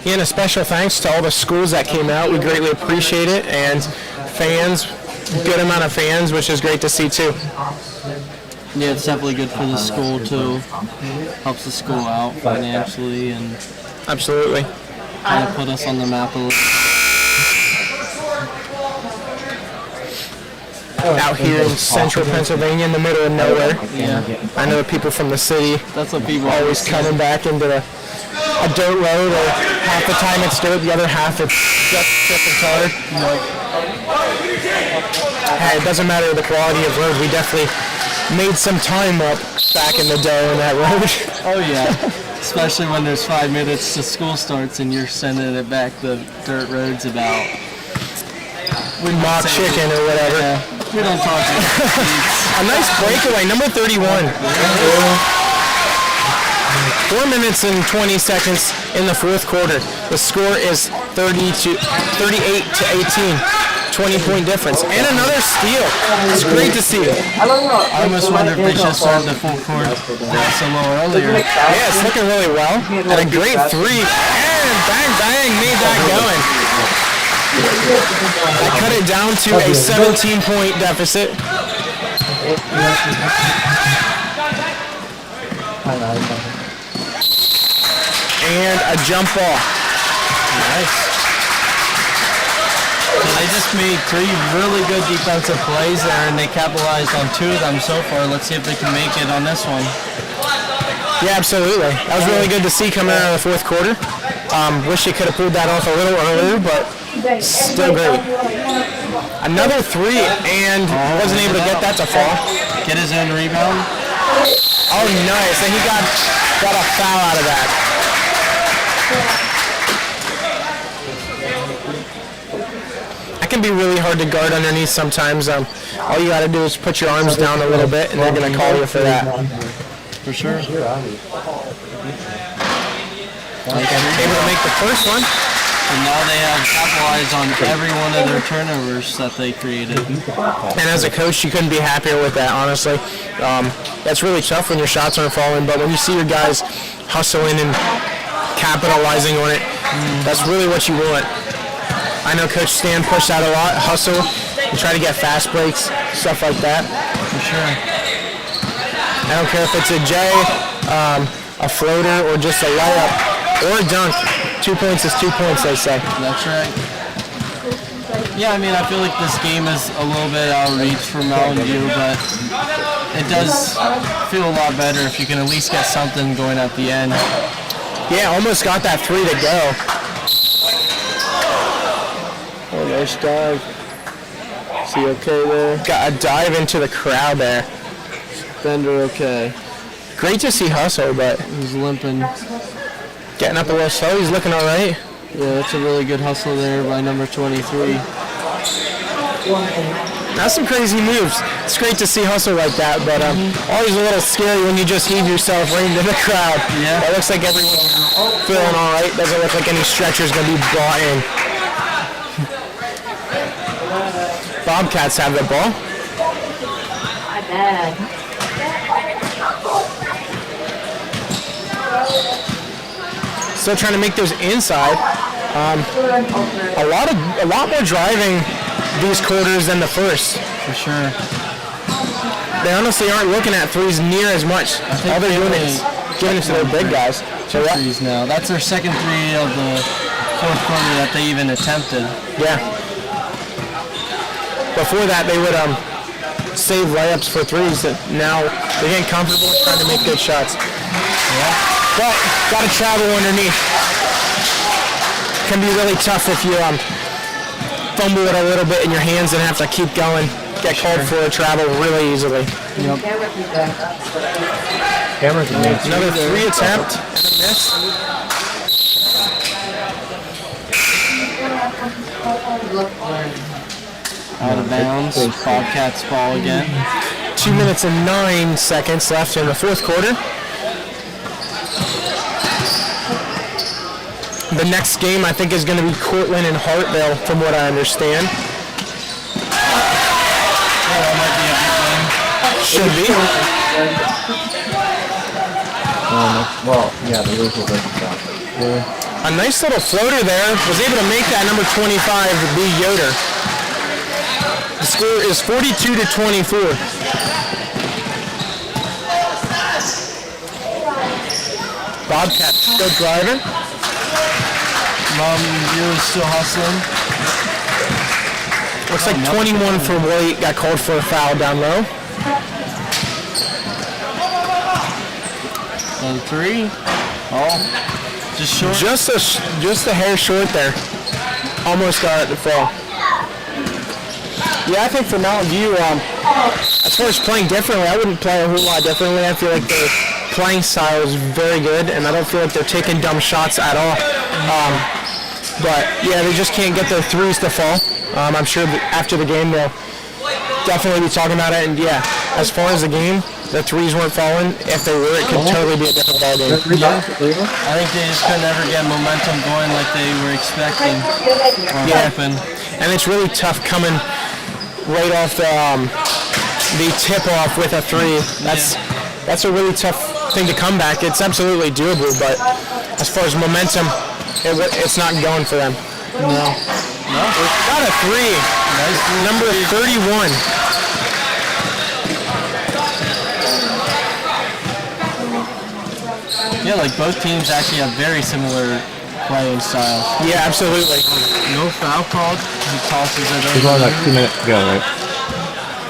And a special thanks to all the schools that came out. We greatly appreciate it, and fans, good amount of fans, which is great to see too. Yeah, it's definitely good for the school too. Helps the school out financially and absolutely kind of put us on the map a little. Out here in central Pennsylvania, in the middle of nowhere. Yeah. I know people from the city. That's what people always coming back into a dirt road, or half the time it's dirt, the other half it's just tripping hard. Hey, it doesn't matter the quality of road. We definitely made some time up back in the day on that road. Oh yeah, especially when there's 5 minutes to school starts and you're sending it back the dirt roads about mock chicken or whatever. Yeah, we don't talk about a nice breakaway, number 31. 4 minutes and 20 seconds in the fourth quarter. The score is 38-18. 20-point difference. And another steal. It's great to see. I almost wonder if they should have started the full court press a little earlier. Yeah, it's looking really well. And a great three. And bang, bang, made that going. I cut it down to a 17-point deficit. And a jump ball. Nice. So they just made 3 really good defensive plays there, and they capitalized on 2 of them so far. Let's see if they can make it on this one. Yeah, absolutely. That was really good to see coming out of the fourth quarter. Wish they could have pulled that off a little earlier, but still great. Another 3, and wasn't able to get that to fall. Get his own rebound. Oh, nice. And he got a foul out of that. That can be really hard to guard underneath sometimes. All you got to do is put your arms down a little bit, and they're going to call you for that. For sure. Able to make the first one. And now they have capitalized on every one of their turnovers that they created. And as a coach, you couldn't be happier with that, honestly. That's really tough when your shots aren't falling, but when you see your guys hustling and capitalizing on it, that's really what you want. I know Coach Stan pushed that a lot, hustle, and try to get fast breaks, stuff like that. For sure. I don't care if it's a J, a floater, or just a layup, or a dunk. 2 points is 2 points, they say. That's right. Yeah, I mean, I feel like this game is a little bit out of reach for Mountain View, but it does feel a lot better if you can at least get something going at the end. Yeah, almost got that 3 to go. Oh, nice dive. Is he okay there? Got a dive into the crowd there. Bender okay. Great to see hustle, but he's limping. Getting up a little slow. He's looking all right. Yeah, that's a really good hustle there by number 23. That's some crazy moves. It's great to see hustle like that, but always a little scary when you just heave yourself right into the crowd. Yeah. It looks like everyone's feeling all right. Doesn't look like any stretcher's going to be brought in. Bobcats have the ball. Still trying to make those inside. A lot more driving these quarters than the first. For sure. They honestly aren't looking at threes near as much. All they're doing is giving it to their big guys. So yeah. Threes now. That's their second 3 of the fourth quarter that they even attempted. Yeah. Before that, they would save layups for threes. Now they're getting comfortable trying to make good shots. Yeah. But got to travel underneath. Can be really tough if you fumble it a little bit in your hands and have to keep going. Get called for a travel really easily. Yep. Another 3 attempt and a miss. Out of bounds. Bobcats ball again. 2 minutes and 9 seconds left in the fourth quarter. The next game, I think, is going to be Cortland and Hartville, from what I understand. Yeah, that might be a good game. Should be. Well, yeah, the roof was A nice little floater there. Was able to make that number 25, B. Yoder. The score is 42-24. Bobcats still driving. Mountain View is still hustling. Looks like 21 for White got called for a foul down low. And 3. Oh, just short. Just a hair short there. Almost got it to fall. Yeah, I think for Mountain View, as far as playing differently, I wouldn't play a whole lot differently. I feel like their playing style is very good, and I don't feel like they're taking dumb shots at all. But yeah, they just can't get their threes to fall. I'm sure that after the game they'll definitely be talking about it. And yeah, as far as the game, the threes weren't falling. If they were, it could totally be a different ball game. I think they just could never get momentum going like they were expecting or hoping. and it's really tough coming right off the tip off with a three. That's a really tough thing to come back. It's absolutely doable, but as far as momentum, it's not going for them. No. Got a three. Number 31. Yeah, like both teams actually have very similar playing styles. Yeah, absolutely. No foul called. He tosses it There's over. only like 2 minutes to go, right?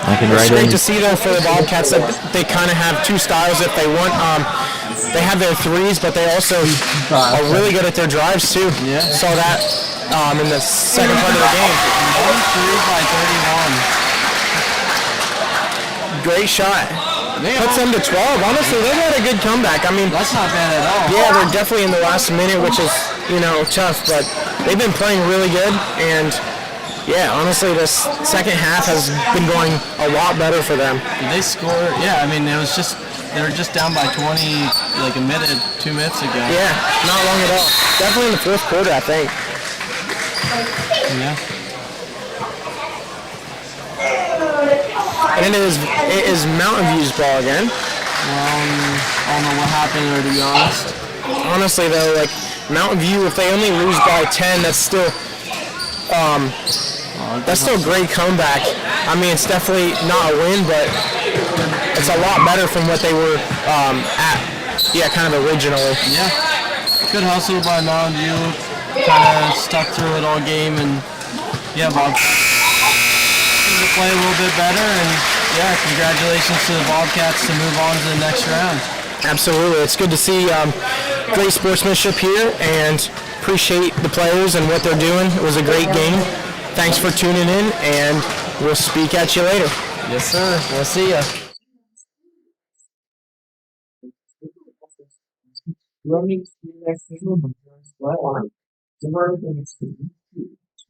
I can It's write great in. to see though for the Bobcats that they kind of have two styles if they want. They have their threes, but they also are really good at their drives too. Yeah. Saw that in the second part of the game. 1-3 by 31. Great shot. Puts them to 12. Honestly, they've had a good comeback. I mean, that's not bad at all. Yeah, they're definitely in the last minute, which is tough, but they've been playing really good. And yeah, honestly, this second half has been going a lot better for them. They scored. Yeah, I mean, they were just down by 20 like a minute, 2 minutes ago. Yeah, not long at all. Definitely in the fourth quarter, I think. Yeah. And it is Mountain View's ball again. I don't know what happened there, to be honest. Honestly, though, like Mountain View, if they only lose by 10, that's still a great comeback. I mean, it's definitely not a win, but it's a lot better from what they were kind of originally. Yeah. Good hustle by Mountain View. Kind of stuck through it all game, and yeah, Bob to play a little bit better, and yeah, congratulations to the Bobcats to move on to the next round. Absolutely. It's good to see great sportsmanship here, and appreciate the players and what they're doing. It was a great game. Thanks for tuning in, and we'll speak at you later. Yes, sir. We'll see ya.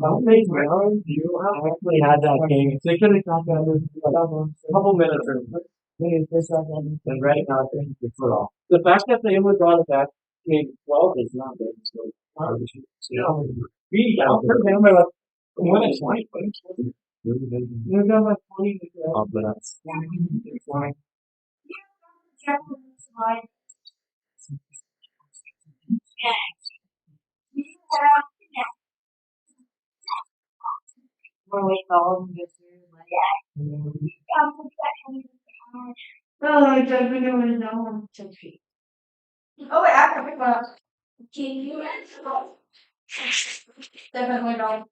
I actually had that game. They could have got that in a couple minutes or and right now I think it's put off. The fact that they only brought it back game 12 is not good. So, we got remember like when it's 20, you got like 20 Oh, but that's Oh, I don't think I would have known 10 feet. Oh, wait, I can pick one up. Can you definitely not.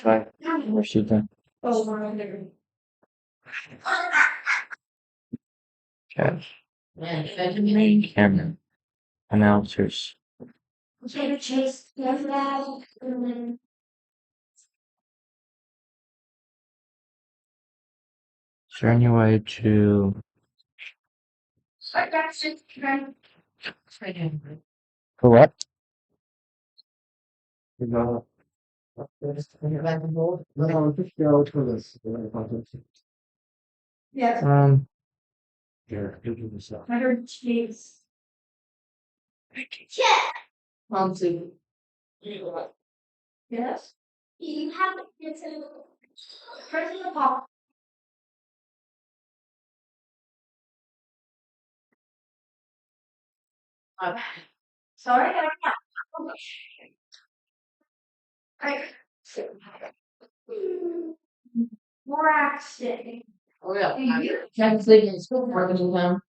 right. Where's she done? Oh, we're under. Okay. Main camera. Announcers. Okay, Chase, there's that. And then. Turn your way to That's it. for what? No, just go to this. Yes. Here, do this up. I heard Chase. Yeah. Two. Yes. You have to get to press the pop. Okay. Sorry, I don't know. More accident. Oh yeah. Can't sleep in school for the time.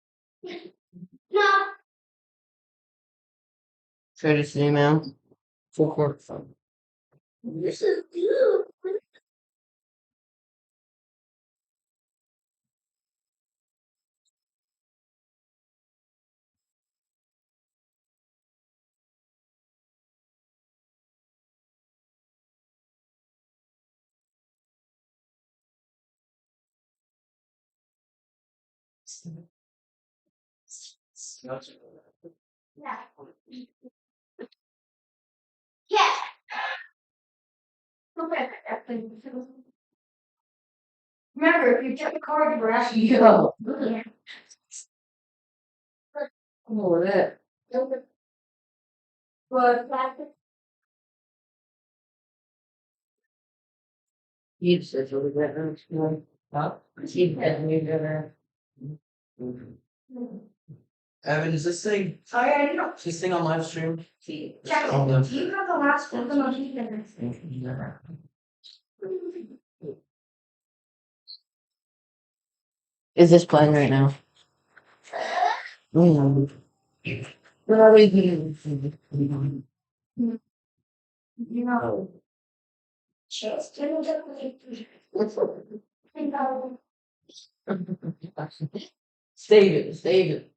No. Try to see, man. Full court phone. This is good. Yeah. Yeah. Okay. Remember, if you check the card, you're asking you go. Yeah. Oh, that. You said you were better. She had me better. Evan, is this thing? Oh yeah, I know. Is this thing on live stream? Check it. You have the last one. Come on, keep it. Is this playing right now? What are we doing? You know. Just Save it, save it.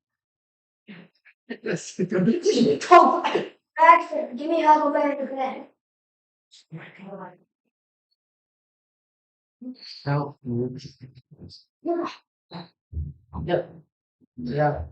Baxter, give me help over at the bed. No. Yep. Yeah.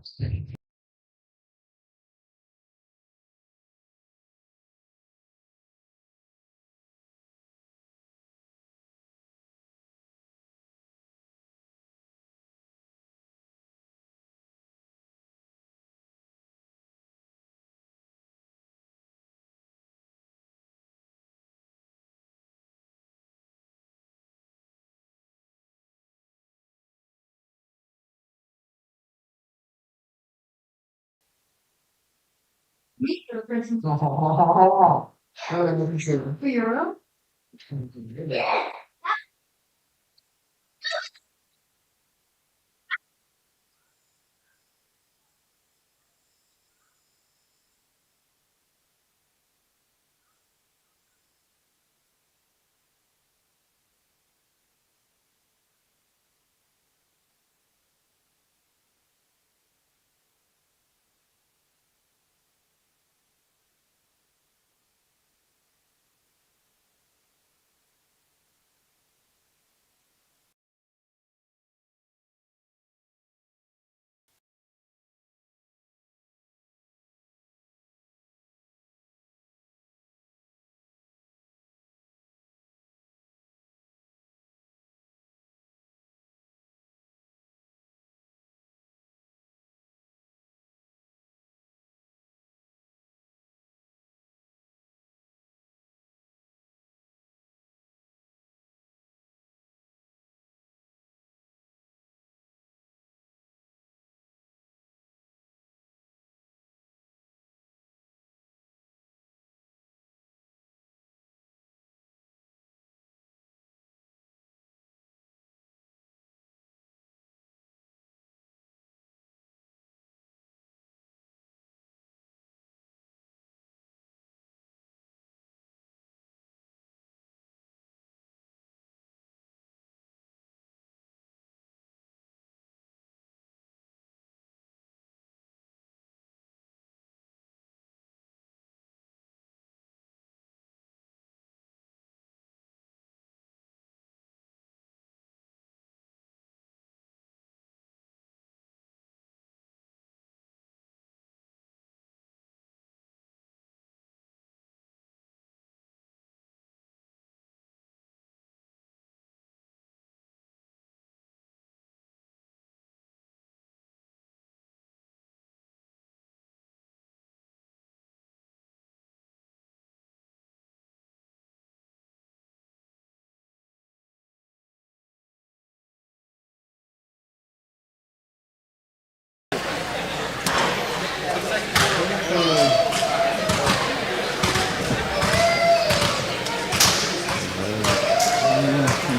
For your room? Yeah.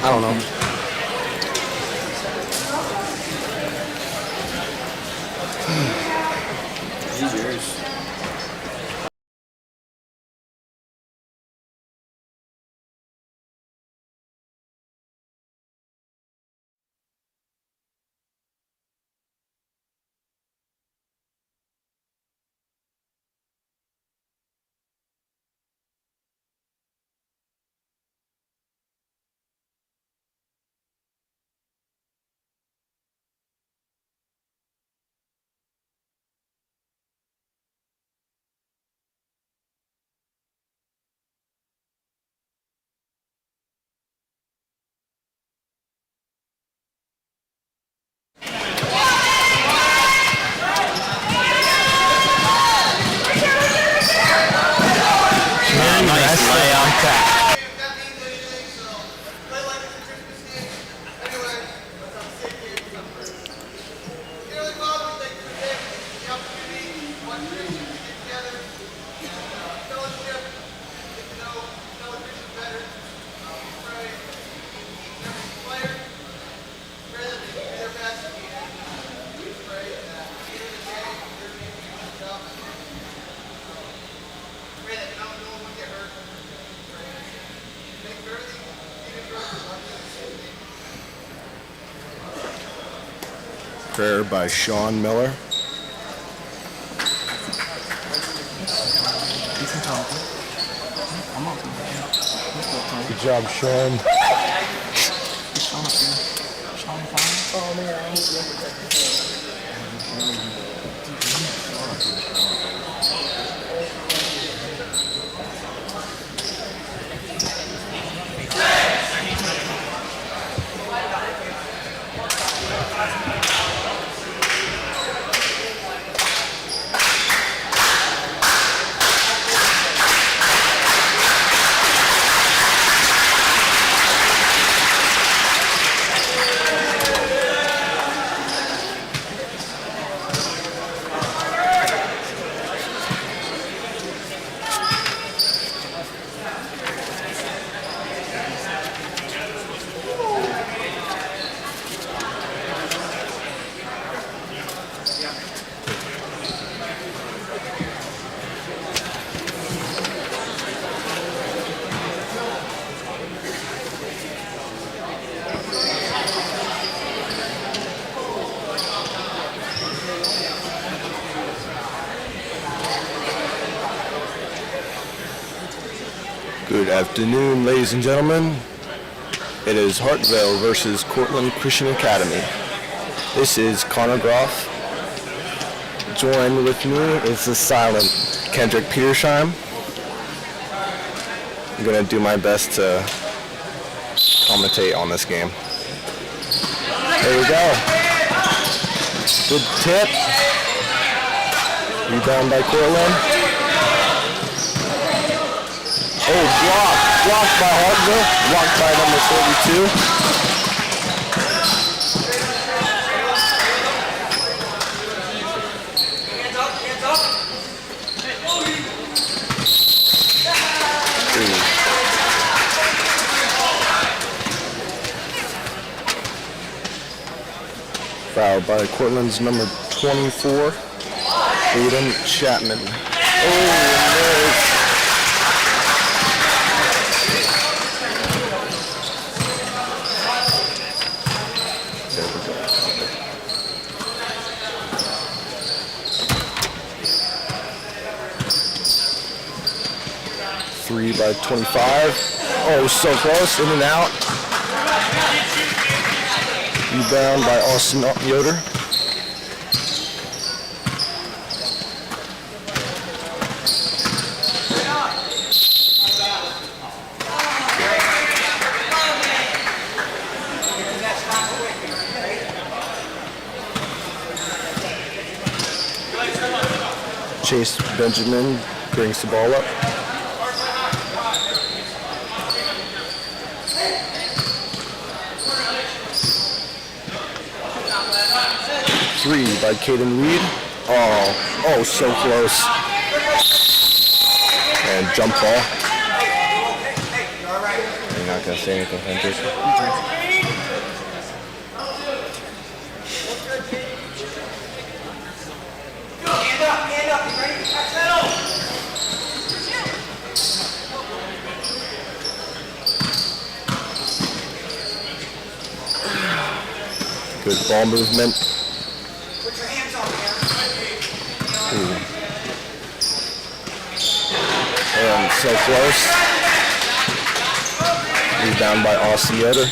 I don't know. These yours. Prayer by Sean Miller. Good job, Sean. Good afternoon, ladies and gentlemen. It is Hartvale versus Cortland Christian Academy. This is Connor Groff. Joined with me is the silent Kendrick Petersheim. I'm going to do my best to commentate on this game. There we go. Good tip. Rebound by Cortland. Oh, blocked by Hartville, blocked by number 42. Fouled by Cortland's number 24, Aiden Chapman. Oh, no. 3 by 25. Oh, so close, in and out. Rebound by Austin Yoder. Chase Benjamin brings the ball up. Three by Caden Reed. Oh, so close. And jump ball. You're not going to say anything, Hendrick? Good ball movement. Ooh. And so close. Rebound by Austin Yoder.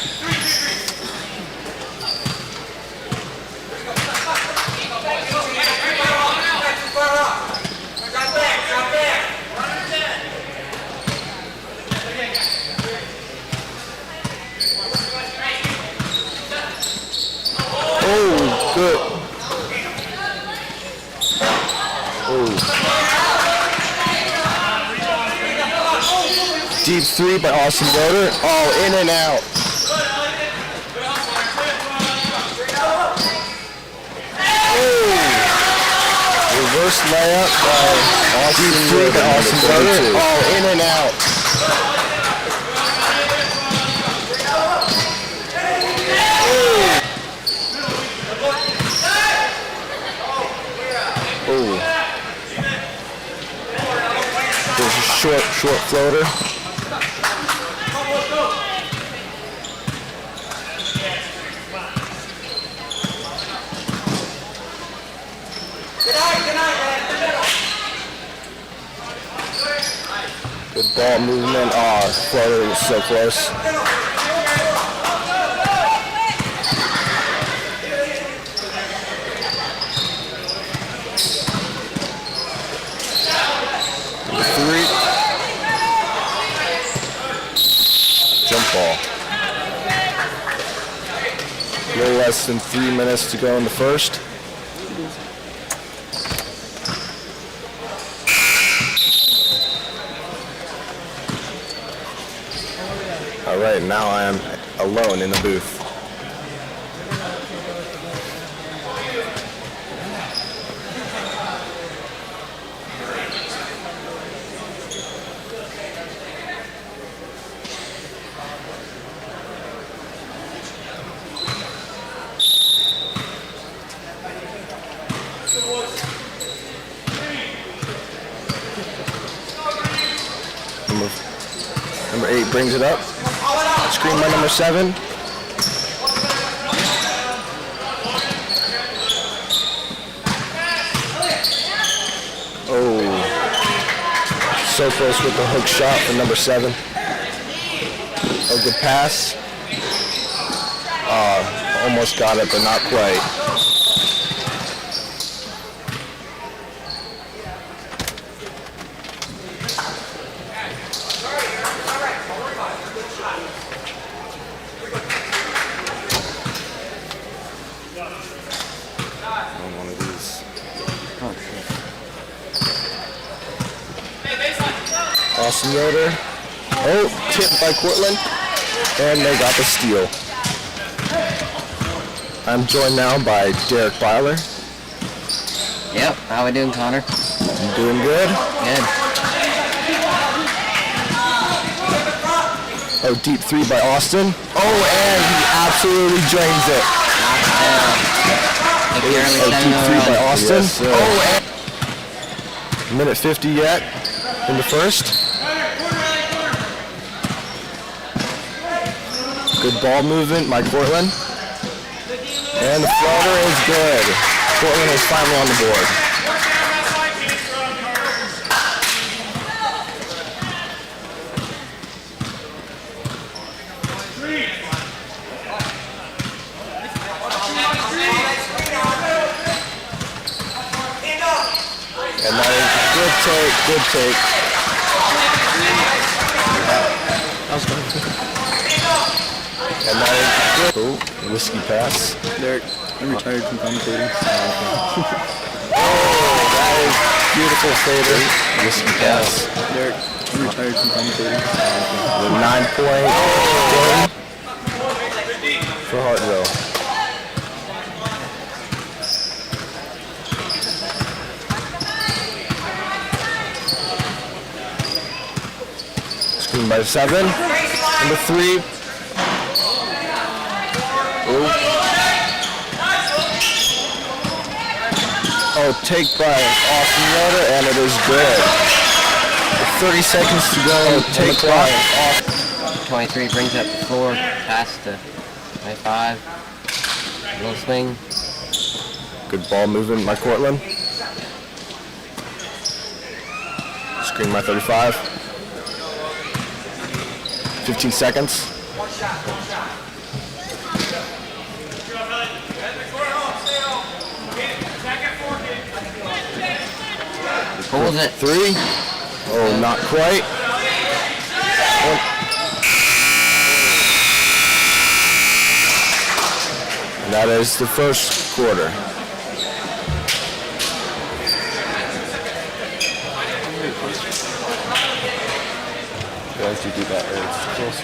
Oh, good. Oh. Deep three by Austin Yoder. Oh, in and out. Oh. Reverse layup by Austin Yoder. Oh, in and out. There's a short floater. ball movement. Oh, floater was so close. Number 3. Jump ball. A little less than 3 minutes to go in the first. All right, now I am alone in the booth. Number 8 brings it up. Screen by number 7. Oh, so close with the hook shot for number 7. Oh, good pass. Almost got it, but not quite. One of these. Austin Yoder. Oh, tipped by Cortland. And they got the steal. I'm joined now by Derek Byler. Yep, how we doing, Connor? I'm doing good. Good. Oh, deep 3 by Austin. Oh, and he absolutely drains it. Oh, deep 3 by Austin. Yes, oh, and minute 50 yet in the first. Good ball movement by Cortland. And the floater is good. Cortland is finally on the board. And that is a good take. And that is good. Oh, whiskey pass. Derek, I'm retired from commentating. Oh, that is beautiful fader. Whiskey pass. Derek, I'm retired from commentating. The 9-point game for Hartville. Screen by 7. Number 3. Oh, take by Austin Yoder, and it is good. With 30 seconds to go, take by Austin. 23 brings up the floor, pass to 25. Little swing. Good ball movement by Cortland. Screen by 35. 15 seconds. Pulls it. 3. Oh, not quite. And that is the first quarter. Once you do that, it's close.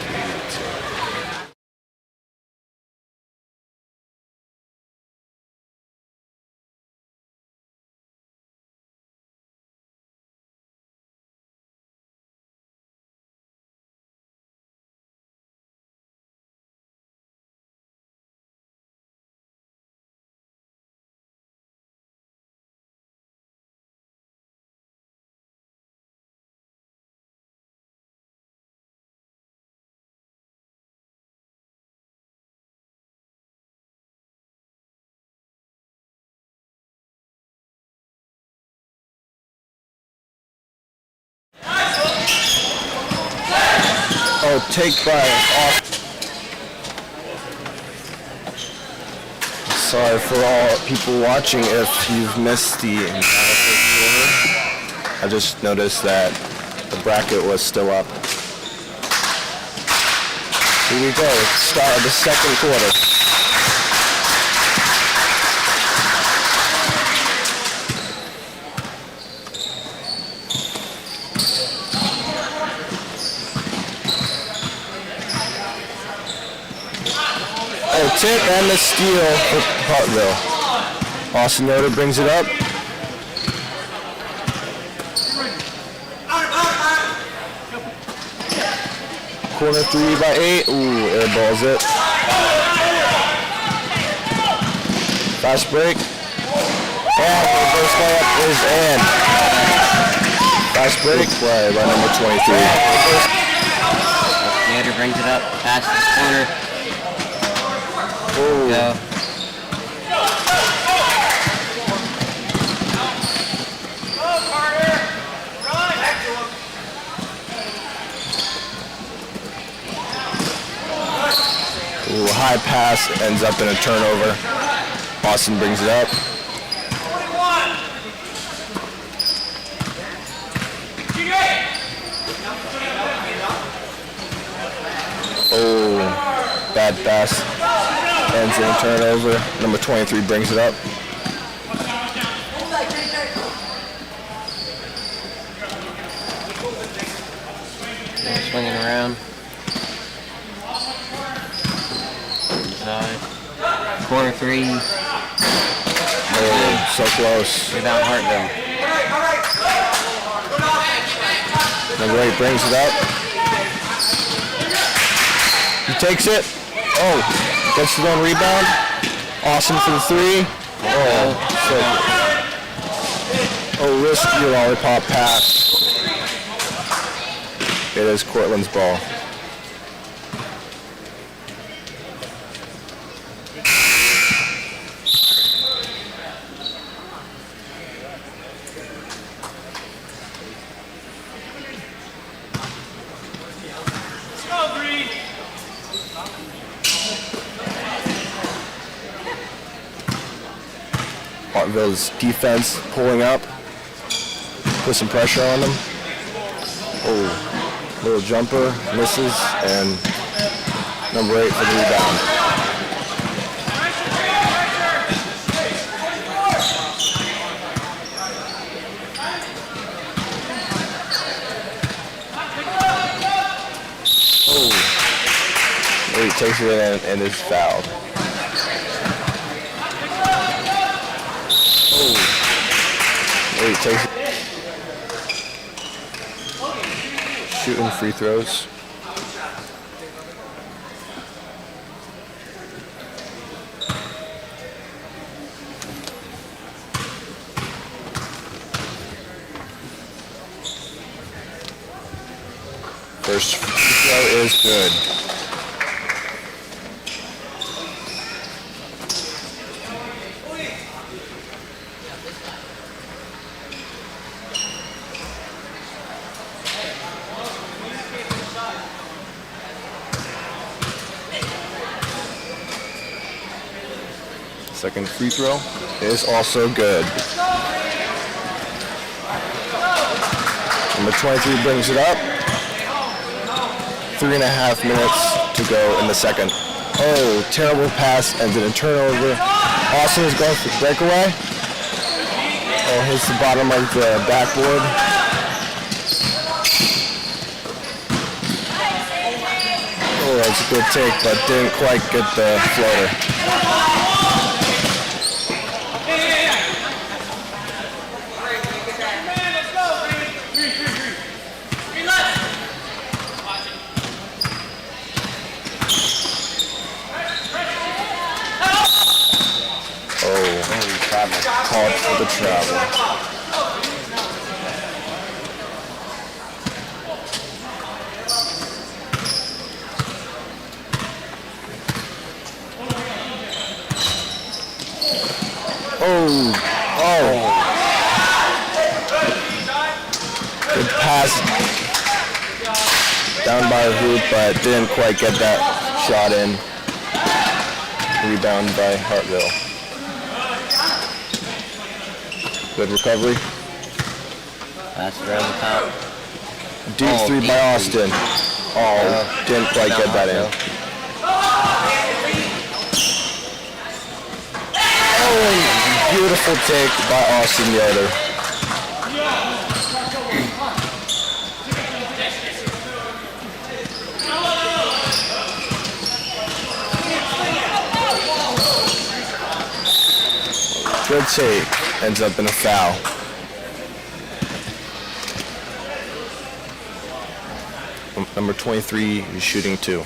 Oh, take by off. Sorry for all people watching if you've missed the entire first quarter. I just noticed that the bracket was still up. Here we go, start of the second quarter. Oh, tip and the steal for Parkville. Austin Yoder brings it up. Corner 3 by 8. Ooh, air balls it. Fast break. And the reverse layup is in. Fast break play by number 23. Yoder brings it up past the corner. Ooh. Go. Ooh, high pass ends up in a turnover. Austin brings it up. Oh, bad pass. Ends in a turnover. Number 23 brings it up. Swinging around. Inside. Corner 3. Oh, so close. Rebound Hartville. Number 8 brings it up. He takes it. Oh, gets his own rebound. Awesome for the 3. Oh, so. Oh, risk your lollipop pass. It is Cortland's ball. Hartville's defense pulling up, put some pressure on them. Oh, little jumper, misses, and number 8 for the rebound. Oh, he takes it in and is fouled. He takes it. Shooting free throws. First free throw is good. Second free throw is also good. Number 23 brings it up. 3.5 minutes to go in the second. Oh, terrible pass, ends in a turnover. Austin is going for breakaway. Oh, hits the bottom of the backboard. Oh, that's a good take, but didn't quite get the floater. Called for the travel. Oh. Good pass. down by a hoop, but didn't quite get that shot in. Rebound by Hartville. Good recovery. That's around the top. Deep three by Austin. Didn't quite get that in. Beautiful take by Austin Yoder. Good take. Ends up in a foul. Number 23 is shooting 2.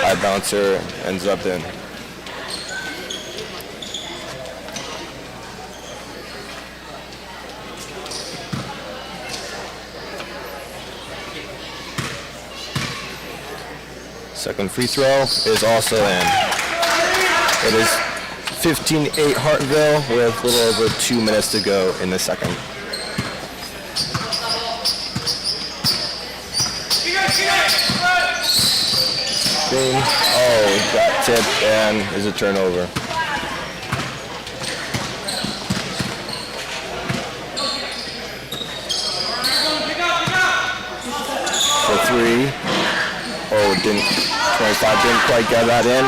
High bouncer ends up in. Second free throw is also in. It is 15-8 Hartville with a little over 2 minutes to go in the second. Green. Got tipped and is a turnover. For 3. 25 didn't quite get that in.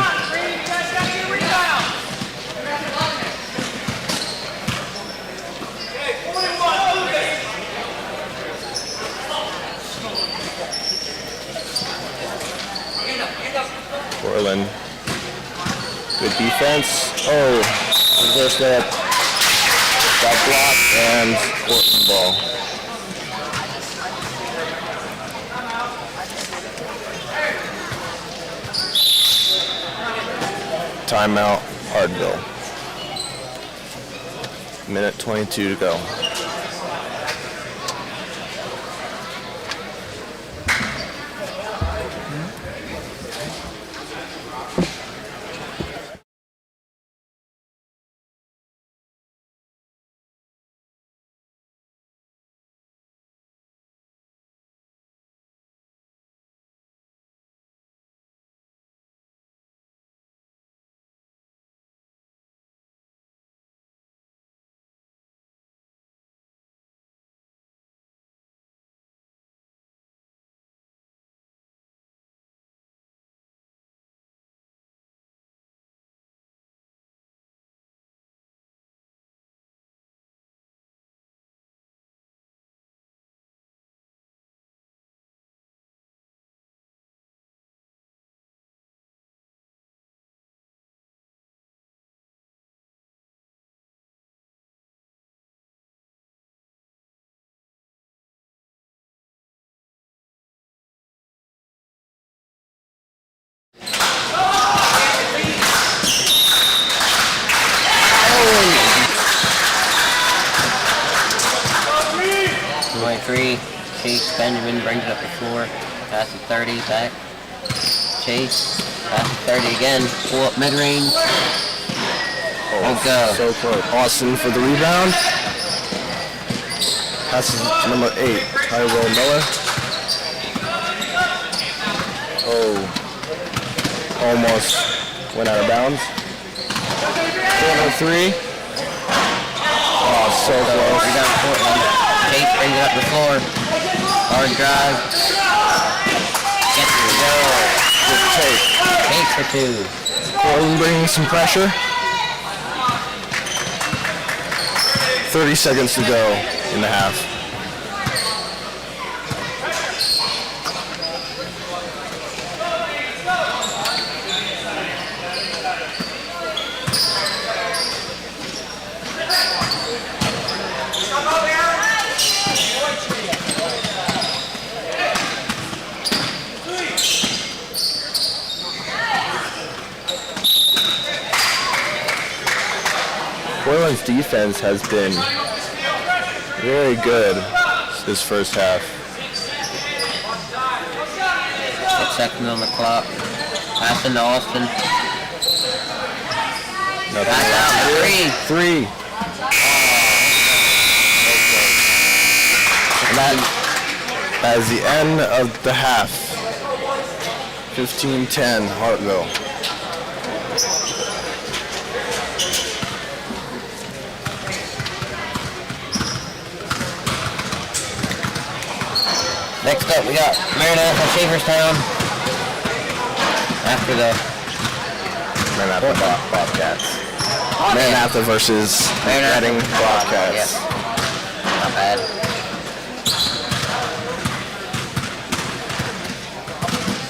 Portland. Good defense. Reverse that. Got blocked and Portland ball. Timeout, Hartville. Minute 22 to go. Chase Benjamin brings it up the floor. Pass to 30, back. Chase, pass to 30 again. Pull up mid-range. Won't go. So close. Austin for the rebound. Passes to number 8, Tyrell Miller. Almost went out of bounds. Corner 3. So close. Rebound Portland. Chase brings it up the floor. Hard drive. Gets it to go. Good take. Chase for 2. Portland bringing some pressure. 30 seconds to go in the half. Portland's defense has been very good this first half. seconds on the clock. Passing to Austin. Pass out for 3. 3. And that is the end of the half. 15-10, Hartville. Next up, we got Maranatha Shaverstown. After the Maranatha Bobcats. Maranatha versus Reading Bobcats. Yes. Not bad.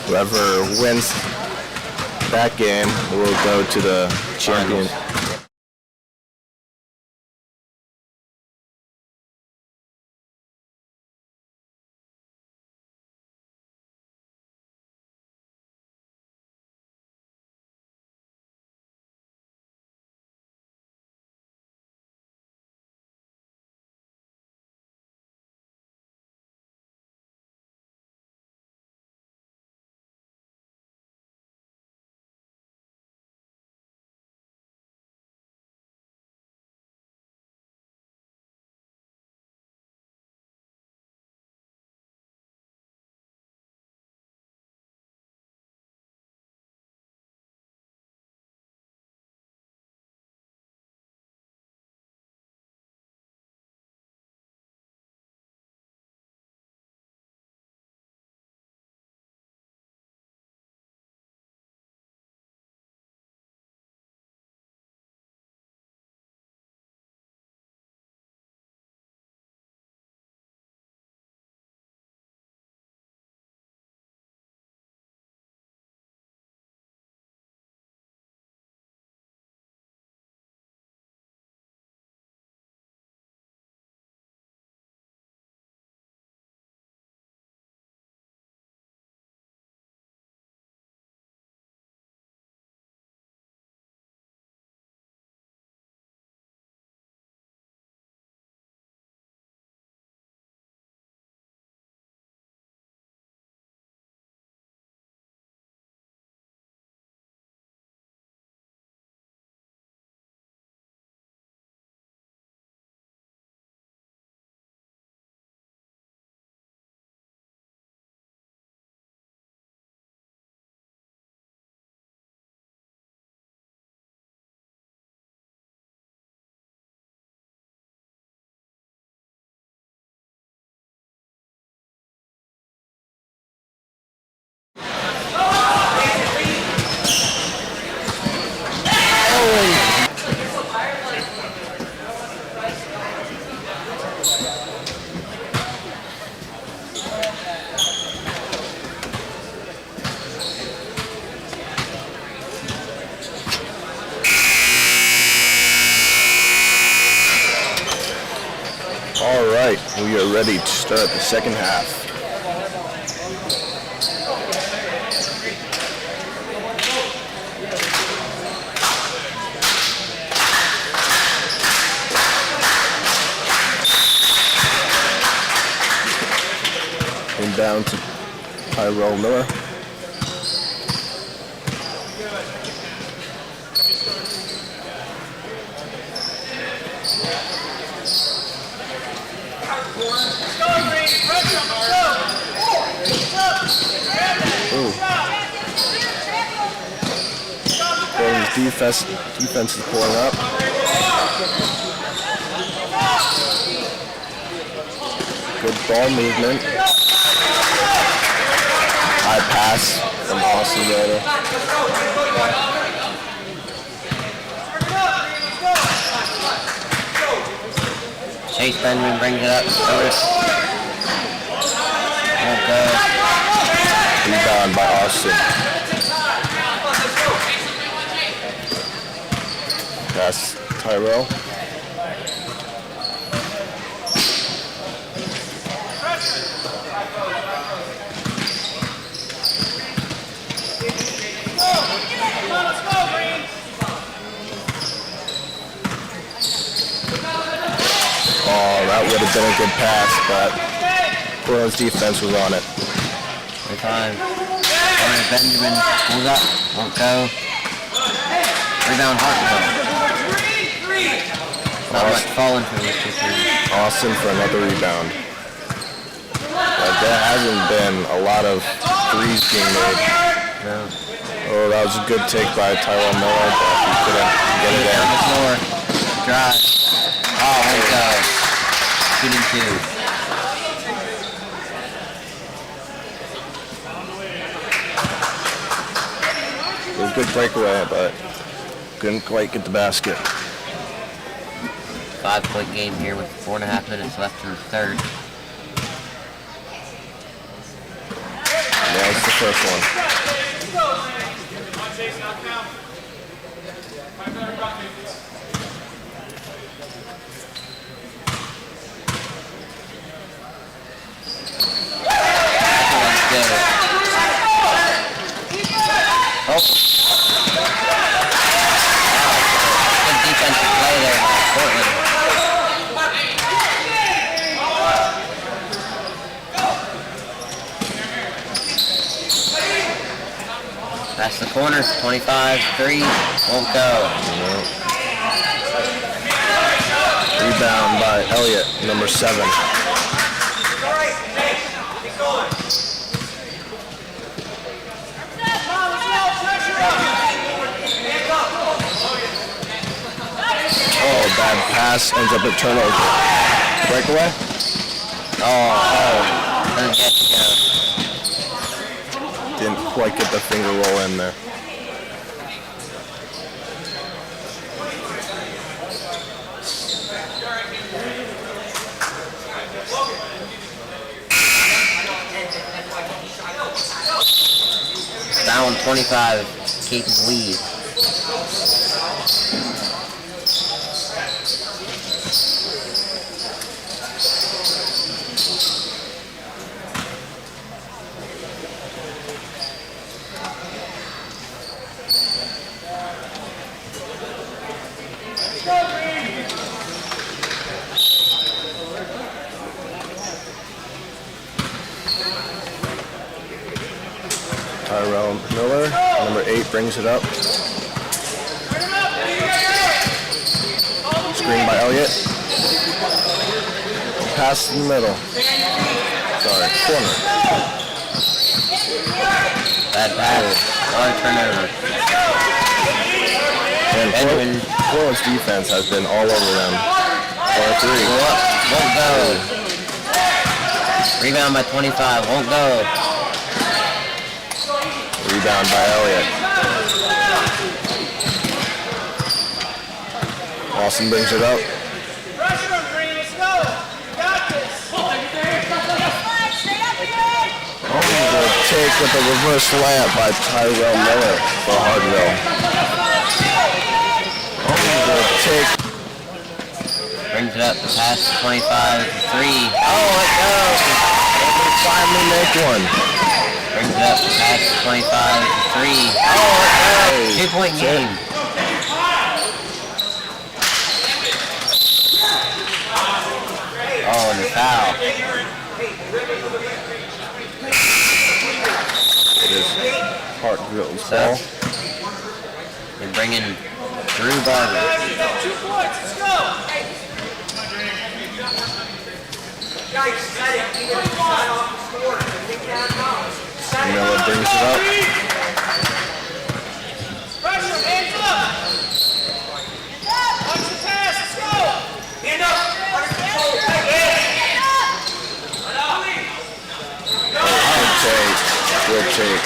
Whoever wins that game will go to the champion. All right, we are ready to start the second half. Inbound to Tyrell Miller. Defense is pulling up. Good ball movement. High pass from Austin Yoder. Chase Benjamin brings it up. Rebound by Austin. That's Tyrell. Oh, that would have been a good pass, but Portland's defense was on it. Good time. corner, Benjamin pulls up, won't go. Rebound, Hartwell. Not much falling for these two teams. Austin for another rebound. There hasn't been a lot of threes being made. No. Oh, that was a good take by Tyrell Miller, but he couldn't get it in. Down the floor. Drive. Oh, won't go. Shooting two. It was a good breakaway, but couldn't quite get the basket. 5-point game here with 4.5 minutes left in the third. That was the first one. Oh. Good defensive play there by Portland. That's the corner, 25-3, won't go. Rebound by Elliott, number 7. Oh, bad pass, ends up a turnover. Breakaway? Doesn't get to go. Didn't quite get the finger roll in there. Down 25, Cape's lead. Tyrell Miller, number 8, brings it up. Screen by Elliott. Pass in the middle. Sorry, corner. Bad pass, long turnover. And Portland's defense has been all over them. 4-3. Won't go. Rebound by 25, won't go. Rebound by Elliott. Austin brings it up. Oh, the take with the reverse layup by Tyrell Miller for Hardwell. Oh, the take. Brings it up, the pass, 25-3. Oh, it goes. They finally make one. Brings it up, the pass, 25-3. Oh, it goes. 2-point game. Oh, and the foul. It is Hartville's ball. They bring in Drew Barber. 2 points, let's go! Miller brings it up. Pressure, hands up! Watch the pass, let's go! Hand up! Under control, Good take.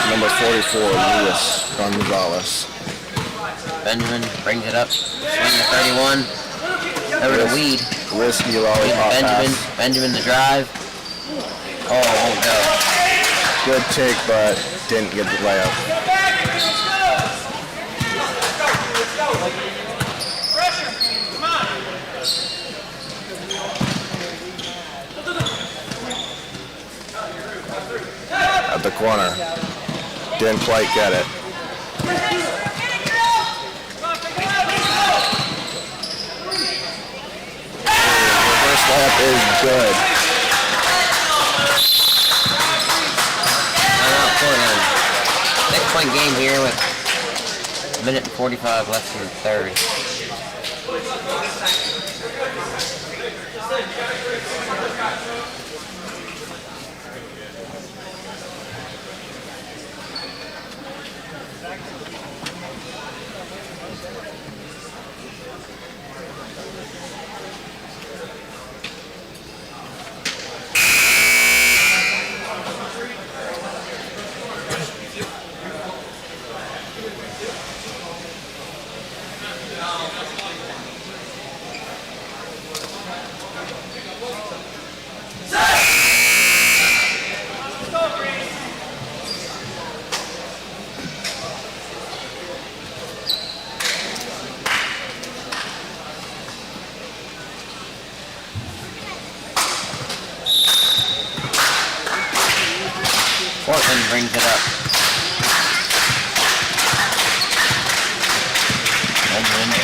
Number 44, Luis Gonzalez. Benjamin brings it up, swing to 31. Over to Weed. Risky lollipop Benjamin, pass. Benjamin the drive. Oh, won't go. Good take, but didn't get the layup. Pressure, come on! At the corner. Didn't quite get it. Reverse layup is good. 5-point game here with a minute and 45 left in the third. Portland brings it up.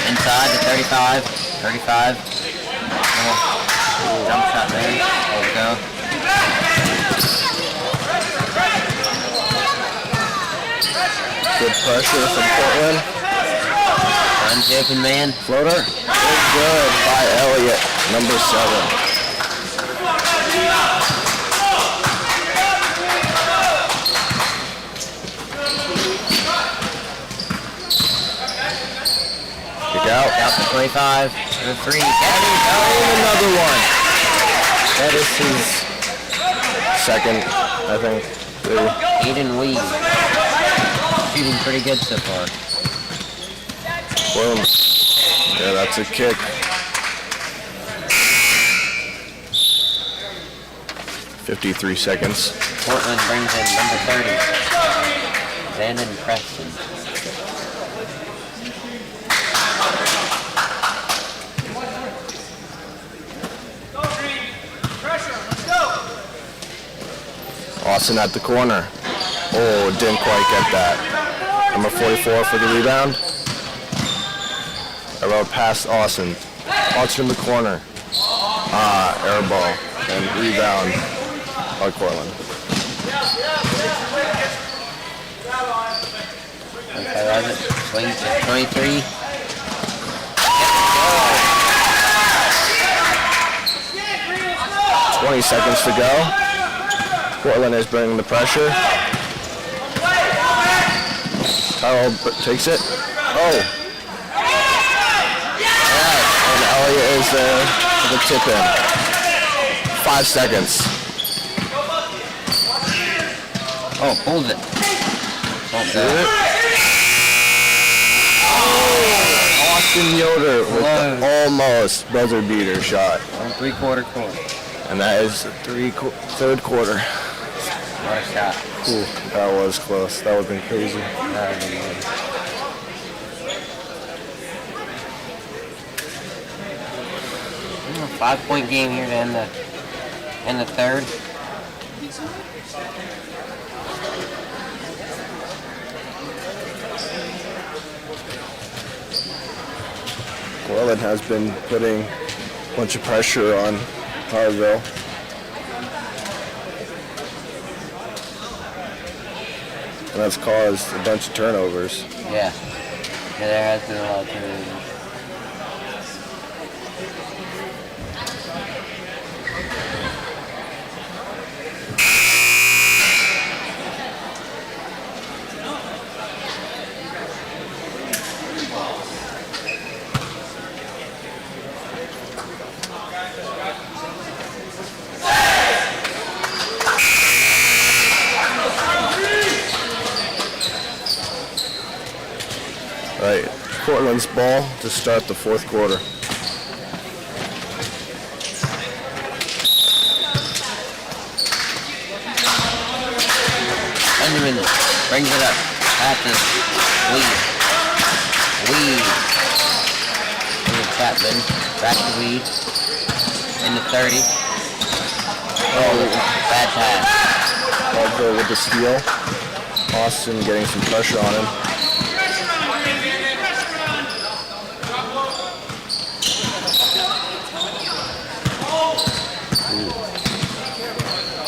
Inside to 35. 35. Jump shot there. There we go. Good pressure from Portland. Runs the open man. Floater. Good by Elliott, number 7. Out. Out to 25. To the 3. Another one. That is his second, I think. Aiden Weed. Shooting pretty good so far. Boom. Yeah, that's a kick. 53 seconds. Portland brings in number 30. Xanon Preston. Austin at the corner. Oh, didn't quite get that. Number 44 for the rebound. Arrow past Austin. Austin in the corner. Air ball. And rebound by Cortland. Swings to 23. 20 seconds to go. Portland is bringing the pressure. Kyle takes it. Oh. And Elliott is there for the tip in. 5 seconds. Oh, hold it. Austin Yoder with the almost buzzer beater shot. On 3/4 quarter. And that is third quarter. What a shot. Ooh, that was close. That would have been crazy. That would have been good. 5-point game here to end the third. Cortland has been putting a bunch of pressure on Harville. And that's caused a bunch of turnovers. Yeah. There has been a lot of turnovers. Right, Portland's ball to start the fourth quarter. Benjamin brings it up. Passes. Weed. Chapman. Back to Weed. Into 30. Oh, bad pass. Harville with the steal. Austin getting some pressure on him.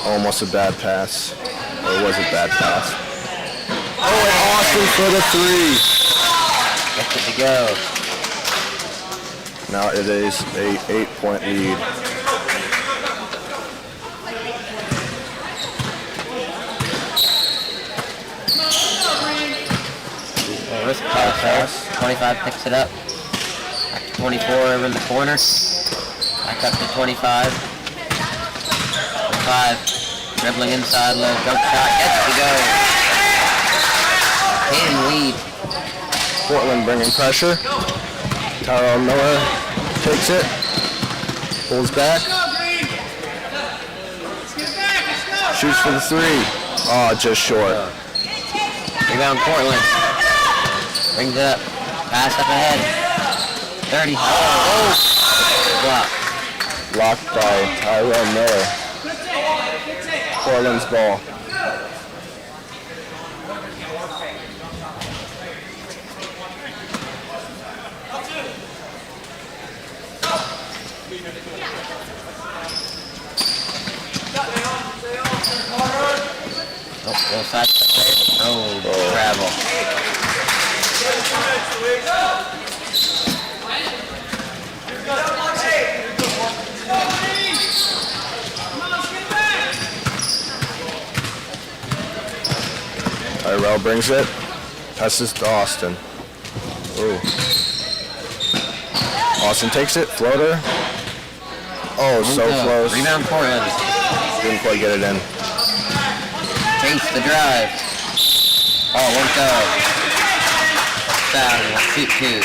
Almost a bad pass. Or was a bad pass. Oh, and Austin for the three. Gets it to go. Now it is a 8-point lead. Risk pass. 25 picks it up. Back to 24 over in the corner. Back up to 25. 5. Dribbling inside, low jump shot. Gets it to go. 10 lead. Portland bringing pressure. Tyrell Miller takes it. Pulls back. Shoots for the three. Oh, just short. Rebound Portland. Brings it up. Pass up ahead. 30. Oh! Block. Blocked by Tyrell Miller. Portland's ball. Oh, go side. Oh, travel. Tyrell brings it. Passes to Austin. Ooh. Austin takes it. Floater. Oh, so close. Rebound Portland. Didn't quite get it in. Chase the drive. Oh, won't go. Down. We'll shoot 2.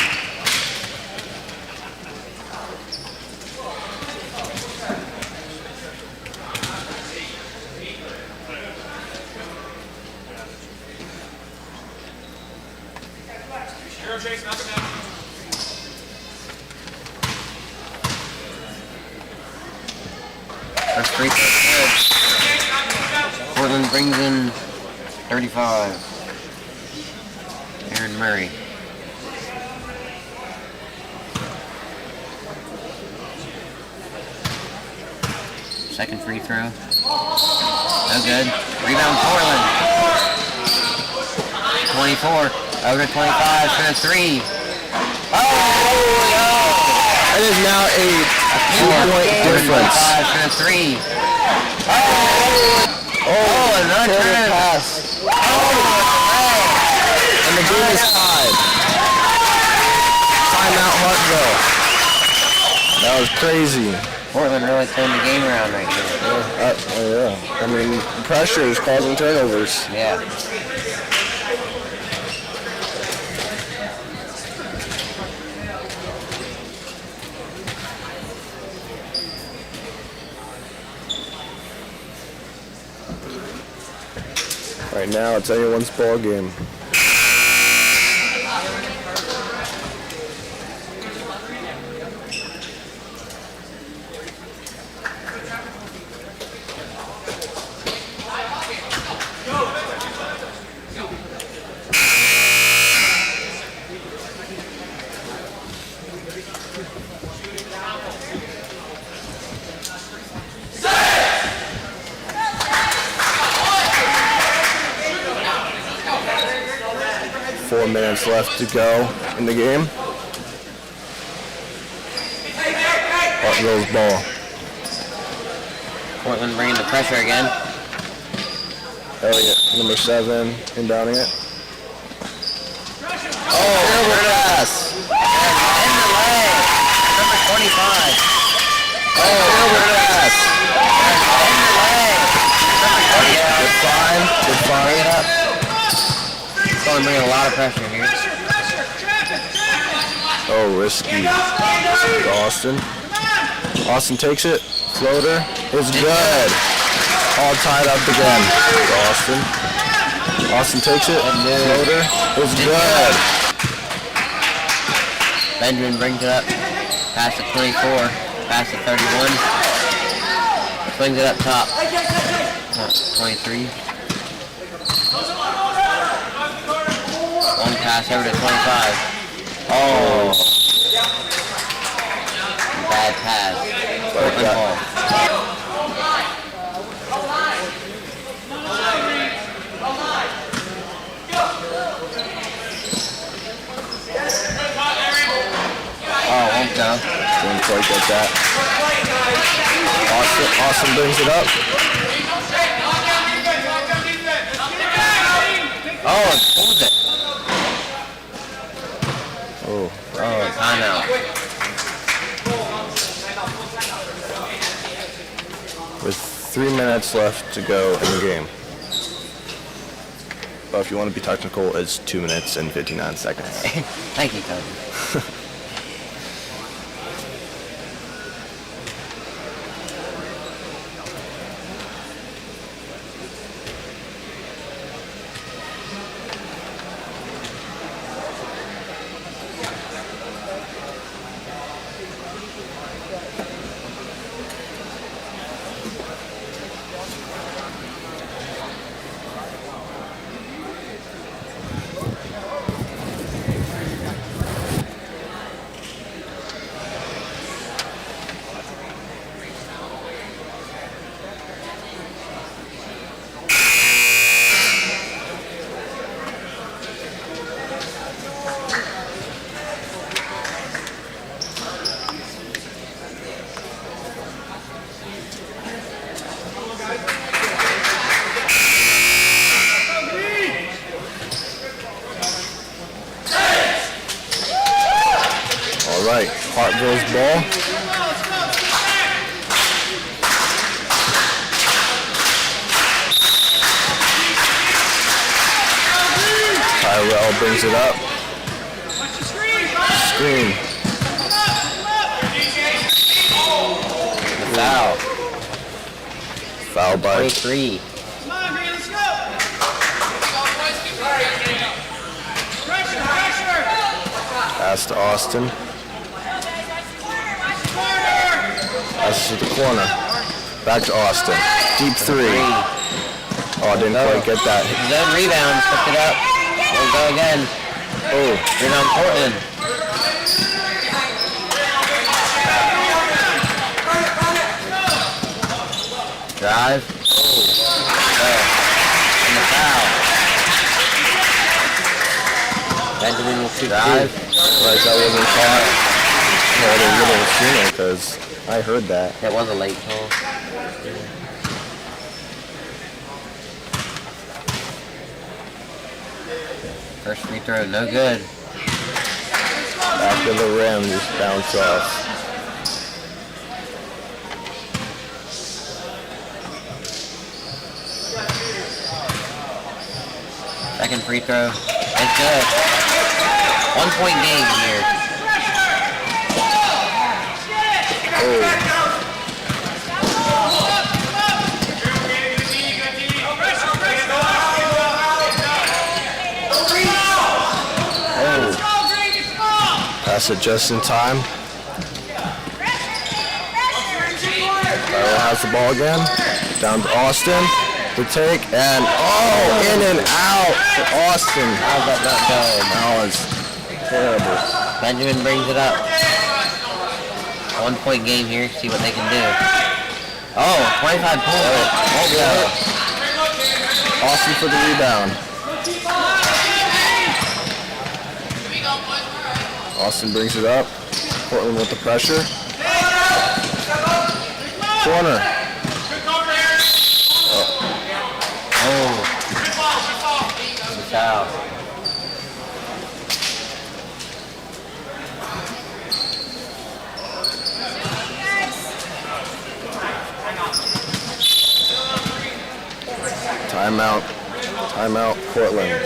First free throw good. Portland brings in 35. Aaron Murray. Second free throw. No good. Rebound Portland. 24. Over to 25 for the 3. Oh, no! It is now a 2-point difference. 5 for the 3. Oh, another pass. And the game is tied. Timeout Hartville. That was crazy. Portland really turned the game around right here. Yeah. I mean, pressure is causing turnovers. Yeah. Right now, it's anyone's ball game. Four minutes left to go in the game. Hartville's ball. Portland bringing the pressure again. Elliott, number 7, inbounding it. Oh, terrible pass. In the leg. Number 25. Oh, terrible pass. In the leg. Number 25. Good find. Good find. Bring it up. Portland bringing a lot of pressure here. Oh, risky. Austin. Austin takes it. Floater is good. All tied up again. Austin. Austin takes it. Floater is good. Benjamin brings it up. Pass to 24. Pass to 31. Swings it up top. 23. One pass over to 25. Oh. Bad pass. Portland ball. go. Didn't quite get that. Austin brings it up. Oh, it pulled it. Oh, Timeout. with 3 minutes left to go in the game. But if you want to be technical, it's 2 minutes and 59 seconds. Thank you, Coach. All right, Hartville's ball. Tyrell brings it up. Screen. Foul. Foul by 23. Pass to Austin. Pass to the corner. Back to Austin. Deep three. Oh, didn't quite get that. Zone rebound. Picked it up. We'll go again. Oh, rebound Portland. Drive. And the foul. Benjamin will shoot drive. Right, that wasn't caught. Called a little sooner because I heard that. It was a late call. First free throw, no good. Back of the rim, just bounce off. Second free throw, it's good. 1 point game here. Oh. Pass it just in time. Tyler has the ball again. Down to Austin. The take and in and out for Austin. How's that not go? That was terrible. Benjamin brings it up. 1 point game here. See what they can do. Oh, 25 points. Won't go. Austin for the rebound. Austin brings it up. Portland with the pressure. Corner. Foul. Timeout. Timeout, Portland.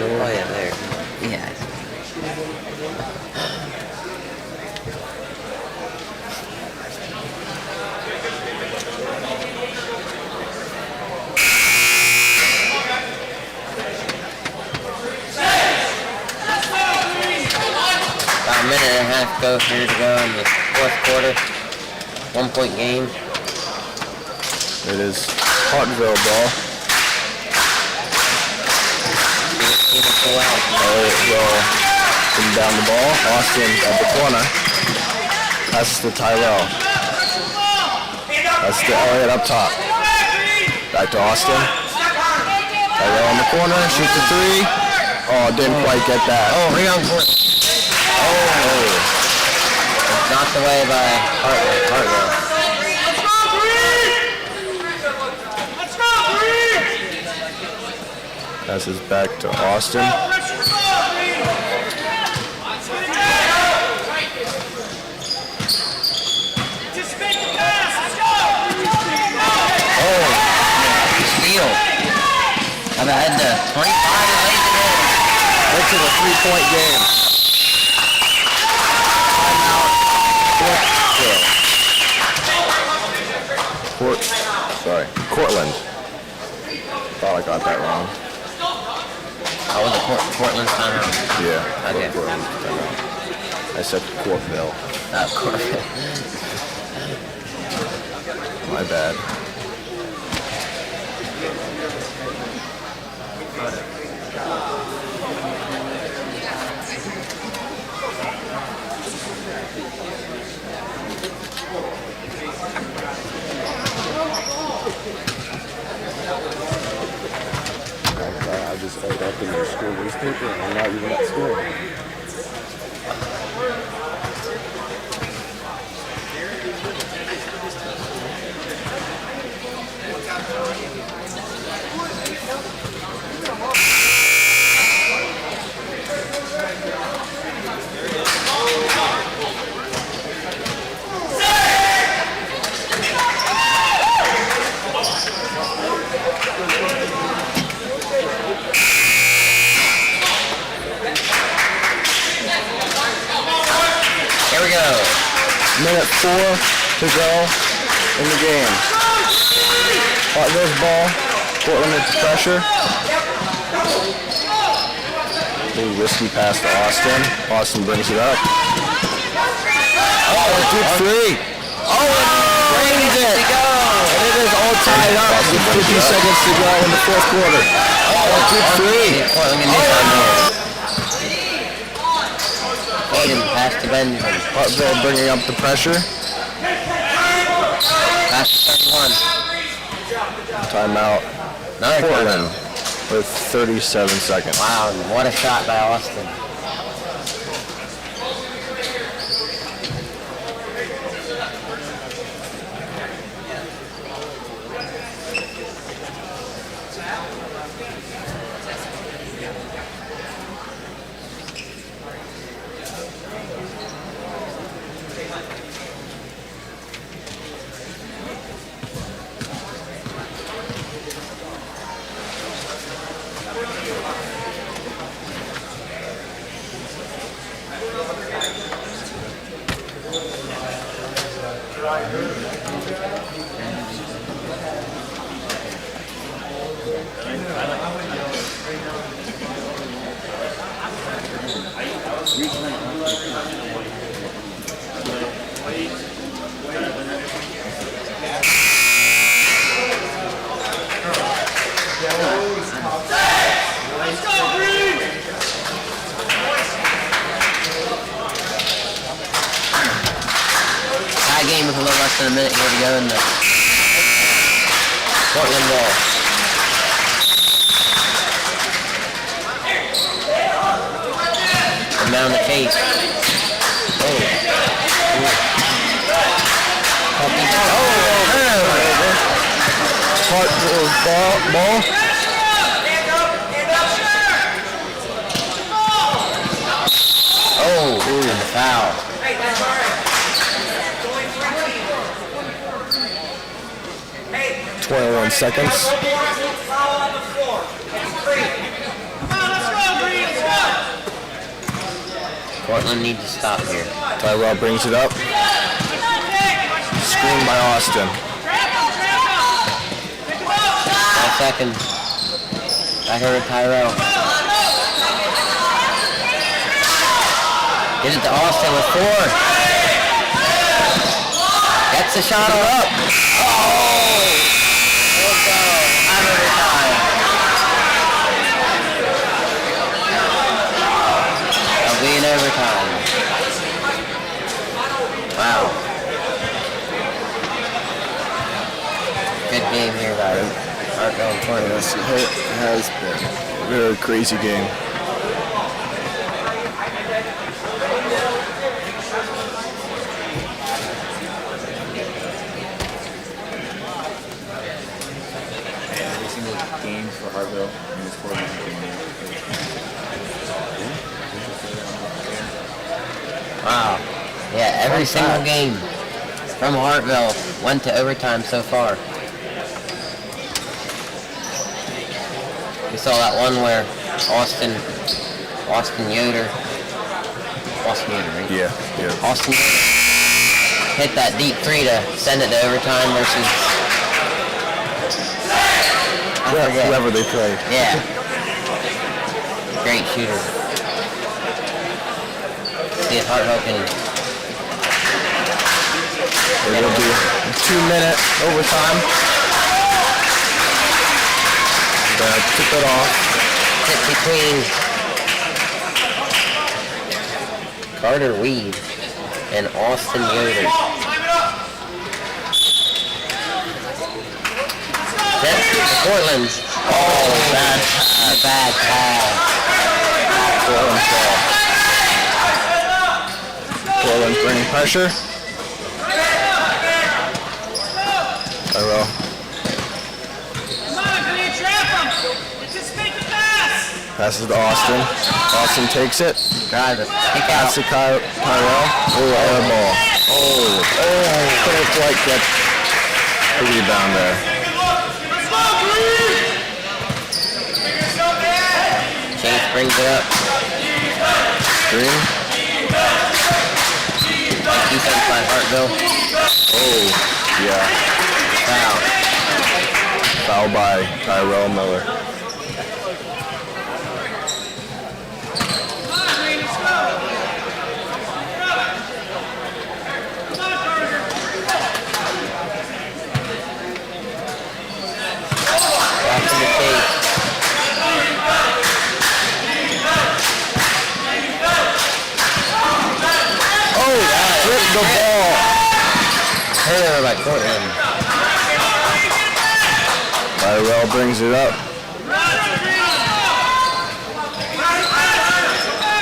Oh yeah, there. Yeah. About a minute and a half here to go in the fourth quarter. 1 point game. It is Hartville ball. Elliott will bring down the ball. Austin at the corner. Passes to Tyrell. That's to Elliott up top. Back to Austin. Tyrell in the corner. Shoots the three. Oh, didn't quite get that. Oh, rebound court. Oh. Knocked away by Hartville. Passes back to Austin. Steal. I've had to 25 and late today. Went to the 3-point game. Cortland. Thought I got that wrong. Oh, was it Portland's timeout? Yeah. Okay. Portland's timeout. I said Cortville. Cortville. My bad. I just ended up in your school newspaper and I'm not even at school. Here we go. Minute 4 to go in the game. Hartville's ball. Portland into pressure. Little risky pass to Austin. Austin brings it up. Oh, deep three. Oh, it brings it. And it is all tied up with 50 seconds to go in the fourth quarter. Oh, deep three. Pass to Benjamin. Hartville bringing up the pressure. Pass to 31. Timeout. Another Portland with 37 seconds. Wow, what a shot by Austin. Tie game with a little less than a minute here to go in the Portland ball. And down the case. Ball. Oh, and the foul. 21 seconds. Portland needs to stop here. Tyrell brings it up. Screen by Austin. 5 seconds. Back over to Tyrell. Gives it to Austin with 4. Gets the shot up. Oh! We'll go. I'm overtime. I'll be in overtime. Wow. Good game here, guys. Hartville Tournament. Yes, it has been a very crazy game. Every single game for Hartville in this tournament. Wow. Yeah, every single game from Hartville went to overtime so far. We saw that one where Austin Yoder, right? Yeah. Austin Yoder hit that deep three to send it to overtime versus Whoever they played. Yeah. Great shooter. See if Hartville can. It will be a 2-minute overtime. Tip it off. Tip between Carter Weed and Austin Yoder. Tip to Portland. Oh, bad pass. Portland's ball. Portland's bringing pressure. Tyrell. Passes to Austin. Austin takes it. Drive it. Pass to Tyrell. Oh, air ball. Couldn't quite get the rebound there. Chase brings it up. Green. Defense by Hartville. Oh, yeah. Foul by Tyrell Miller. Back to the Chase. Ripped the ball. Taylor by Portland. Tyrell brings it up.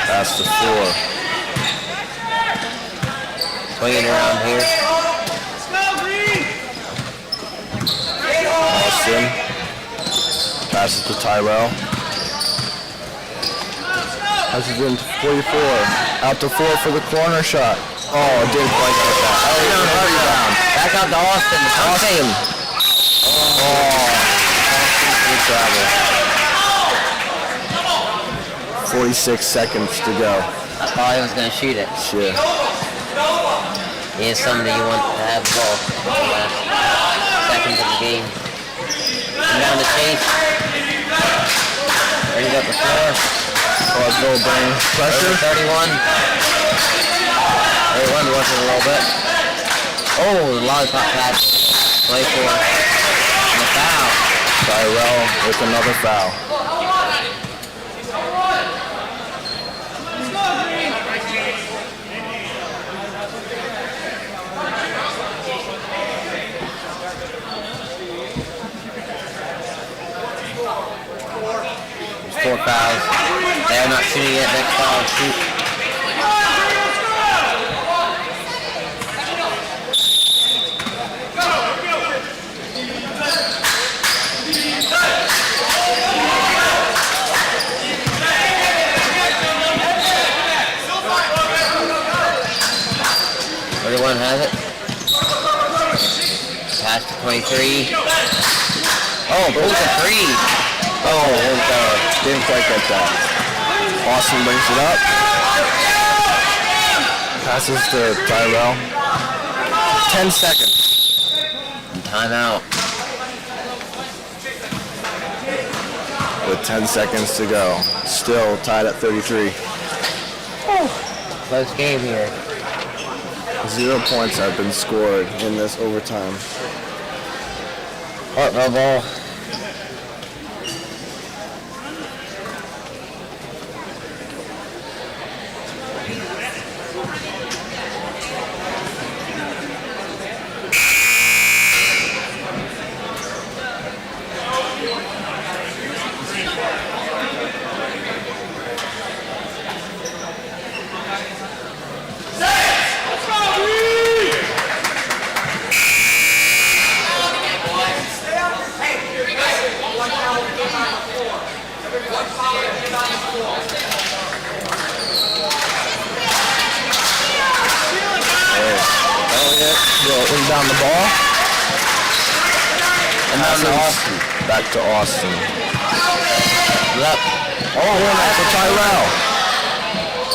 Pass to 4. Swinging around here. Austin. Passes to Tyrell. Passes into 44. Out to 4 for the corner shot. Oh, it didn't quite get that. Rebound. Back out to Austin. Austin. Oh. Good travel. 46 seconds to go. I thought he was going to shoot it. Yeah. He is somebody you want to have the ball. Seconds of the game. And down to Chase. Brings up the floor. Hartville bring pressure. 31. 31 working a little bit. Oh, the lollipop pass. 24. And a foul. Tyrell with another foul. There's 4 fouls. They're not shooting yet. Next foul, shoot. Everyone has it. Pass to 23. Oh, pulls a 3. Oh, didn't quite get that. Austin brings it up. Passes to Tyrell. 10 seconds. And timeout. With 10 seconds to go. Still tied at 33. Close game here. 0 points have been scored in this overtime. Hartville ball. Rolling down the ball. And down to Austin. Back to Austin. Yep. Oh, that's for Tyrell.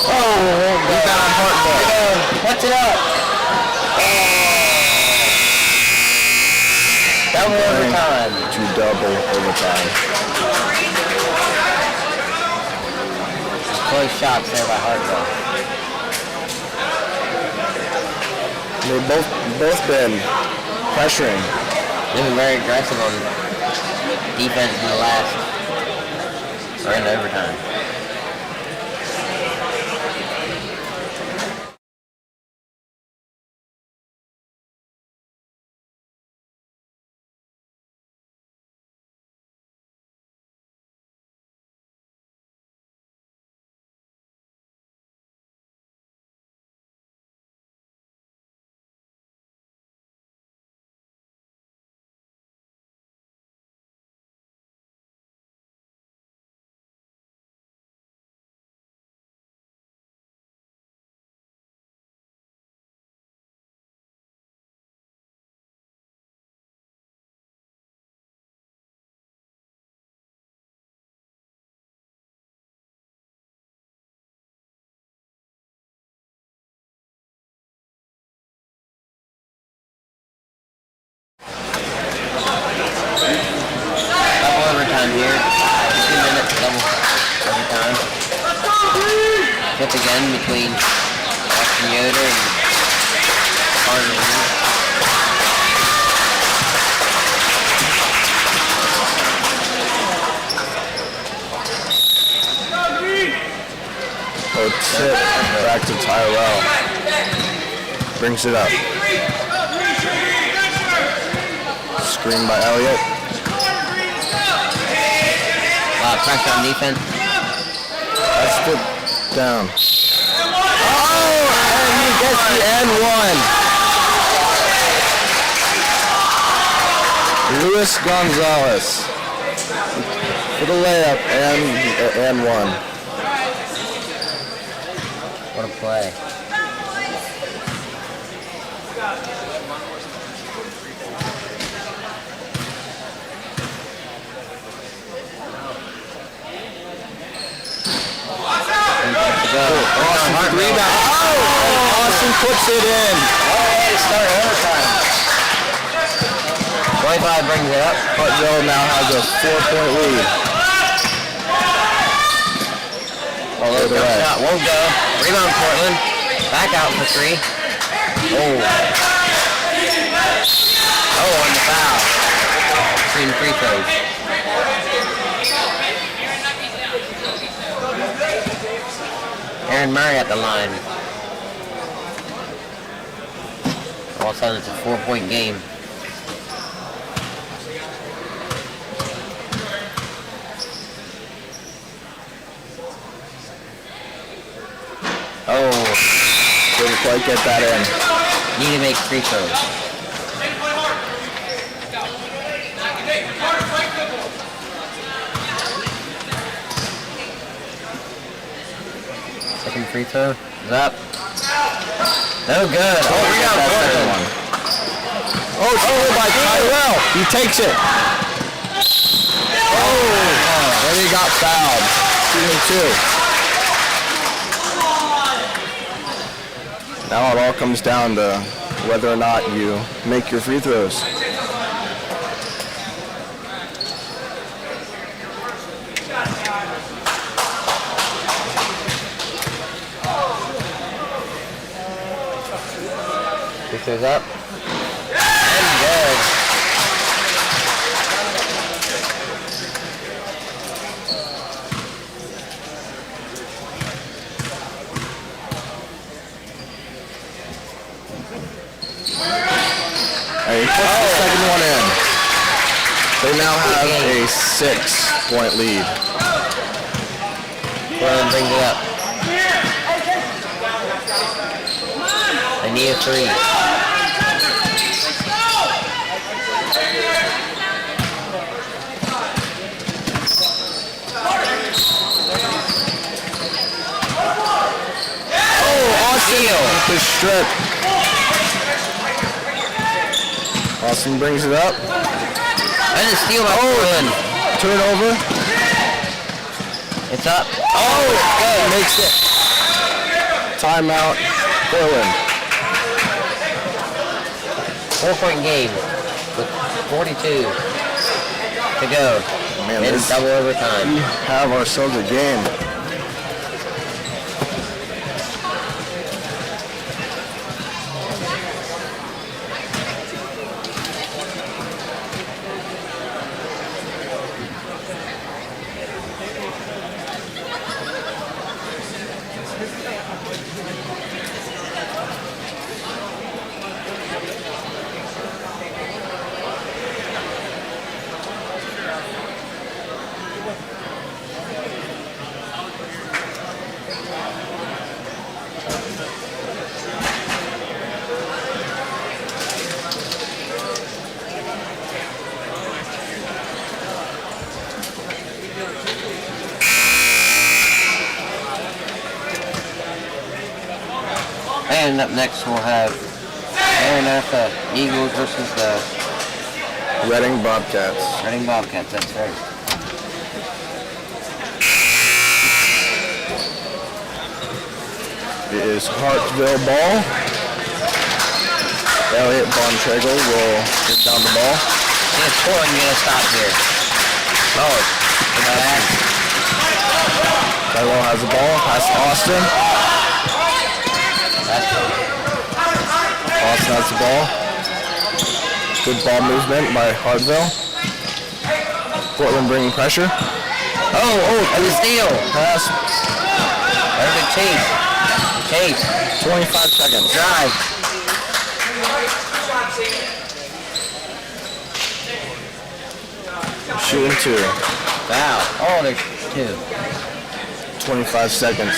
Oh, rebound Hartville. What's it up? Double overtime. To double overtime. Close shots there by Hartville. They've both been pressuring. They've been very aggressive on defense in the last, or in overtime. Here, 2 minutes double overtime. Tip again between Austin Yoder and Carter. Oh, tip back to Tyrell. Brings it up. Screen by Elliott. Pressure on defense. That's the down. Oh, and he gets the N1. Luis Gonzalez for the layup and one. What a play. Austin rebound. Oh, Austin puts it in. Start overtime. 25 brings it up. Hartville now has a 4-point lead. Oh, the shot won't go. Rebound Portland. Back out for 3. Oh. Oh, on the foul. Between free throws. Aaron Murray at the line. All of a sudden it's a 4-point game. Oh. Didn't quite get that in. Need to make free throws. Second free throw is up. No good. Oh, rebound Portland. Oh, stolen by Tyrell. He takes it. Oh, and he got fouled. Shooting 2. Now it all comes down to whether or not you make your free throws. Free throws up. And good. second one in. They now have a 6-point lead. Portland brings it up. I need a 3. The strip. Austin brings it up. And a steal by Portland. Turnover. It's up. Oh, it's good. Makes it. Timeout. Portland. 4-point game with 42 to go. Man, in this- double overtime. We have ourselves a game. And up next we'll have Maranatha Eagles versus the Reading Bobcats. Reading Bobcats, that's right. It is Hartsville ball. Elliot Bontrago will get down the ball. It's Portland gonna stop here. Oh, it's back. Tyrell has the ball. Pass to Austin. Austin has the ball. Good ball movement by Hartsville. Portland bringing pressure. And the steal. Pass. There's a chase. Chase. 25 seconds. Drive. Shooting 2. Foul. Oh, there's 2. 25 seconds.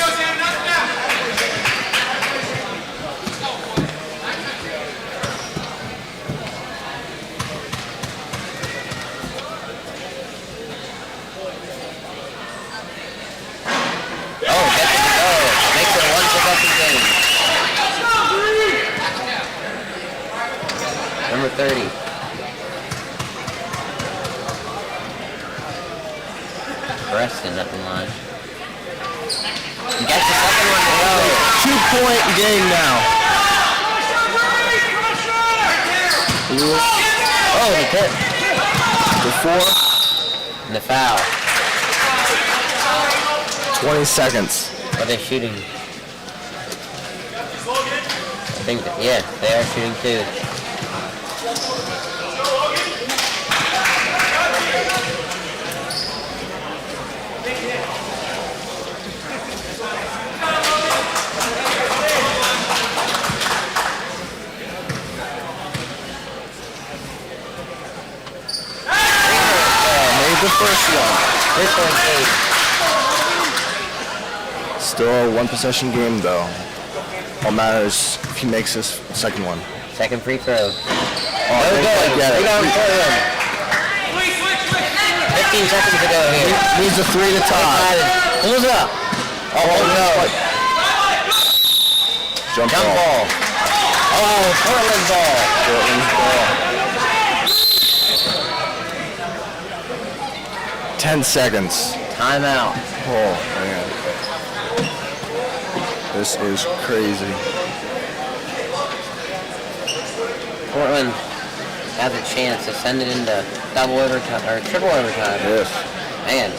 Oh, gets it to go. Makes it a 1-possession game. Number 30. Preston up in line. He gets the second one to go. 2-point game now. Oh, the tip. The 4. And the foul. 20 seconds. Are they shooting? I think that, yeah, they are shooting too. Made the first one. 3-point game. Still a 1-possession game though. All matters if he makes this second one. Second free throw. Oh, There we go. get it. 15 seconds to go here. Needs a 3 to tie. Pulls up. Oh no. Jump Ball. Oh, Portland ball. Portland's ball. 10 seconds. Timeout. Oh man. This is crazy. Portland has a chance to send it into double overtime or triple overtime. Yes. Man.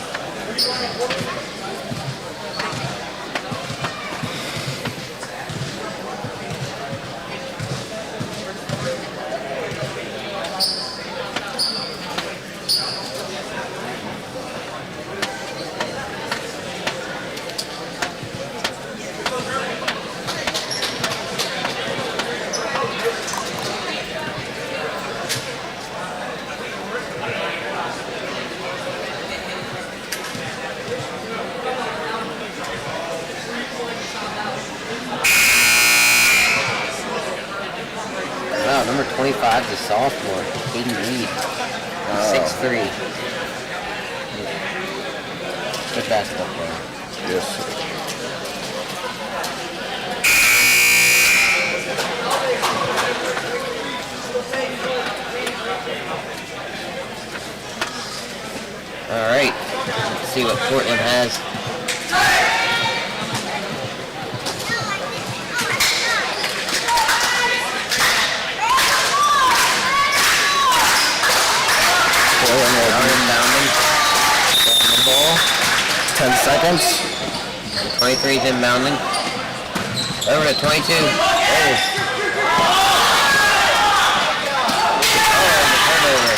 that's a sophomore. Hayden Reed. 6'3". Good basketball player. Yes, sir. All right. Let's see what Portland has. Inbounding. The ball. 10 seconds. 23's inbounding. Over to 22. Oh. Turnover.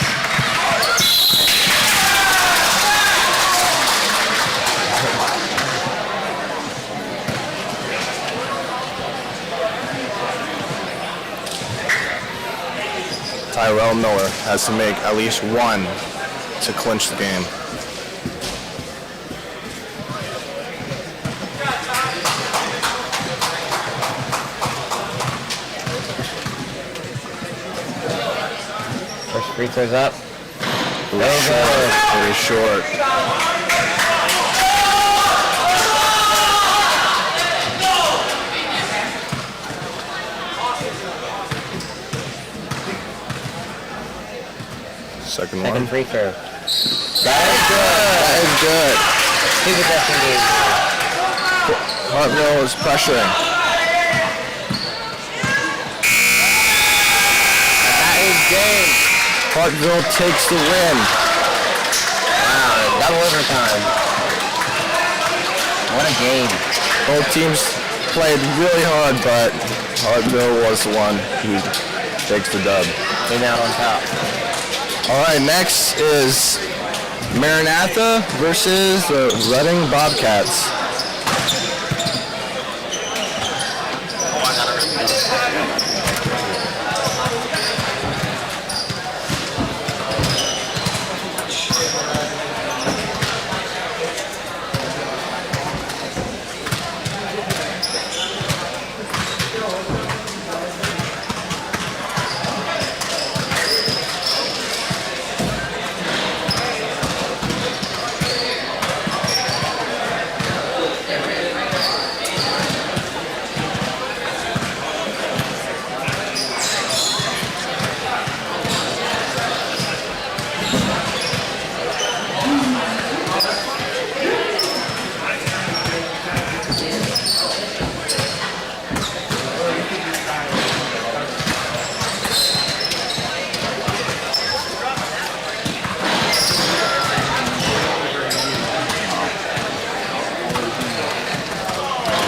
Tyrell Miller has to make at least one to clinch the game. First free throw's up. Very short. Second free throw. That is good. Two possession game. Hartville is pressuring. That is game. Hartville takes the win. Wow, double overtime. What a game. Both teams played really hard, but Hartville was the one who takes the dub. Came out on top. All right, next is Maranatha versus the Reading Bobcats.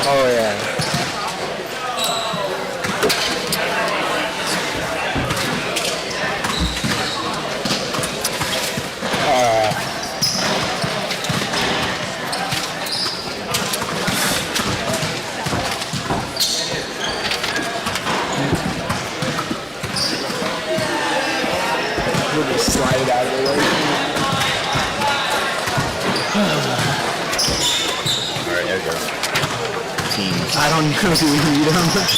Oh yeah. We'll just slide it out of the way. All right, there it goes. Teams. I don't know if you read them. Let's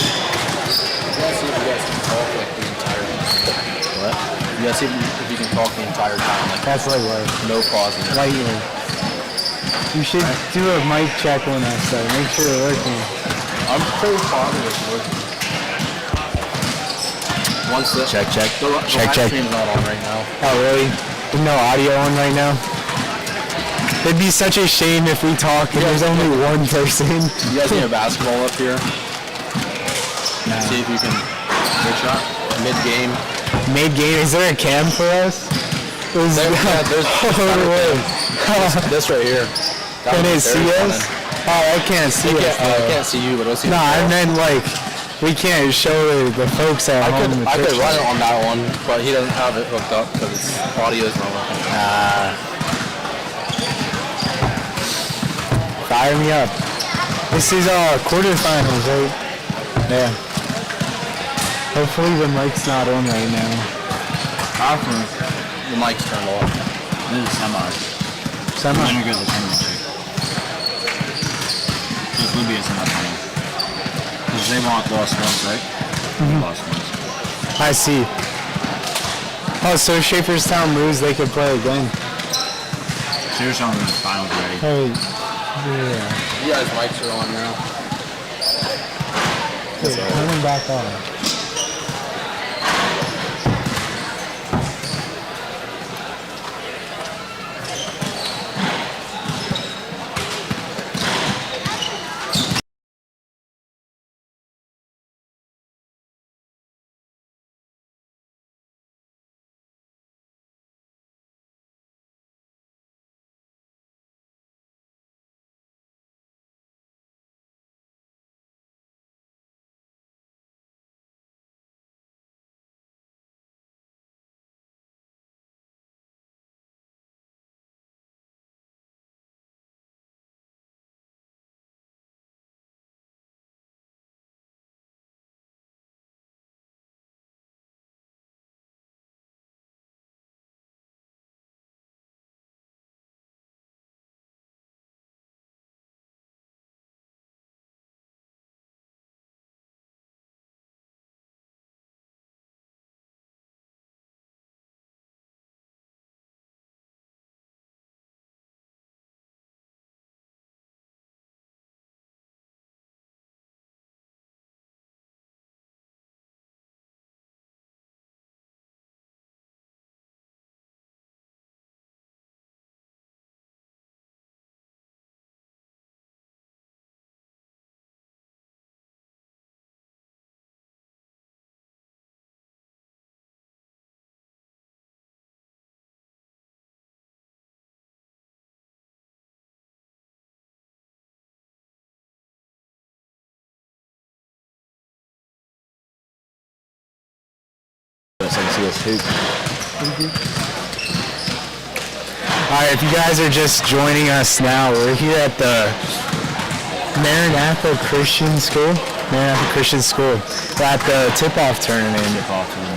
see if you guys can talk like the entire time. What? You guys see if you can talk the entire time. Like That's right, right. no pausing. Lightly. You should do a mic check on us, though. Make sure it's working. I'm pretty positive it's working. Once the Check. the live stream's not on right now. Oh, really? There's no audio on right now? It'd be such a shame if we talk and there's only one person. You guys need a basketball up here. No. See if you can good shot. Mid-game. Mid-game? Is there a cam for us? There's this right here. Can it see us? Oh, I can't see us. I can't see you, but I'll see. No, I meant like we can't show the folks at home. I could run it on that one, but he doesn't have it hooked up because his audio is not working. Fire me up. This is quarterfinals, right? Yeah. Hopefully the mic's not on right now. The mic's turned off. This is semi. Semi. Then we go to the championship. This would be a semi-final. Because they want lost ones, right? Mhm. Lost ones. I see. Oh, so if Shaperstown lose, they could play again. Shaperstown in the finals already. Oh, yeah. You guys' mics are on now. Okay, turn them back on. Alright, if you guys are just joining us now, we're here at the Maranatha Christian School. Maranatha Christian School. We're at the Tip Off Tournament.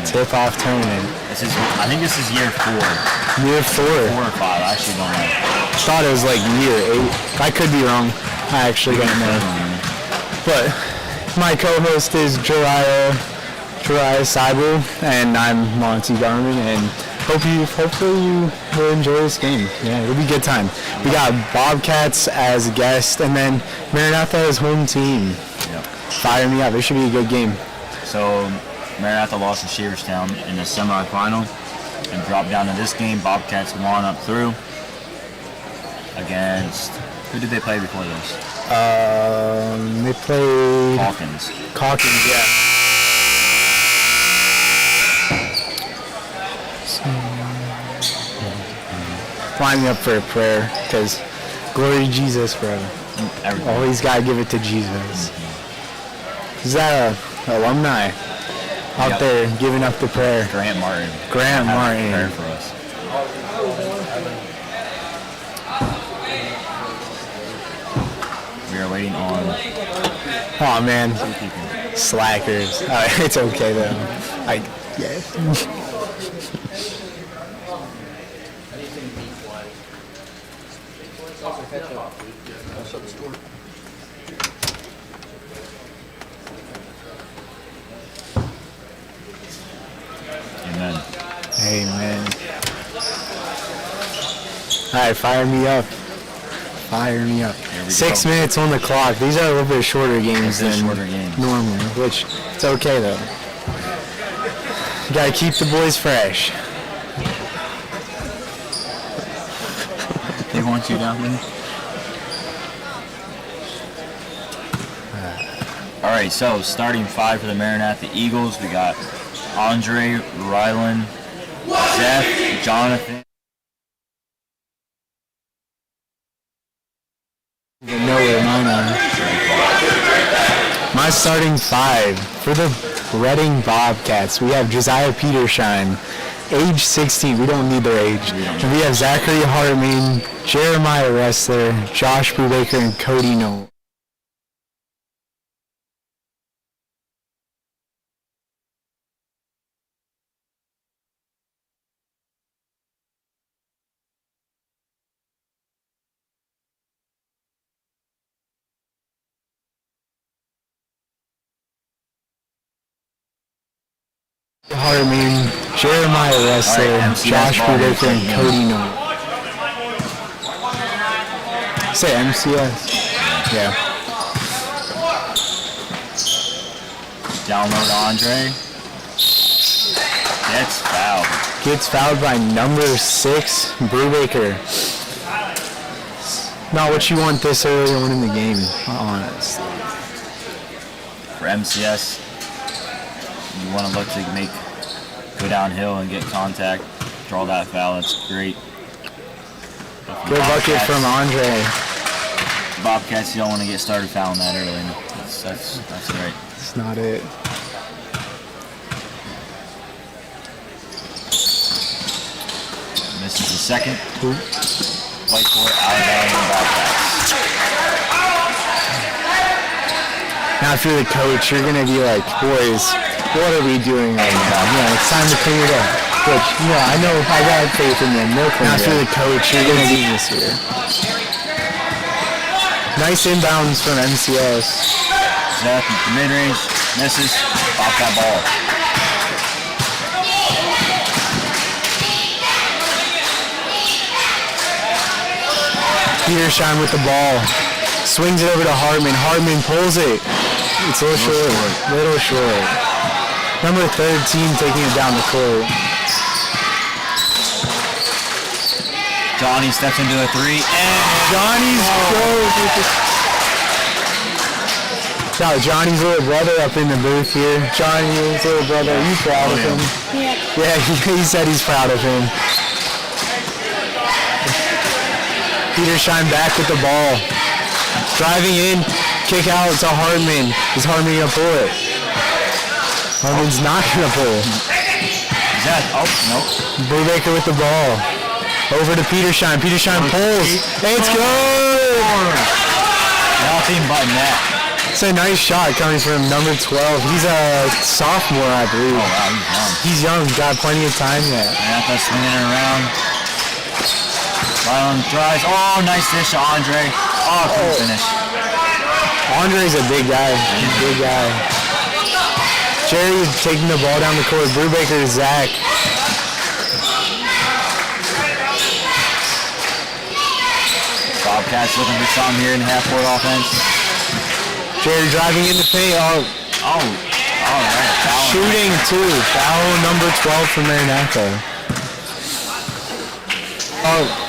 Tip Off Tournament. I think this is year 4. Year 4. 4 or 5, I actually don't know. I thought it was like year 8. I could be wrong. I actually don't know. But my co-host is Jariah Seibel, and I'm Monty Garman, and hopefully you will enjoy this game. Yeah, it'll be a good time. We got Bobcats as guests, and then Maranatha as home team. Yep. Fire me up. It should be a good game. So Maranatha lost to Shaperstown in the semifinal and dropped down to this game. Bobcats won up through against, who did they play before this? They played Hawkins. Yeah. Line me up for a prayer, because glory to Jesus forever. Always gotta give it to Jesus. Is that a alumni out there giving up the prayer? Grant Martin. Grant Martin. Prayer for us. We are waiting on. Oh man, slackers. It's okay though. Yeah. Amen. Amen. Alright, fire me up. Fire me up. 6 minutes on the clock. These are a little bit shorter games than normal, which it's okay though. You gotta keep the boys fresh. They want you down there? Alright, so starting 5 for the Maranatha Eagles, we got Andre, Rylan, Zeph, Jonathan. You know where mine are. My starting 5 for the Reading Bobcats. We have Josiah Petershine, age 16. We don't need their age. And we have Zachary Hartman, Jeremiah Ressler, Josh Brubaker, and Cody Noel. Hartman, Jeremiah Wrestler, All right, MCS Josh ball here, Brubaker, and taking Cody Knight. Say MCS. Yeah. Down low to Andre. Gets fouled. Gets fouled by number 6, Brubaker. Not what you want this early on in the game, honestly. For MCS, you want to look to go downhill and get contact, draw that foul. That's great. Good bucket from Andre. Bobcats, you don't want to get started fouling that early. That's great. That's not it. Misses the second. Play for Alabama Bobcats. Now if you're the coach, you're going to be like, boys, what are we doing right now? It's time to clean it up. Which, I know I got faith in them. They'll clean it up. Now if you're the coach, you're going to do this here. Nice inbounds from MCS. Zach, mid-range, misses, off that ball. Petershine with the ball. Swings it over to Hartman. Hartman pulls it. It's a little short. Little short. Number 13 taking it down the court. Johnny steps into a 3, and Johnny's Johnny's little brother up in the booth here. Johnny's little brother, are you proud of him? Yeah, he said he's proud of him. Petershine back with the ball. Driving in, kick out to Hartman. Is Hartman going to pull it? Hartman's not going to pull. Is that, nope. Brubaker with the ball. Over to Petershine. Petershine pulls. It's good! Nothing but net. It's a nice shot coming from number 12. He's a sophomore, I believe. Oh, wow, he's young. Got plenty of time yet. Maranatha swinging it around. Ryland drives. Oh, nice dish to Andre. Oh, good finish. Andre's a big guy. Big guy. Jerry taking the ball down the court. Brubaker to Zach. Bobcats looking for something here in half-court offense. Jerry driving in the paint. All right. Shooting 2. Foul number 12 for Maranatha. All right.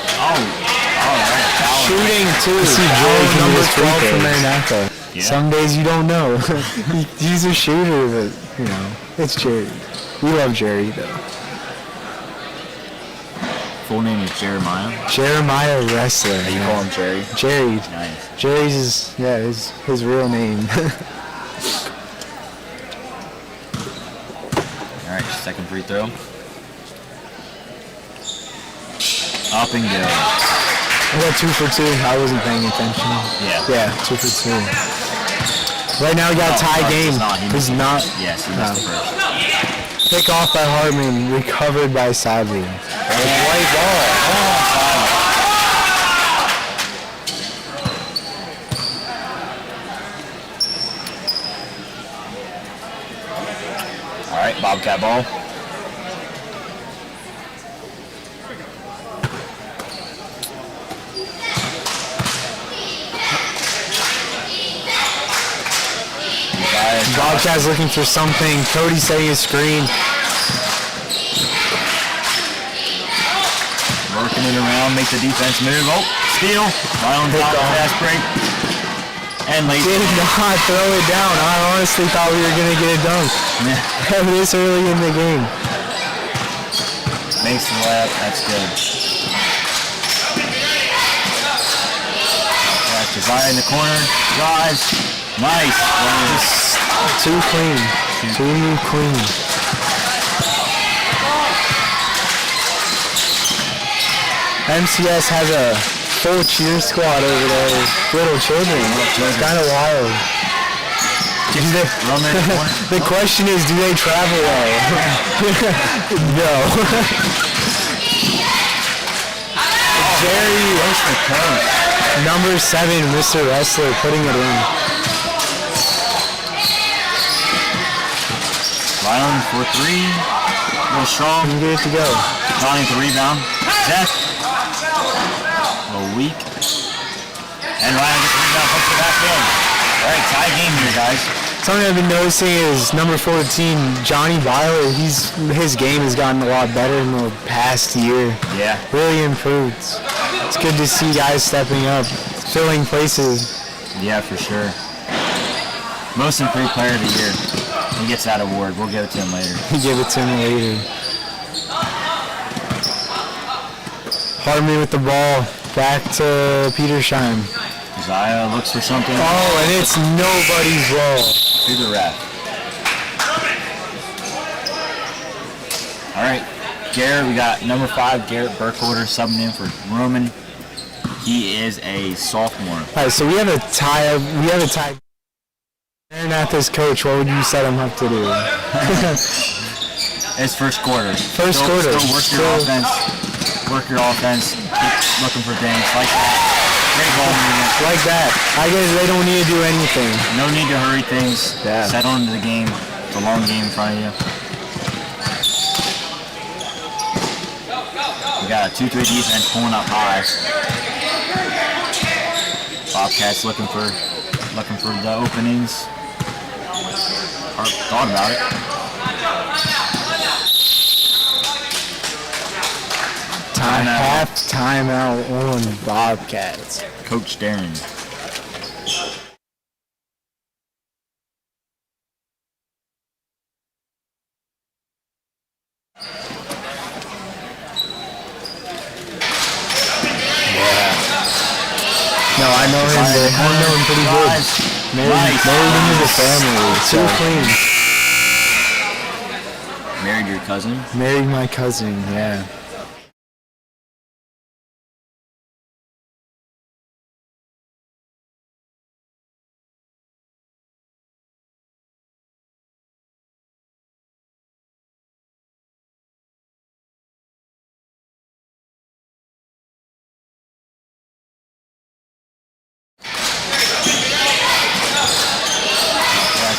Shooting 2. Foul number 12 for Maranatha. Yeah. Some days you don't know. He's a shooter, but, it's Jerry. We love Jerry, though. Full name is Jeremiah? Jeremiah Wrestler. You call him Jerry? Jerry. Nice. Jerry's his real name. All right, second free throw. Up and go. I got 2 for 2. I wasn't paying attention. Yeah, 2 for 2. Right now we got a tie game. He's not. Yes, he missed the first. Pick off by Hartman, recovered by Sadly. White ball. All right, Bobcat ball. Bobcat's looking for something. Cody setting his screen. Working it around, make the defense move. Oh, steal. Right on top of fast break. And late. Did not throw it down. I honestly thought we were going to get a dunk. This early in the game. Makes the lap. That's good. That's Josiah in the corner. Drives. Nice. Too clean. Too clean. MCS has a full cheer squad over there. Little children. It's kind of wild. The question is, do they travel well? No. Jerry, number 7, Mr. Wrestler, putting it in. Ryland for 3. little strong. You get it to go. Johnny with the rebound. Seth. A little weak. And Ryan gets the rebound, puts it back in. All right, tie game here, guys. Something I've been noticing is number 14, Johnny Byler. His game has gotten a lot better in the past year. Yeah. Really improved. It's good to see guys stepping up, filling places. Yeah, for sure. Most improved player of the year. He gets that award. We'll give it to him later. Give it to him later. Hardman with the ball. Back to Petersheim. Zaya looks for something. Oh, and it's nobody's ball. To the ref. All right, Garrett. We got number 5, Garrett Burkholder, subbing in for Roman. He is a sophomore. All right, so we have a tie. Maranatha's coach, what would you set him up to do? It's first quarter. First quarter. Still work your offense. Work your offense. Keep looking for things like that. Great ball movement. Like that. I guess they don't need to do anything. No need to hurry things. Yeah. Settle into the game. It's a long game in front of you. We got a 2-3 defense pulling up high. Bobcats looking for the openings. Thought about it. Half timeout on Bobcats. Coach Darren. No, I know him. I know him pretty good. Married into the family. So clean. Married your cousin? Married my cousin, yeah.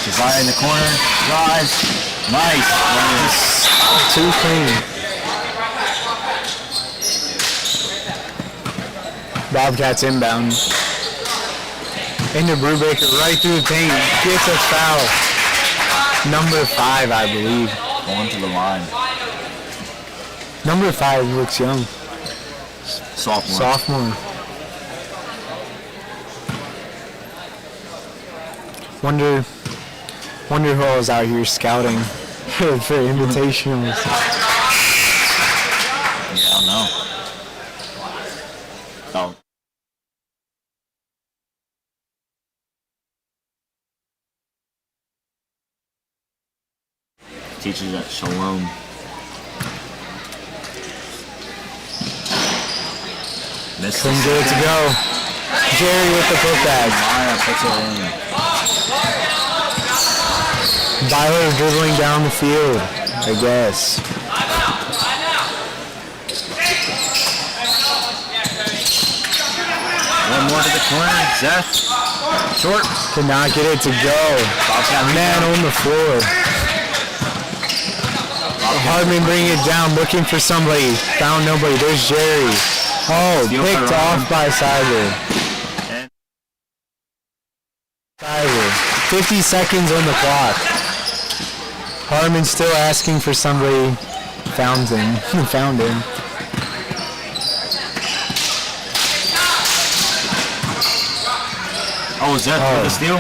Josiah in the corner, drives, nice. Too clean. Bobcats inbound. Into Brubaker, right through the paint, gets a foul. Number 5, I believe. Going to the line. Number 5 looks young. Sophomore. Wonder who was out here scouting for invitationals. Yeah, I don't know. Oh. Teaches at Shalom. Couldn't get it to go. Jerry with the putback. Maya puts it in. Byler dribbling down the field, I guess. One more to the corner. Zeth. Short. Could not get it to go. Man on the floor. Hardman bringing it down, looking for somebody. Found nobody. There's Jerry. Oh, picked off by Cyber. 50 seconds on the clock. Harmon still asking for somebody. Found him. Found him. Oh, is that for the steal?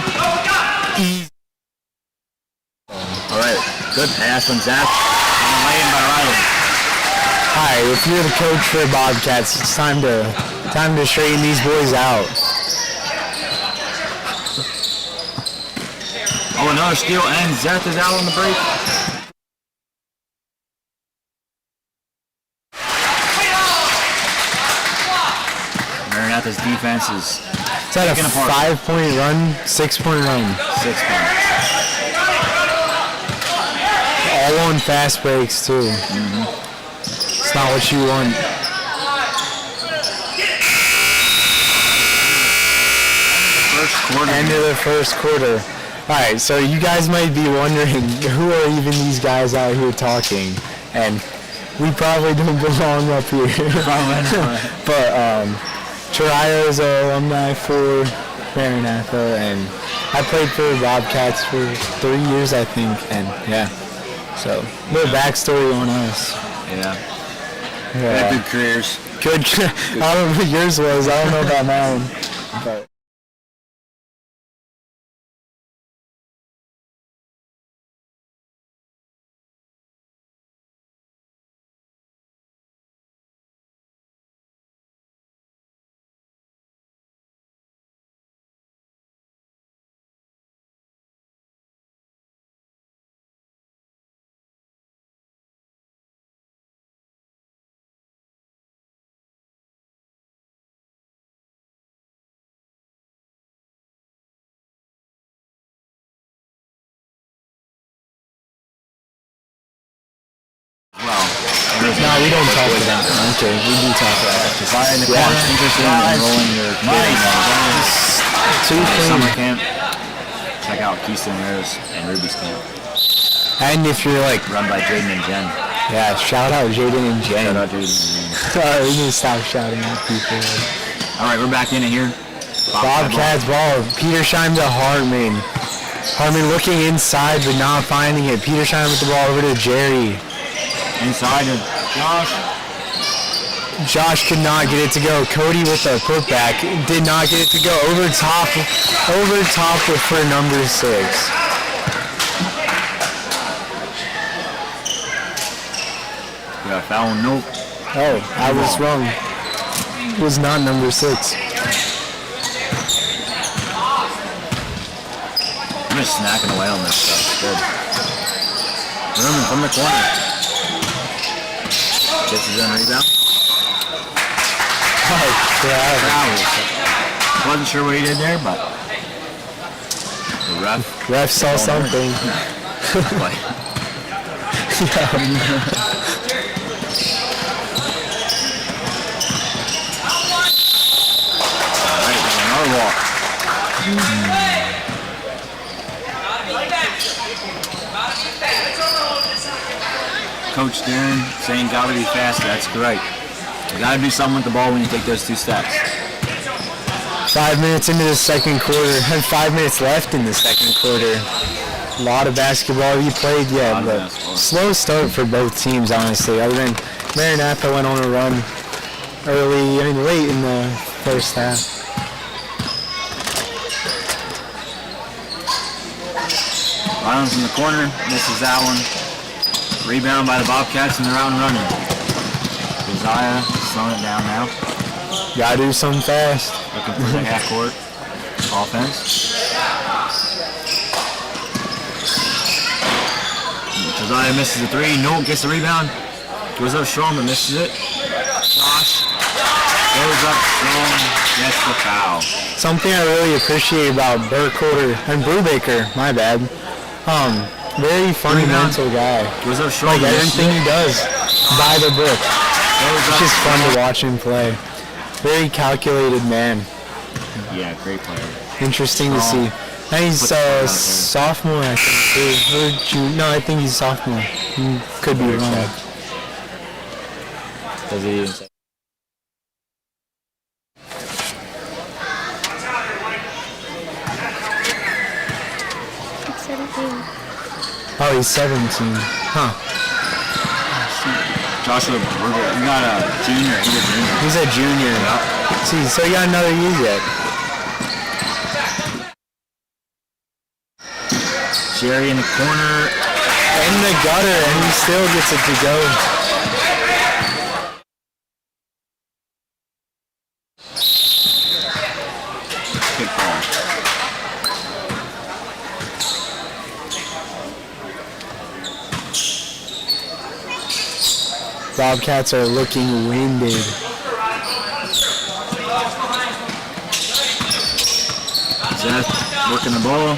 Easy. All right, good pass from Zach. And lay in by Riley. Hi, if you're the coach for the Bobcats, it's time to straighten these boys out. Oh, another steal, and Zeth is out on the break. Maranatha's defense is that a 5-point run, 6-point run? 6 points. All on fast breaks too. It's not what you want. End of the first quarter. Alright, so you guys might be wondering, who are even these guys out here talking? and we probably don't belong up here. But Chirayo is an alumni for Maranatha, and I played for the Bobcats for 3 years, I think, and yeah. So, a little backstory on us. Yeah. Yeah. Good careers. Good. I don't know what yours was. I don't know about mine. But. No, we don't talk about that. Okay, we do talk about that. If I in the corner interested in enrolling your kid in summer camp, check out Keystone Rose and Ruby's camp. And if you're like run by Jaden and Jen. Yeah, shout out Jaden and Jen. Shout out Jaden and Jen. Alright, we need to stop shouting at people. Alright, we're back in it here. Bobcats ball. Petersheim to Hartman. Hartman looking inside but not finding it. Petersheim with the ball over to Jerry. Inside to Josh. Josh could not get it to go. Cody with the putback did not get it to go. Over top for number 6. Got a foul? Nope. Oh, I was wrong. It was not number 6. I'm just snacking away on this stuff. Good. Roman from the corner. Gets his own rebound. Oh, yeah. Wasn't sure what he did there, but the ref saw something. Alright, another walk. Coach Darren saying gotta be faster. That's great. You gotta do something with the ball when you take those 2 steps. 5 minutes into the second quarter, and 5 minutes left in the second quarter. A lot of basketball you played, yeah, but slow start for both teams, honestly. Other than Maranatha went on a run late in the first half. Lyons in the corner, misses that one. Rebound by the Bobcats, and they're out and running. Josiah slowing it down now. Gotta do something fast. Looking for the half-court offense. Josiah misses the 3. Nolt gets the rebound. Goes up strong, but misses it. Josh goes up strong, gets the foul. Something I really appreciate about Burkholder and Brubaker, my bad. Very fundamental guy. Goes up strong. Like everything he does, by the book. It's just fun to watch him play. Very calculated man. Yeah, great player. Interesting to see. And he's sophomore, I think. No, I think he's sophomore. Could be wrong. Does he even say? Oh, he's 17. Huh. Joshua, you got a junior. He's a junior. Yeah. See, so you got another year yet. Jerry in the corner. In the gutter, and he still gets it to go. Good ball. Bobcats are looking winded. Seth working the ball.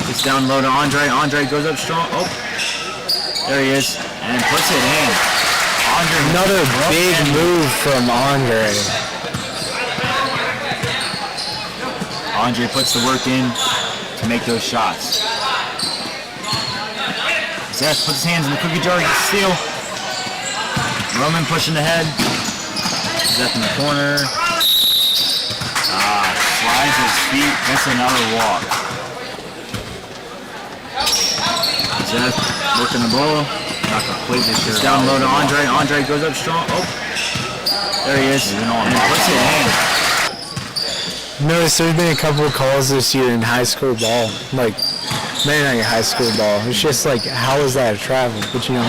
Gets down low to Andre. Andre goes up strong. Oh, there he is. And puts it in. Andre. Another big move from Andre. Andre puts the work in to make those shots. Seth puts his hands in the cookie jar, gets a steal. Roman pushing ahead. Seth in the corner. Slides his feet, gets another walk. Seth working the ball. Not completely sure. It's down low to Andre. Andre goes up strong. Oh, there he is. And puts it in. Notice there's been a couple of calls this year in high school ball, like maybe not your high school ball. It's just like, how is that a travel? But you know,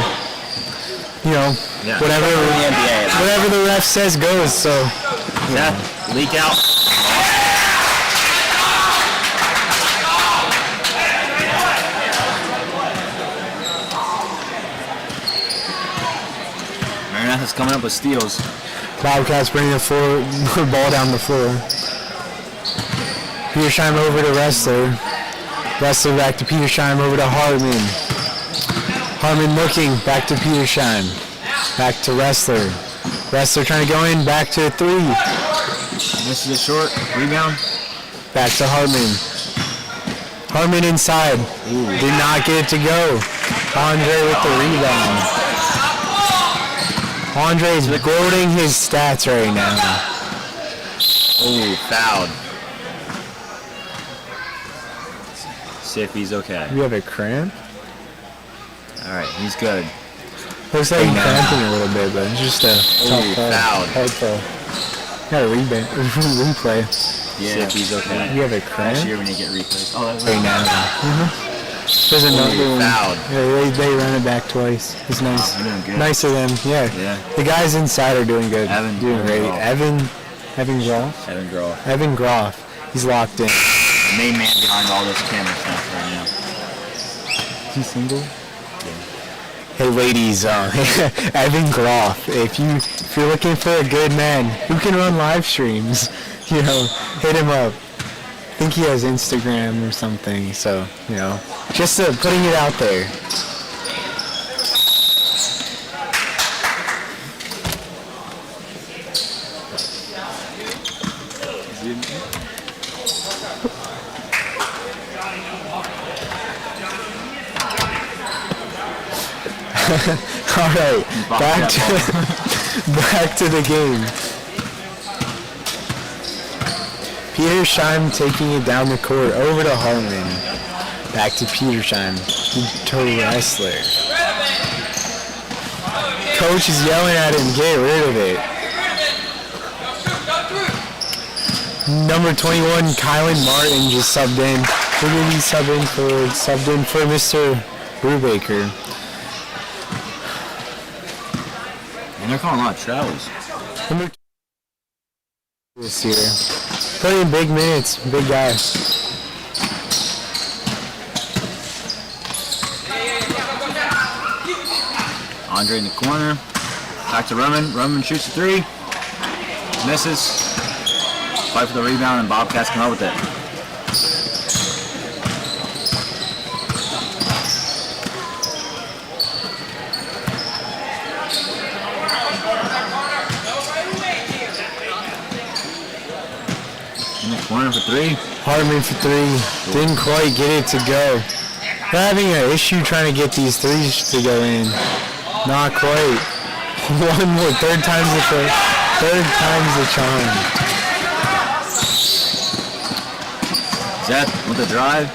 Yeah. whatever the ref says goes. So yeah, leak out. Maranatha's coming up with steals. Bobcats bringing the ball down the floor. Petersheim over to Wrestler. Wrestler back to Petersheim over to Hartman. Hartman looking, back to Petersheim. Back to Wrestler. Wrestler trying to go in, back to 3. This is a short rebound. Back to Hartman. Hartman inside. Did not get it to go. Andre with the rebound. Andre's gloating his stats right now. Oh, fouled. See if he's okay. You have a cramp? Alright, he's good. Looks like he's cramping a little bit, but it's just a tough fouled. hard fall. Got a replay. See if he's okay. You have a cramp? Last year when you get replays. Oh, that's right now. There's another one. Fouled. Yeah, they run it back twice. It's nice. You're doing good. Nice of them. Yeah. The guys inside are doing good. Evan doing great. Groff. Evan Groff. Evan Groff. Evan Groff. He's locked in. The main man behind all this camera stuff right now. Is he single? Hey ladies, Evan Groff. If you're looking for a good man who can run live streams, hit him up. I think he has Instagram or something. So just putting it out there. All right, back to the game. Petersheim taking it down the court over to Hartman. Back to Petersheim to Wrestler. Coach is yelling at him, get rid of it. Number 21, Kylan Martin just subbed in. Who did he subbed in for Mr. Brubaker? And they're calling a lot of travels. This year. Playing big minutes, big guy. Andre in the corner. Back to Roman. Roman shoots a 3. Misses. Fight for the rebound, and Bobcats come out with it. Corner for 3. Hartman for 3. Didn't quite get it to go. They're having an issue trying to get these threes to go in. Not quite. One more. Third time's the charm. Seth with the drive.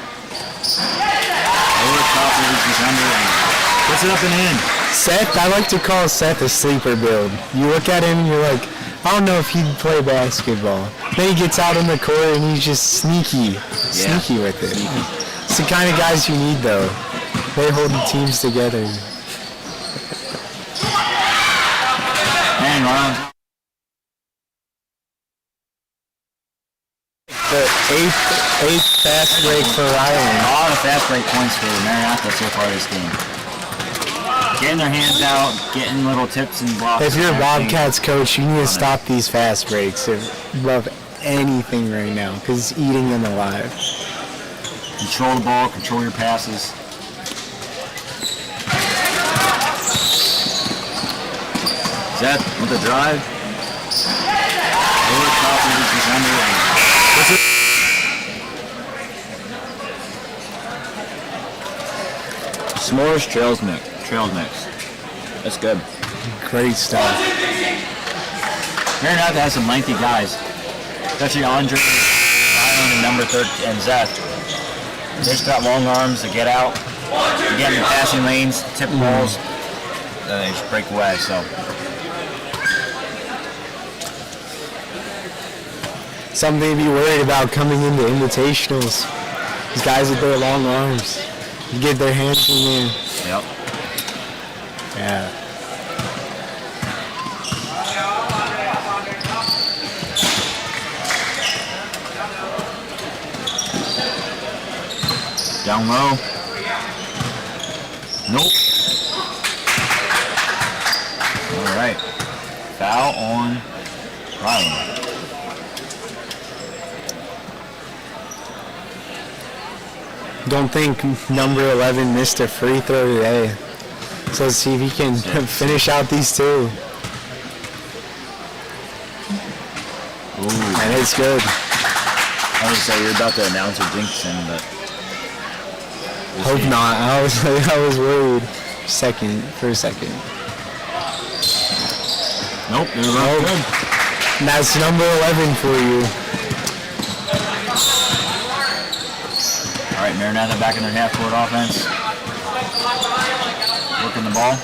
Over top of his defender. Puts it up and in. Seth, I like to call Seth a sleeper build. You look at him and you're like, I don't know if he'd play basketball. Then he gets out on the court and he's just sneaky with it. It's the kind of guys you need though. They hold the teams together. And Ron. The eighth fast break for Ryland. A lot of fast break points for Maranatha so far this game. Getting their hands out, getting little tips and blocks. If you're a Bobcats coach, you need to stop these fast breaks above anything right now because it's eating them alive. Control the ball, control your passes. Seth with the drive. Over top of his defender. S'mores trails mix. That's good. Great stuff. Maranatha has some lengthy guys, especially Andre, Ryan, and number 13, and Zeth. They just got long arms to get out, get in the passing lanes, tip balls, and they just break away. So Something to be worried about coming into invitationals. These guys with their long arms, you get their hands in there. Yep. Yeah. down low. Nope. All right. Foul on Ryan. Don't think number 11 missed a free throw today. So let's see if he can finish out these two. Ooh. And it's good. I was say you're about to announce a jinx him, but hope not. I was worried for a second. Nope, they're both good. And that's number 11 for you. All right, Maranatha back in their half-court offense. Working the ball.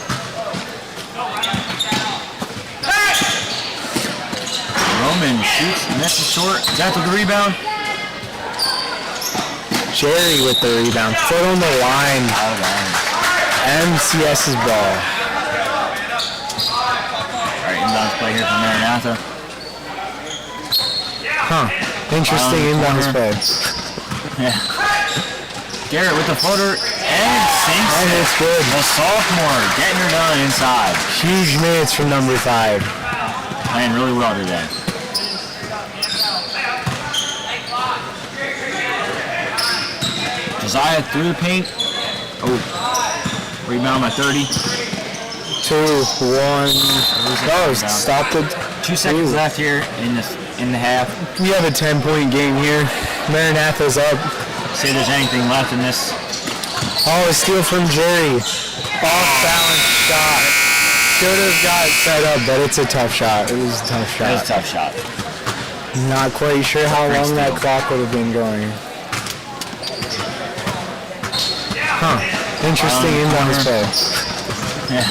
Roman shoots, misses short. Zach with the rebound. Jerry with the rebound. Foot on the line. Out of bounds. MCS's ball. All right, inbounds play here for Maranatha. Huh. Interesting inbounds play. Yeah. Garrett with the floater and sinks and it. It's good. The sophomore getting her done inside. Huge minutes from number 5. Playing really well today. Josiah through the paint. Oh. Rebound by 30. 2, 1. Oh, stopped it. 2 seconds left here in the half. We have a 10-point game here. Maranatha's up. See if there's anything left in this. Oh, a steal from Jerry. Off-balance shot. Should have got set up, but it's a tough shot. It was a tough shot. It was a tough shot. Not quite sure how long that clock would have been going. Huh. Interesting inbounds play. Yeah.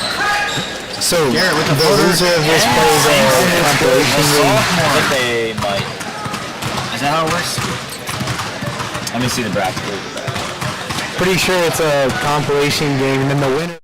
So, Garrett with the loser of this play is a compilation game. I think they might. Is that how it works? Let me see the bracket. Pretty sure it's a compilation game, and then the winner.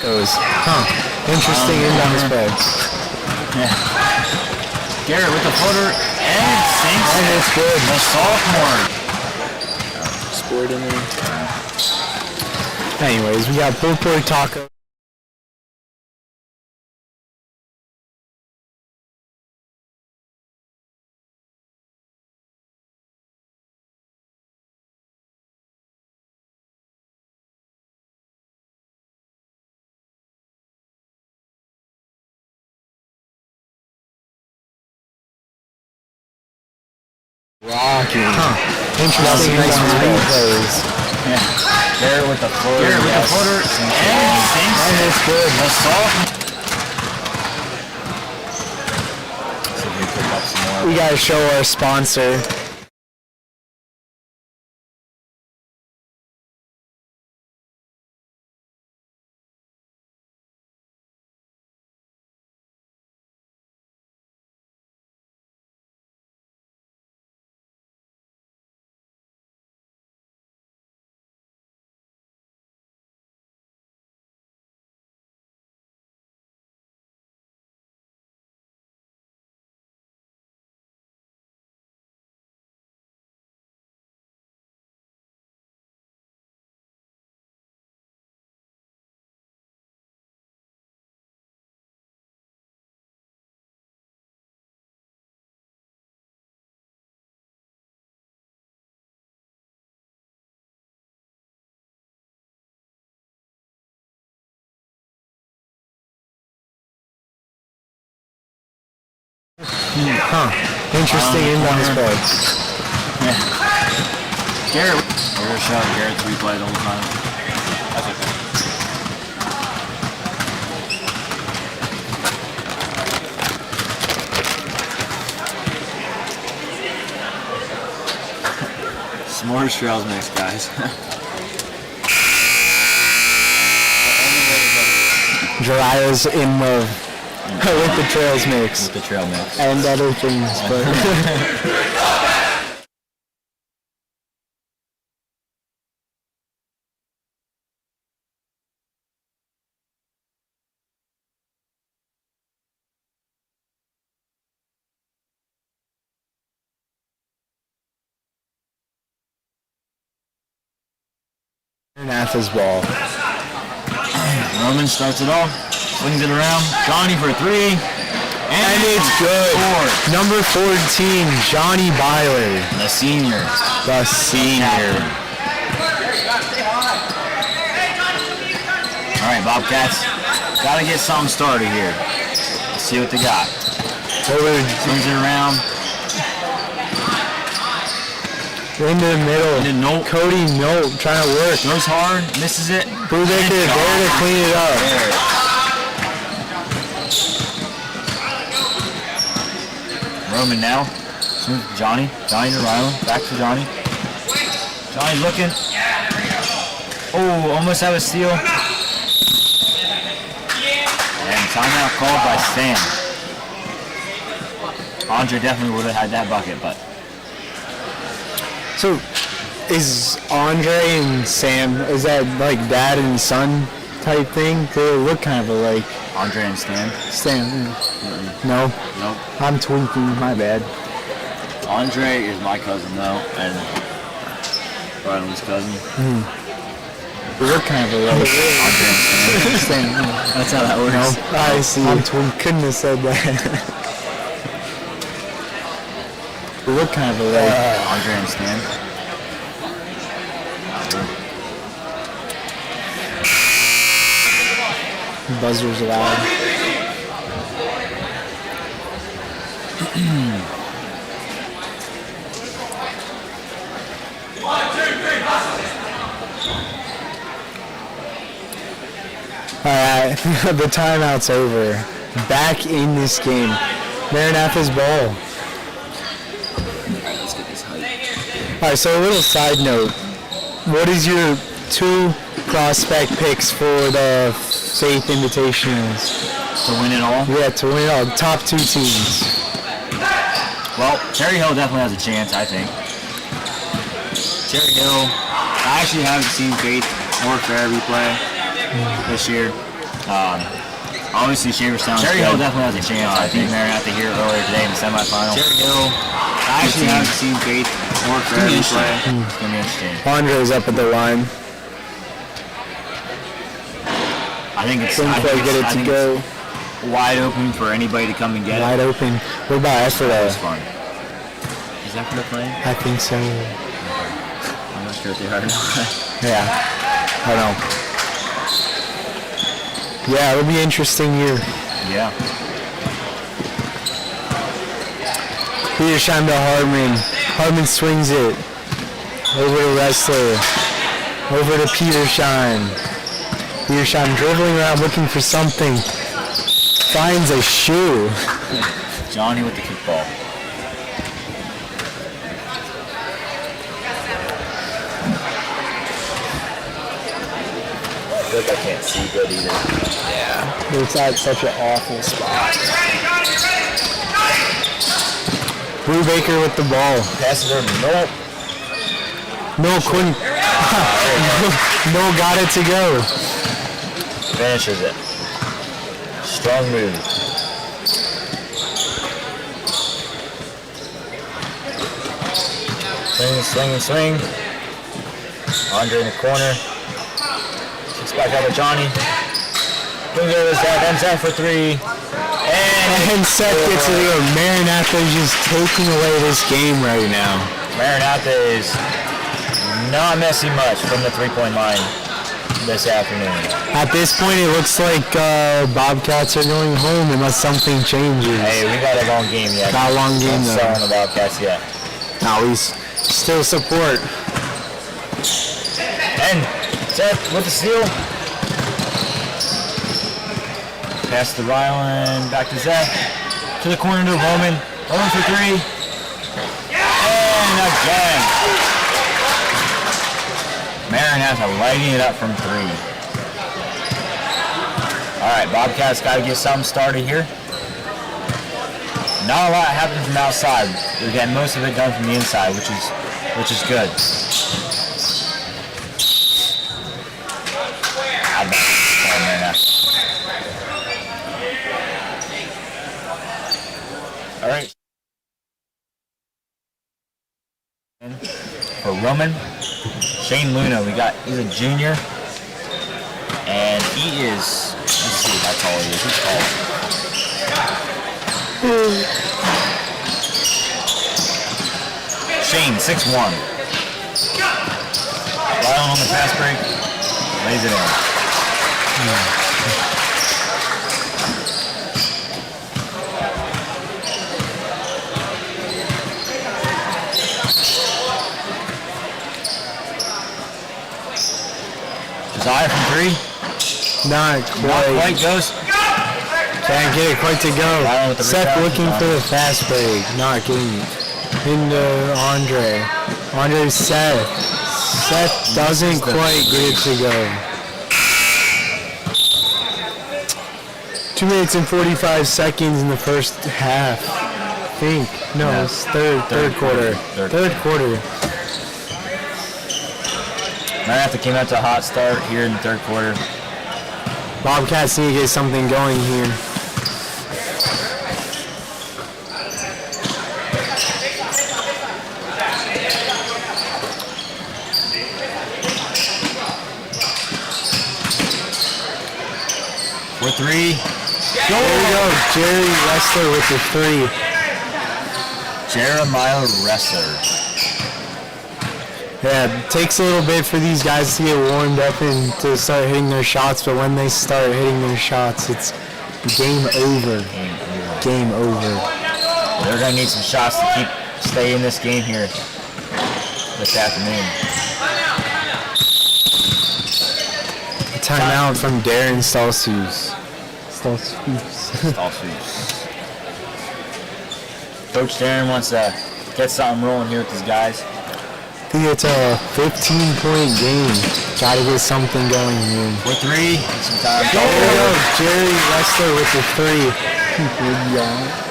Goes. Huh. Interesting inbounds play. Yeah. Garrett with the floater and sinks and it's good. The sophomore. Scored in there. Anyways, we got pulled pork taco. Rocky. Huh. Interesting plays. Yeah. Garrett with the floater. Garrett with the floater and sinks and it's good. The sophomore. See if we pick up some more. We gotta show our sponsor. Interesting inbounds play. Yeah. Garrett. We're showing Garrett's replay the whole time. That's okay. S'mores trails mix, guys. Jariah's in love with the trails mix. With the trail mix. And other things, but... Maranatha's ball. Roman starts it off, swings it around. Johnny for 3. And it's good. Number 14, Johnny Byler. The senior. The senior. All right, Bobcats. Got to get something started here. Let's see what they got. Swings it around. Into the middle. Cody Nolt trying to work. Goes hard, misses it. Brubaker there to clean it up. Roman now. Johnny. Johnny to Ryland. Back to Johnny. Johnny's looking. Oh, almost have a steal. And timeout called by Sam. Andre definitely would have had that bucket, but. So, is Andre and Sam, is that like dad and son type thing? They look kind of alike. Andre and Stan? Stan, No? Nope. I'm tweaking, my bad. Andre is my cousin though, and Ryland's cousin. They look kind of alike. Andre and Stan. Stan, That's how that works. No, I see. I'm couldn't have said that. They look kind of alike. Andre and Stan. Buzzers allowed. Alright, the timeout's over. Back in this game. Maranatha's ball. Alright, let's get this hype. Alright, so a little side note. What is your 2 prospect picks for the Faith Invitationals? To win it all? Yeah, to win it all. Top 2 teams. Well, Cherry Hill definitely has a chance, I think. Cherry Hill, I actually haven't seen Faith or Fair replay this year. Obviously, Shaverstown. Cherry Hill definitely has a chance. I think Maranatha here earlier today in the semifinal. Cherry Hill, I actually haven't seen Faith or Fair replay. It's going to be interesting. Andre's up at the line. I think it's wide open for anybody to come and get Wide open. What about Effort? That's fun. Is Effort playing? I think so. I'm not sure if they are or not. Yeah. I don't know. Yeah, it'll be an interesting year. Yeah. Petersham to Hardman. Hardman swings it. Over to Wrestler. Over to Petersham. Petersham dribbling around looking for something. Finds a shoe. Johnny with the kickball. I feel like I can't see good either. Yeah. It's at such an awful spot. Brubaker with the ball. Pass it over. Nope. No, couldn't. No, got it to go. Finishes it. Strong move. Swing, swing, swing. Andre in the corner. Kicks back out with Johnny. Brings it over to Seth. And Seth for 3. And Seth gets it in. Maranatha is just taking away this game right now. Maranatha is not missing much from the 3-point line. this afternoon. At this point, it looks like Bobcats are going home unless something changes. Hey, we got a long game yet. Got a long game though. Not selling the Bobcats yet. No, we still support. And Seth with the steal. Pass to Ryland, back to Zeth. To the corner to Roman. Roman for three. And again. Maranatha lighting it up from three. Alright, Bobcats got to get something started here. Not a lot happening from outside. They're getting most of it done from the inside, which is good. All right. For Roman, Shane Luna, he's a junior, and he is, let's see how tall he is. He's tall. Shane, 6'1". Ryland on the pass break, lays it in. Josiah from three. Not quite. Goes. Can't get it quite to go. Seth looking for the fast break. Not getting it. Into Andre. Andre Seth. Seth doesn't quite get it to go. 2 minutes and 45 seconds in the first half. I think. No, it's third quarter. Third quarter. Maranatha came out to a hot start here in the third quarter. Bobcats need to get something going here. For three. There we go. Jerry Wrestler with the three. Jeremiah Wrestler. Yeah, it takes a little bit for these guys to get warmed up and to start hitting their shots, but when they start hitting their shots, it's game over. Game over. They're going to need some shots to stay in this game here this afternoon. A timeout from Darren Stalsus. Coach Darren wants to get something rolling here with his guys. I think it's a 15-point game. Gotta get something going here. For three, some time. There we go. Jerry Wrestler with the three.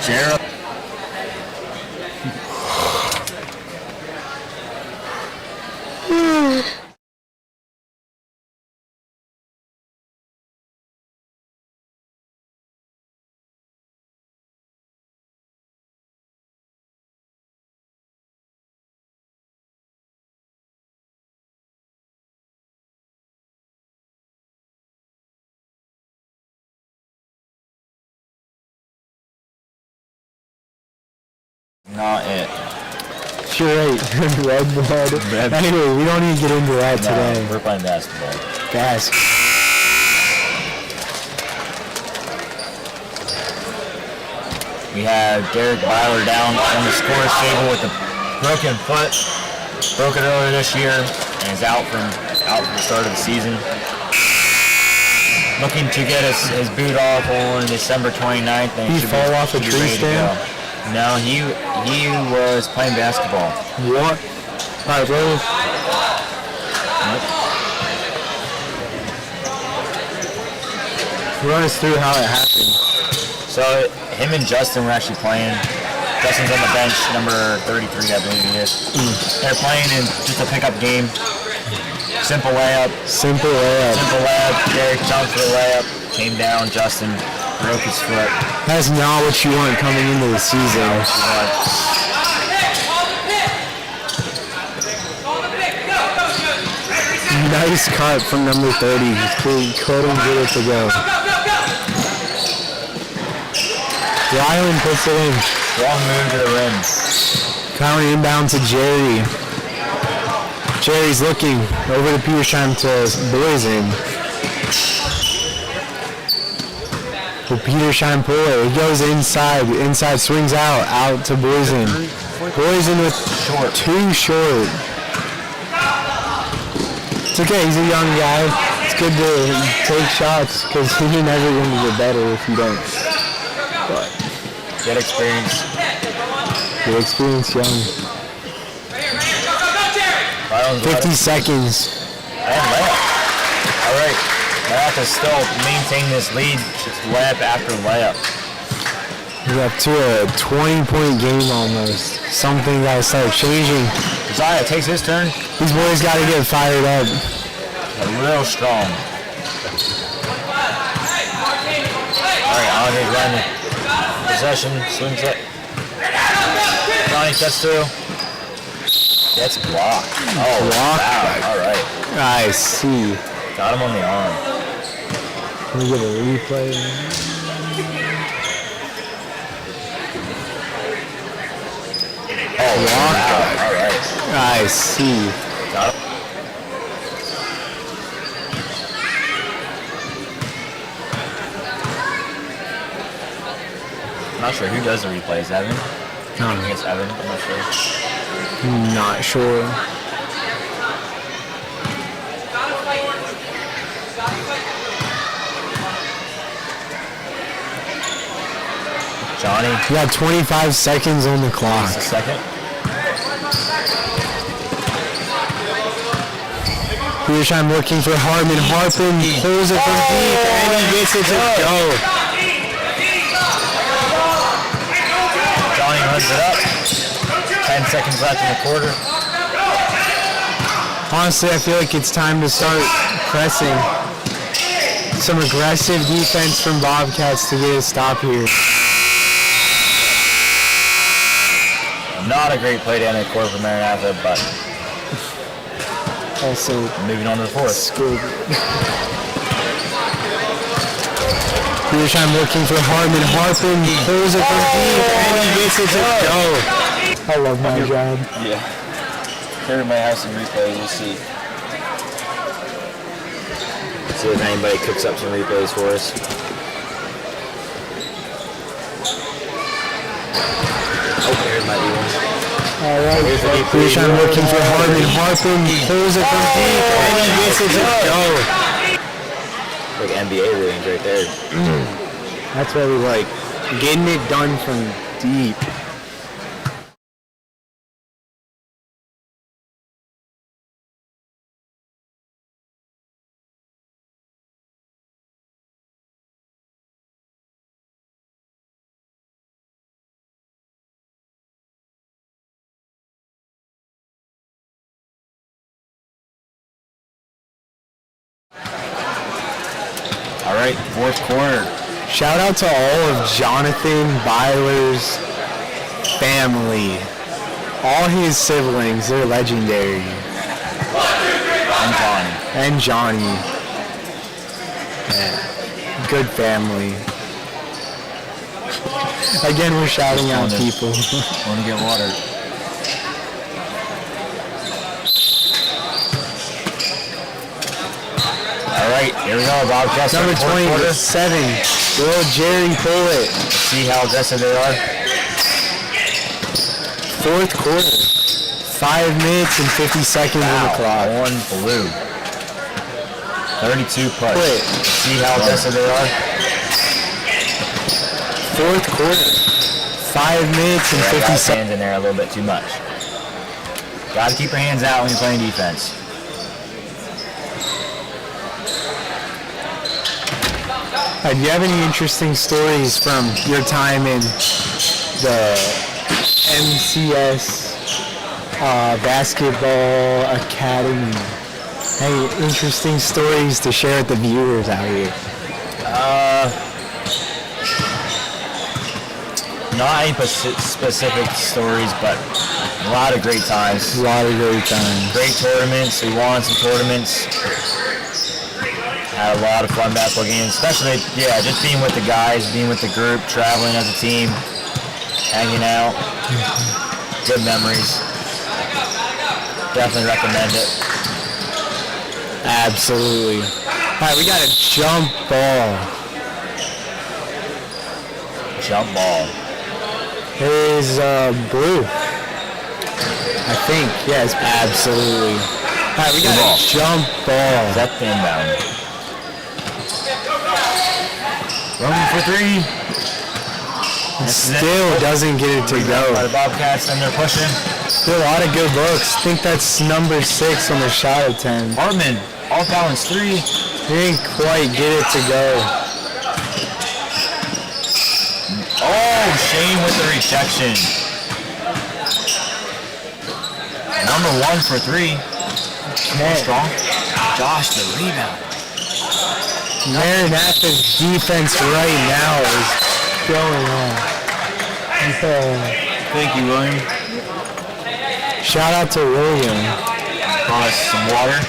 Jerry. Not it. You're right. Red blood. Anyway, we don't need to get into that today. We're playing basketball. We have Derek Byler down on the scores table with a broken foot. Broke it earlier this year and is out for the start of the season. Looking to get his boot off on December 29th. And He fall off a tree stand? No, he was playing basketball. What? Alright, bro. Run us through how it happened. So him and Justin were actually playing. Justin's on the bench, number 33, I believe he is. They're playing in just a pickup game. Simple layup. Derek jumped for the layup. Came down. Justin broke his foot. That's not what you want coming into the season. Nice cut from number 30. He couldn't get it to go. Ryland puts it in. Long move to the rim. Counter inbound to Jerry. Jerry's looking over to Petersham to Boysen. Will Petersham pull it? It goes inside. Inside swings out to Boysen. Boysen with too short. It's okay, he's a young guy. It's good to take shots because you're never going to get better if you don't. But get experience. Get experience, young. 50 seconds. And layup. All right. Maranatha still maintaining this lead. It's layup after layup. We're up to a 20-point game almost. Something got to start changing. Josiah takes his turn. These boys got to get fired up. Real strong. All right, Andre's running possession, swings it. Johnny cuts through. Gets blocked. Oh, wow. All right. I see. Got him on the arm. Can we get a replay? Oh, wow. All right. I see. Got him. I'm not sure who does the replays, Evan? I think it's Evan, I'm not sure. Not sure. Johnny. You got 25 seconds on the clock. Just a second. Petersham looking for Harmon. Harpin pulls it from deep and he gets it to go. Johnny runs it up. 10 seconds left in the quarter. Honestly, I feel like it's time to start pressing. Some aggressive defense from Bobcats to get a stop here. Not a great play to end the quarter for Maranatha, but also moving on to the fourth. Screwed. Petersham looking for Harmon. Harpin pulls it from deep and he gets it to go. I love my job. Yeah. Kerry might have some replays, we'll see. See if anybody cooks up some replays for us. Oh, there might be one. All right, Petersham looking for Harmon. Harpin pulls it from deep and he gets it to go. Like NBA ratings right there. That's what we like. Getting it done from deep. All right, fourth quarter. Shout out to all of Jonathan Byler's family. All his siblings, they're legendary. And Johnny. Yeah. Good family. Again, we're shouting out people. Want to get water. All right, here we go. Bobcats. Number 27. Will Jerry pull it? See how aggressive they are. Fourth quarter. 5 minutes and 50 seconds on the clock. One blue. 32 push. See how aggressive they are. Fourth quarter. 5 minutes and 50 seconds. Hands in there a little bit too much. Got to keep your hands out when you're playing defense. Do you have any interesting stories from your time in the MCS Basketball Academy? Any interesting stories to share with the viewers out here? Not any specific stories, but a lot of great times. A lot of great times. Great tournaments. We won some tournaments. Had a lot of fun basketball games, especially, yeah, just being with the guys, being with the group, traveling as a team, hanging out. Good memories. Definitely recommend it. Absolutely. All right, we got a jump ball. Jump ball. Is blue. I think. Yes, absolutely. All right, we got a jump ball. Is that the inbound? Running for three. Still doesn't get it to go. By the Bobcats, and they're pushing. Still a lot of good looks. I think that's number 6 on the shot attempt. Hartman, off balance three. He didn't quite get it to go. Oh, Shane with the rejection. Number 1 for three. Come on, strong. Josh, the rebound. Maranatha's defense right now is going on. Thank you, William. Shout out to William. Brought us some water.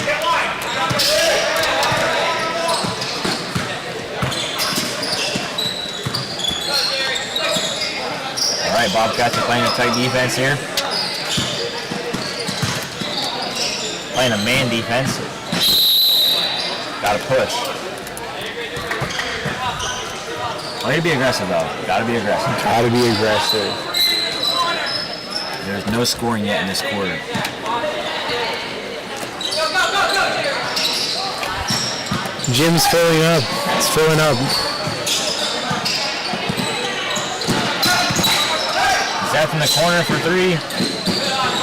All right, Bobcats are playing a tight defense here. Playing a man defense. Gotta push. Way to be aggressive though. Gotta be aggressive. Gotta be aggressive. There's no scoring yet in this quarter. Jim's filling up. It's filling up. Zeth in the corner for three.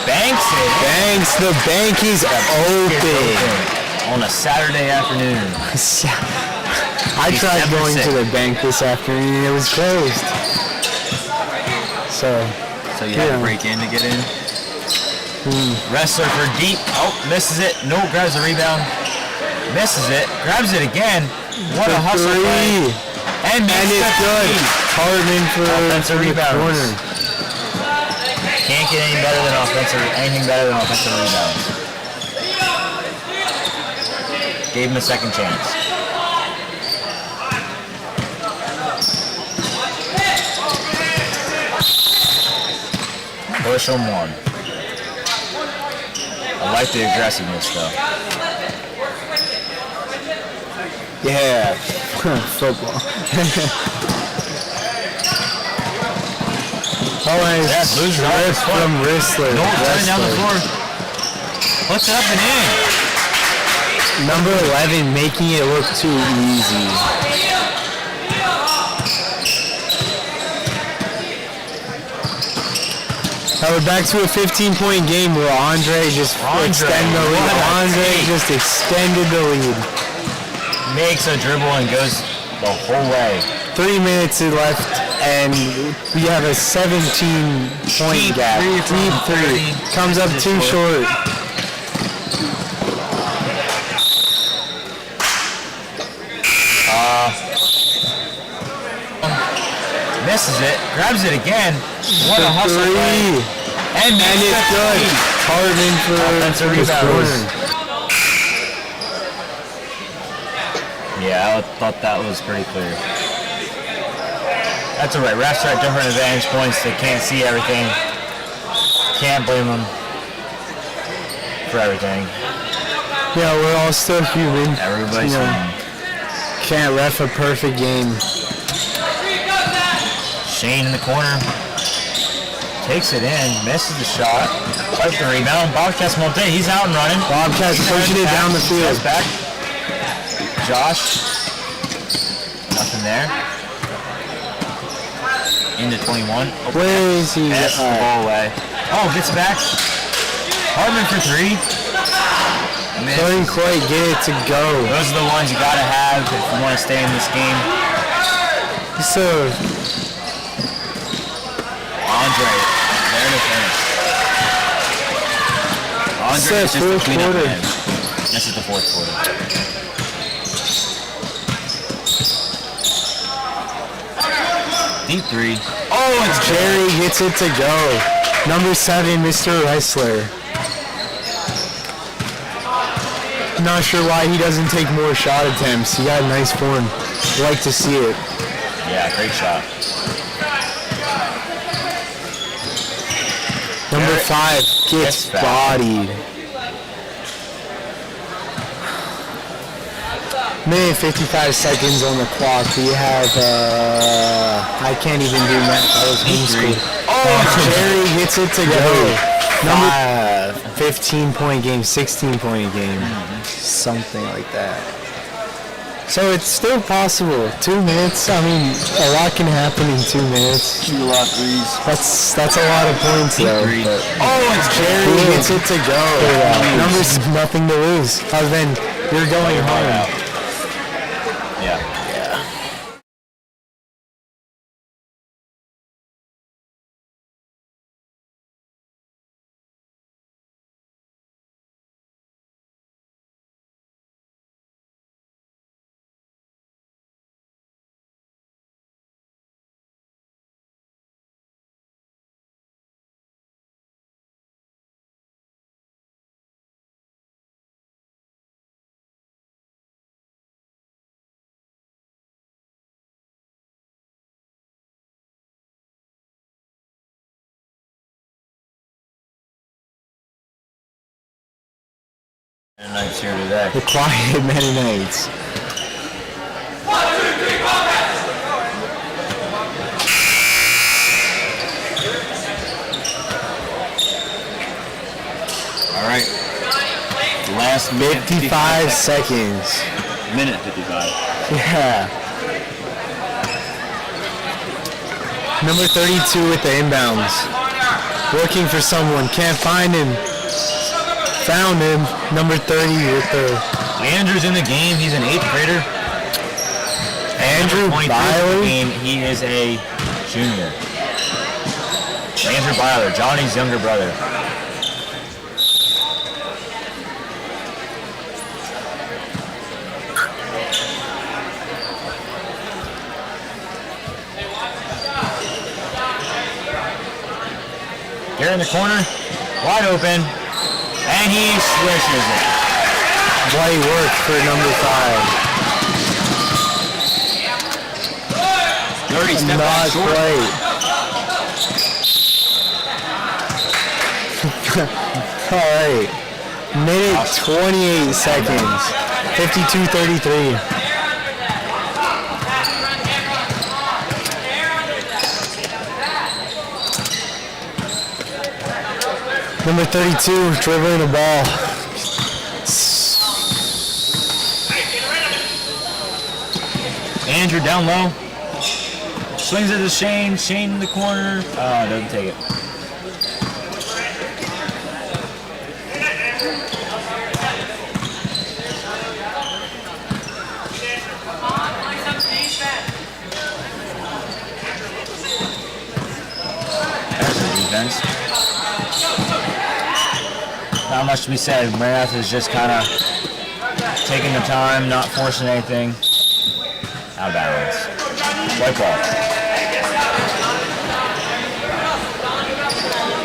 Banks it. Banks the bank is open. On a Saturday afternoon. I tried going to the bank this afternoon and it was closed. So you had to break in to get in. Wrestler for deep. Oh, misses it. No, grabs the rebound. Misses it. Grabs it again. What a hustle play. And it's good. Hartman for offensive rebounds. Corner. Can't get anything better than offensive rebounds. Gave him a second chance. Push on one. I like the aggressiveness though. Yeah, football. Always rip from Wrestler. No, turning down the floor. Puts it up and in. Number 11 making it look too easy. Now we're back to a 15-point game where Andre just extended the lead. Andre just extended the lead. Makes a dribble and goes the whole way. 3 minutes left, and we have a 17-point gap. Deep three. Comes up too short. Misses it. Grabs it again. What a hustle play. And it's good. Hartman for offensive rebounds. Yeah, I thought that was pretty clear. That's alright. Refs are at different advantage points. They can't see everything. Can't blame them for everything. Yeah, we're all still human. Everybody's human. Can't ref a perfect game. Shane in the corner. Takes it in. Misses the shot. Fights the rebound. Bobcats Monte. He's out and running. Bobcats pushing it down the field. Back. Josh. Nothing there. Into 21. Where is he? Pass the ball away. Oh, gets it back. Hartman for three. Couldn't quite get it to go. Those are the ones you gotta have if you want to stay in this game. So Andre, there to finish. Andre is just the cleanup man. This is the fourth quarter. Deep three. Oh, it's Jerry gets it to go. Number 7, Mr. Wrestler. Not sure why he doesn't take more shot attempts. He got a nice form. Like to see it. Yeah, great shot. Number 5 gets bodied. Minute 55 seconds on the clock. We have, I can't even do math. That was homeschool. Jerry gets it to go. Number 15-point game, 16-point game, something like that. So it's still possible. 2 minutes. I mean, a lot can happen in 2 minutes. Shoot a lot of threes. That's a lot of points though. It's Jerry gets it to go. Numbers, nothing to lose. Other than you're going home. Yeah. Mennonites here today. The quiet Mennonites. All right. Last 55 seconds. Minute 55. Yeah. Number 32 with the inbounds. Looking for someone. Can't find him. Found him. Number 30 with the... Andrew's in the game. He's an 8th grader. Andrew Byler. He is a junior. Andrew Byler, Johnny's younger brother. Here in the corner, wide open, and he swishes it. White work for number 5. Dirty step Not back short. quite. All right. Minute 28 seconds. 52-33. Number 32 dribbling the ball. Andrew down low. Swings it to Shane. Shane in the corner. Doesn't take it. There's the defense. Not much to be said. Maranatha is just kind of taking the time, not forcing anything. Out of balance. White ball.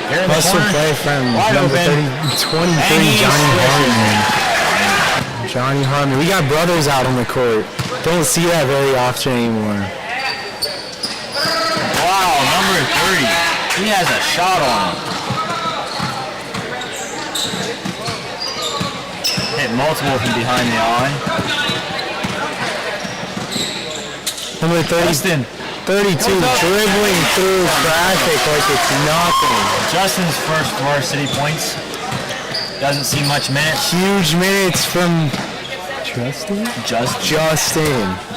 Here in the Muscle corner. play from Wide number open. 23, Johnny Harmon. Johnny Harmon. We got brothers out on the court. Don't see that very often anymore. Wow, number 30. He has a shot on him. Hit multiple from behind the eye. Number 30, 32, dribbling through traffic like it's nothing. Justin's first varsity points. Doesn't see much minutes. Huge minutes from Justin?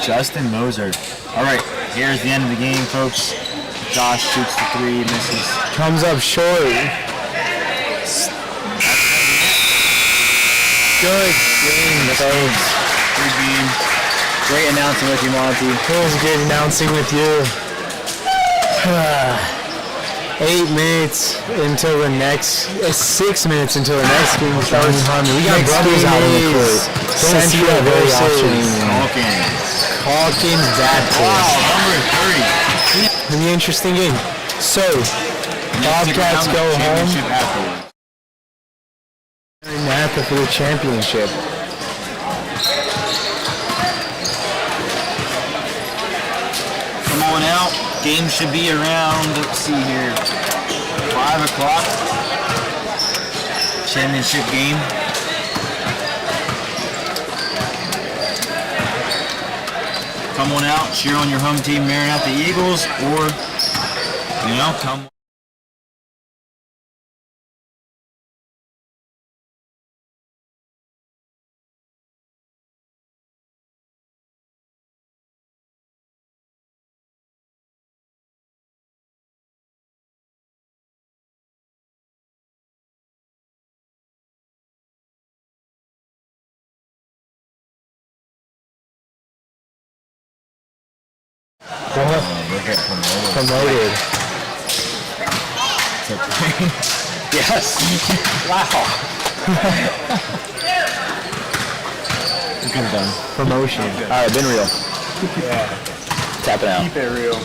Justin Moser. All right, here's the end of the game, folks. Josh shoots the 3, misses. Comes up short. Good game, folks. Good game. Great announcing with you, Monty. It was good announcing with you. 8 minutes until the next, 6 minutes until the next game starts. We got brothers out on the court. Don't see that very often anymore. Hawkins Baptist. Wow, number 30. In the interesting game. So, Bobcats go home. Maranatha for the championship. Come on out. Game should be around, let's see here, 5 o'clock. Championship game. come on out, cheer on your home team, Maranatha Eagles, or, come. They get promoted. Yes. Wow. Good done. Promotion. All right, been real. Yeah. Tap it out. Keep it real.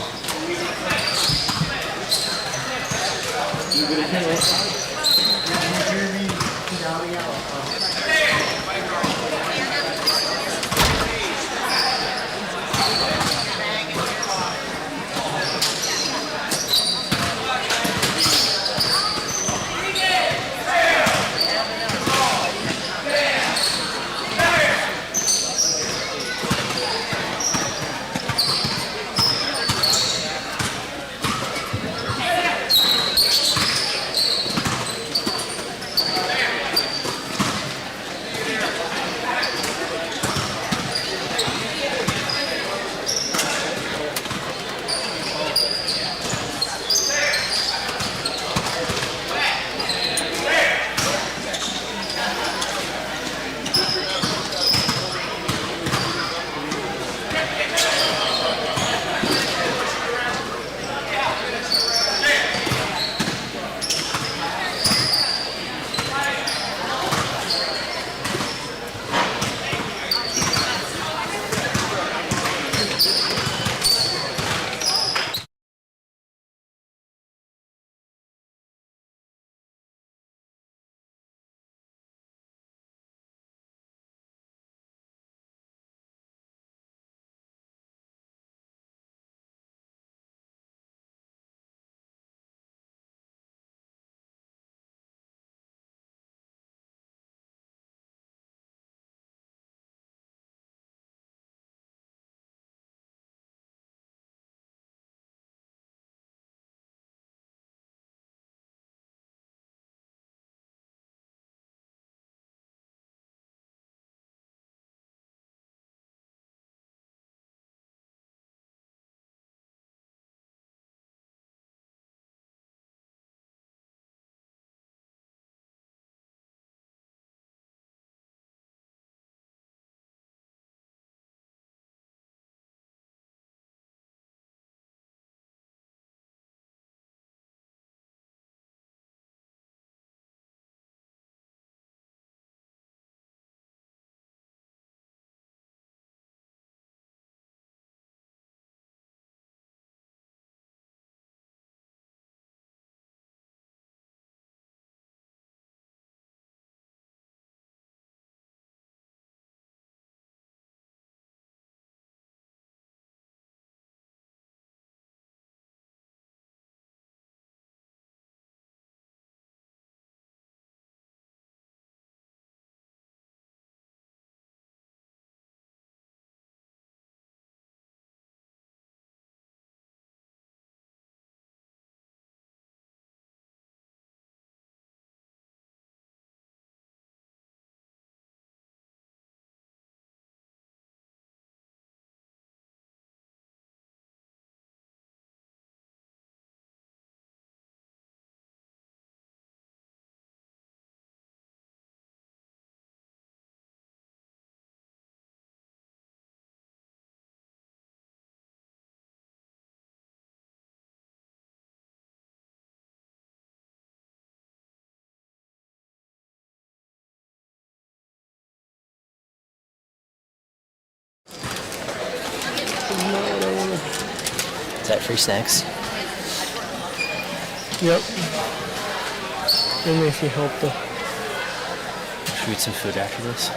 Is that free snacks? Yep. Only if you help the. Should we eat some food after this?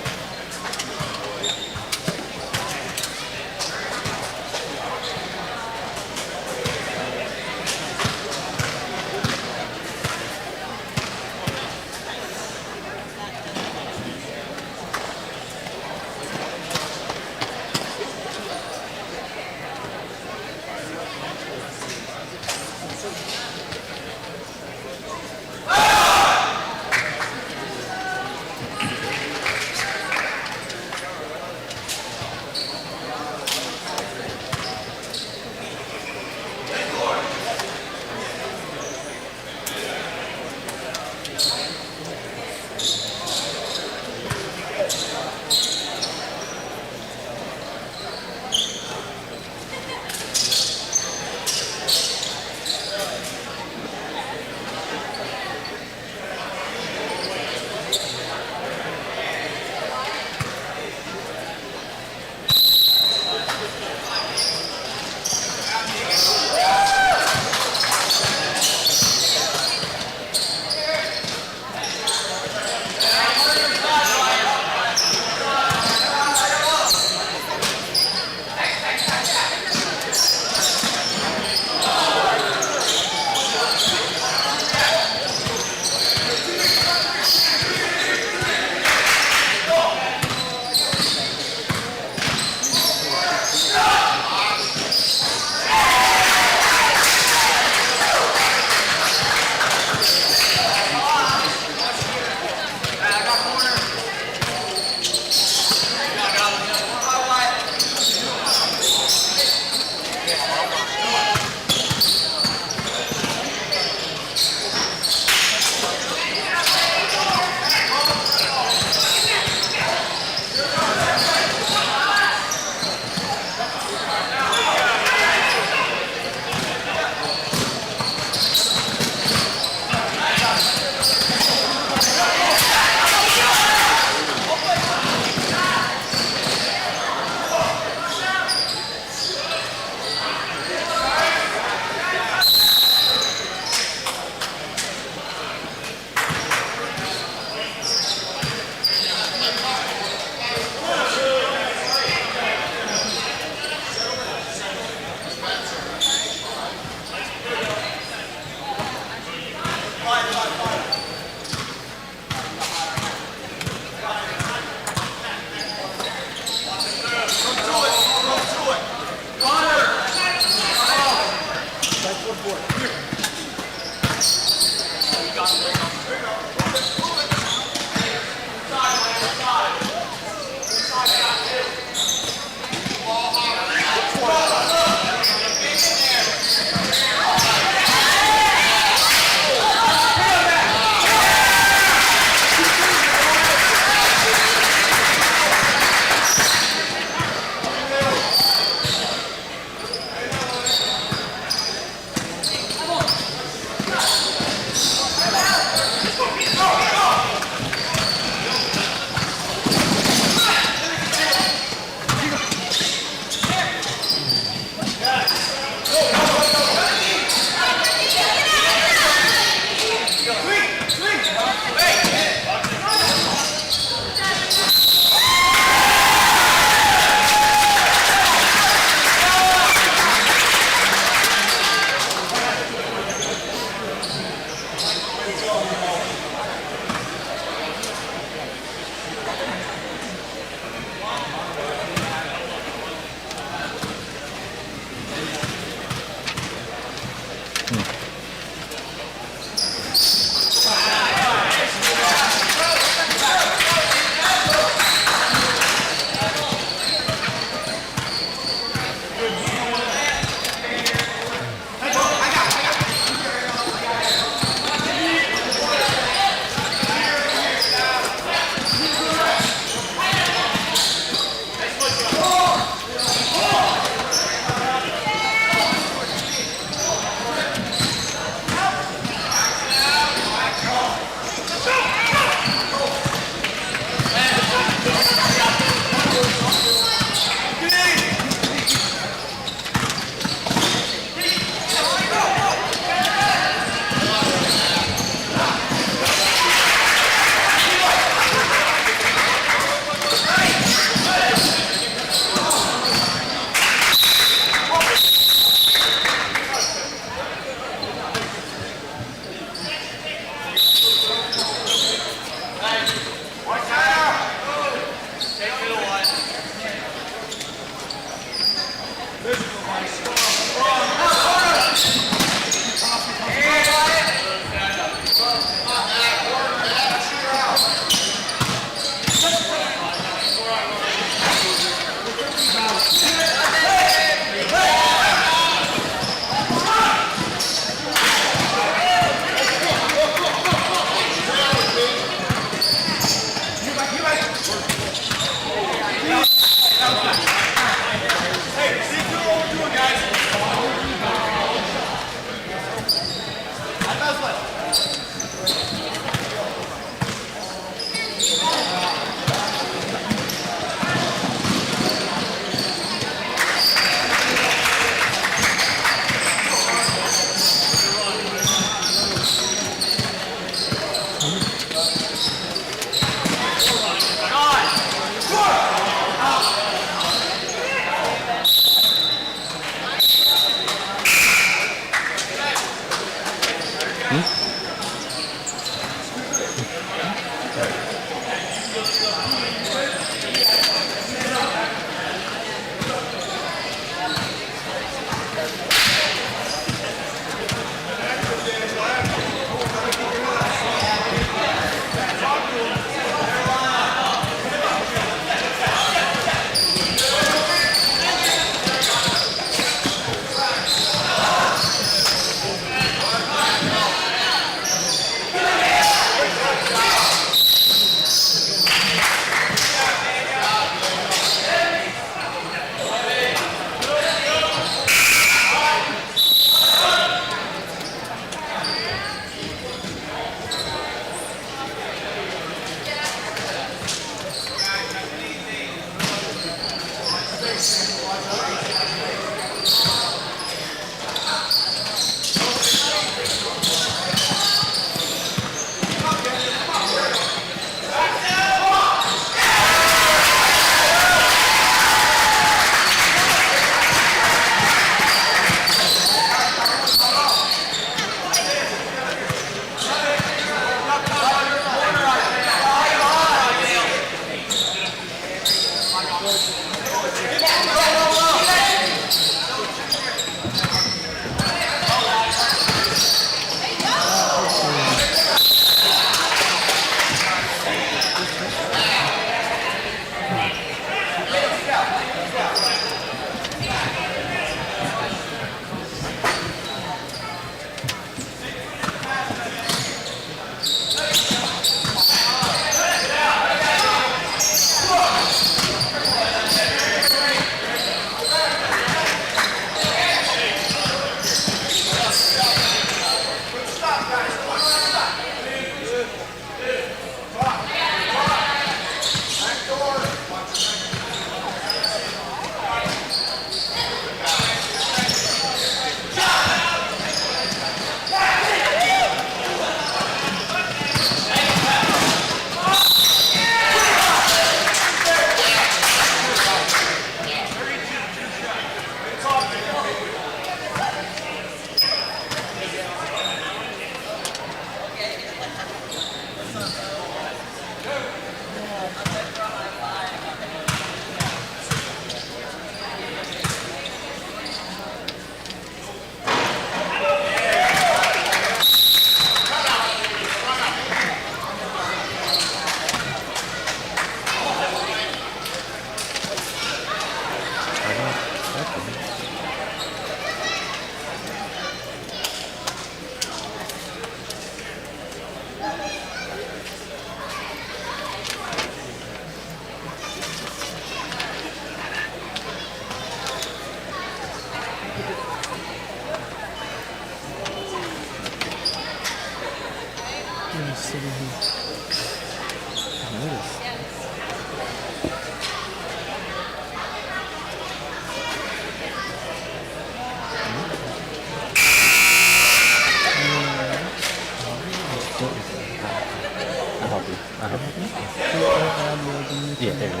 Yeah, there you go.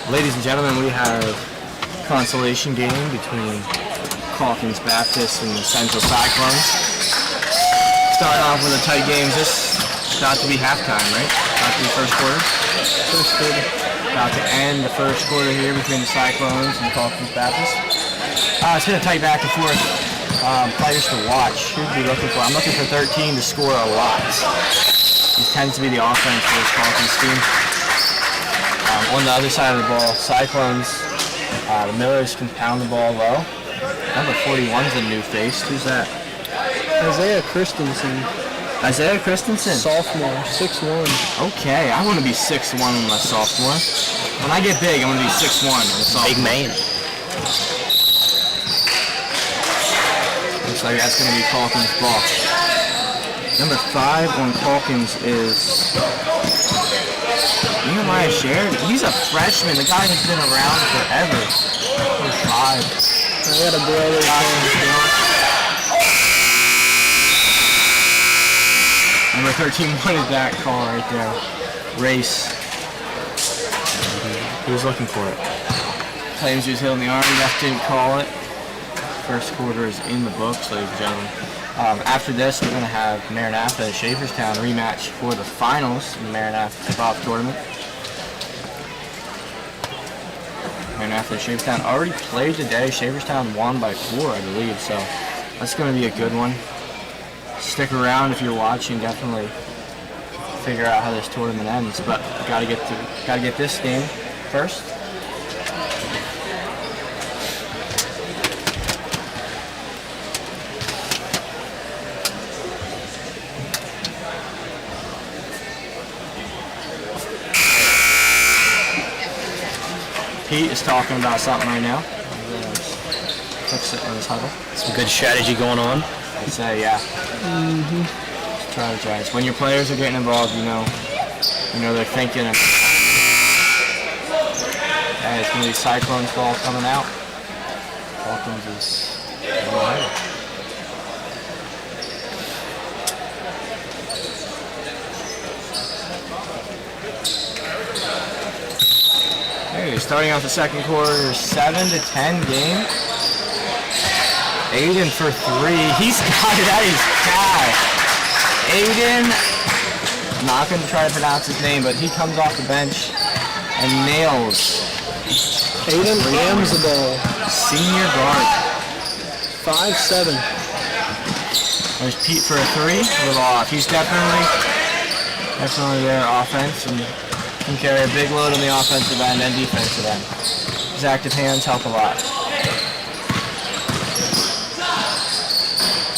Ladies and gentlemen, we have consolation game between Calkins Baptist and Central Cyclones. Starting off with a tight game. This about to be halftime, right? About to be first quarter. First quarter. About to end the first quarter here between the Cyclones and Calkins Baptist. It's been a tight back and forth. Players to watch. Who be looking for? I'm looking for 13 to score a lot. This tends to be the offense for this Calkins team. On the other side of the ball, Cyclones, the Millers can pound the ball low. Number 41's a new face. Who's that? Isaiah Christensen. Isaiah Christensen. Sophomore, 6'1". Okay, I want to be 6'1" in my sophomore. When I get big, I want to be 6'1" in a sophomore. Big man. Looks like that's going to be Calkins' ball. Number 5 on Calkins is Nehemiah Sheridan. He's a freshman. The guy has been around forever. Number 5. I got a brother. Number 13 wanted that call right there. Race. He was looking for it. Claims he was hitting the arm. Ref didn't call it. First quarter is in the books, ladies and gentlemen. After this, we're going to have Maranatha and Shaferstown rematch for the finals in the Maranatha Tip Off Tournament. Maranatha and Shaferstown already played today. Shaferstown won by 4, I believe, so that's going to be a good one. Stick around if you're watching. Definitely figure out how this tournament ends, but gotta get this game first. Pete is talking about something right now. Looks in his huddle. Some good strategy going on. I'd say, yeah. Strategize. When your players are getting involved, you know they're thinking. And it's going to be Cyclones ball coming out. Calkins is starting off the second quarter, 7-10 game. Aiden for 3. He's got it at his cash. Aiden, I'm not going to try to pronounce his name, but he comes off the bench and nails. Aiden Amsabel. Senior guard. 5'7". There's Pete for a 3. A little off. He's definitely their offense and can carry a big load on the offensive end and defensive end. His active hands help a lot.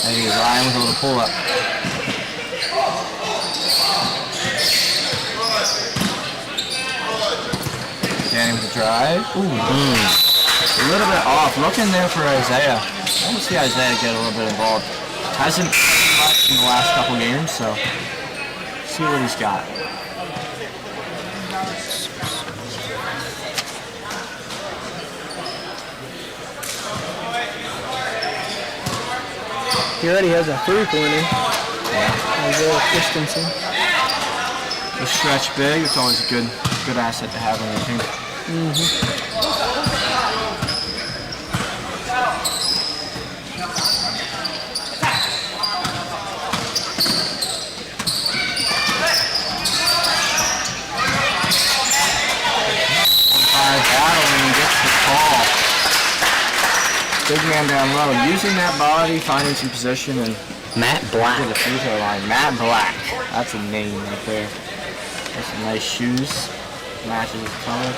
There he is, Ryan with a little pull up. Danny with the drive. Ooh. A little bit off. Looking there for Isaiah. I want to see Isaiah get a little bit involved. Hasn't played much in the last couple games, so see what he's got. He already has a 3-pointer. Yeah. Isaiah Christensen. The stretch big, it's always a good asset to have on your team. Battling gets the call. Big man down low, using that body, finding some position, and Matt Black. to the free throw line. Matt Black. That's a name right there. That's some nice shoes. Matches his color.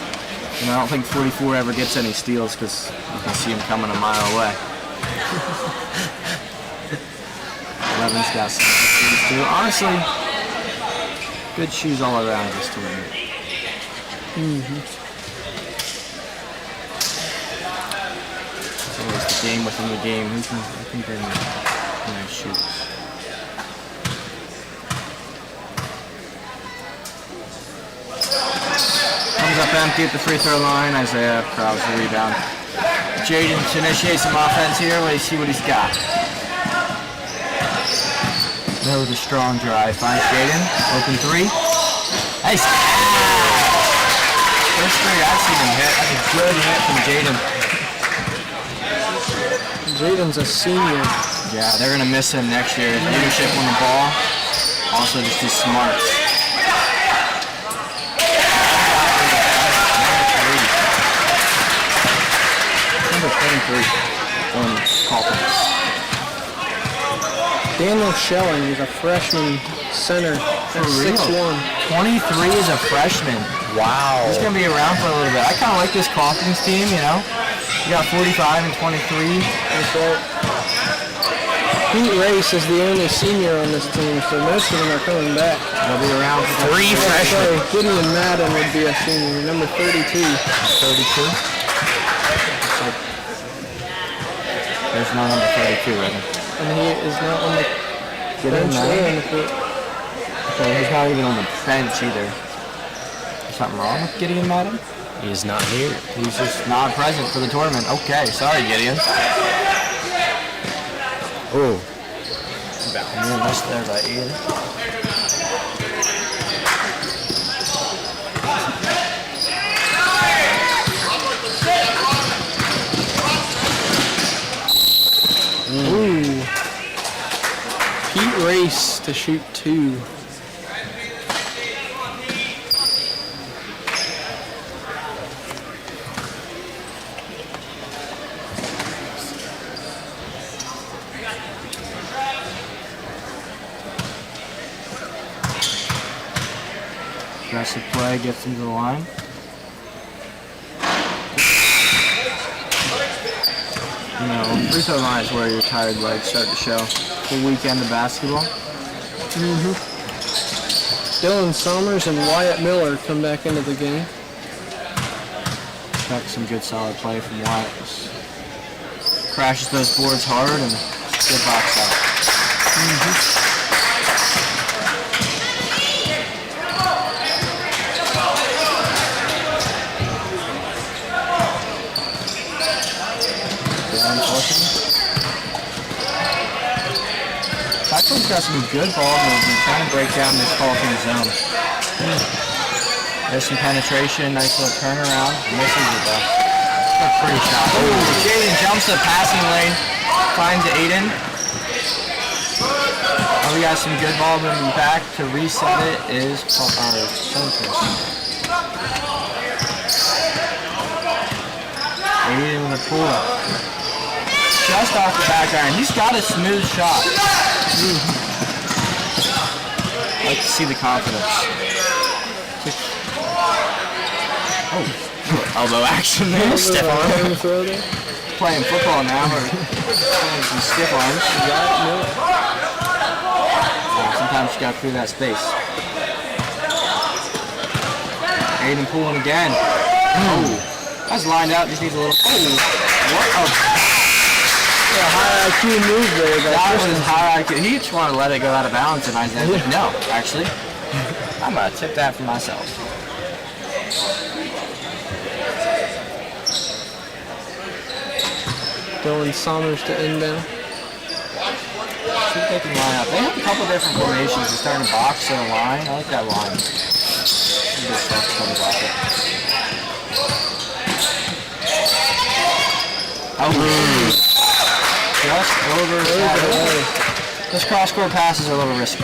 And I don't think 44 ever gets any steals because you can see him coming a mile away. 11's got some shoes too. Honestly, good shoes all around this tournament. It's always the game within the game. Who can bring nice shoes? Comes up empty at the free throw line. Isaiah crowds the rebound. Jaden to initiate some offense here. Let's see what he's got. There with a strong drive. Finds Jaden. Open 3. Nice. First 3 I've seen him hit. That's a good hit from Jaden. Jaden's a senior. Yeah, they're going to miss him next year. His leadership on the ball. Also just his smarts. Number 23 on Calkins. Daniel Schelling is a freshman center at 6'1". 23 is a freshman. Wow. He's going to be around for a little bit. I kind of like this Calkins team, you know. You got 45 and 23. That's right. Pete Race is the only senior on this team, so most of them are coming back. They'll be around for 3 freshmen. Gideon Madden would be a senior, number 32. 32? There's no number 32, right? And he is not on the bench or on the court. Okay, he's not even on the bench either. Is something wrong with Gideon Madden? He is not here. He's just not present for the tournament. Okay, sorry, Gideon. Oh. Yeah, missed there by Ian. Ooh. Pete Race to shoot 2. Aggressive play, gets into the line. You know, free throw line is where your tired legs start to show. Full weekend of basketball. Dylan Somers and Wyatt Miller come back into the game. Expect some good solid play from Wyatt. Just crashes those boards hard and good box out. Tycoon's got some good ball movement, trying to break down this Calkins zone. There's some penetration, nice little turnaround. Misses it though. That's a pretty shot. Oh, Jaden jumps the passing lane, finds Aiden. Oh, we got some good ball moving back to reset it is Sunfish. Aiden with a pull up. Just off the back iron. He's got a smooth shot. I like to see the confidence. Oh, elbow action there. Stiff arm. Playing football now, or playing some stiff arms. Sometimes you got to clear that space. Aiden pulling again. Oh, that's lined out. Just needs a little. Oh, what a high IQ move there. That was high IQ. He just wanted to let it go out of bounds, and I said, no, actually, I'm gonna tip that for myself. Dylan Saunders to inbound. See if they can line up. They have a couple different formations. They're starting to box in a line. I like that line. Good stuff from the pocket. Oh, just over. Those cross-court passes are a little risky.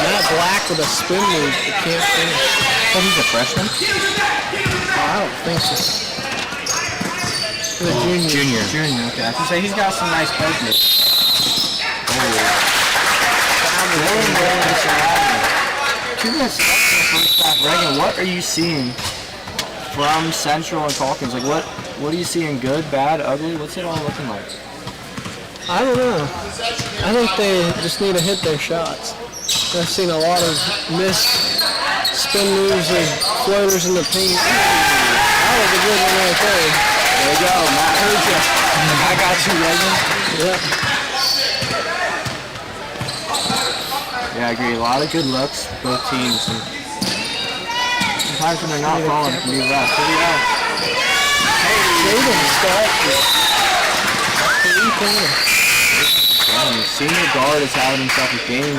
Matt Black with a spin move, but can't finish. Oh, he's a freshman? I don't think so. He's a junior. Junior, okay. I was going to say, he's got some nice post moves. Two minutes left in the first half. Reagan, what are you seeing from Central and Calkins? Like, what are you seeing? Good, bad, ugly? What's it all looking like? I don't know. I think they just need to hit their shots. I've seen a lot of missed spin moves and floaters in the paint. That was a good one right there. There you go, Matt heard you. I got you, Reagan. Yep. Yeah, I agree. A lot of good looks, both teams. And sometimes when they're not falling, it can be rough. Here we go. Jaden Scott. Senior guard has had himself a game.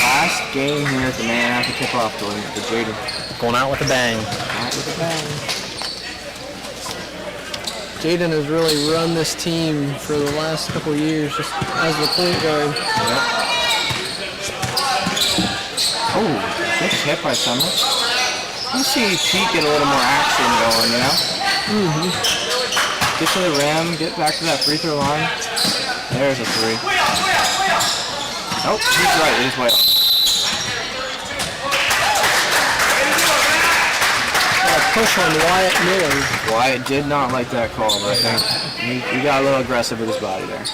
Last game here at the Maranatha Tip Off Tournament for Jaden. Going out with a bang. Out with a bang. Jaden has really run this team for the last couple of years just as the point guard. Yep. Oh, good hit by Summer. Let's see Pete get a little more action going, you know? Get to the rim, get back to that free throw line. There's a three. Oh, he's right, he's way off. Push on Wyatt Miller. Wyatt did not like that call, but I think he got a little aggressive with his body there.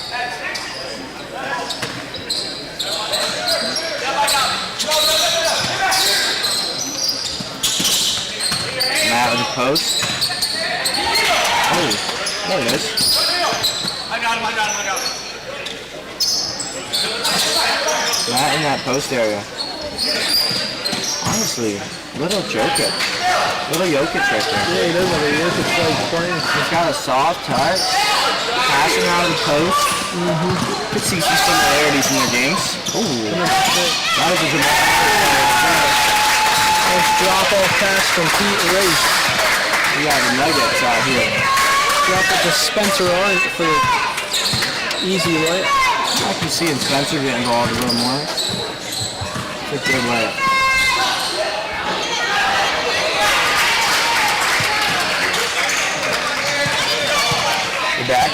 Matt with the post. Oh, there it is. I got him. Matt in that post area. Honestly, little Jokic. Little Jokic right there. Yeah, he does have a Jokic-like play. He's got a soft touch. Passing out of the post. Could see some similarities in their games. Ooh. That was a dramatic. Nice drop-off pass from Pete Race. We got the Nuggets out here. Drop it to Spencer Arndt for the easy layup. I can see Spencer get involved a little more. It's a good layup. You're back.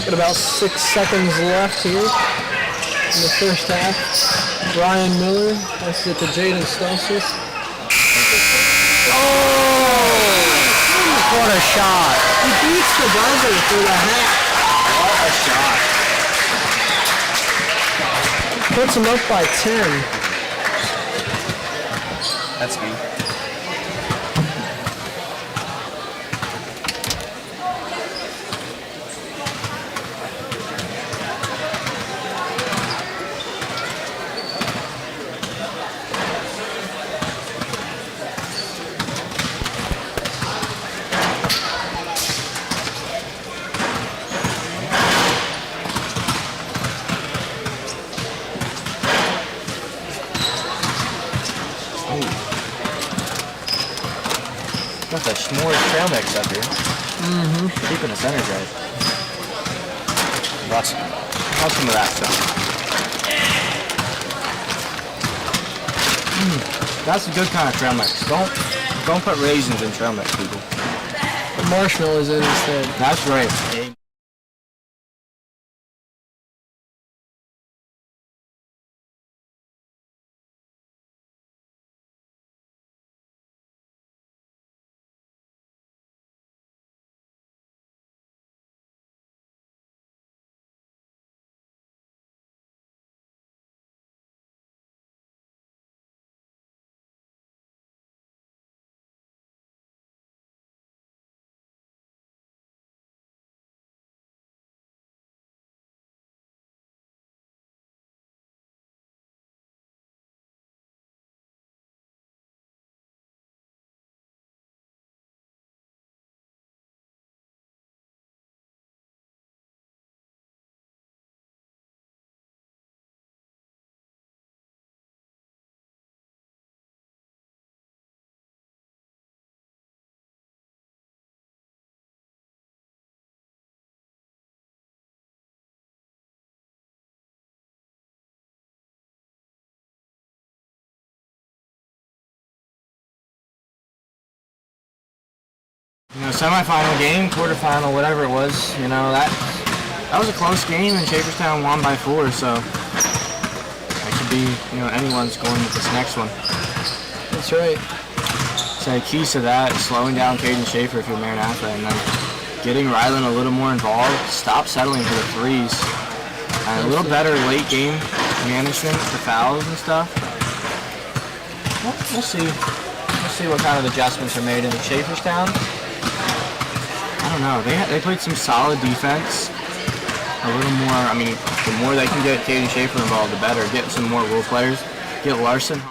Got about 6 seconds left here in the first half. Ryan Miller, that's it to Jaden Stosis. What a shot. He beats the buzzer for the half. What a shot. Puts him up by 10. That's me. got the s'mores trail mix up here. Mm-hmm. Keeping us energized. Lots some of that stuff. That's a good kind of trail mix. Don't put raisins in trail mix, people. The marshmallows in instead. That's right. You know, semifinal game, quarterfinal, whatever it was, you know, that was a close game, and Shaperstown won by 4, so that could be, you know, anyone's going with this next one. That's right. So the keys to that is slowing down Caden Schaefer if you're Maranatha, and then getting Rylan a little more involved, stop settling for the threes, and a little better late game management, the fouls and stuff. We'll see. We'll see what kind of adjustments are made in Shaperstown. I don't know. They played some solid defense. A little more. I mean, the more they can get Caden Schaefer involved, the better. Get some more role players. Get Larson.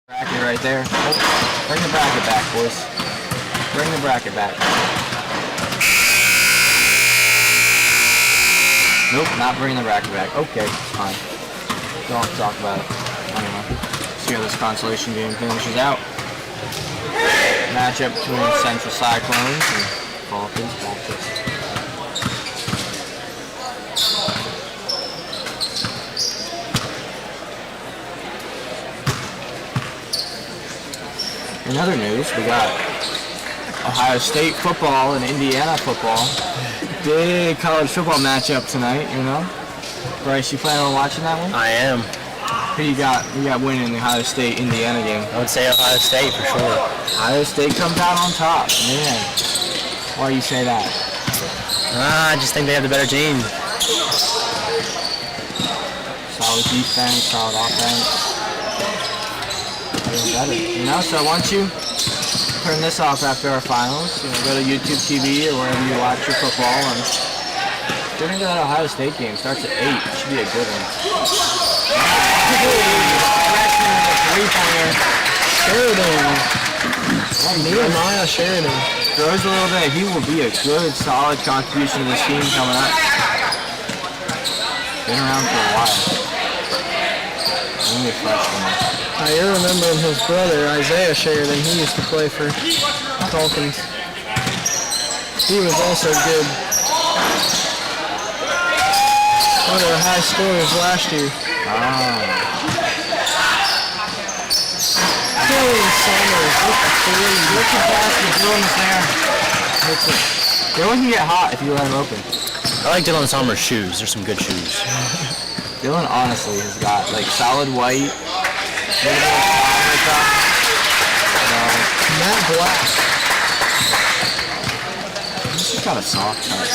Bracket right there. Oh, bring the bracket back, boys. Bring the bracket back. Nope, not bringing the bracket back. Okay, fine. Don't have to talk about it. Anyway, see how this consolation game finishes out. Matchup between Central Cyclones and Falcons Baptist. In other news, we got Ohio State football and Indiana football. Big college football matchup tonight, you know. Bryce, you planning on watching that one? I am. Who you got winning the Ohio State-Indiana game? I would say Ohio State for sure. Ohio State comes out on top, man. Why do you say that? I just think they have the better team. Solid defense, solid offense. Even better. You know, so once you turn this off after our finals, you know, go to YouTube TV or wherever you watch your football, and get into that Ohio State game. Starts at 8. It should be a good one. Sheridan. Nehemiah Sheridan. Throws a little bit. He will be a good, solid contribution to this team coming up. Been around for a while. Only a freshman. I remember his brother, Isaiah Sheridan. He used to play for Falcons. He was also good. One of the high scorers last year. Dylan Summers with the 3. Look at basket. Dylan's there. Dylan can get hot if you let him open. I like Dylan Summers' shoes. There's some good shoes. Dylan honestly has got like solid white. Matt Black. He's just got a soft touch.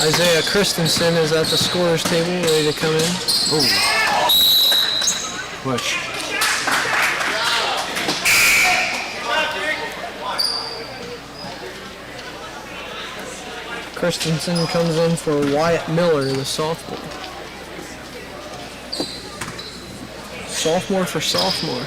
Isaiah Christensen is at the scorer's table, ready to come in. Ooh. Push. Christensen comes in for Wyatt Miller, the sophomore. Sophomore for sophomore.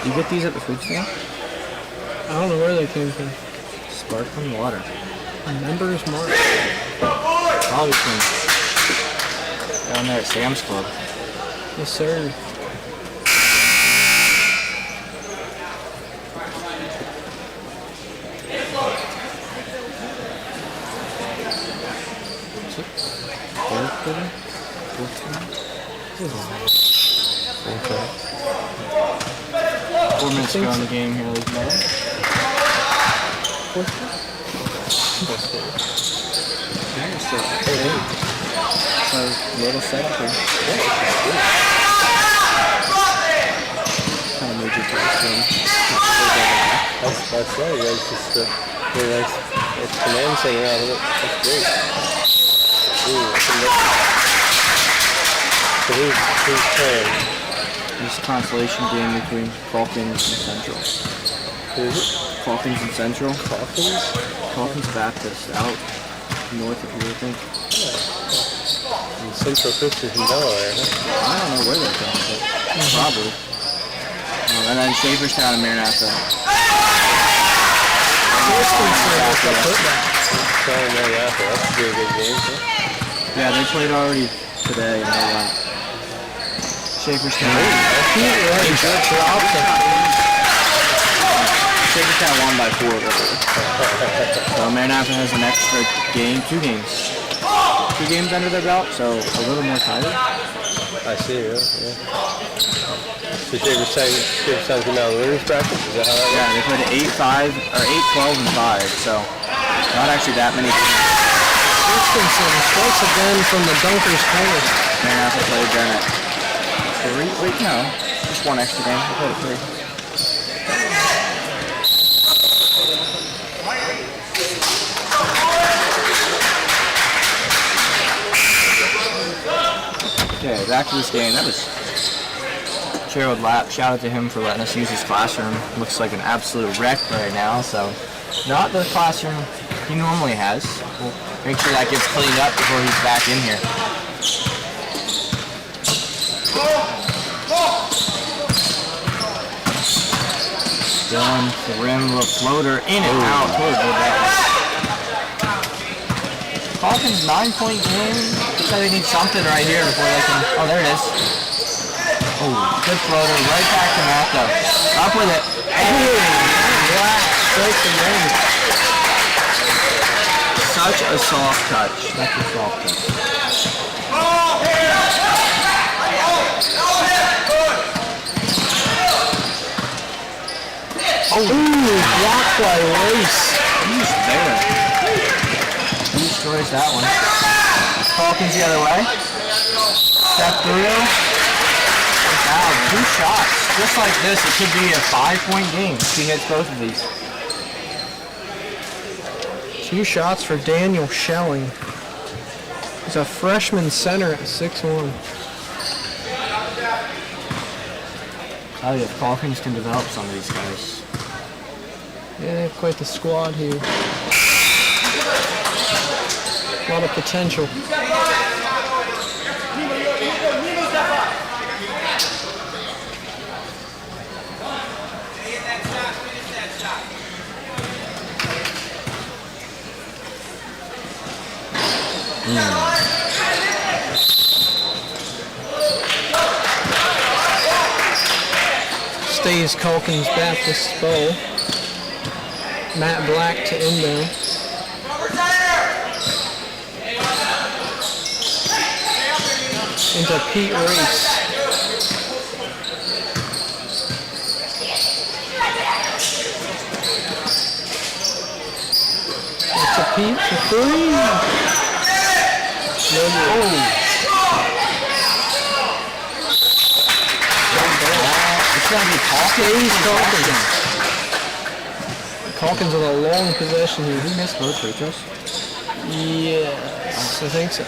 You get these at the food stand? I don't know where they came from. Sparkling water. Members Mark. Probably from down there at Sam's Club. Yes, sir. Okay. 4 minutes to go in the game here, ladies and gentlemen. So, little setup here. Kind of major game. That's right, you guys just really nice command center out of it. That's great. Ooh, so who's playing? This Consolation game between Falcons and Central. Who is it? Falcons and Central. Falcons? Falcons Baptist out north if you would think. In Central Christian in Delaware, huh? I don't know where they're from, but probably. And then Shaferstown and Maranatha. Maranatha, that's a really good game, huh? Yeah, they played already today and they won. Shaferstown. Shaferstown won by 4 earlier. So Maranatha has an extra game, 2 games. 2 games under their belt, so a little more tired. I see, yeah. So Shaferstown's been out of the winners bracket? Is that how that Yeah, they played 8-5, or 8-12 and 5, so not actually that many teams. Christensen strikes again from the dunker's corner. Maranatha played then at 3? Wait, no. Just 1 extra game. They played at 3. Okay, back to this game. That was Gerald Lapp. Shout out to him for letting us use his classroom. Looks like an absolute wreck right now, so not the classroom he normally has. We'll make sure that gets cleaned up before he's back in here. Dylan, the rim, the floater, in and out. Falcons 9-point game. Looks like they need something right here before they can. Oh, there it is. Oh, good floater. Right back to Matt though. Up with it. Such a soft touch. Such a soft touch. Oh, blocked by Race. He's there. He destroys that one. Falcons the other way. Step through. Wow, 2 shots. Just like this, it could be a 5-point game if he hits both of these. 2 shots for Daniel Schelling. He's a freshman center at 6'1". Oh yeah, Falcons can develop some of these guys. Yeah, they have quite the squad here. A lot of potential. Stays Calkins Baptist Bowl. Matt Black to inbound. Into Pete Race. To Pete for three. No good. It's going to be Calkins. Calkins with a long possession here. Did he miss both free throws? Yes, I think so.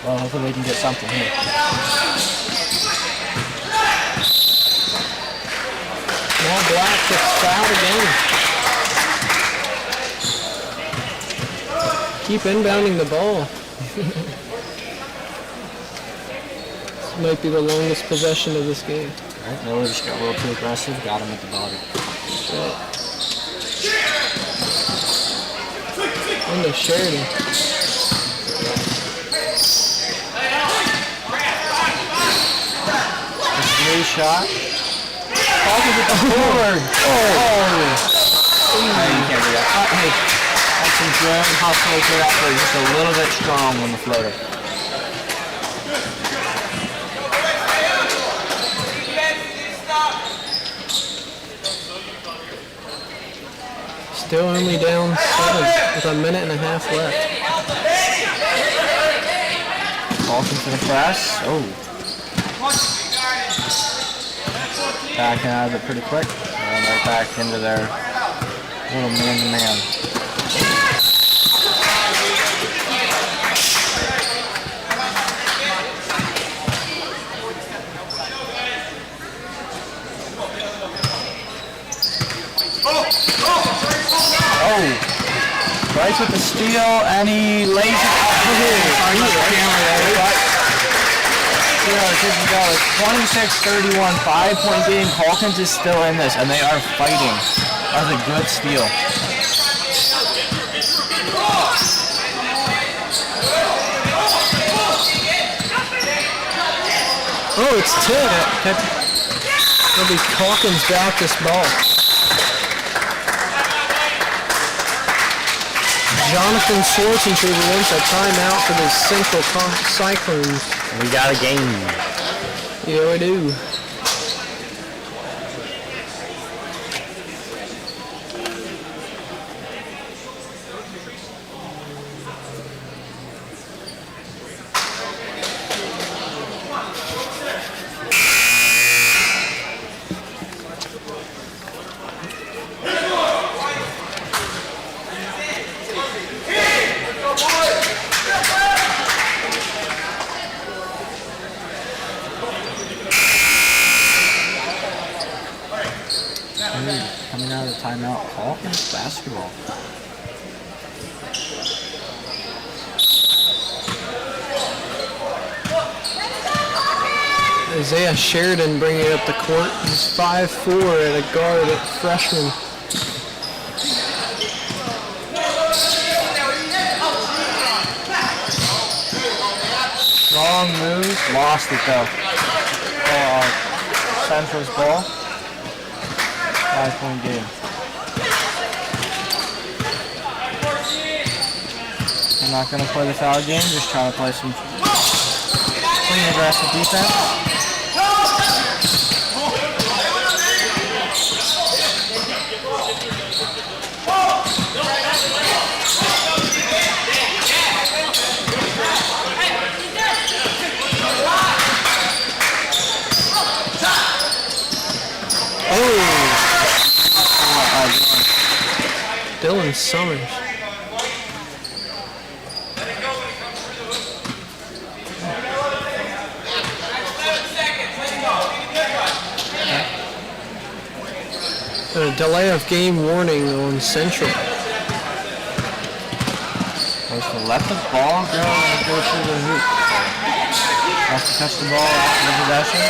Well, hopefully they can get something here. Now Black gets fouled again. Keep inbounding the ball. This might be the longest possession of this game. Right, Miller just got a little too aggressive, got him at the body. Into Sheridan. New shot. Calkins at the board. You can't do that. Hey, that's some good hustle to that for just a little bit strong on the floater. Still only down 7 with a minute and a half left. Calkins for the press. Backing out of it pretty quick. And right back into their little man-to-man. Bryce with the steal, and he lays it out. It's 26-31, 5-point game. Calkins is still in this, and they are fighting. That was a good steal. Oh, it's Ted. It'll be Calkins back this ball. Jonathan Schwarzenegger wants a timeout for the Central Cyclones. We got a game. Yeah, we do. Coming out of the timeout, Calkins basketball. Isaiah Sheridan bringing it up the court. He's 5'4" at a guard at freshman. Strong move, lost it though. Central's ball. 5-point game. I'm not going to play the foul game, just trying to play some pretty aggressive defense. Dylan Summers. A delay of game warning on Central. Let the ball go and go through the hoop. Has to touch the ball after the possession.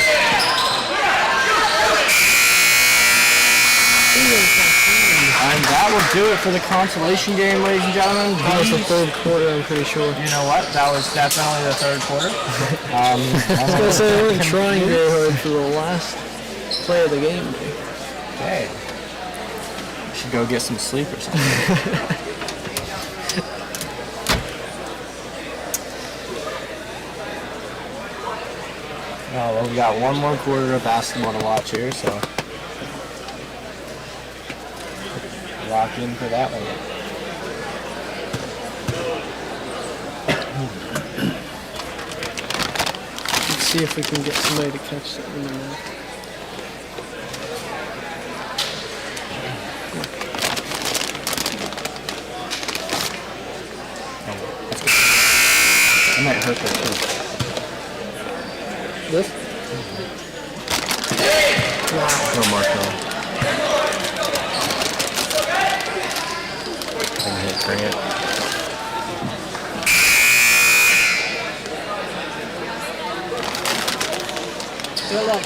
And that will do it for the consolation game, ladies and gentlemen. That was the third quarter, I'm pretty sure. You know what? That was definitely the third quarter. I was going to say they weren't trying very hard for the last play of the game. Okay. Should go get some sleep or something. Well, we got one more quarter of basketball to watch here, so lock in for that one. Let's see if we can get somebody to catch that in there. I might hurt that too. This? No Marco. Bring it. Good luck.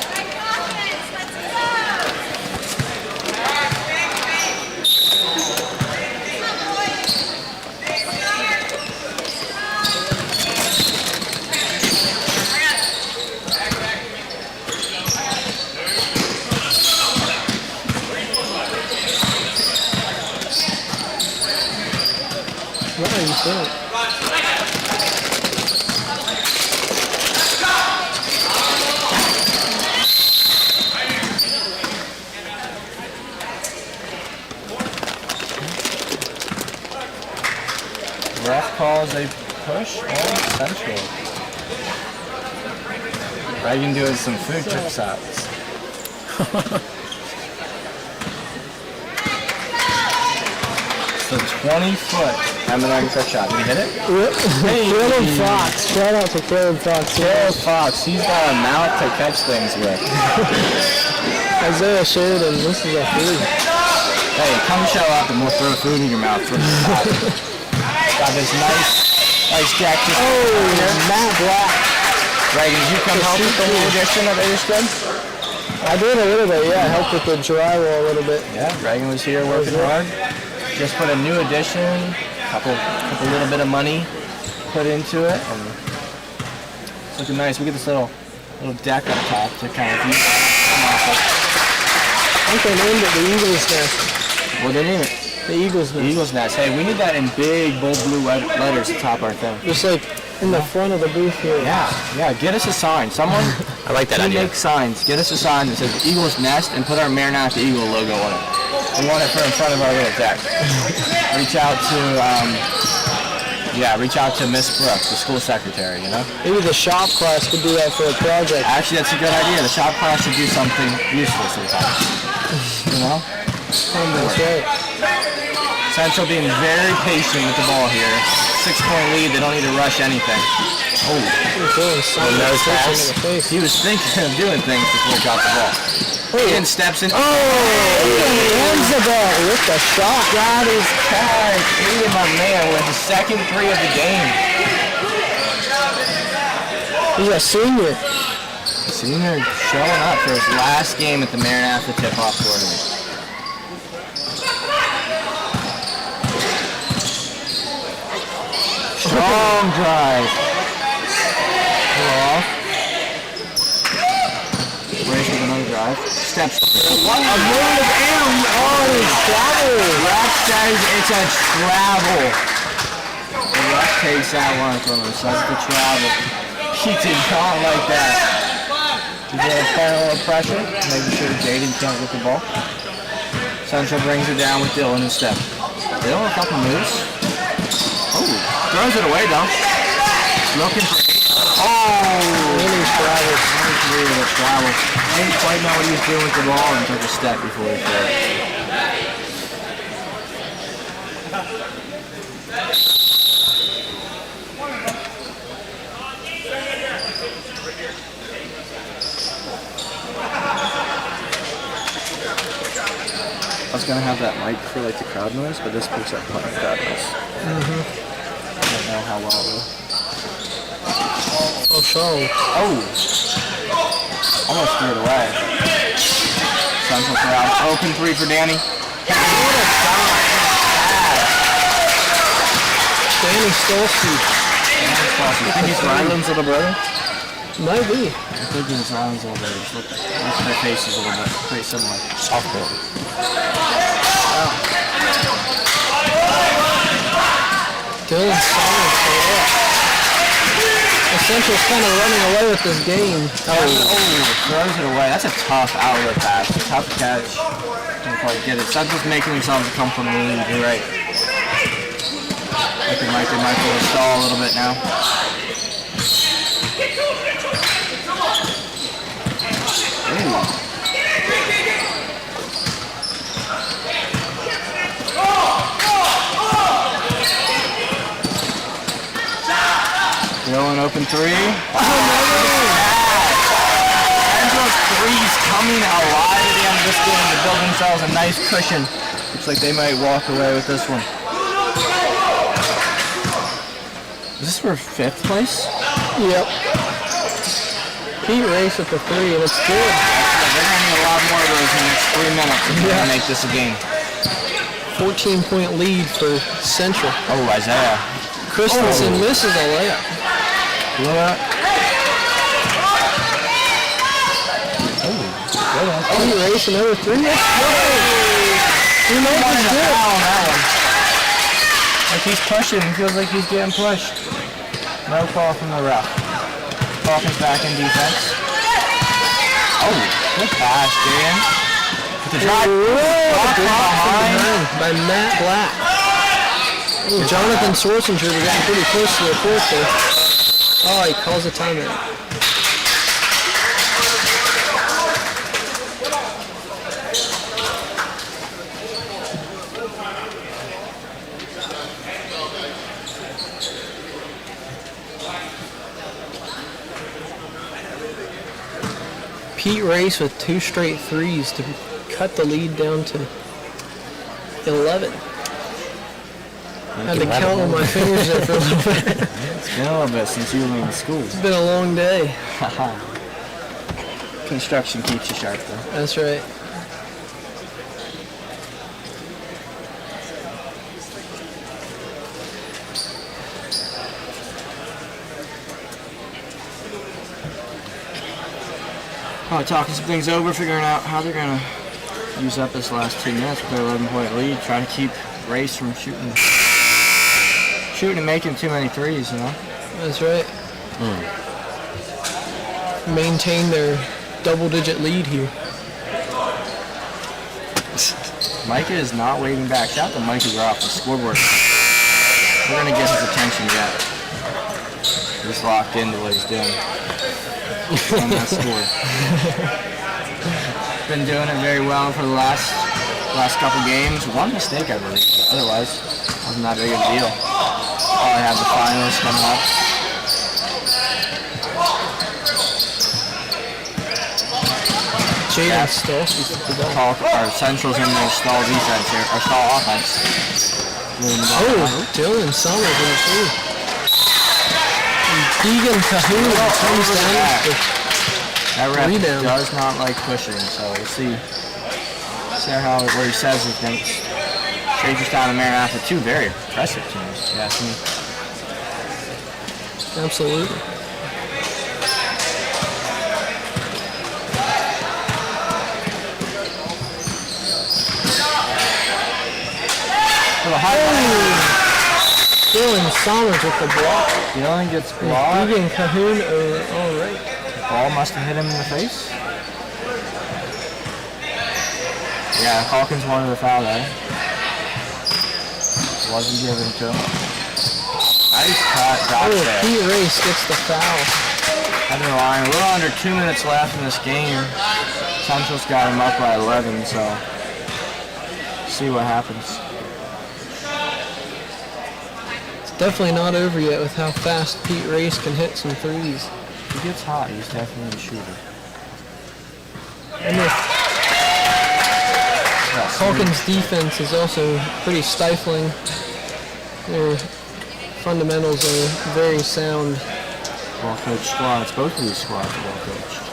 What are you doing? Ref calls a push on Central. Reagan doing some food trip shots. So 20-foot M&M trick shot. Did he hit it? Hey, Caleb Fox. Shout out to Caleb Fox. Caleb Fox. He's got a mallet to catch things with. Isaiah Sheridan. This is a food. Hey, come show up and we'll throw food in your mouth for the top. Got this nice jack. Matt Black. Reagan, did you come help with the new addition that they just did? I did a little bit, yeah. Helped with the drywall a little bit. Yeah, Reagan was here working hard. Just put a new addition, couple little bit of money put into it, and it's looking nice. We get this little deck up top to kind of use. I think they named it the Eagles Nest. What they name it? The Eagles Nest. The Eagles Nest. Hey, we need that in big, bold blue letters to top our thing. Just like in the front of the booth here. Yeah. Get us a sign. Someone. I like that idea. Make signs. Get us a sign that says Eagles Nest and put our Maranatha Eagle logo on it. We want it for in front of our little deck. Reach out to Miss Brooks, the school secretary, you know? Maybe the shop class could do that for a project. Actually, that's a good idea. The shop class should do something useful sometimes. You know? That's right. Central being very patient with the ball here. 6-point lead, they don't need to rush anything. Oh, nose pass. He was thinking of doing things before he got the ball. Ian steps in. Oh, he ends the ball with the shot. Got his catch. Ian, my man, with the second 3 of the game. He's a senior. Senior showing up for his last game at the Maranatha Tip Off Tournament. Strong drive. Off. Race with another drive. Steps. What a move in! Oh, it's travel. Ref says it's a travel. The ref takes that one from him. Says the travel. He did not like that. He's going to apply a little pressure, making sure Jaden can't get the ball. Central brings it down with Dylan instead. Dylan, a couple moves. Oh, throws it away though. Looking for 8. Oh, really travel. Really travel. Didn't quite know what he was doing with the ball and took a step before he threw it. I was gonna have that mic for like the crowd noise, but this picks up plenty of crowd noise. I don't know how well it will. Oh, show. Oh! Almost threw it away. Central crowd. Open 3 for Danny. Danny Stolsky. You think he's Ryland's little brother? Might be. I think he's Ryland's little brother. Look at their faces a little bit. Pretty similar. Off court. Dylan's solid for that. Central's kind of running away with this game. Throws it away. That's a tough outlet pass. Tough catch. Can't quite get it. Central's making themselves a comfortable lead. You're right. Looking like they might be able to stall a little bit now. Ooh. Dylan open three. Angela's threes coming alive at the end of this game to build themselves a nice cushion. Looks like they might walk away with this one. Is this for 5th place? Yep. Pete Race with the 3, and it's good. They're going to need a lot more of those in the next 3 minutes if they're going to make this a game. 14-point lead for Central. Oh, Isaiah. Christensen misses a layup. Pete Race, another 3. He knows it's good. Like he's pushing, he feels like he's getting pushed. No call from the ref. Falcons back in defense. Oh, good pass, Jaden. With the drive. Behind by Matt Black. Ooh, Jonathan Sorsinger, we're getting pretty close to the fourth there. Oh, he calls a timeout. Pete Race with 2 straight threes to cut the lead down to 11. Had to count on my fingers there for a little bit. It's been a little bit since you were in school. It's been a long day. Construction keeps you sharp though. That's right. Talking some things over, figuring out how they're going to use up this last 2 minutes with their 11-point lead, try to keep Race from shooting and making too many threes, you know? That's right. Maintain their double-digit lead here. Micah is not waving back. Shout out to Micah off the scoreboard. We're going to get his attention yet. He's locked into what he's doing. On that score. Been doing it very well for the last couple games. One mistake, I believe. Otherwise, wasn't that big of a deal. Probably have the finals coming up. Jaden Stall. Central's in their stall defense here, or stall offense. Oh, Dylan Summers in the 3. Deegan Cahoon comes down with that ref rebound. Does not like pushing, so we'll see how what he says he thinks. Shakerstown and Maranatha, 2 very impressive teams, if you ask me. Absolutely. Dylan Summers with the block. Dylan gets blocked. Deegan Cahoon over. All right. The ball must have hit him in the face. Yeah, Hawkins wanted a foul there. Wasn't given to him. Nice cut, drop there. Pete Race gets the foul. Under the line, a little under 2 minutes left in this game. Central's got him up by 11, so see what happens. Definitely not over yet with how fast Pete Race can hit some threes. He gets hot. He's definitely a shooter. And Hawkins' defense is also pretty stifling. Their fundamentals are very sound. Well-coached squads. Both of these squads are well-coached.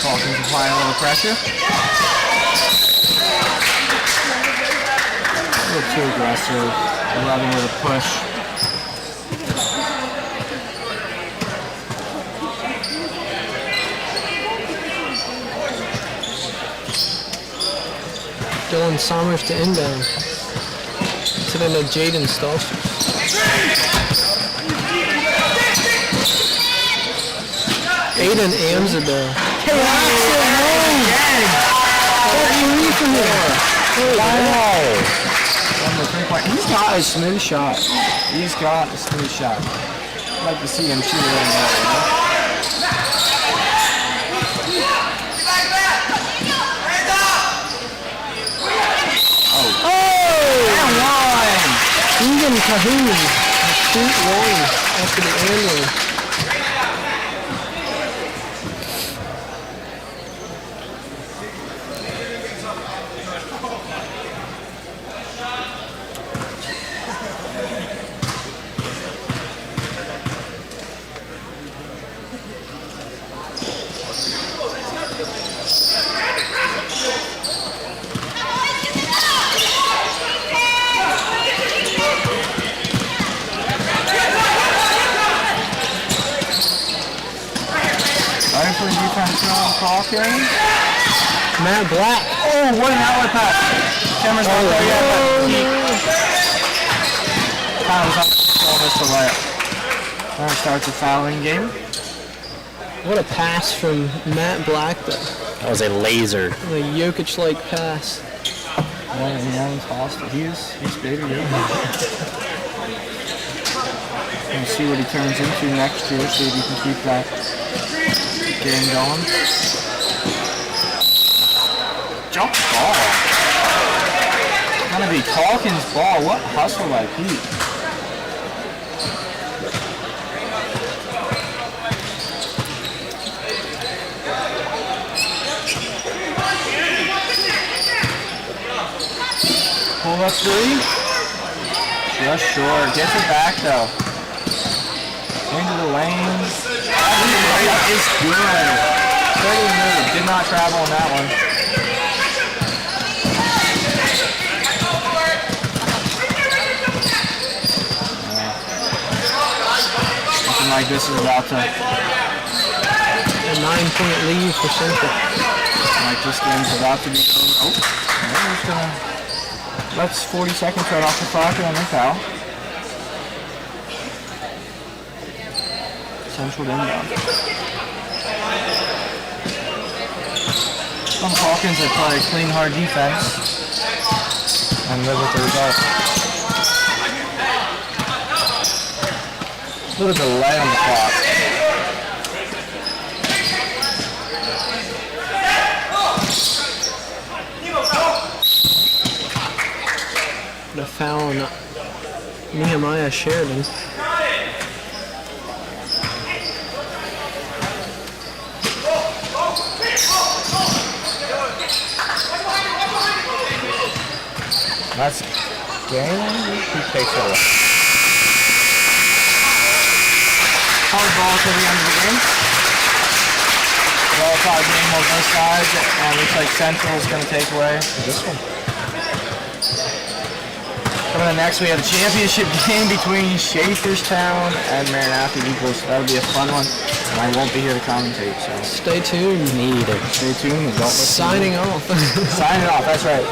Hawkins applying a little pressure. A little too aggressive. 11 with a push. Dylan Summers to inbound. To then to Jaden Stolster. Aiden Amzador. Hey, He's got a smooth shot. He's got a smooth shot. I'd like to see him shoot a little more, you know? Keegan Cahoon. Shoot one after the end. Right for defense on Calkins. Matt Black. Oh, what an outlet pass. Cameron's not there yet, but he kind of was up to almost a layup. Now starts a fouling game. What a pass from Matt Black, though. That was a laser. A Jokic-like pass. Yeah, he's hostile. He's bigger, yeah. Gonna see what he turns into next year, see if he can keep that game going. Jump ball. Gonna be Calkins' ball. What hustle by Pete. Pull up three. Just short. Gets it back though. Into the lane. That is good. Pretty move. Did not travel on that one. Looking like this is about to. A 9-point lead for Central. Like this game's about to be over. Oh, he's gonna. That's 40 seconds right off the clock and a foul. Central inbound. Some Falcons that play clean, hard defense and live with the result. A little delay on the clock. The foul on Nehemiah Sheridan. That's game. He takes it away. Hard ball till the end of the game. Well, probably game on both sides, and looks like Central is going to take away this one. Coming up next, we have a championship game between Schaeferstown and Maranatha Eagles. That'll be a fun one, and I won't be here to commentate, so stay tuned. Stay tuned and don't listen. Signing off. Signing off, that's right.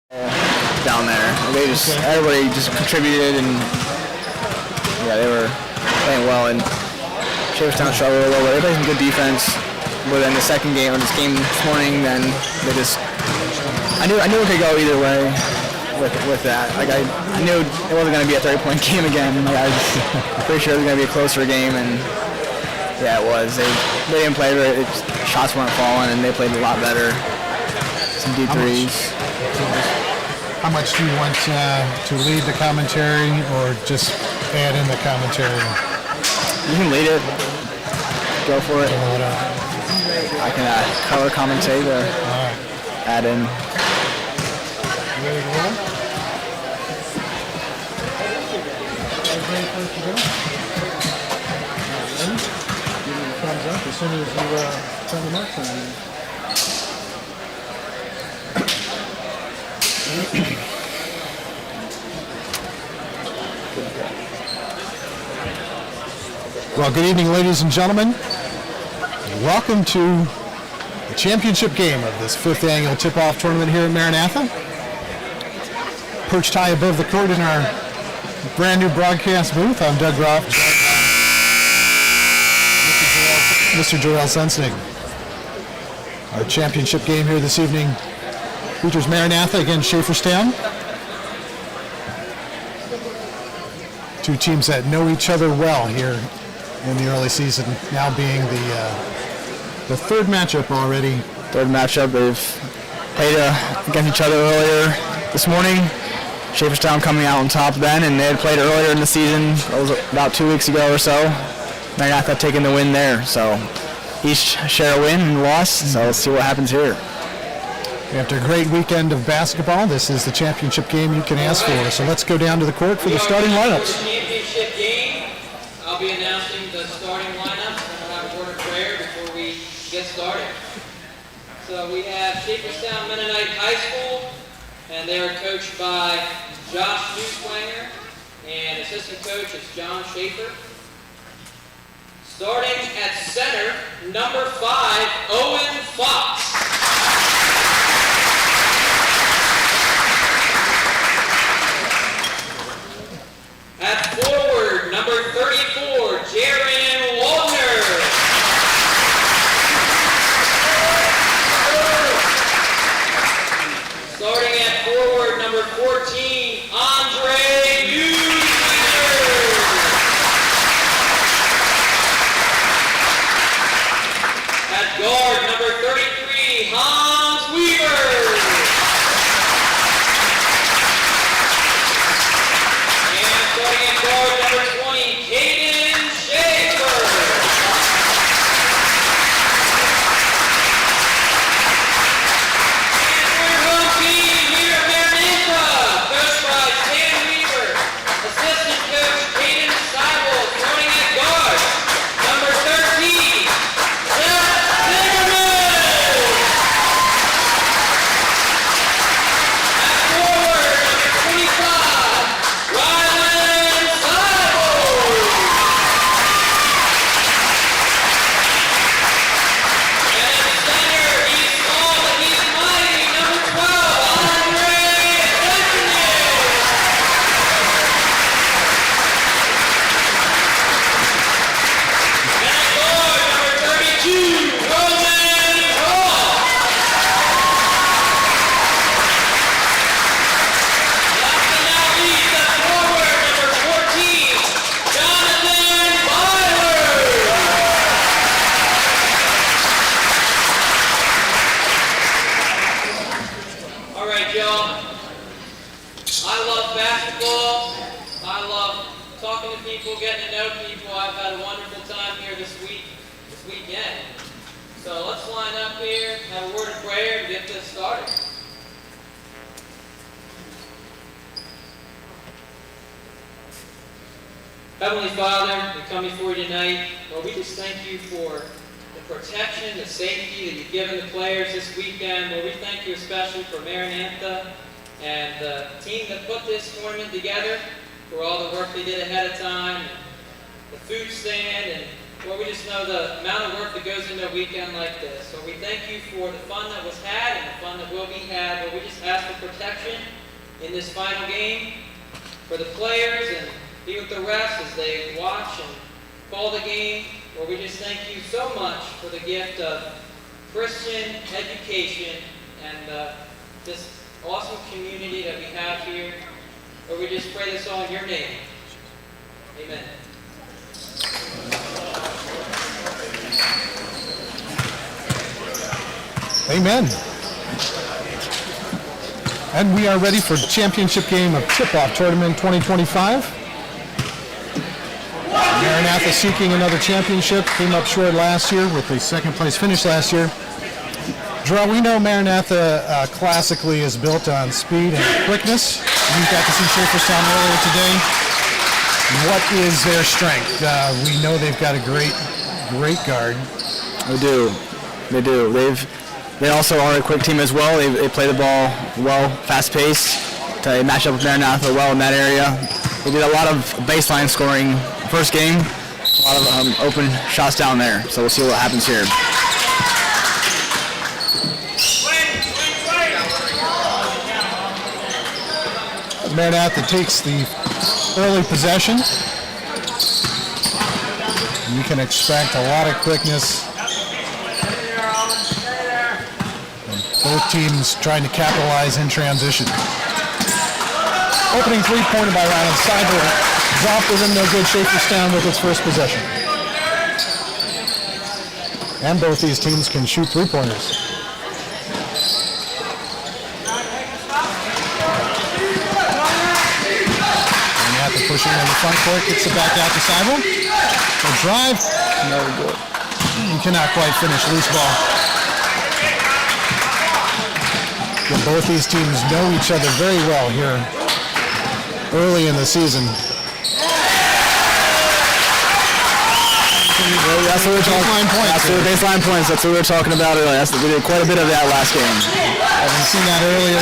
down there. Everybody just contributed, and yeah, they were playing well. And Shaverstown struggled a little bit. They played some good defense. But in the second game, or this game this morning, then they just, I knew it could go either way with that. Like I knew it wasn't going to be a 30-point game again. Like I was pretty sure it was going to be a closer game, and yeah, it was. They didn't play very. Shots weren't falling, and they played a lot better. Some deep threes. How much do you want to lead the commentary, or just add in the commentary? You can lead it. Go for it. I can color commentate or add in. Ready to roll? Give me a thumbs up as soon as you turn the marks on. Well, good evening, ladies and gentlemen. Welcome to the championship game of this 5th annual Tip Off Tournament here at Maranatha. Perched high above the court in our brand new broadcast booth, I'm Doug Groff, Mr. Joel Sensnig. Our championship game here this evening features Maranatha against Shaferstown. Two teams that know each other well here in the early season, now being the third matchup already. Third matchup. They've played against each other earlier this morning. Shaferstown coming out on top then, and they had played earlier in the season. It was about 2 weeks ago or so. Maranatha taking the win there. So each share a win and loss. So let's see what happens here. After a great weekend of basketball, this is the championship game you can ask for. So let's go down to the court for the starting lineups. Championship game. I'll be announcing the starting lineups, and we'll have a word of prayer before we get started. So we have Shaferstown Mennonite High School, and they are coached by Josh Newswanger, and assistant coach is John Schaefer. Starting at center, number 5, Owen Fox. At forward, number 34, Jaron Waldner. Starting at forward, number 14, Andre Newsweeder. At guard, number 33, Hans Weaver. Starting at guard number 20, Caden Schaefer. And our home team here at Maranatha, coached by Stan Weaver, assistant coach Caden Seibel, starting at guard number 13, Seth Zimmerman. At forward, number 25, Riley. Getting to know people. I've had a wonderful time here this weekend. So let's line up here, have a word of prayer, and get this started. Heavenly Father, we come before you tonight. Lord, we just thank you for the protection, the safety that you've given the players this weekend. Lord, we thank you especially for Maranatha and the team that put this tournament together, for all the work they did ahead of time, the food stand, and Lord, we just know the amount of work that goes into a weekend like this. So we thank you for the fun that was had and the fun that will be had. Lord, we just ask for protection in this final game for the players and be with the refs as they watch and call the game. Lord, we just thank you so much for the gift of Christian education and this awesome community that we have here. Lord, we just pray this all in your name. Amen. Amen. And we are ready for the championship game of Tip Off Tournament 2025. Maranatha seeking another championship, came up short last year with a second place finish last year. Jarrell, we know Maranatha classically is built on speed and quickness. We got to see Schaeferstown earlier today. What is their strength? We know they've got a great guard. They do. They also are a quick team as well. They play the ball well, fast pace. They match up with Maranatha well in that area. They did a lot of baseline scoring first game. A lot of open shots down there. So we'll see what happens here. Maranatha takes the early possession. You can expect a lot of quickness. And both teams trying to capitalize in transition. Opening three-pointer by Ryan Seibel. Dropped with him, no good. Schaeferstown with its first possession. And both these teams can shoot three-pointers. Pushing on the front court, gets it back out to Seibel. A drive, no good. You cannot quite finish, loose ball. And both these teams know each other very well here early in the season. That's what we're talking about. That's the baseline points. That's what we were talking about earlier. We did quite a bit of that last game. Haven't seen that earlier.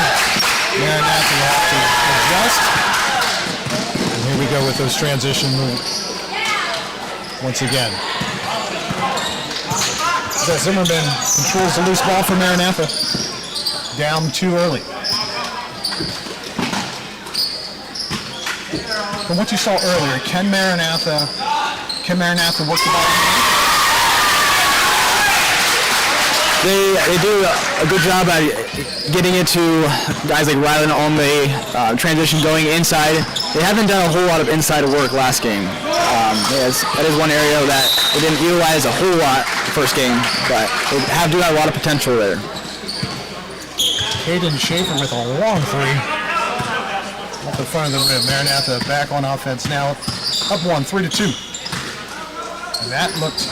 Maranatha will have to adjust. Here we go with those transition moves. Once again. Zimmerman controls the loose ball for Maranatha. Down too early. From what you saw earlier, can Maranatha work the ball? They do a good job at getting it to guys like Rylan on the transition going inside. They haven't done a whole lot of inside work last game. That is one area that they didn't utilize a whole lot first game, but they do have a lot of potential there. Caden Schaefer with a long three. Off the front of the rim. Maranatha back on offense now. Up 3-2. And that looked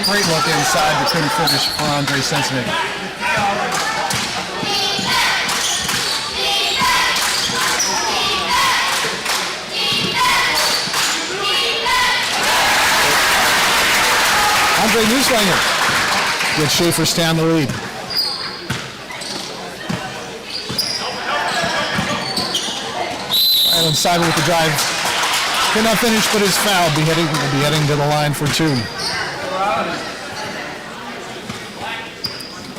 great look inside, but couldn't finish for Andre Sensenig. Andre Newslinger with Schaeferstown the lead. Rylan Seibel with the drive. Could not finish, but is fouled. Will be heading to the line for two.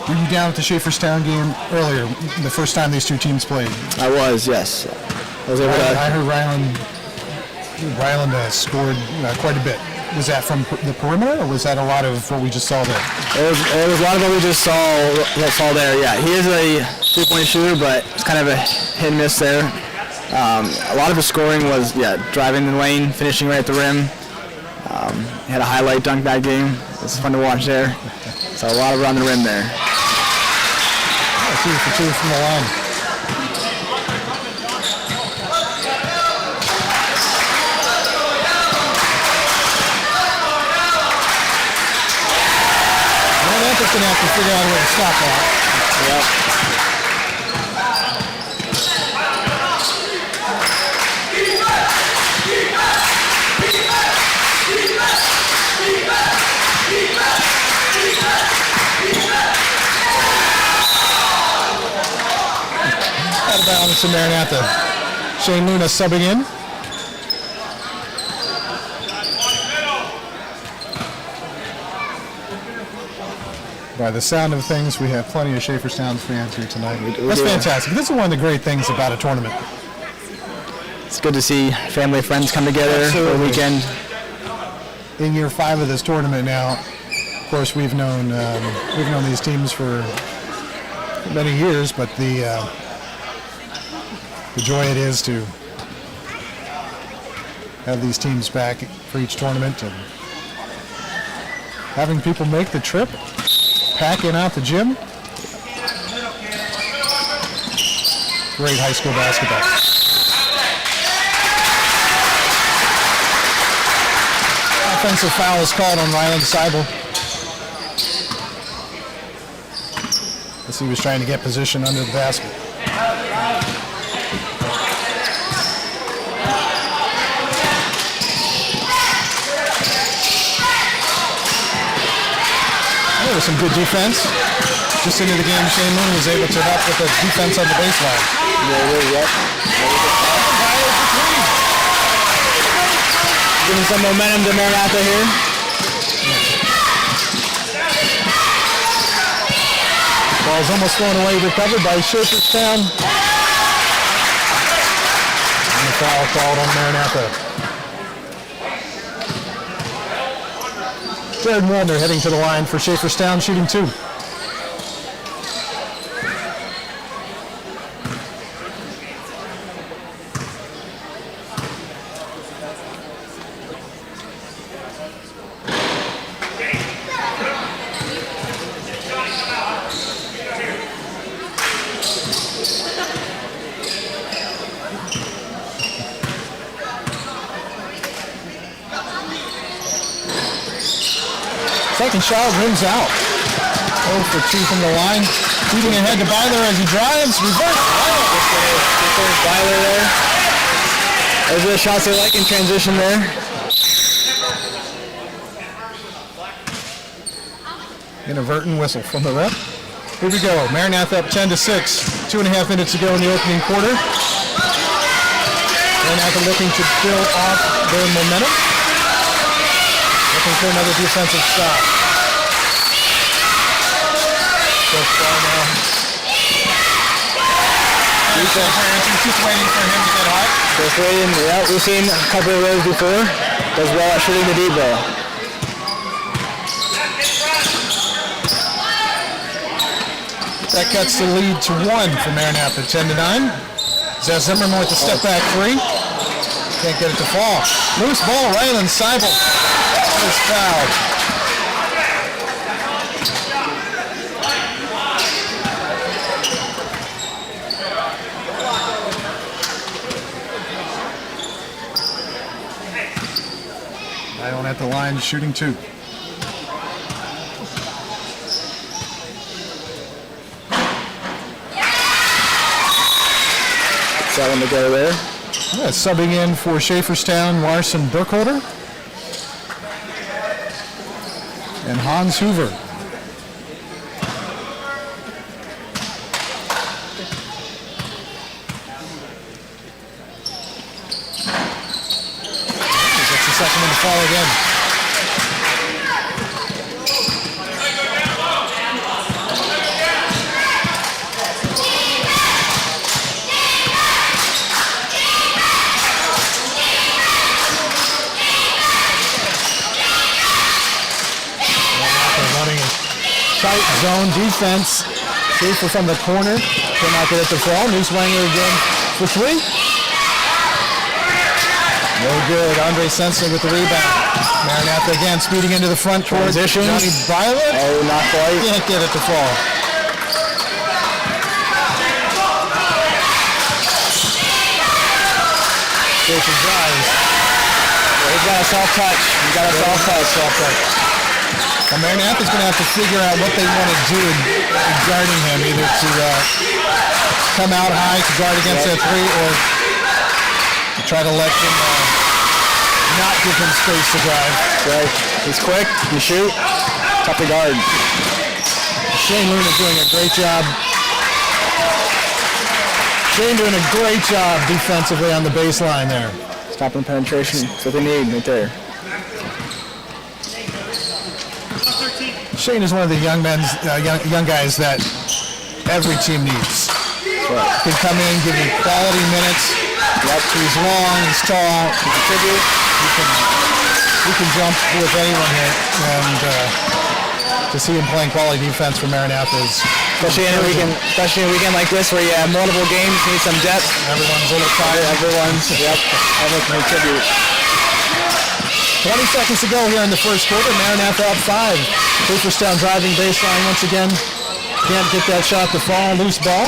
Were you down at the Schaeferstown game earlier, the first time these two teams played? I was, yes. I heard Ryland scored quite a bit. Was that from the perimeter, or was that a lot of what we just saw there? It was a lot of what we just saw there, yeah. He is a three-point shooter, but it's kind of a hit and miss there. A lot of his scoring was, driving the lane, finishing right at the rim. He had a highlight dunk that game. It was fun to watch there. So a lot of around the rim there. 2 for 2 from the line. Maranatha's going to have to figure out a way to stop that. Yep. Out of bounds to Maranatha. Shane Luna subbing in. By the sound of things, we have plenty of Schaeferstown fans here tonight. That's fantastic. This is one of the great things about a tournament. It's good to see family and friends come together for a weekend. In year 5 of this tournament now, of course, we've known these teams for many years, but the joy it is to have these teams back for each tournament and having people make the trip, packing out the gym. Great high school basketball. Offensive foul is called on Ryland Seibel. As he was trying to get position under the basket. There was some good defense. Just into the game, Shane Moon was able to help with the defense on the baseline. Giving some momentum to Maranatha here. Ball's almost thrown away, recovered by Schaeferstown. And the foul called on Maranatha. Jared Waldner heading to the line for Schaeferstown, shooting 2. Second shot rims out. 0 for 2 from the line. Feeding ahead to Byler as he drives. Reverse. Byler there. Those are the shots they like in transition there. Inadvertent whistle from the ref. Here we go. Maranatha up 10-6. 2.5 minutes to go in the opening quarter. Maranatha looking to build off their momentum. Looking for another defensive stop. So far now. He's just waiting for him to get hot. Just waiting. Yeah, we've seen a couple of those before. Does well at shooting the deep ball. That cuts the lead to 1 for Maranatha, 10-9. Zach Zimmerman with the step back 3. Can't get it to fall. Loose ball, Ryland Seibel is fouled. Ryland at the line, shooting 2. That one to go there. Yeah, subbing in for Schaeferstown, Larson Burkholder. And Hans Hoover. Gets the second one to fall again. Tight zone defense. Schaefer from the corner. Cannot get it to fall. Newswanger again for 3. No good. Andre Sensing with the rebound. Maranatha again speeding into the front court. Transition. Johnny Violet. Oh, not quite. Can't get it to fall. Schaefer drives. He's got a soft touch. He's got a soft touch. Well, Maranatha's going to have to figure out what they want to do in guarding him, either to come out high to guard against that 3 or to try to let him not give him space to drive. Right. He's quick. He shoot. Tough to guard. Shane Loon is doing a great job. Shane doing a great job defensively on the baseline there. Stopping penetration. That's what they need right there. Shane is one of the young guys that every team needs. He can come in, give you quality minutes. He's long, he's tall, he can contribute. He can jump with anyone here, and to see him playing quality defense for Maranatha is especially in a weekend like this where you have multiple games, need some depth. Everyone's a little tired. Everyone can contribute. 20 seconds to go here in the first quarter. Maranatha up 5. Cooperstown driving baseline once again. Can't get that shot to fall. Loose ball.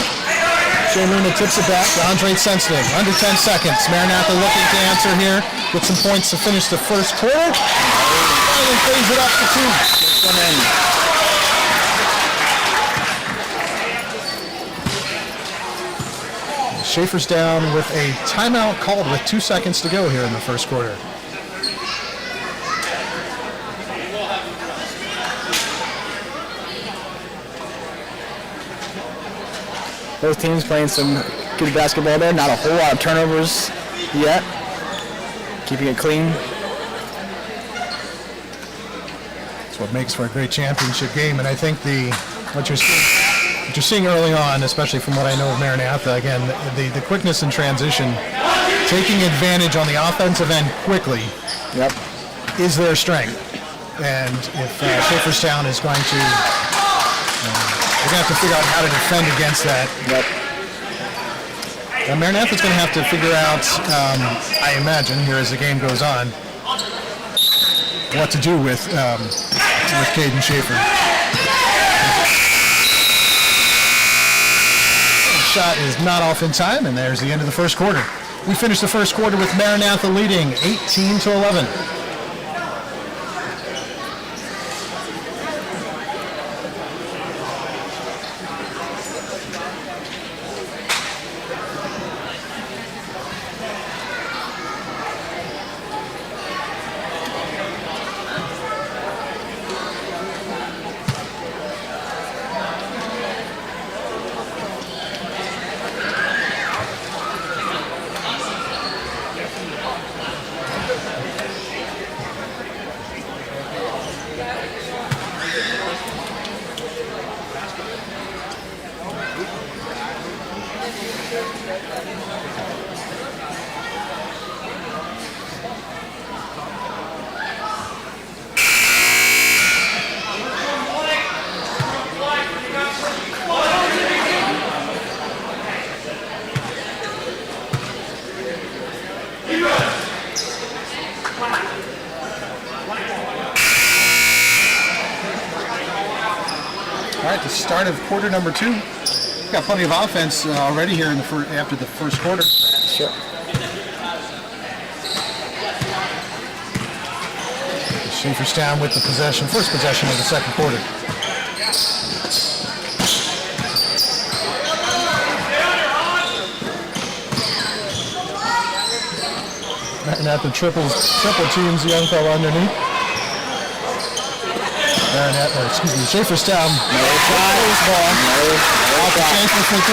Shane Luna tips it back to Andre Sensitive. Under 10 seconds. Maranatha looking to answer here. Get some points to finish the first quarter. And things it up to 2. Gets one in. Schaefer's down with a timeout called with 2 seconds to go here in the first quarter. Both teams playing some good basketball there. Not a whole lot of turnovers yet. Keeping it clean. That's what makes for a great championship game. And I think what you're seeing early on, especially from what I know of Maranatha, again, the quickness in transition, taking advantage on the offensive end quickly, is their strength. And if Schaeferstown is going to, they're going to have to figure out how to defend against that. Maranatha's going to have to figure out, I imagine, here as the game goes on, what to do with Caden Schaefer. Shot is not off in time, and there's the end of the first quarter. We finished the first quarter with Maranatha leading 18-11. The start of quarter number 2. We've got plenty of offense already here in after the first quarter. Sure. Schaeferstown with the possession, first possession of the second quarter. Maranatha triple teams the young fellow underneath. Schaeferstown. No shot. Ball. Off to Schaefer for 3.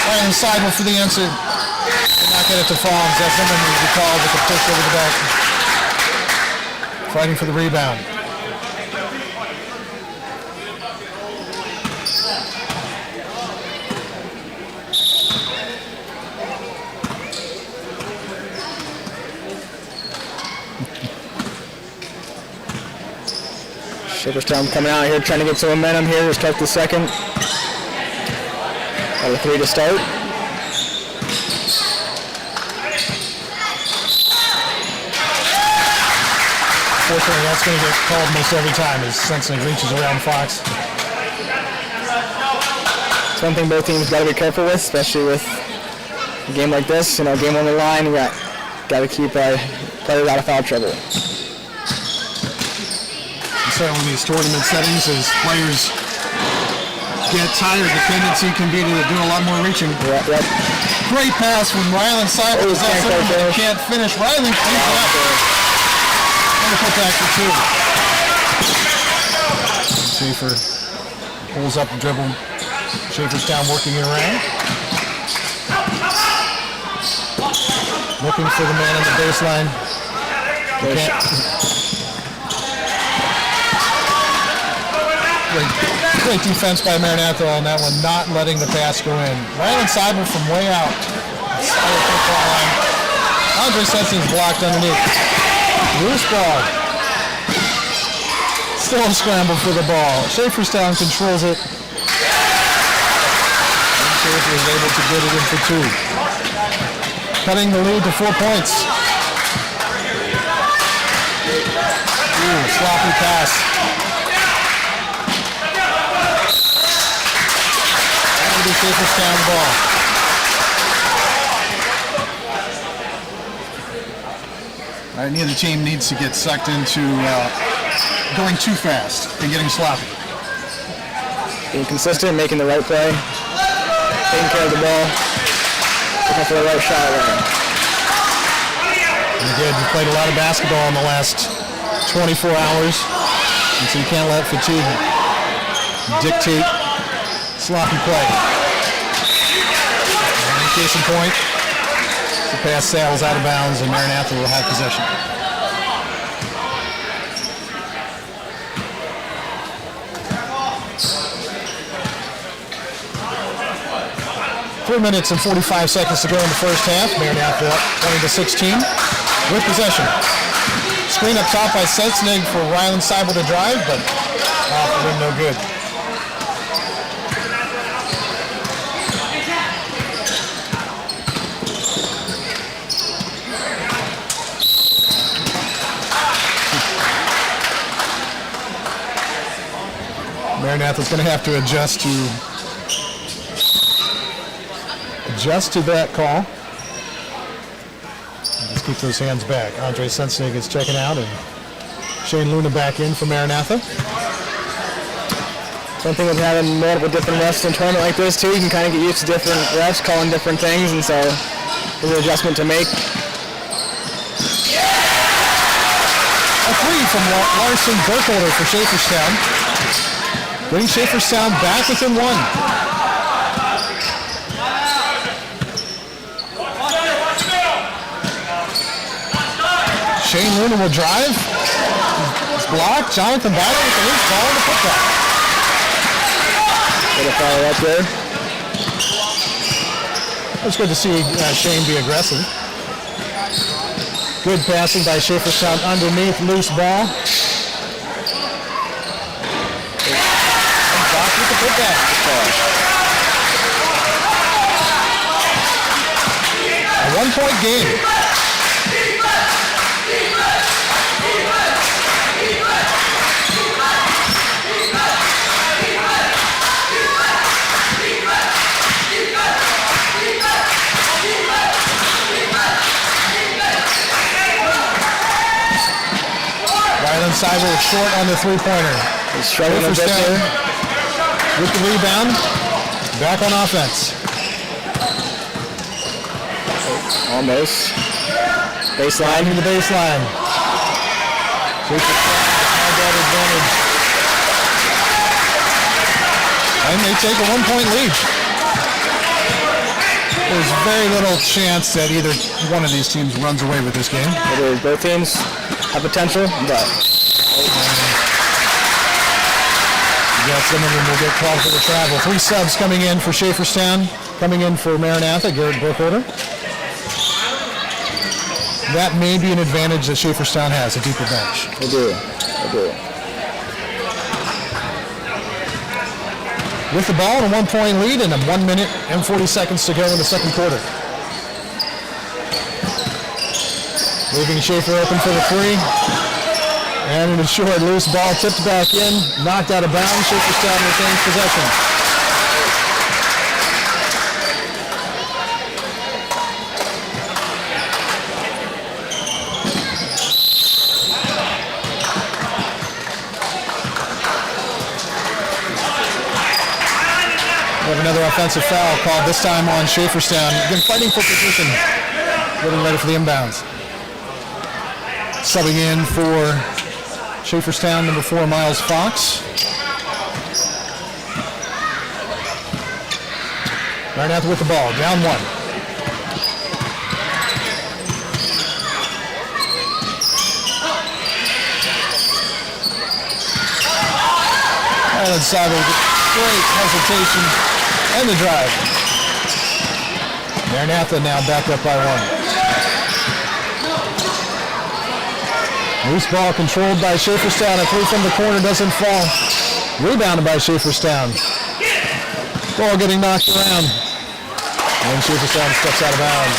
Right on the sidewall for the answer. Did not get it to fall. That's something that we called with a push over the back. Fighting for the rebound. Schaeferstown coming out here trying to get some momentum here to start the second. Got a 3 to start. Fortunately, that's going to get called most every time as Sensitive reaches around Fox. It's one thing both teams got to be careful with, especially with a game like this. Game on the line, you got to keep players out of foul trouble. Certainly these tournament settings, as players get tired, the tendency can be to do a lot more reaching. Great pass from Rylan Seibel. Can't finish. Rylan cleans it up. Wonderful back for 2. Schaefer pulls up the dribble. Schaeferstown working it around. looking for the man on the baseline. Great defense by Maranatha on that one, not letting the pass go in. Ryland Seibel from way out. Andre Sensing's blocked underneath. Loose ball. Still a scramble for the ball. Schaeferstown controls it. And Schaefer is able to get it in for 2. Cutting the lead to 4 points. Ooh, sloppy pass. That'll be Schaeferstown ball. All right, neither team needs to get sucked into going too fast and getting sloppy. Being consistent, making the right play, taking care of the ball, looking for the right shot there. You did. You played a lot of basketball in the last 24 hours, and so you can't let fatigue dictate sloppy play. And case in point, the pass sails out of bounds, and Maranatha will have possession. 3 minutes and 45 seconds to go in the first half. Maranatha up 20-16 with possession. Screen up top by Sensnig for Ryland Seibel to drive, but off the rim, no good. Maranatha's going to have to adjust to that call. Let's keep those hands back. Andre Sensnig is checking out, and Shane Luna back in for Maranatha. One thing with having multiple different refs in a tournament like this too, you can kind of get used to different refs calling different things, and so there's an adjustment to make. A 3 from Larson Burkholder for Schaeferstown. Bring Schaeferstown back within 1. Shane Luna will drive. It's blocked. Jonathan Bauer with the loose ball and the putback. Get a foul up there. It's good to see Shane be aggressive. Good passing by Schaeferstown underneath, loose ball. And Bach with the putback. A 1-point game. Ryland Seibel short on the three-pointer. He's struggling a bit there. With the rebound, back on offense. Almost. Baseline. To the baseline. Had that advantage. And they take a 1-point lead. There's very little chance that either one of these teams runs away with this game. Both teams have potential, but some of them will get called for the travel. 3 subs coming in for Schaeferstown, coming in for Maranatha, Garrett Burkholder. That may be an advantage that Schaeferstown has, a deeper bench. They do. With the ball and a 1-point lead and a 1 minute and 40 seconds to go in the second quarter. Leaving Schaefer open for the 3. And an short loose ball tipped back in, knocked out of bounds. Schaeferstown retains possession. We have another offensive foul called, this time on Schaeferstown. Again, fighting for position, getting ready for the inbounds. Subbing in for Schaeferstown, number 4, Miles Fox. Maranatha with the ball, down 1. And then Sabo with great hesitation and the drive. Maranatha now back up by 1. Loose ball controlled by Schaeferstown. A three from the corner doesn't fall. Rebounded by Schaeferstown. Ball getting knocked around. And Schaeferstown steps out of bounds.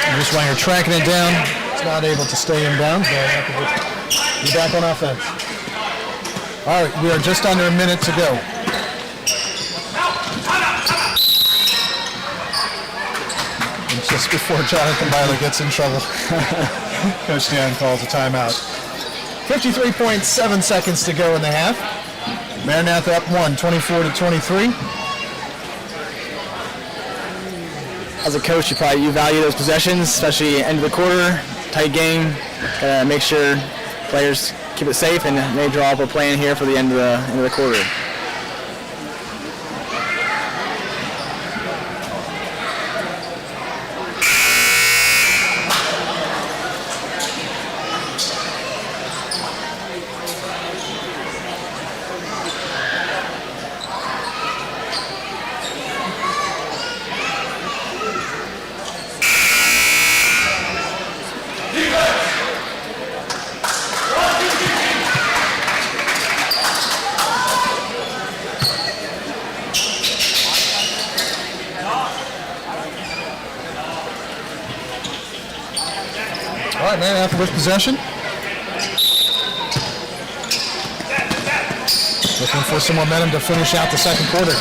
And just while you're tracking it down, it's not able to stay in bounds. Be back on offense. All right, we are just under a minute to go. And just before Jonathan Byler gets in trouble, Coach Dan calls a timeout. 53.7 seconds to go in the half. Maranatha up 24-23. As a coach, you value those possessions, especially end of the quarter, tight game. Gotta make sure players keep it safe, and they draw up a plan here for the end of the quarter. All right, Maranatha with possession. Looking for some momentum to finish out the second quarter.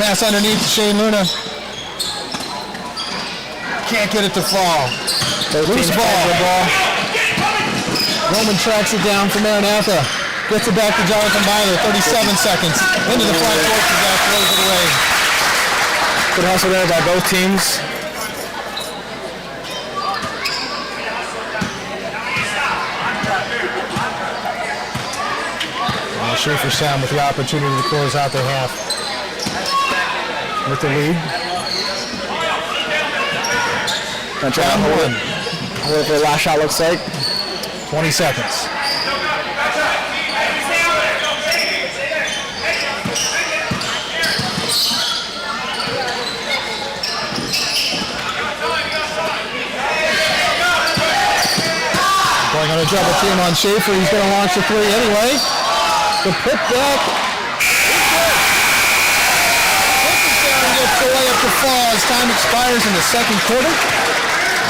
Pass underneath to Shane Luna. Can't get it to fall. Loose ball. Roman tracks it down for Maranatha. Gets it back to Jonathan Byler. 37 seconds. Into the front court as that throws it away. Good hustle there by both teams. Schaeferstown with the opportunity to close out the half with the lead. Gonna try to hold it. What the last shot looks like. 20 seconds. Going on a double team on Schaefer. He's going to launch the three anyway. The put back. Gets the layup to fall as time expires in the second quarter.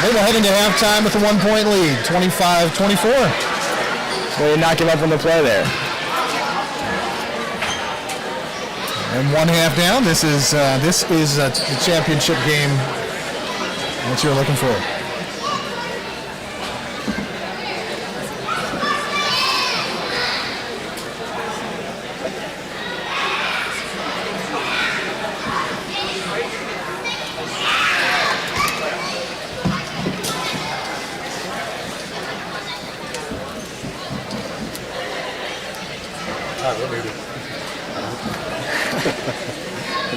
They will head into halftime with a 1-point lead, 25-24. They did not give up on the play there. And one half down. This is a championship game that you're looking for. Let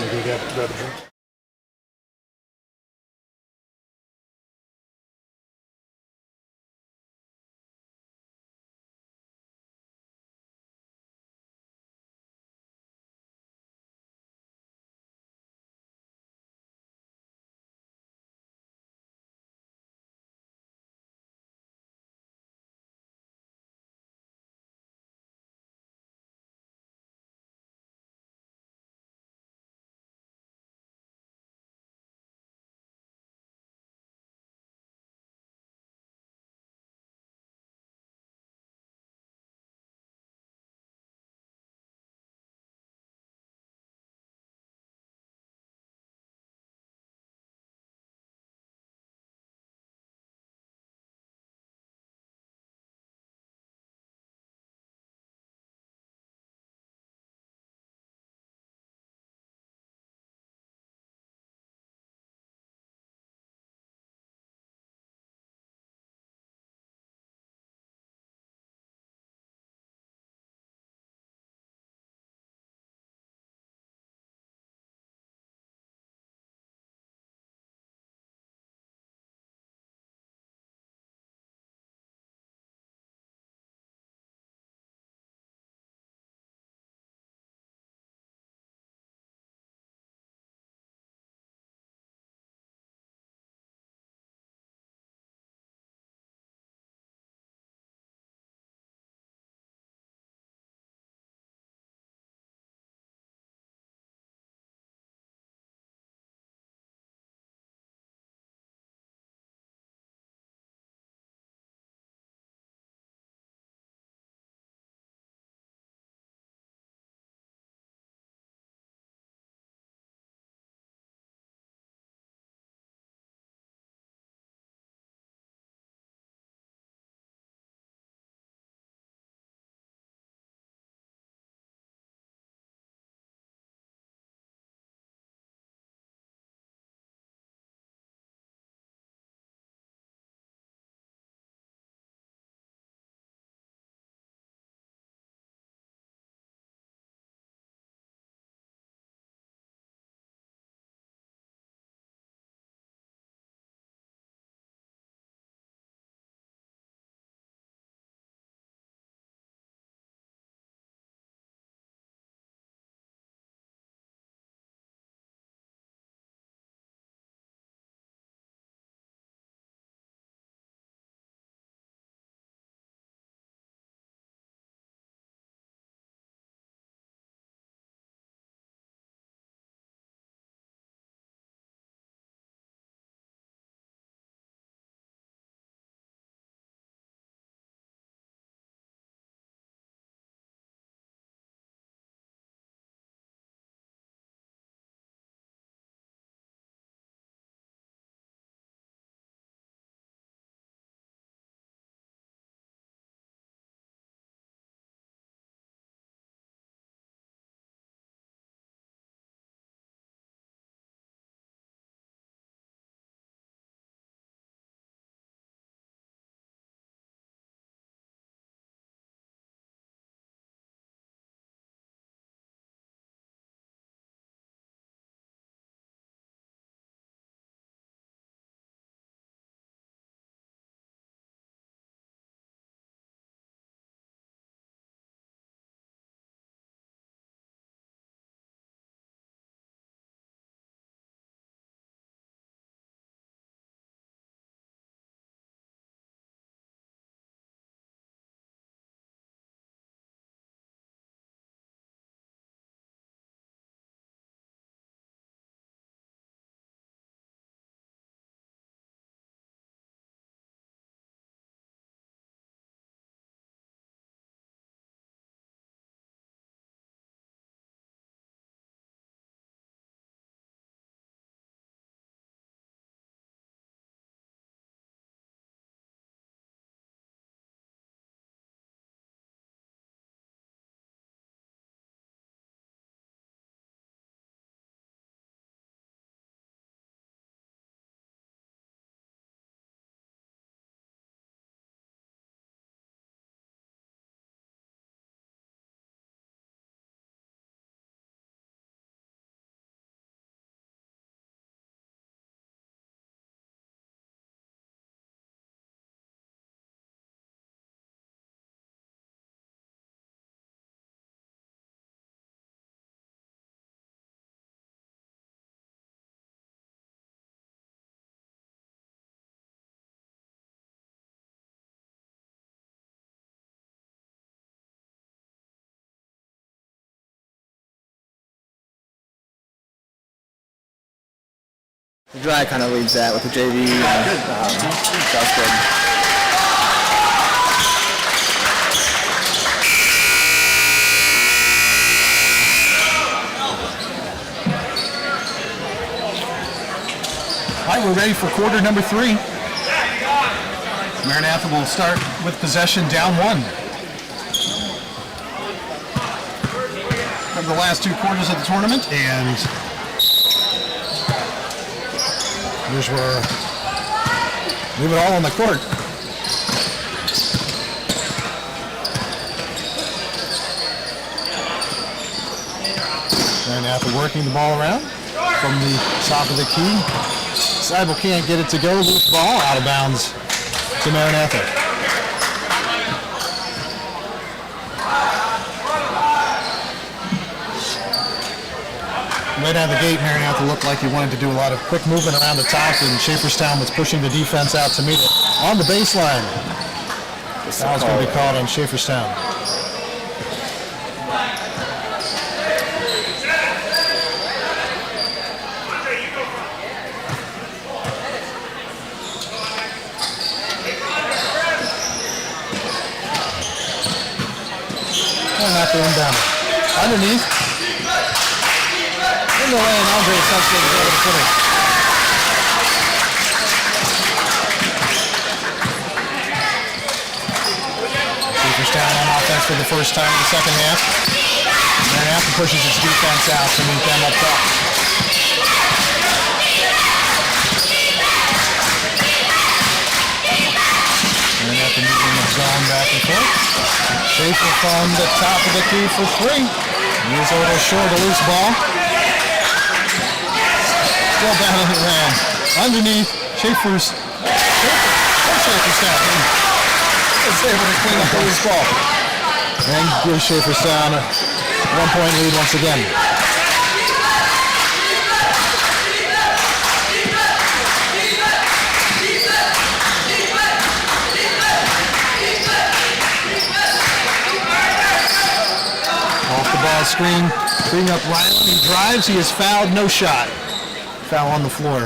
me go grab a drink. The drag kind of leads that with the JV. That's good. All right, we're ready for quarter number 3. Maranatha will start with possession down 1. From the last 2 quarters of the tournament, and here's where leave it all on the court. Maranatha working the ball around from the top of the key. Seibel can't get it to go. Loose ball out of bounds to Maranatha. Right out of the gate, Maranatha looked like he wanted to do a lot of quick movement around the top, and Schaeferstown was pushing the defense out to meet it. On the baseline, foul's going to be called on Schaeferstown. Maranatha inbound. Underneath. In the lane, Andre Sensing is over the finish. Schaeferstown on offense for the first time in the second half. Maranatha pushes its defense out to meet them up top. Maranatha moving the zone back and forth. Schaefer from the top of the key for 3. He's a little short, a loose ball. Still down on the ram. Underneath, Schaeferstown is able to clean up the loose ball. And gives Schaeferstown a 1-point lead once again. Off the ball screen, bring up Ryland. He drives, he is fouled, no shot. Foul on the floor.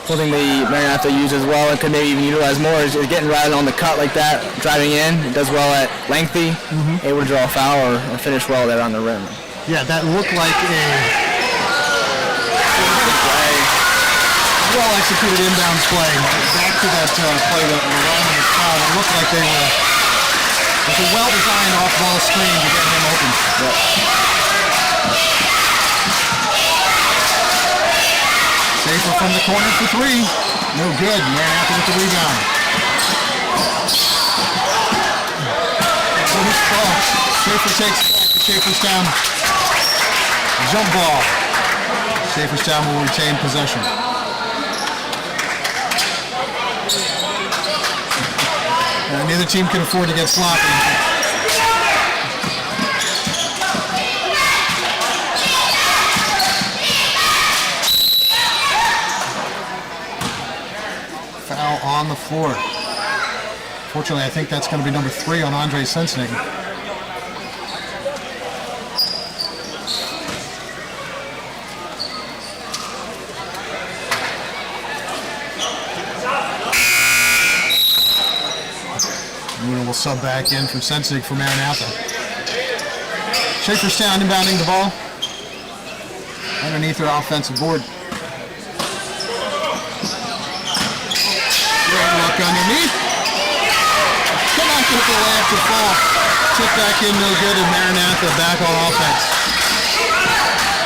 Something the Maranatha uses well and could maybe even utilize more is getting right on the cut like that, driving in. It does well at lengthy, able to draw a foul or finish well there on the rim. Yeah, that looked like a well-executed inbounds play. Back to that play that Ryan was fouled, it looked like they were like a well-designed off-ball screen to get him open. Schaefer from the corner for 3. No good. Maranatha with the rebound. Loose ball. Schaefer takes it back to Schaeferstown. Jump ball. Schaeferstown will retain possession. Neither team can afford to get sloppy. Foul on the floor. Fortunately, I think that's going to be number 3 on Andre Sensnig. Luna will sub back in from Sensig for Maranatha. Schaeferstown inbounding the ball. Underneath their offensive board. Great look underneath. Cannot get the layup to fall. Tip back in, no good, and Maranatha back on offense.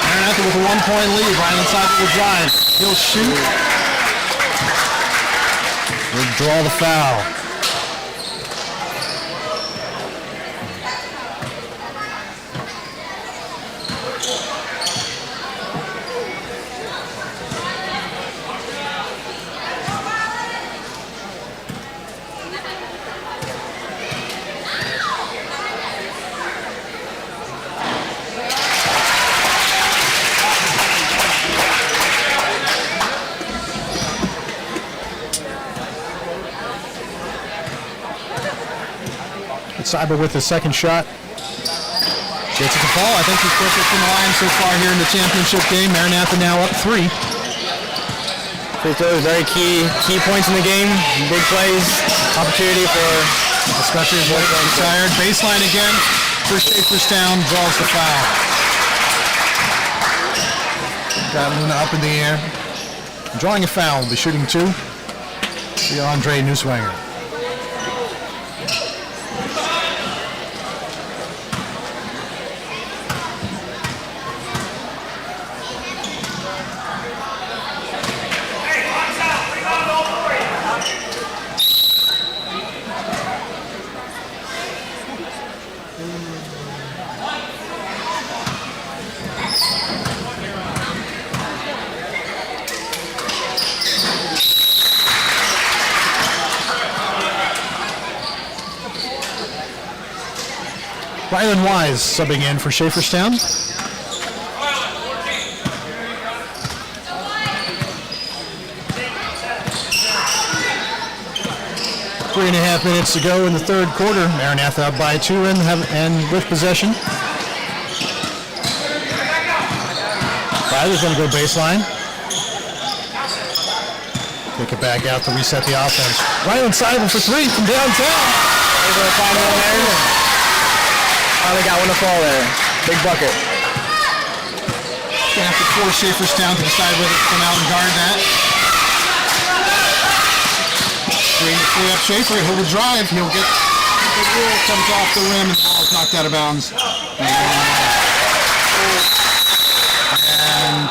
Maranatha with a 1-point lead. Ryan inside will drive. He'll shoot. He'll draw the foul. Cyber with the second shot. Gets it to fall. I think he's perfect from the line so far here in the championship game. Maranatha now up 3. Free throws, very key points in the game. Big plays, opportunity for especially as they're tired. Baseline again for Schaeferstown, draws the foul. Got Luna up in the air. Drawing a foul, will be shooting 2. Andre Newswanger. Rylan Wise subbing in for Schaeferstown. Three and a half minutes to go in the third quarter. Maranatha up by 2 and with possession. Rylan's going to go baseline. Take it back out to reset the offense. Rylan Seibel for 3 from downtown. Finally got one to fall there. Big bucket. Gonna have to force Schaeferstown to decide whether to come out and guard that. Free up Schaefer. He'll drive. He'll get the wheel, comes off the rim, and the ball's knocked out of bounds. And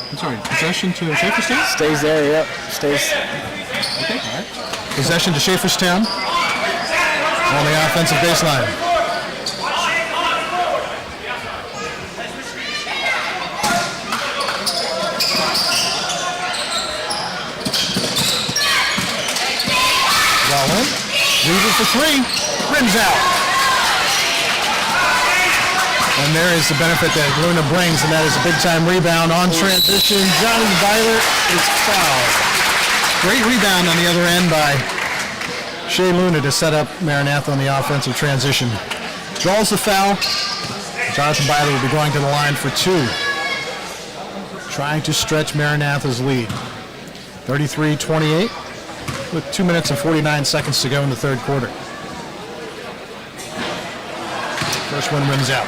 I'm sorry, possession to Schaeferstown? Stays there, yep. Stays. Okay, all right. Possession to Schaeferstown on the offensive baseline. Weaver for 3, rims out. And there is the benefit that Luna brings, and that is a big-time rebound on transition. Johnny Byler is fouled. Great rebound on the other end by Shea Luna to set up Maranatha on the offensive transition. Draws the foul. Jonathan Byler will be going to the line for 2. Trying to stretch Maranatha's lead. 33-28. With 2 minutes and 49 seconds to go in the third quarter. First one rims out.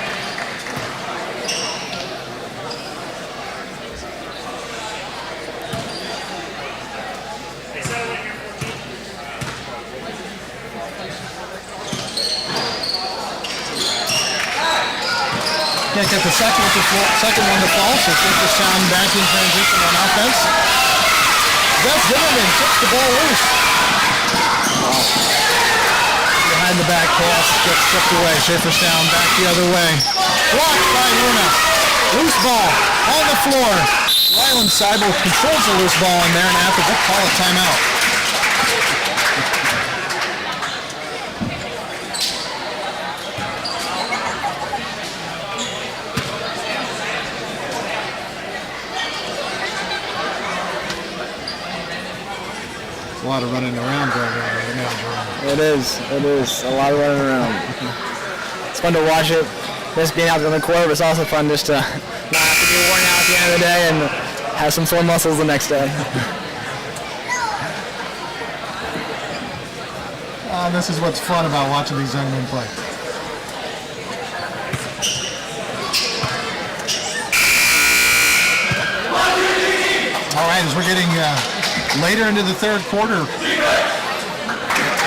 Can't get the second one to fall, so Schaeferstown back in transition on offense. That's Zimmerman, tips the ball loose. Behind the back pass, gets stripped away. Schaeferstown back the other way. Blocked by Luna. Loose ball on the floor. Rylan Seibel controls the loose ball, and Maranatha will call a timeout. A lot of running around going on right now, Jerome. It is a lot of running around. It's fun to watch it, just being out there on the court, but it's also fun just to not have to be worn out at the end of the day and have some sore muscles the next day. This is what's fun about watching these young men play. All right, as we're getting later into the third quarter,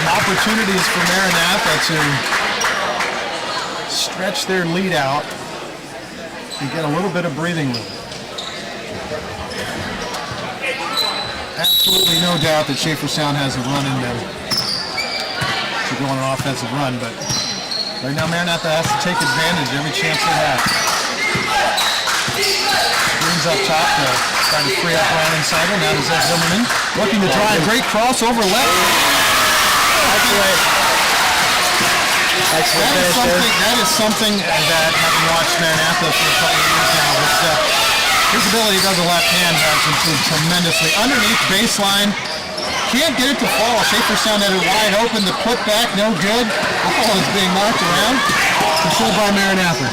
opportunities for Maranatha to stretch their lead out and get a little bit of breathing room. Absolutely no doubt that Schaeferstown has a run in them to go on an offensive run, but right now Maranatha has to take advantage every chance they have. Screens up top to try to free up Rylan Seibel. Now to Zed Zimmerman. Looking to drive. Great crossover left. That is something that, having watched Maranatha for a couple of years now, his ability to go to the left hand has improved tremendously. Underneath baseline, can't get it to fall. Schaeferstown had it wide open. The put back, no good. The ball is being knocked around. Controlled by Maranatha.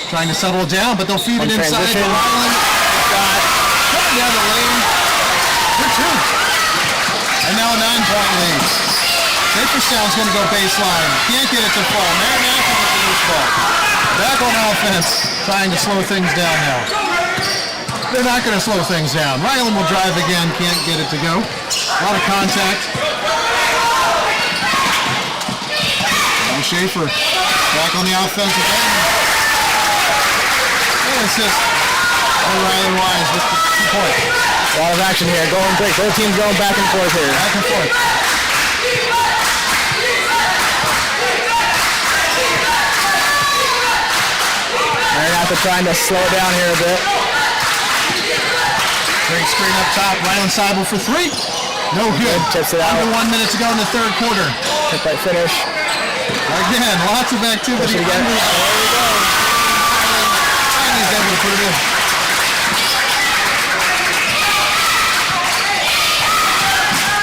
Trying to settle it down, but they'll feed it inside to Ryland. Coming down the lane. Good two. And now a 9-point lead. Schaeferstown's going to go baseline. Can't get it to fall. Maranatha with the loose ball. Back on offense, trying to slow things down now. They're not going to slow things down. Ryland will drive again. Can't get it to go. A lot of contact. And Schaefer back on the offensive end. And assist on Ryland Wise with the 2 points. A lot of action here. Going great. Both teams going back and forth here. Back and forth. Maranatha trying to slow it down here a bit. Great screen up top. Ryland Seibel for 3. No good. Tips it out. Under 1 minute to go in the third quarter. Tip right finish. Again, lots of activity. There we go. And he's able to put it in.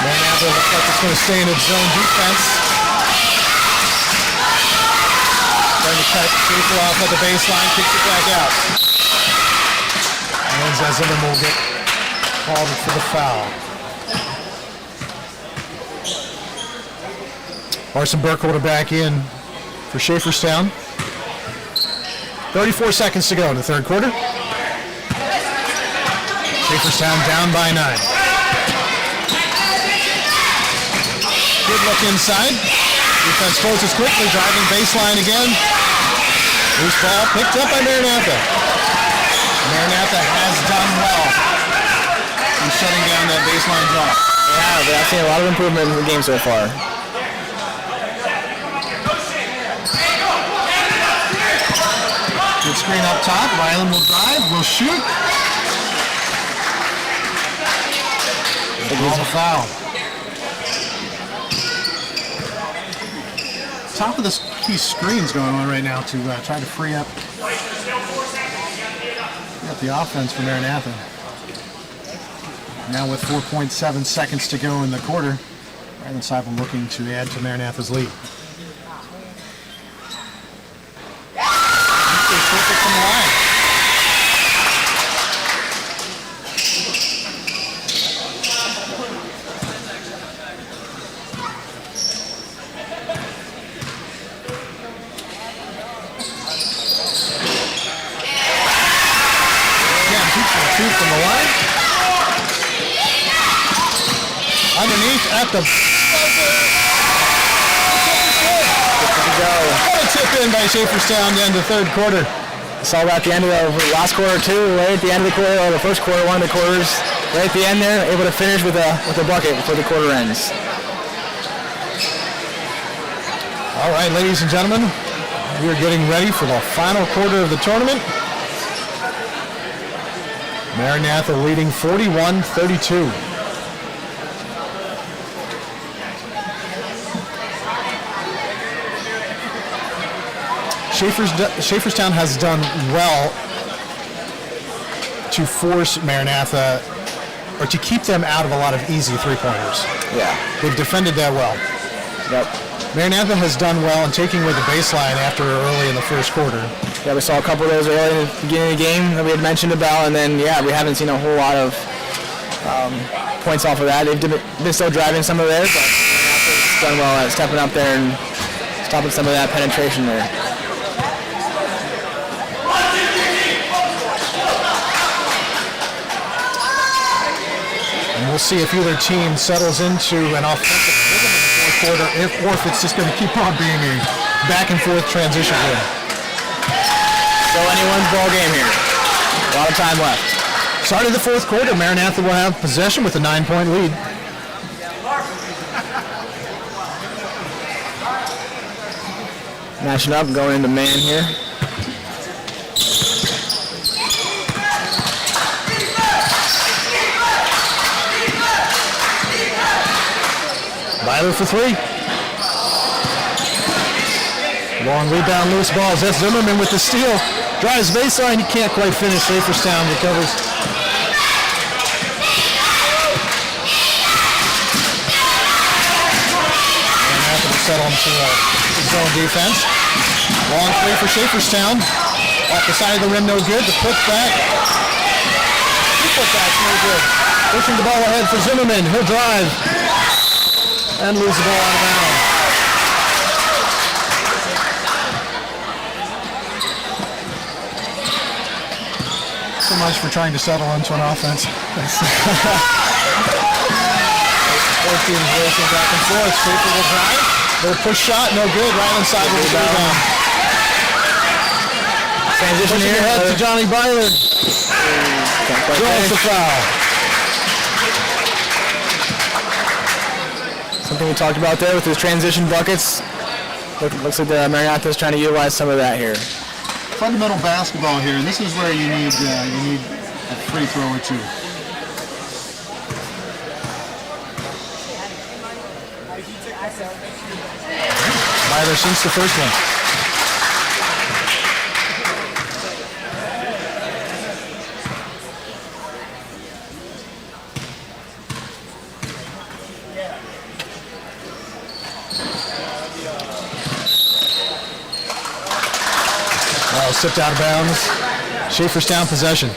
Maranatha looks like it's going to stay in its zone defense. Trying to cut Schaefer off at the baseline, kicks it back out. And Zimmerman will get called for the foul. Larson Burkholder back in for Schaeferstown. 34 seconds to go in the third quarter. Schaeferstown down by 9. Good look inside. Defense closes quickly, driving baseline again. Loose ball picked up by Maranatha. Maranatha has done well in shutting down that baseline drop. Yeah, but I've seen a lot of improvement in the game so far. Good screen up top. Ryland will drive, will shoot. It was a foul. Top of these screens going on right now to try to free up the offense for Maranatha. Now with 4.7 seconds to go in the quarter, Ryland Seibel looking to add to Maranatha's lead. Perfect from the line. Two from the line. Underneath at the what a tip in by Schaeferstown to end the third quarter. Saw that at the end of the last quarter too, right at the end of the quarter, or the first quarter, one of the quarters, right at the end there, able to finish with a bucket before the quarter ends. All right, ladies and gentlemen, we are getting ready for the final quarter of the tournament. Maranatha leading 41-32. Schaeferstown has done well to force Maranatha, or to keep them out of a lot of easy three-pointers. Yeah. They've defended that well. Yep. Maranatha has done well in taking away the baseline after early in the first quarter. Yeah, we saw a couple of those early in the beginning of the game that we had mentioned about, and then, yeah, we haven't seen a whole lot of points off of that. They've been still driving some of theirs, but Maranatha's done well at stepping up there and stopping some of that penetration there. And we'll see if either team settles into an offensive rhythm in the fourth quarter, or if it's just going to keep on being a back-and-forth transition game. Still anyone's ball game here. A lot of time left. Start of the fourth quarter, Maranatha will have possession with a 9-point lead. Matching up, going into man here. Byler for 3. Long rebound, loose balls. That's Zimmerman with the steal. Drives baseline, he can't quite finish. Schaeferstown recovers. settle into zone defense. Long three for Schaeferstown. Off the side of the rim, no good. The putback. The putback's no good. Pushing the ball ahead for Zimmerman. He'll drive and lose the ball out of bounds. So much for trying to settle into an offense. Both teams racing back and forth. Schaefer will drive. Little push shot, no good. Right inside with the rebound. Transition Pushing here ahead to Johnny Byler. Draws the foul. Something we talked about there with his transition buckets. Looks like the Maranatha is trying to utilize some of that here. Fundamental basketball here. This is where you need a free throw or two. Byler since the first one. Sipped out of bounds. Schaeferstown possession.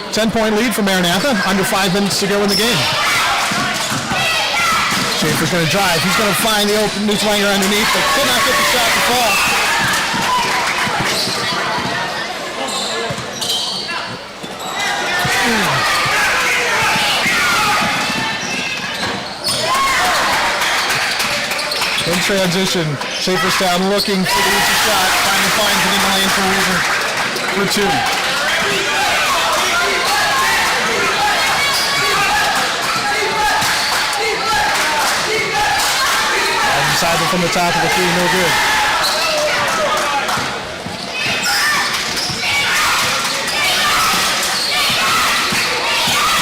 10-point lead for Maranatha. Under 5 minutes to go in the game. Schaefer's going to drive. He's going to find the open Newtwanger underneath, but cannot get the shot to fall. In transition, Schaeferstown looking for the easy shot. Finally finds it in the lane for Weaver for two. Sidle from the top of the three, no good.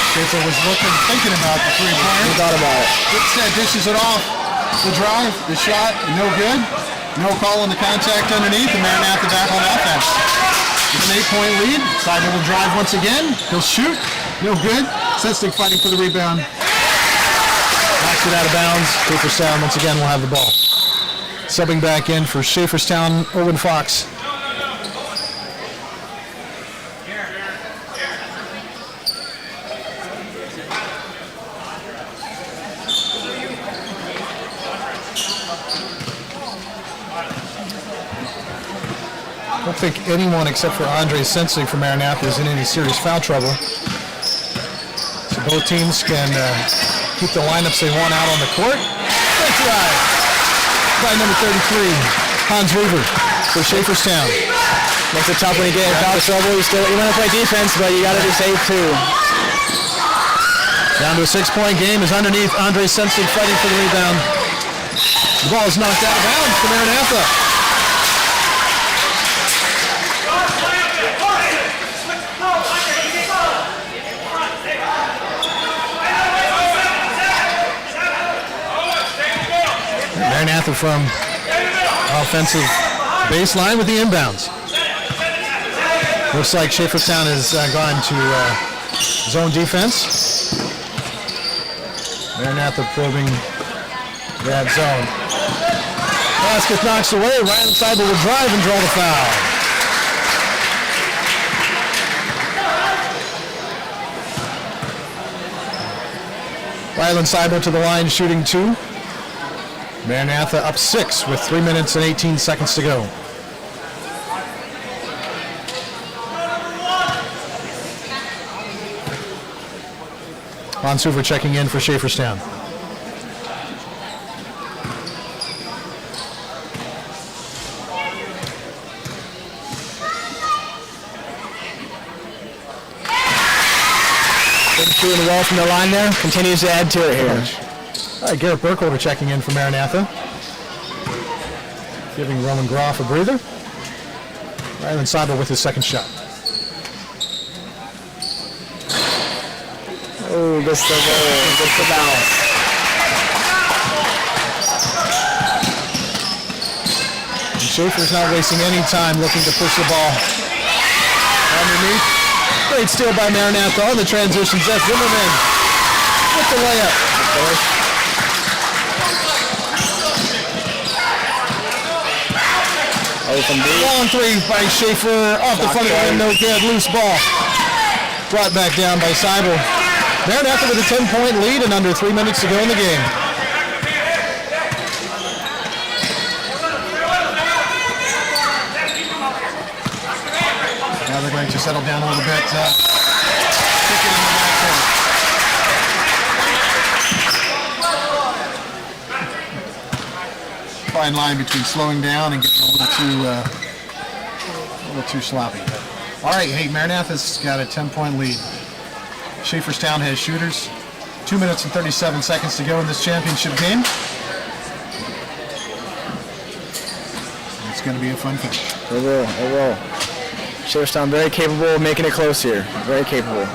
Schaefer was thinking about the three-pointer. He thought about it. Instead, dishes it off. The drive, the shot, no good. No call on the contact underneath, and Maranatha back on offense. It's an 8-point lead. Sidle will drive once again. He'll shoot. No good. Sensnick fighting for the rebound. Knocks it out of bounds. Schaeferstown once again will have the ball. Subbing back in for Schaeferstown, Owen Fox. I don't think anyone except for Andre Sensing from Maranatha is in any serious foul trouble. So both teams can keep the lineups they want out on the court. Great drive by number 33, Hans Weaver for Schaeferstown. Makes it tough when you get in foul trouble. You want to play defense, but you got to be safe too. Down to a 6-point game is underneath Andre Sensing fighting for the rebound. The ball is knocked out of bounds for Maranatha. Maranatha from offensive baseline with the inbounds. Looks like Schaeferstown has gone to zone defense. Maranatha probing that zone. Basket knocks away. Ryland Seibel will drive and draw the foul. Ryland Seibel to the line, shooting 2. Maranatha up 6 with 3 minutes and 18 seconds to go. Hans Hoover checking in for Schaeferstown. Big 2 in the wall from the line there. Continues to add to it here. All right, Garrett Burkholder checking in for Maranatha. Giving Roman Groff a breather. Ryland Seibel with his second shot. Oh, gets the bounce. And Schaefer's not wasting any time looking to push the ball. Underneath. Great steal by Maranatha on the transition. Zeth Zimmerman with the layup. from deep. Long three by Schaefer off the front of the rim, no good. Loose ball. Brought back down by Seibel. Maranatha with a 10-point lead and under 3 minutes to go in the game. Now they're going to settle down a little bit. Kick it in the backcourt. Fine line between slowing down and getting a little too sloppy. All right, hey, Maranatha's got a 10-point lead. Schaeferstown has shooters. 2 minutes and 37 seconds to go in this championship game. It's going to be a fun finish. It will. Schaeferstown very capable of making it close here. Very capable.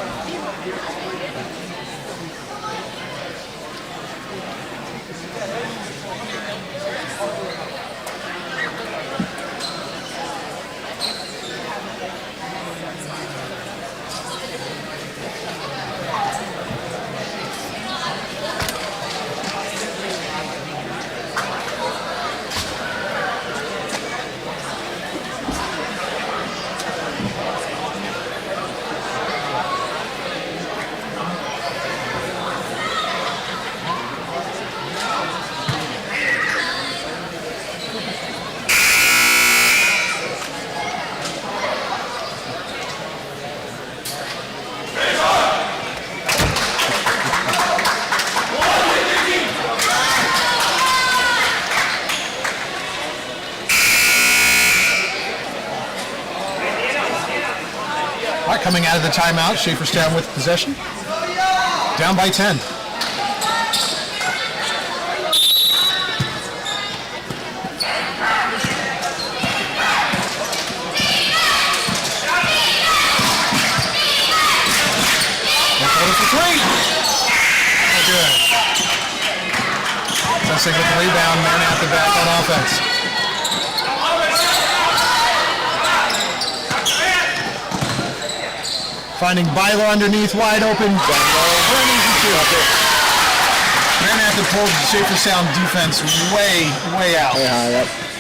Coming out of the timeout, Schaeferstown with possession. Down by 10. For three. Oh, good. Sensing with the rebound, Maranatha back on offense. Finding Bilo underneath, wide open. Maranatha pulled Schaeferstown defense way out.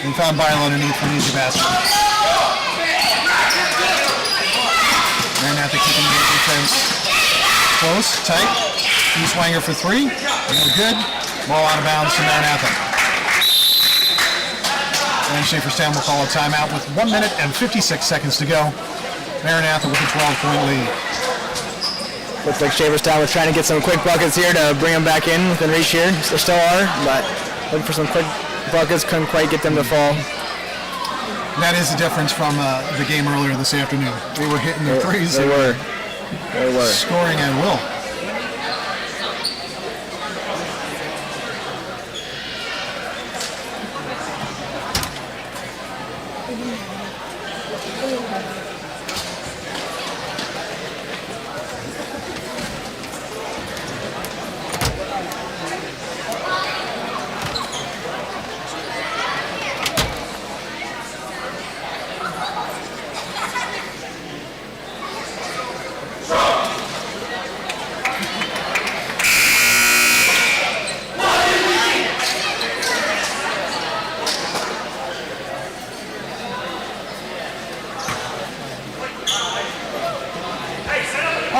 And found Bilo underneath for an easy basket. Maranatha keeping the defense close, tight. Swanger for three. No good. Ball out of bounds to Maranatha. And Schaeferstown will call a timeout with 1 minute and 56 seconds to go. Maranatha with a 12-point lead. Looks like Schaeferstown was trying to get some quick buckets here to bring them back in within reach here. There still are, but looking for some quick buckets, couldn't quite get them to fall. That is the difference from the game earlier this afternoon. They were hitting their threes. They were. Scoring at will.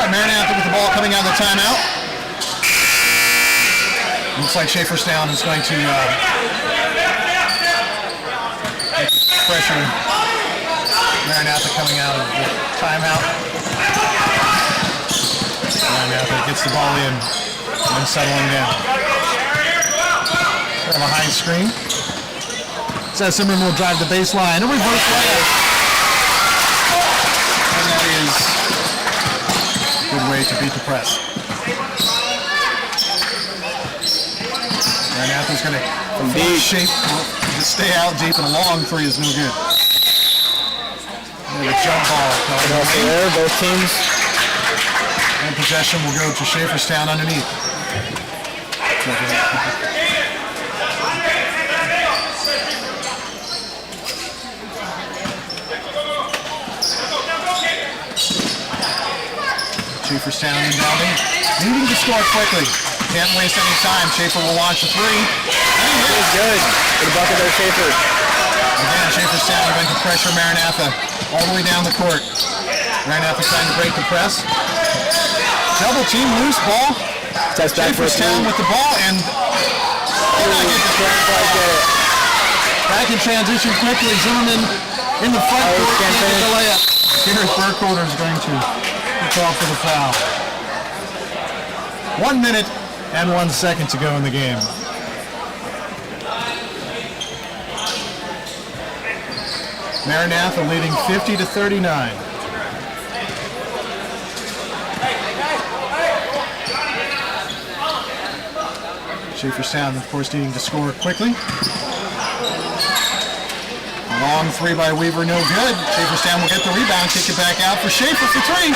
Maranatha with the ball coming out of the timeout. Looks like Schaeferstown is going to pressure Maranatha coming out of the timeout. Maranatha gets the ball in and settling down. We have a high screen. Seth Zimmerman will drive the baseline. A reverse layup. And that is good way to beat the press. Maranatha's going to force shape to stay out deep, and a long three is no good. And a jump ball coming also there, both teams. And possession will go to Schaeferstown underneath. Schaeferstown inbounding, needing to score quickly. Can't waste any time. Schaefer will launch a three. That was good. Good bucket there, Schaefer. Again, Schaeferstown going to to pressure Maranatha all the way down the court. Maranatha trying to break the press. Double team, loose ball. Schaeferstown with the ball, and back in transition quickly. Zimmerman in the front court, can't get the layup. Garrett Burkholder is going to call for the foul. 1 minute and 1 second to go in the game. Maranatha leading 50-39. Schaeferstown, of course, needing to score quickly. A long three by Weaver, no good. Schaeferstown will get the rebound, kick it back out for Schaefer for three.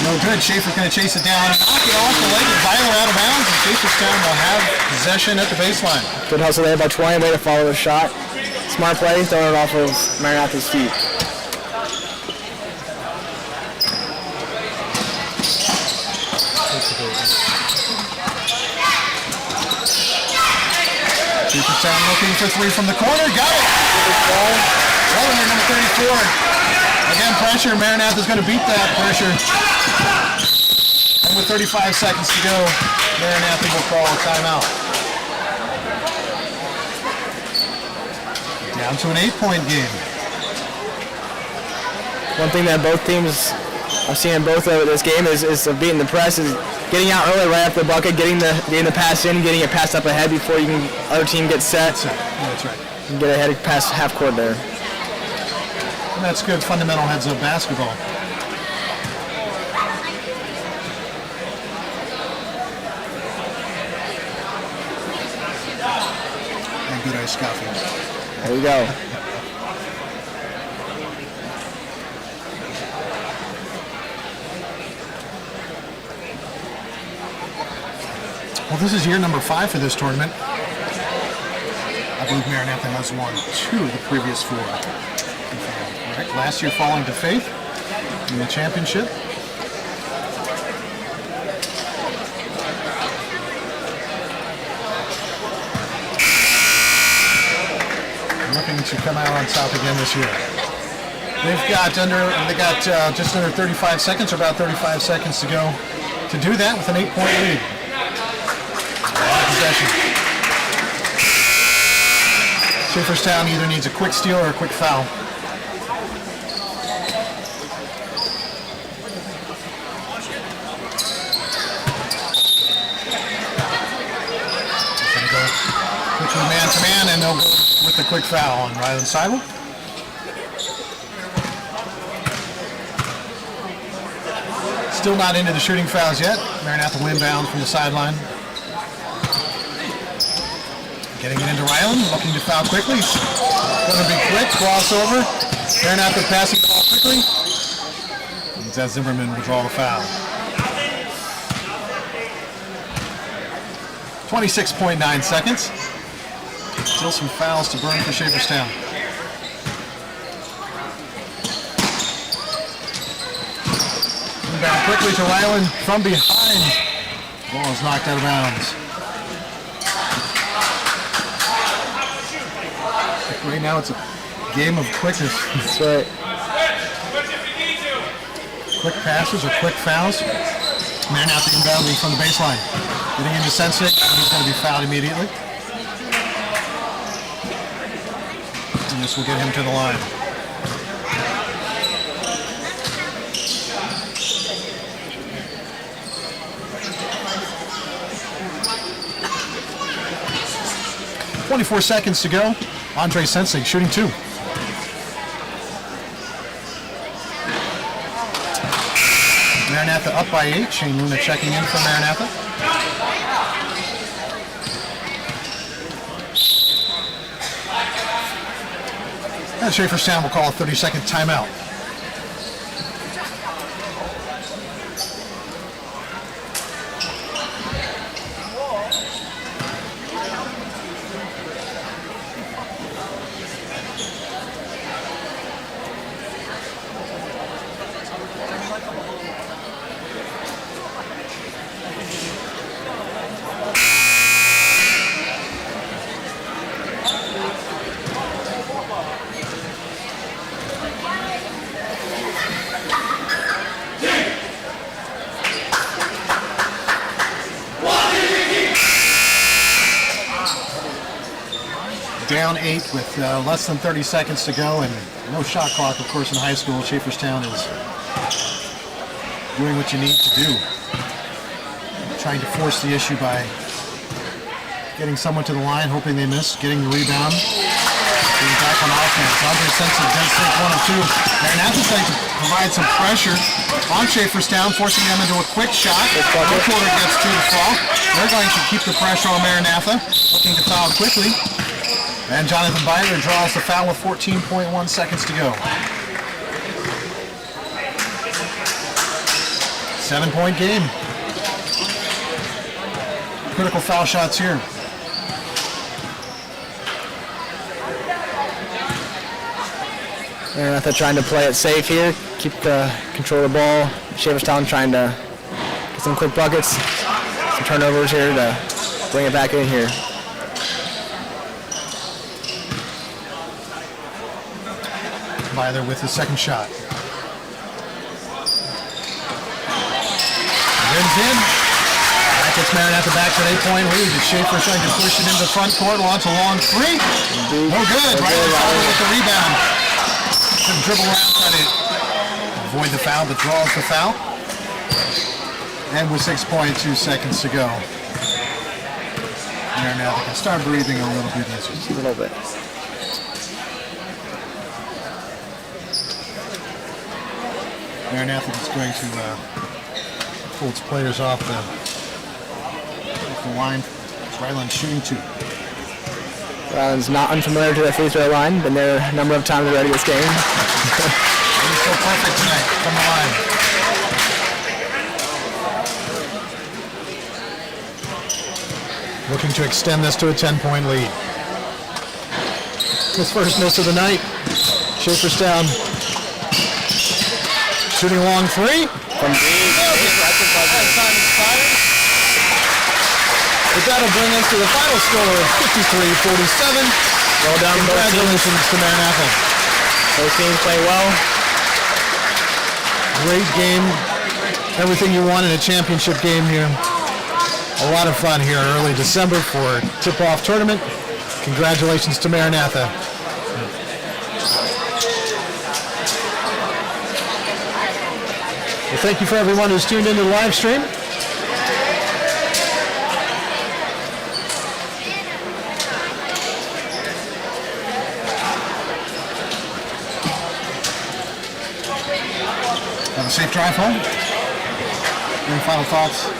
No good. Schaefer's going to chase it down, knock it off the leg of Weiler out of bounds, and Schaeferstown will have possession at the baseline. Good hustle there by Twine, way to follow the shot. Smart play, throwing it off of Maranatha's feet. Schaeferstown looking for three from the corner, got it! Rollinger, number 34. Again, pressure, Maranatha's going to beat that pressure. And with 35 seconds to go, Maranatha will call a timeout. Down to an 8-point game. One thing that both teams I've seen in both of this game is beating the press, is getting out early right after the bucket, getting the pass in, getting it passed up ahead before you can other team gets set. That's right. And get ahead past half court there. And that's good fundamental heads-up basketball. And good ice coffee. There we go. Well, this is year number 5 for this tournament. I believe Maranatha has won 2 of the previous 4. All right, last year falling to Faith in the championship. Looking to come out on top again this year. They got just under 35 seconds, or about 35 seconds to go to do that with an 8-point lead. Possession. Schaeferstown either needs a quick steal or a quick foul. Going to go quickly man-to-man, and they'll go with the quick foul on Ryland Seibel. Still not into the shooting fouls yet. Maranatha will inbound from the sideline. Getting it into Ryland, looking to foul quickly. Going to be quick, crossover. Maranatha passing the ball quickly. And Zach Zimmerman will draw the foul. 26.9 seconds. Still some fouls to burn for Schaeferstown. Inbound quickly to Ryland from behind. Ball is knocked out of bounds. Right now it's a game of quickness. That's right. Quick passes or quick fouls. Maranatha inbounding from the baseline. Getting into Sensei, he's going to be fouled immediately. And this will get him to the line. .24 seconds to go. Andre Sensei shooting 2. Maranatha up by 8. Shane Luna checking in for Maranatha. And Schaeferstown will call a 30-second timeout. down 8 with less than 30 seconds to go and no shot clock, of course, in high school. Schaeferstown is doing what you need to do. Trying to force the issue by getting someone to the line, hoping they miss, getting the rebound, getting back on offense. Andre Sensi does take 1 of 2. Maranatha's trying to provide some pressure on Schaeferstown, forcing them into a quick shot. One quarter gets 2 to fall. They're going to keep the pressure on Maranatha, looking to foul quickly. And Jonathan Byler draws the foul with 14.1 seconds to go. 7-point game. Critical foul shots here. Maranatha trying to play it safe here, keep the control of the ball. Schaeferstown trying to get some quick buckets, some turnovers here to bring it back in here. Byler with his second shot. Rims in. That gets Maranatha back to an 8-point lead. Schaefer trying to push it into the front court, launch a long 3. No good. Ryder with the rebound. Can dribble around, try to avoid the foul, but draws the foul. And with 6.2 seconds to go, Maranatha can start breathing a little bit easier. A little bit. Maranatha is going to pull its players off the line. Ryland's shooting 2. Ryland's not unfamiliar to the free throw line. Been there a number of times already this game. He's so perfect tonight from the line. Looking to extend this to a 10-point lead. His first miss of the night. Schaeferstown shooting a long 3. From but that'll bring us to the final score of 53-47. Well done, congratulations to Maranatha. Both teams play well. Great game. Everything you want in a championship game here. A lot of fun here in early December for tip-off tournament. Congratulations to Maranatha. Well, thank you for everyone who's tuned into the live stream. Have a safe drive home. Any final thoughts?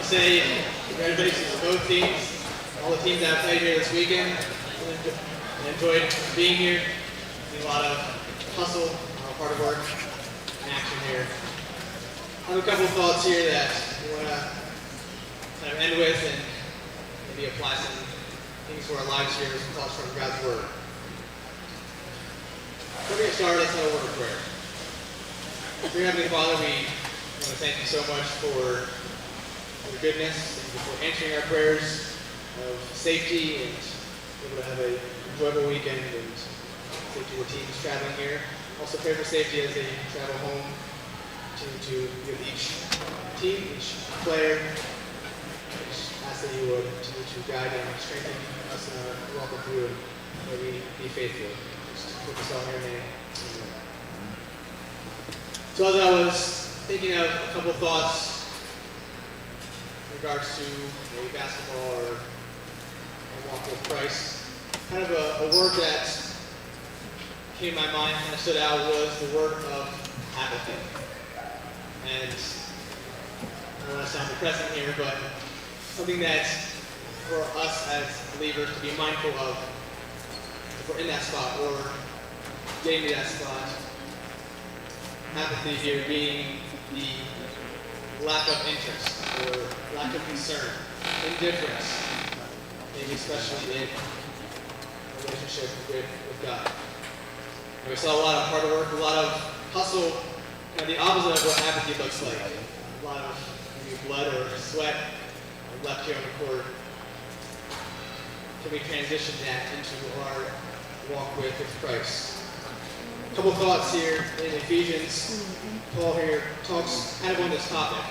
say congratulations to both teams, all the teams that have played here this weekend. I enjoyed being here. A lot of hustle, a lot of hard work, and action here. I have a couple of thoughts here that we want to kind of end with and maybe apply some things to our lives here, some thoughts from God's Word. Before we get started, let's have a word of prayer. Dear Heavenly Father, we want to thank you so much for your goodness. Thank you for answering our prayers of safety and able to have an enjoyable weekend and safety of the teams traveling here. Also pray for safety as they travel home to give each team, each player. Just ask that you would continue to guide and strengthen us in our walk with you, and may we be faithful. Just focus on your name. Amen. So as I was thinking of a couple thoughts in regards to maybe basketball or a walk with Christ, kind of a word that came to my mind, kind of stood out, was the word of apathy. And I don't want to sound depressing here, but something that for us as believers to be mindful of if we're in that spot or getting to that spot. Apathy here being the lack of interest or lack of concern, indifference, maybe especially in a relationship with God. And we saw a lot of hard work, a lot of hustle, kind of the opposite of what apathy looks like. A lot of maybe blood or sweat left here on the court. Can we transition that into our walk with Christ? A couple thoughts here in Ephesians. Paul here talks kind of on this topic.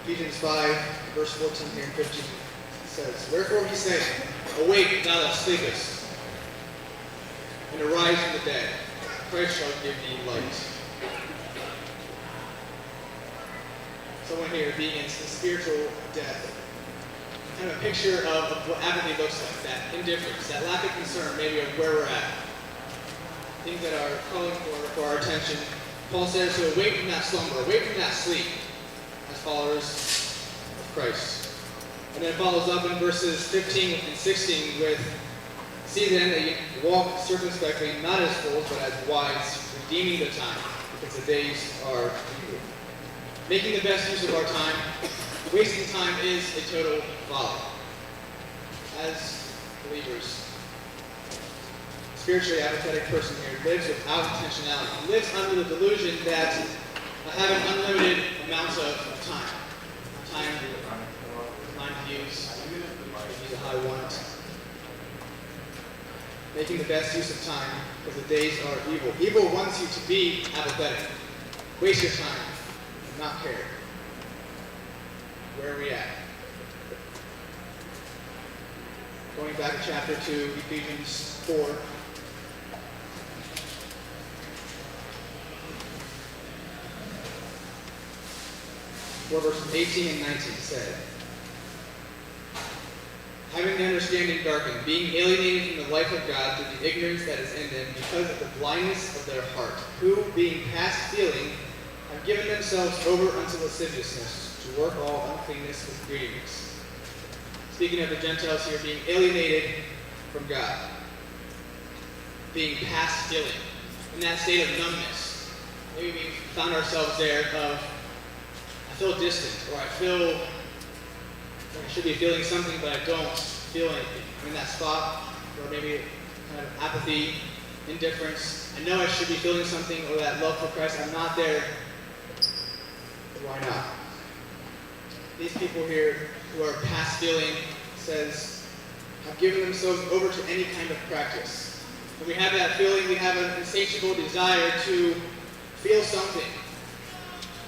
Ephesians 5, verse 14 here and 15 says, "Wherefore he said, Awake, thou that sleepest, and arise from the dead. Christ shall give thee light." Someone here being in spiritual death. Kind of a picture of what apathy looks like, that indifference, that lack of concern maybe of where we're at. Things that are calling for our attention. Paul says to awake from that slumber, awake from that sleep as followers of Christ. And then it follows up in verses 15 and 16 with, "See then that you walk circumspectly, not as fools, but as wise, redeeming the time, because the days are evil." Making the best use of our time. Wasting time is a total folly. As believers, spiritually apathetic person here lives without intentionality. He lives under the delusion that I have an unlimited amount of time. Time to use how I want. Making the best use of time because the days are evil. Evil wants you to be apathetic. Waste your time. Not care. Where are we at? Going back to chapter 2, Ephesians 4. Verses 18 and 19 said, "Having the understanding darkened, being alienated from the life of God through the ignorance that is in them, because of the blindness of their heart, who, being past feeling, have given themselves over unto lasciviousness, to work all uncleanness with greediness." Speaking of the Gentiles here being alienated from God, being past feeling, in that state of numbness. Maybe we found ourselves there of, I feel distant, or I feel like I should be feeling something, but I don't feel anything. I'm in that spot, or maybe kind of apathy, indifference. I know I should be feeling something, or that love for Christ. I'm not there. Why not? These people here who are past feeling says, have given themselves over to any kind of practice. When we have that feeling, we have an insatiable desire to feel something.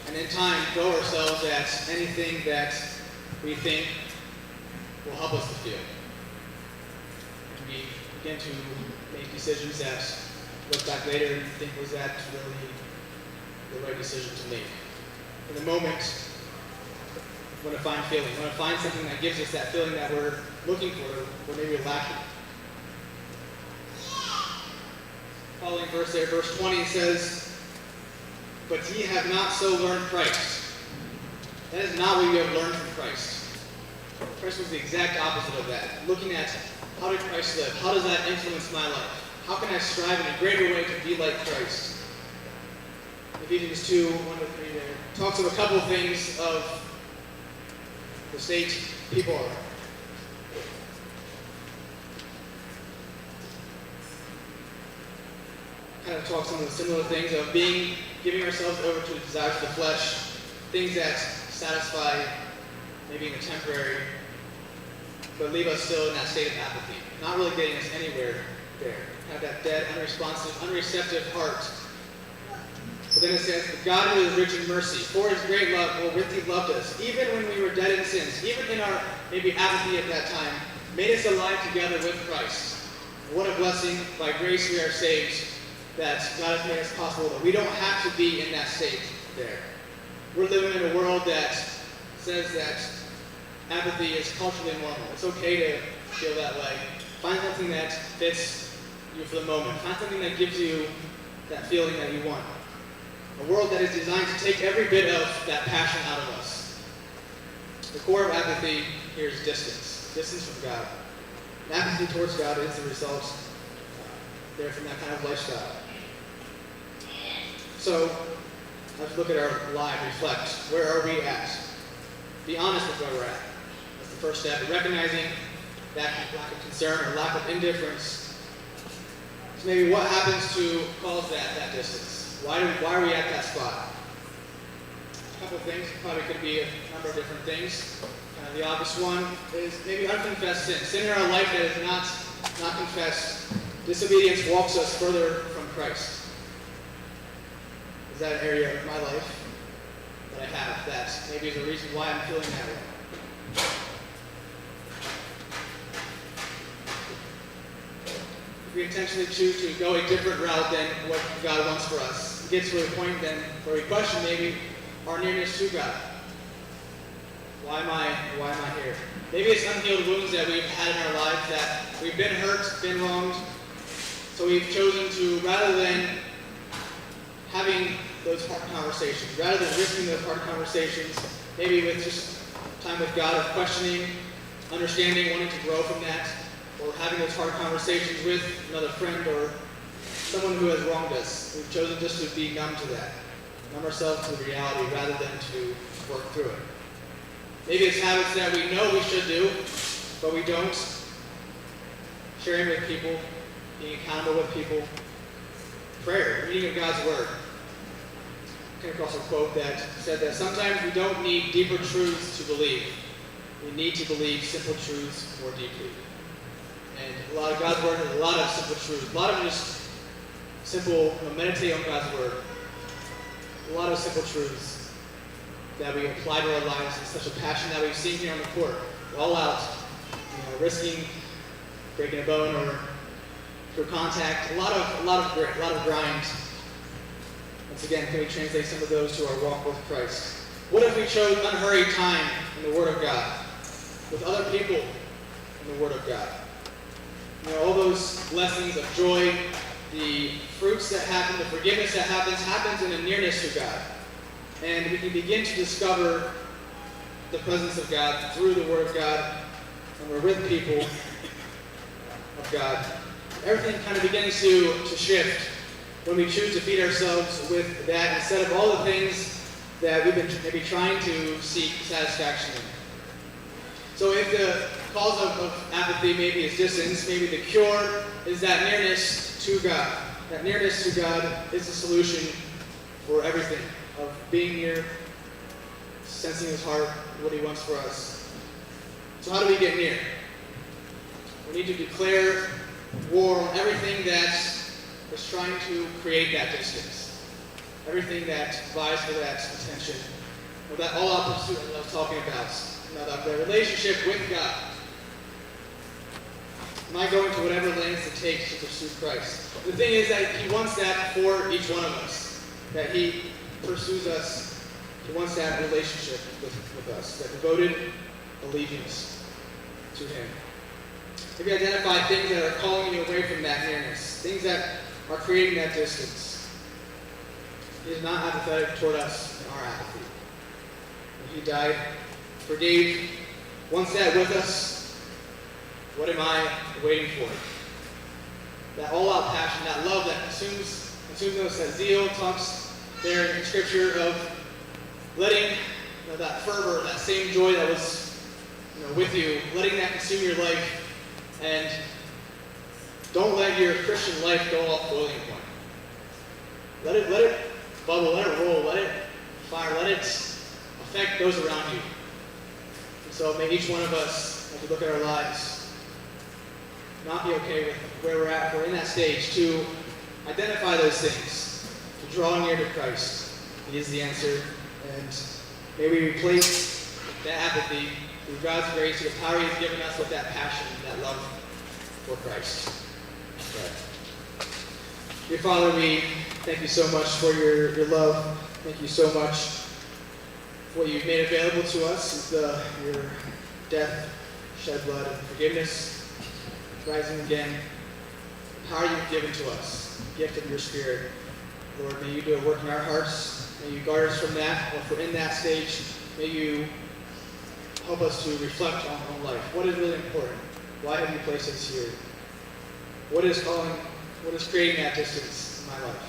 And in time, throw ourselves at anything that we think will help us to feel. And we begin to make decisions that look back later and think, was that really the right decision to make? In the moment, we want to find feeling. We want to find something that gives us that feeling that we're looking for, or maybe we're lacking. Following verse there, verse 20 says, "But ye have not so learned Christ." That is not what we have learned from Christ. Christ was the exact opposite of that. Looking at how did Christ live? How does that influence my life? How can I strive in a greater way to be like Christ? Ephesians 2, 1 to 3 there talks of a couple of things of the state people are. Kind of talks on the similar things of giving ourselves over to the desires of the flesh, things that satisfy maybe in the temporary, but leave us still in that state of apathy, not really getting us anywhere there. Have that dead, unresponsive, unreceptive heart. But then it says, God who is rich in mercy, for his great love, wherewith he loved us, even when we were dead in sins, even in our maybe apathy at that time, made us alive together with Christ. What a blessing. By grace we are saved, that God has made us possible, that we don't have to be in that state there. We're living in a world that says that apathy is culturally normal. It's okay to feel that way. Find something that fits you for the moment. Find something that gives you that feeling that you want. A world that is designed to take every bit of that passion out of us. The core of apathy here is distance. Distance from God. And apathy towards God is the result there from that kind of lifestyle. So, let's look at our life, reflect. Where are we at? Be honest with where we're at. That's the first step. Recognizing that lack of concern or lack of indifference. So maybe what happens to cause that distance? Why are we at that spot? A couple of things. Probably could be a number of different things. The obvious one is maybe unconfessed sin. Sin in our life that is not confessed. Disobedience walks us further from Christ. Is that an area of my life that I have that maybe is a reason why I'm feeling that way? If we intentionally choose to go a different route than what God wants for us, it gets to a point then where we question maybe our nearness to God. Why am I here? Maybe it's unhealed wounds that we've had in our lives, that we've been hurt, been wronged. So we've chosen to, rather than having those hard conversations, rather than risking those hard conversations, maybe with just time with God of questioning, understanding, wanting to grow from that, or having those hard conversations with another friend or someone who has wronged us. We've chosen just to be numb to that, numb ourselves to the reality rather than to work through it. Maybe it's habits that we know we should do, but we don't. Sharing with people, being accountable with people, prayer, reading of God's Word. I came across a quote that said that sometimes we don't need deeper truths to believe. We need to believe simple truths more deeply. And a lot of God's Word has a lot of simple truths. A lot of just simple, meditate on God's Word. A lot of simple truths that we apply to our lives in such a passion that we've seen here on the court. All out, risking breaking a bone or through contact. A lot of grit, a lot of grind. Once again, can we translate some of those to our walk with Christ? What if we chose unhurried time in the Word of God, with other people in the Word of God? All those blessings of joy, the fruits that happen, the forgiveness that happens in a nearness to God. And we can begin to discover the presence of God through the Word of God, and we're with people of God. Everything kind of begins to shift when we choose to feed ourselves with that instead of all the things that we've been maybe trying to seek satisfaction in. So if the cause of apathy maybe is distance, maybe the cure is that nearness to God. That nearness to God is the solution for everything, of being near, sensing His heart, what He wants for us. So how do we get near? We need to declare war on everything that is trying to create that distance. Everything that vies for that attention. Or that all-out pursuit that I was talking about. The relationship with God. Am I going to whatever lengths it takes to pursue Christ? The thing is that He wants that for each one of us. That He pursues us. He wants that relationship with us. That devoted allegiance to Him. Maybe identify things that are calling you away from that nearness. Things that are creating that distance. He is not apathetic toward us in our apathy. He died, forgave, once that with us. What am I waiting for? That all-out passion, that love that consumes us, that zeal talks there in Scripture of letting that fervor, that same joy that was with you, letting that consume your life, and don't let your Christian life go off boiling point. Let it bubble, let it roll, let it fire, let it affect those around you. And so may each one of us, as we look at our lives, not be okay with where we're at. We're in that stage to identify those things, to draw near to Christ. He is the answer, and may we replace that apathy through God's grace, through the power He's given us, with that passion, that love for Christ. Let's pray. Dear Father, we thank you so much for your love. Thank you so much for what you've made available to us, your death, shed blood, and forgiveness, rising again, the power you've given to us, the gift of your Spirit. Lord, may you do a work in our hearts. May you guard us from that. If we're in that stage, may you help us to reflect on life. What is really important? Why have you placed us here? What is creating that distance in my life?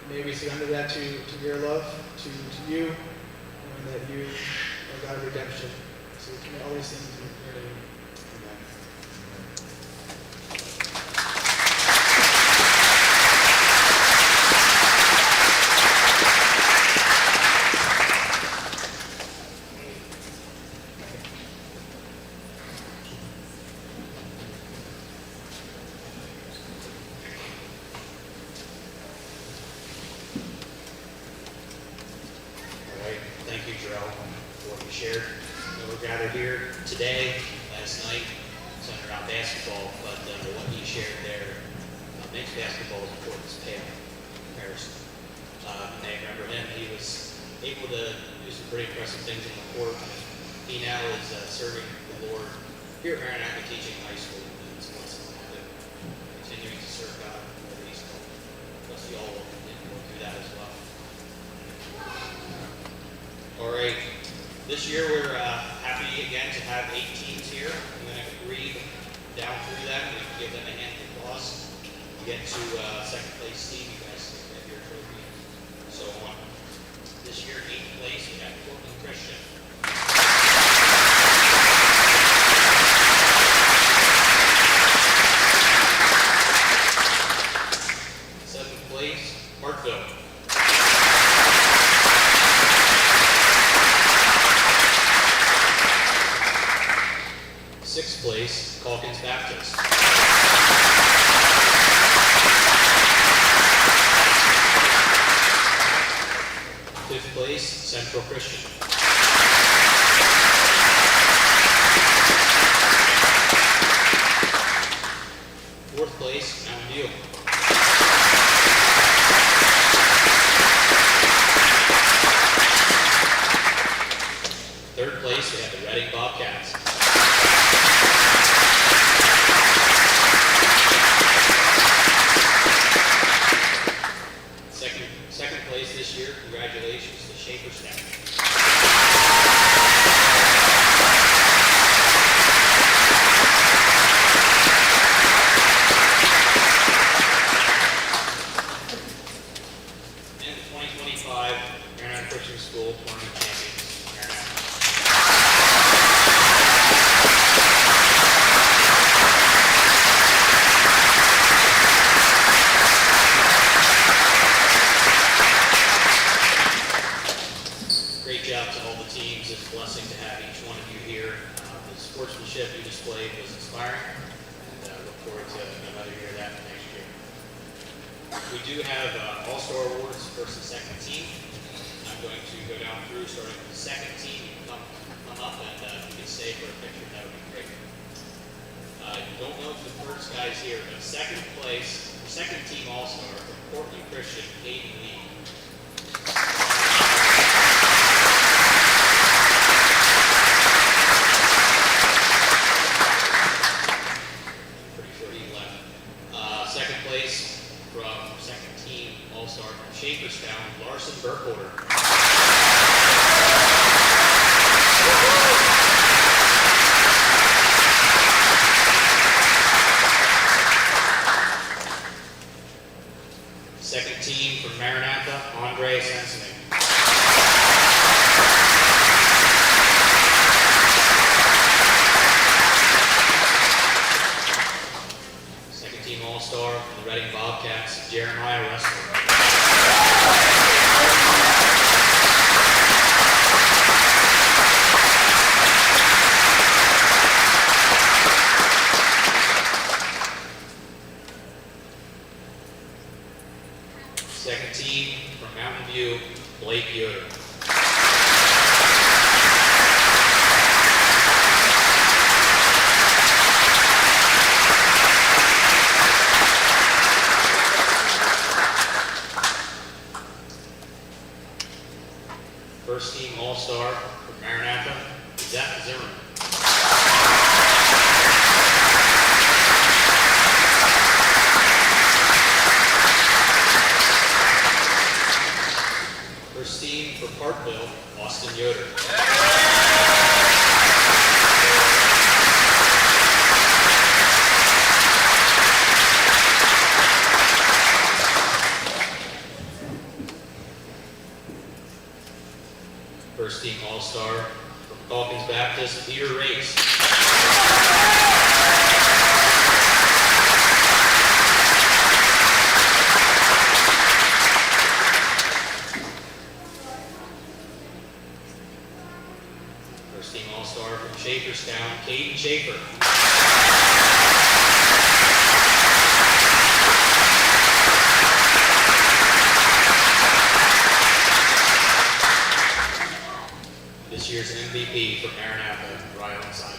May we surrender that to your love, to you, and that you are God of redemption. So we can always sing in your name. Amen. Thank you, Jarrell, for what you shared. We're gathered here today, last night, centered around basketball, but what you shared there makes basketball as important as pale in comparison. You may remember him. He was able to do some pretty impressive things on the court. He now is serving the Lord here at Maranatha, teaching high school. And so continuing to serve God wherever He's called. Plus, you all will go through that as well. All right, this year we're happy again to have 8 teams here. I'm going to read down through them and give them a hand of applause. We get to second place team, you guys get your trophy and so on. This year, 8th place, we have Portland Christian. 7th place, Markville. 6th place, Calkins Baptist. 5th place, Central Christian. 4th place, Mountain View. 3rd place, we have the Reading Bobcats. 2nd place this year, congratulations to Shaperstown. 2025 Maranatha Christian School Tournament Champions, Maranatha. Great job to all the teams. It's a blessing to have each one of you here. The sportsmanship you displayed was inspiring, and look forward to another year of that next year. We do have All-Star Awards, first and second team. I'm going to go down through, starting with the second team. You can come up, and if you can stay for a picture, that would be great. I don't know if the first guy's here, but second place, second team All-Star from Portland Christian, Hayden Lee. Pretty sure he left. Second place from second team All-Star from Shaperstown, Larson Burkholder. Second team from Maranatha, Andre Sensening. Second team All-Star from the Reading Bobcats, Jeremiah Russell. Second team from Mountain View, Blake Yoder. First team All-Star from Maranatha, Zach Zimmerman. First team for Parkville, Austin Yoder. First team All-Star from Calkins Baptist, Peter Race. First team All-Star from Schaeferstown, Caden Schaefer. This year's MVP for Maranatha, Ryan Simon.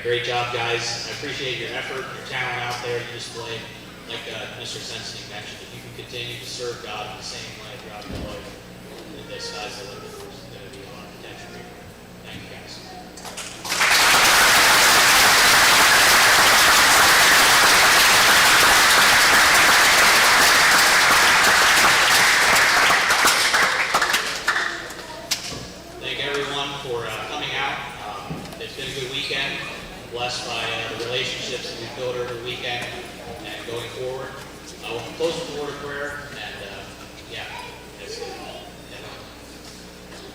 Great job, guys. I appreciate your effort, your talent out there you displayed. Like Mr. Sensening mentioned, if you can continue to serve God in the same way throughout your life, then the sky's the limit. There's going to be a lot of potential here. Thank you, guys. Thank everyone for coming out. It's been a good weekend. I'm blessed by the relationships that we've built over the weekend and going forward. We'll close with a word of prayer, and yeah, that's it.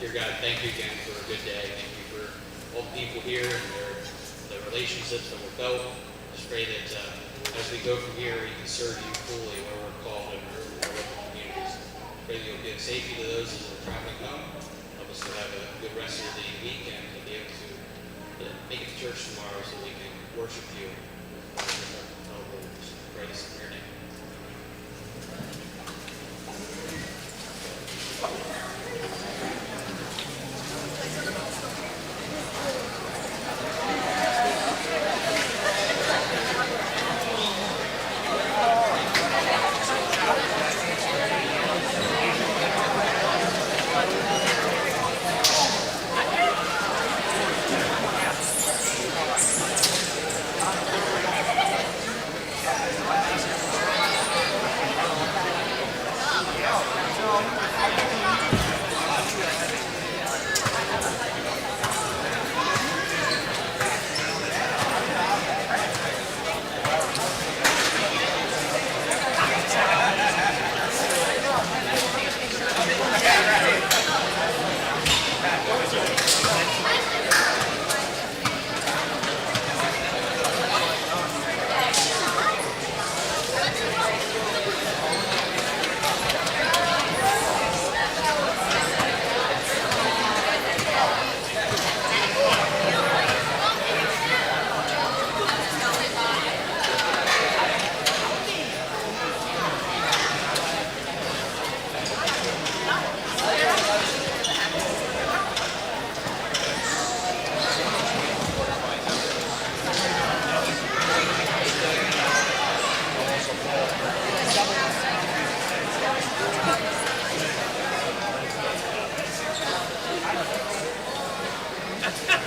Dear God, thank you again for a good day. Thank you for all the people here and the relationships that we've built. I just pray that as we go from here, we can serve you fully where we're called in our local communities. Pray that you'll give safety to those as we're traveling home. Help us to have a good rest of the week and to be able to make it to church tomorrow so we can worship you. Pray this in your name.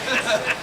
Ha ha ha!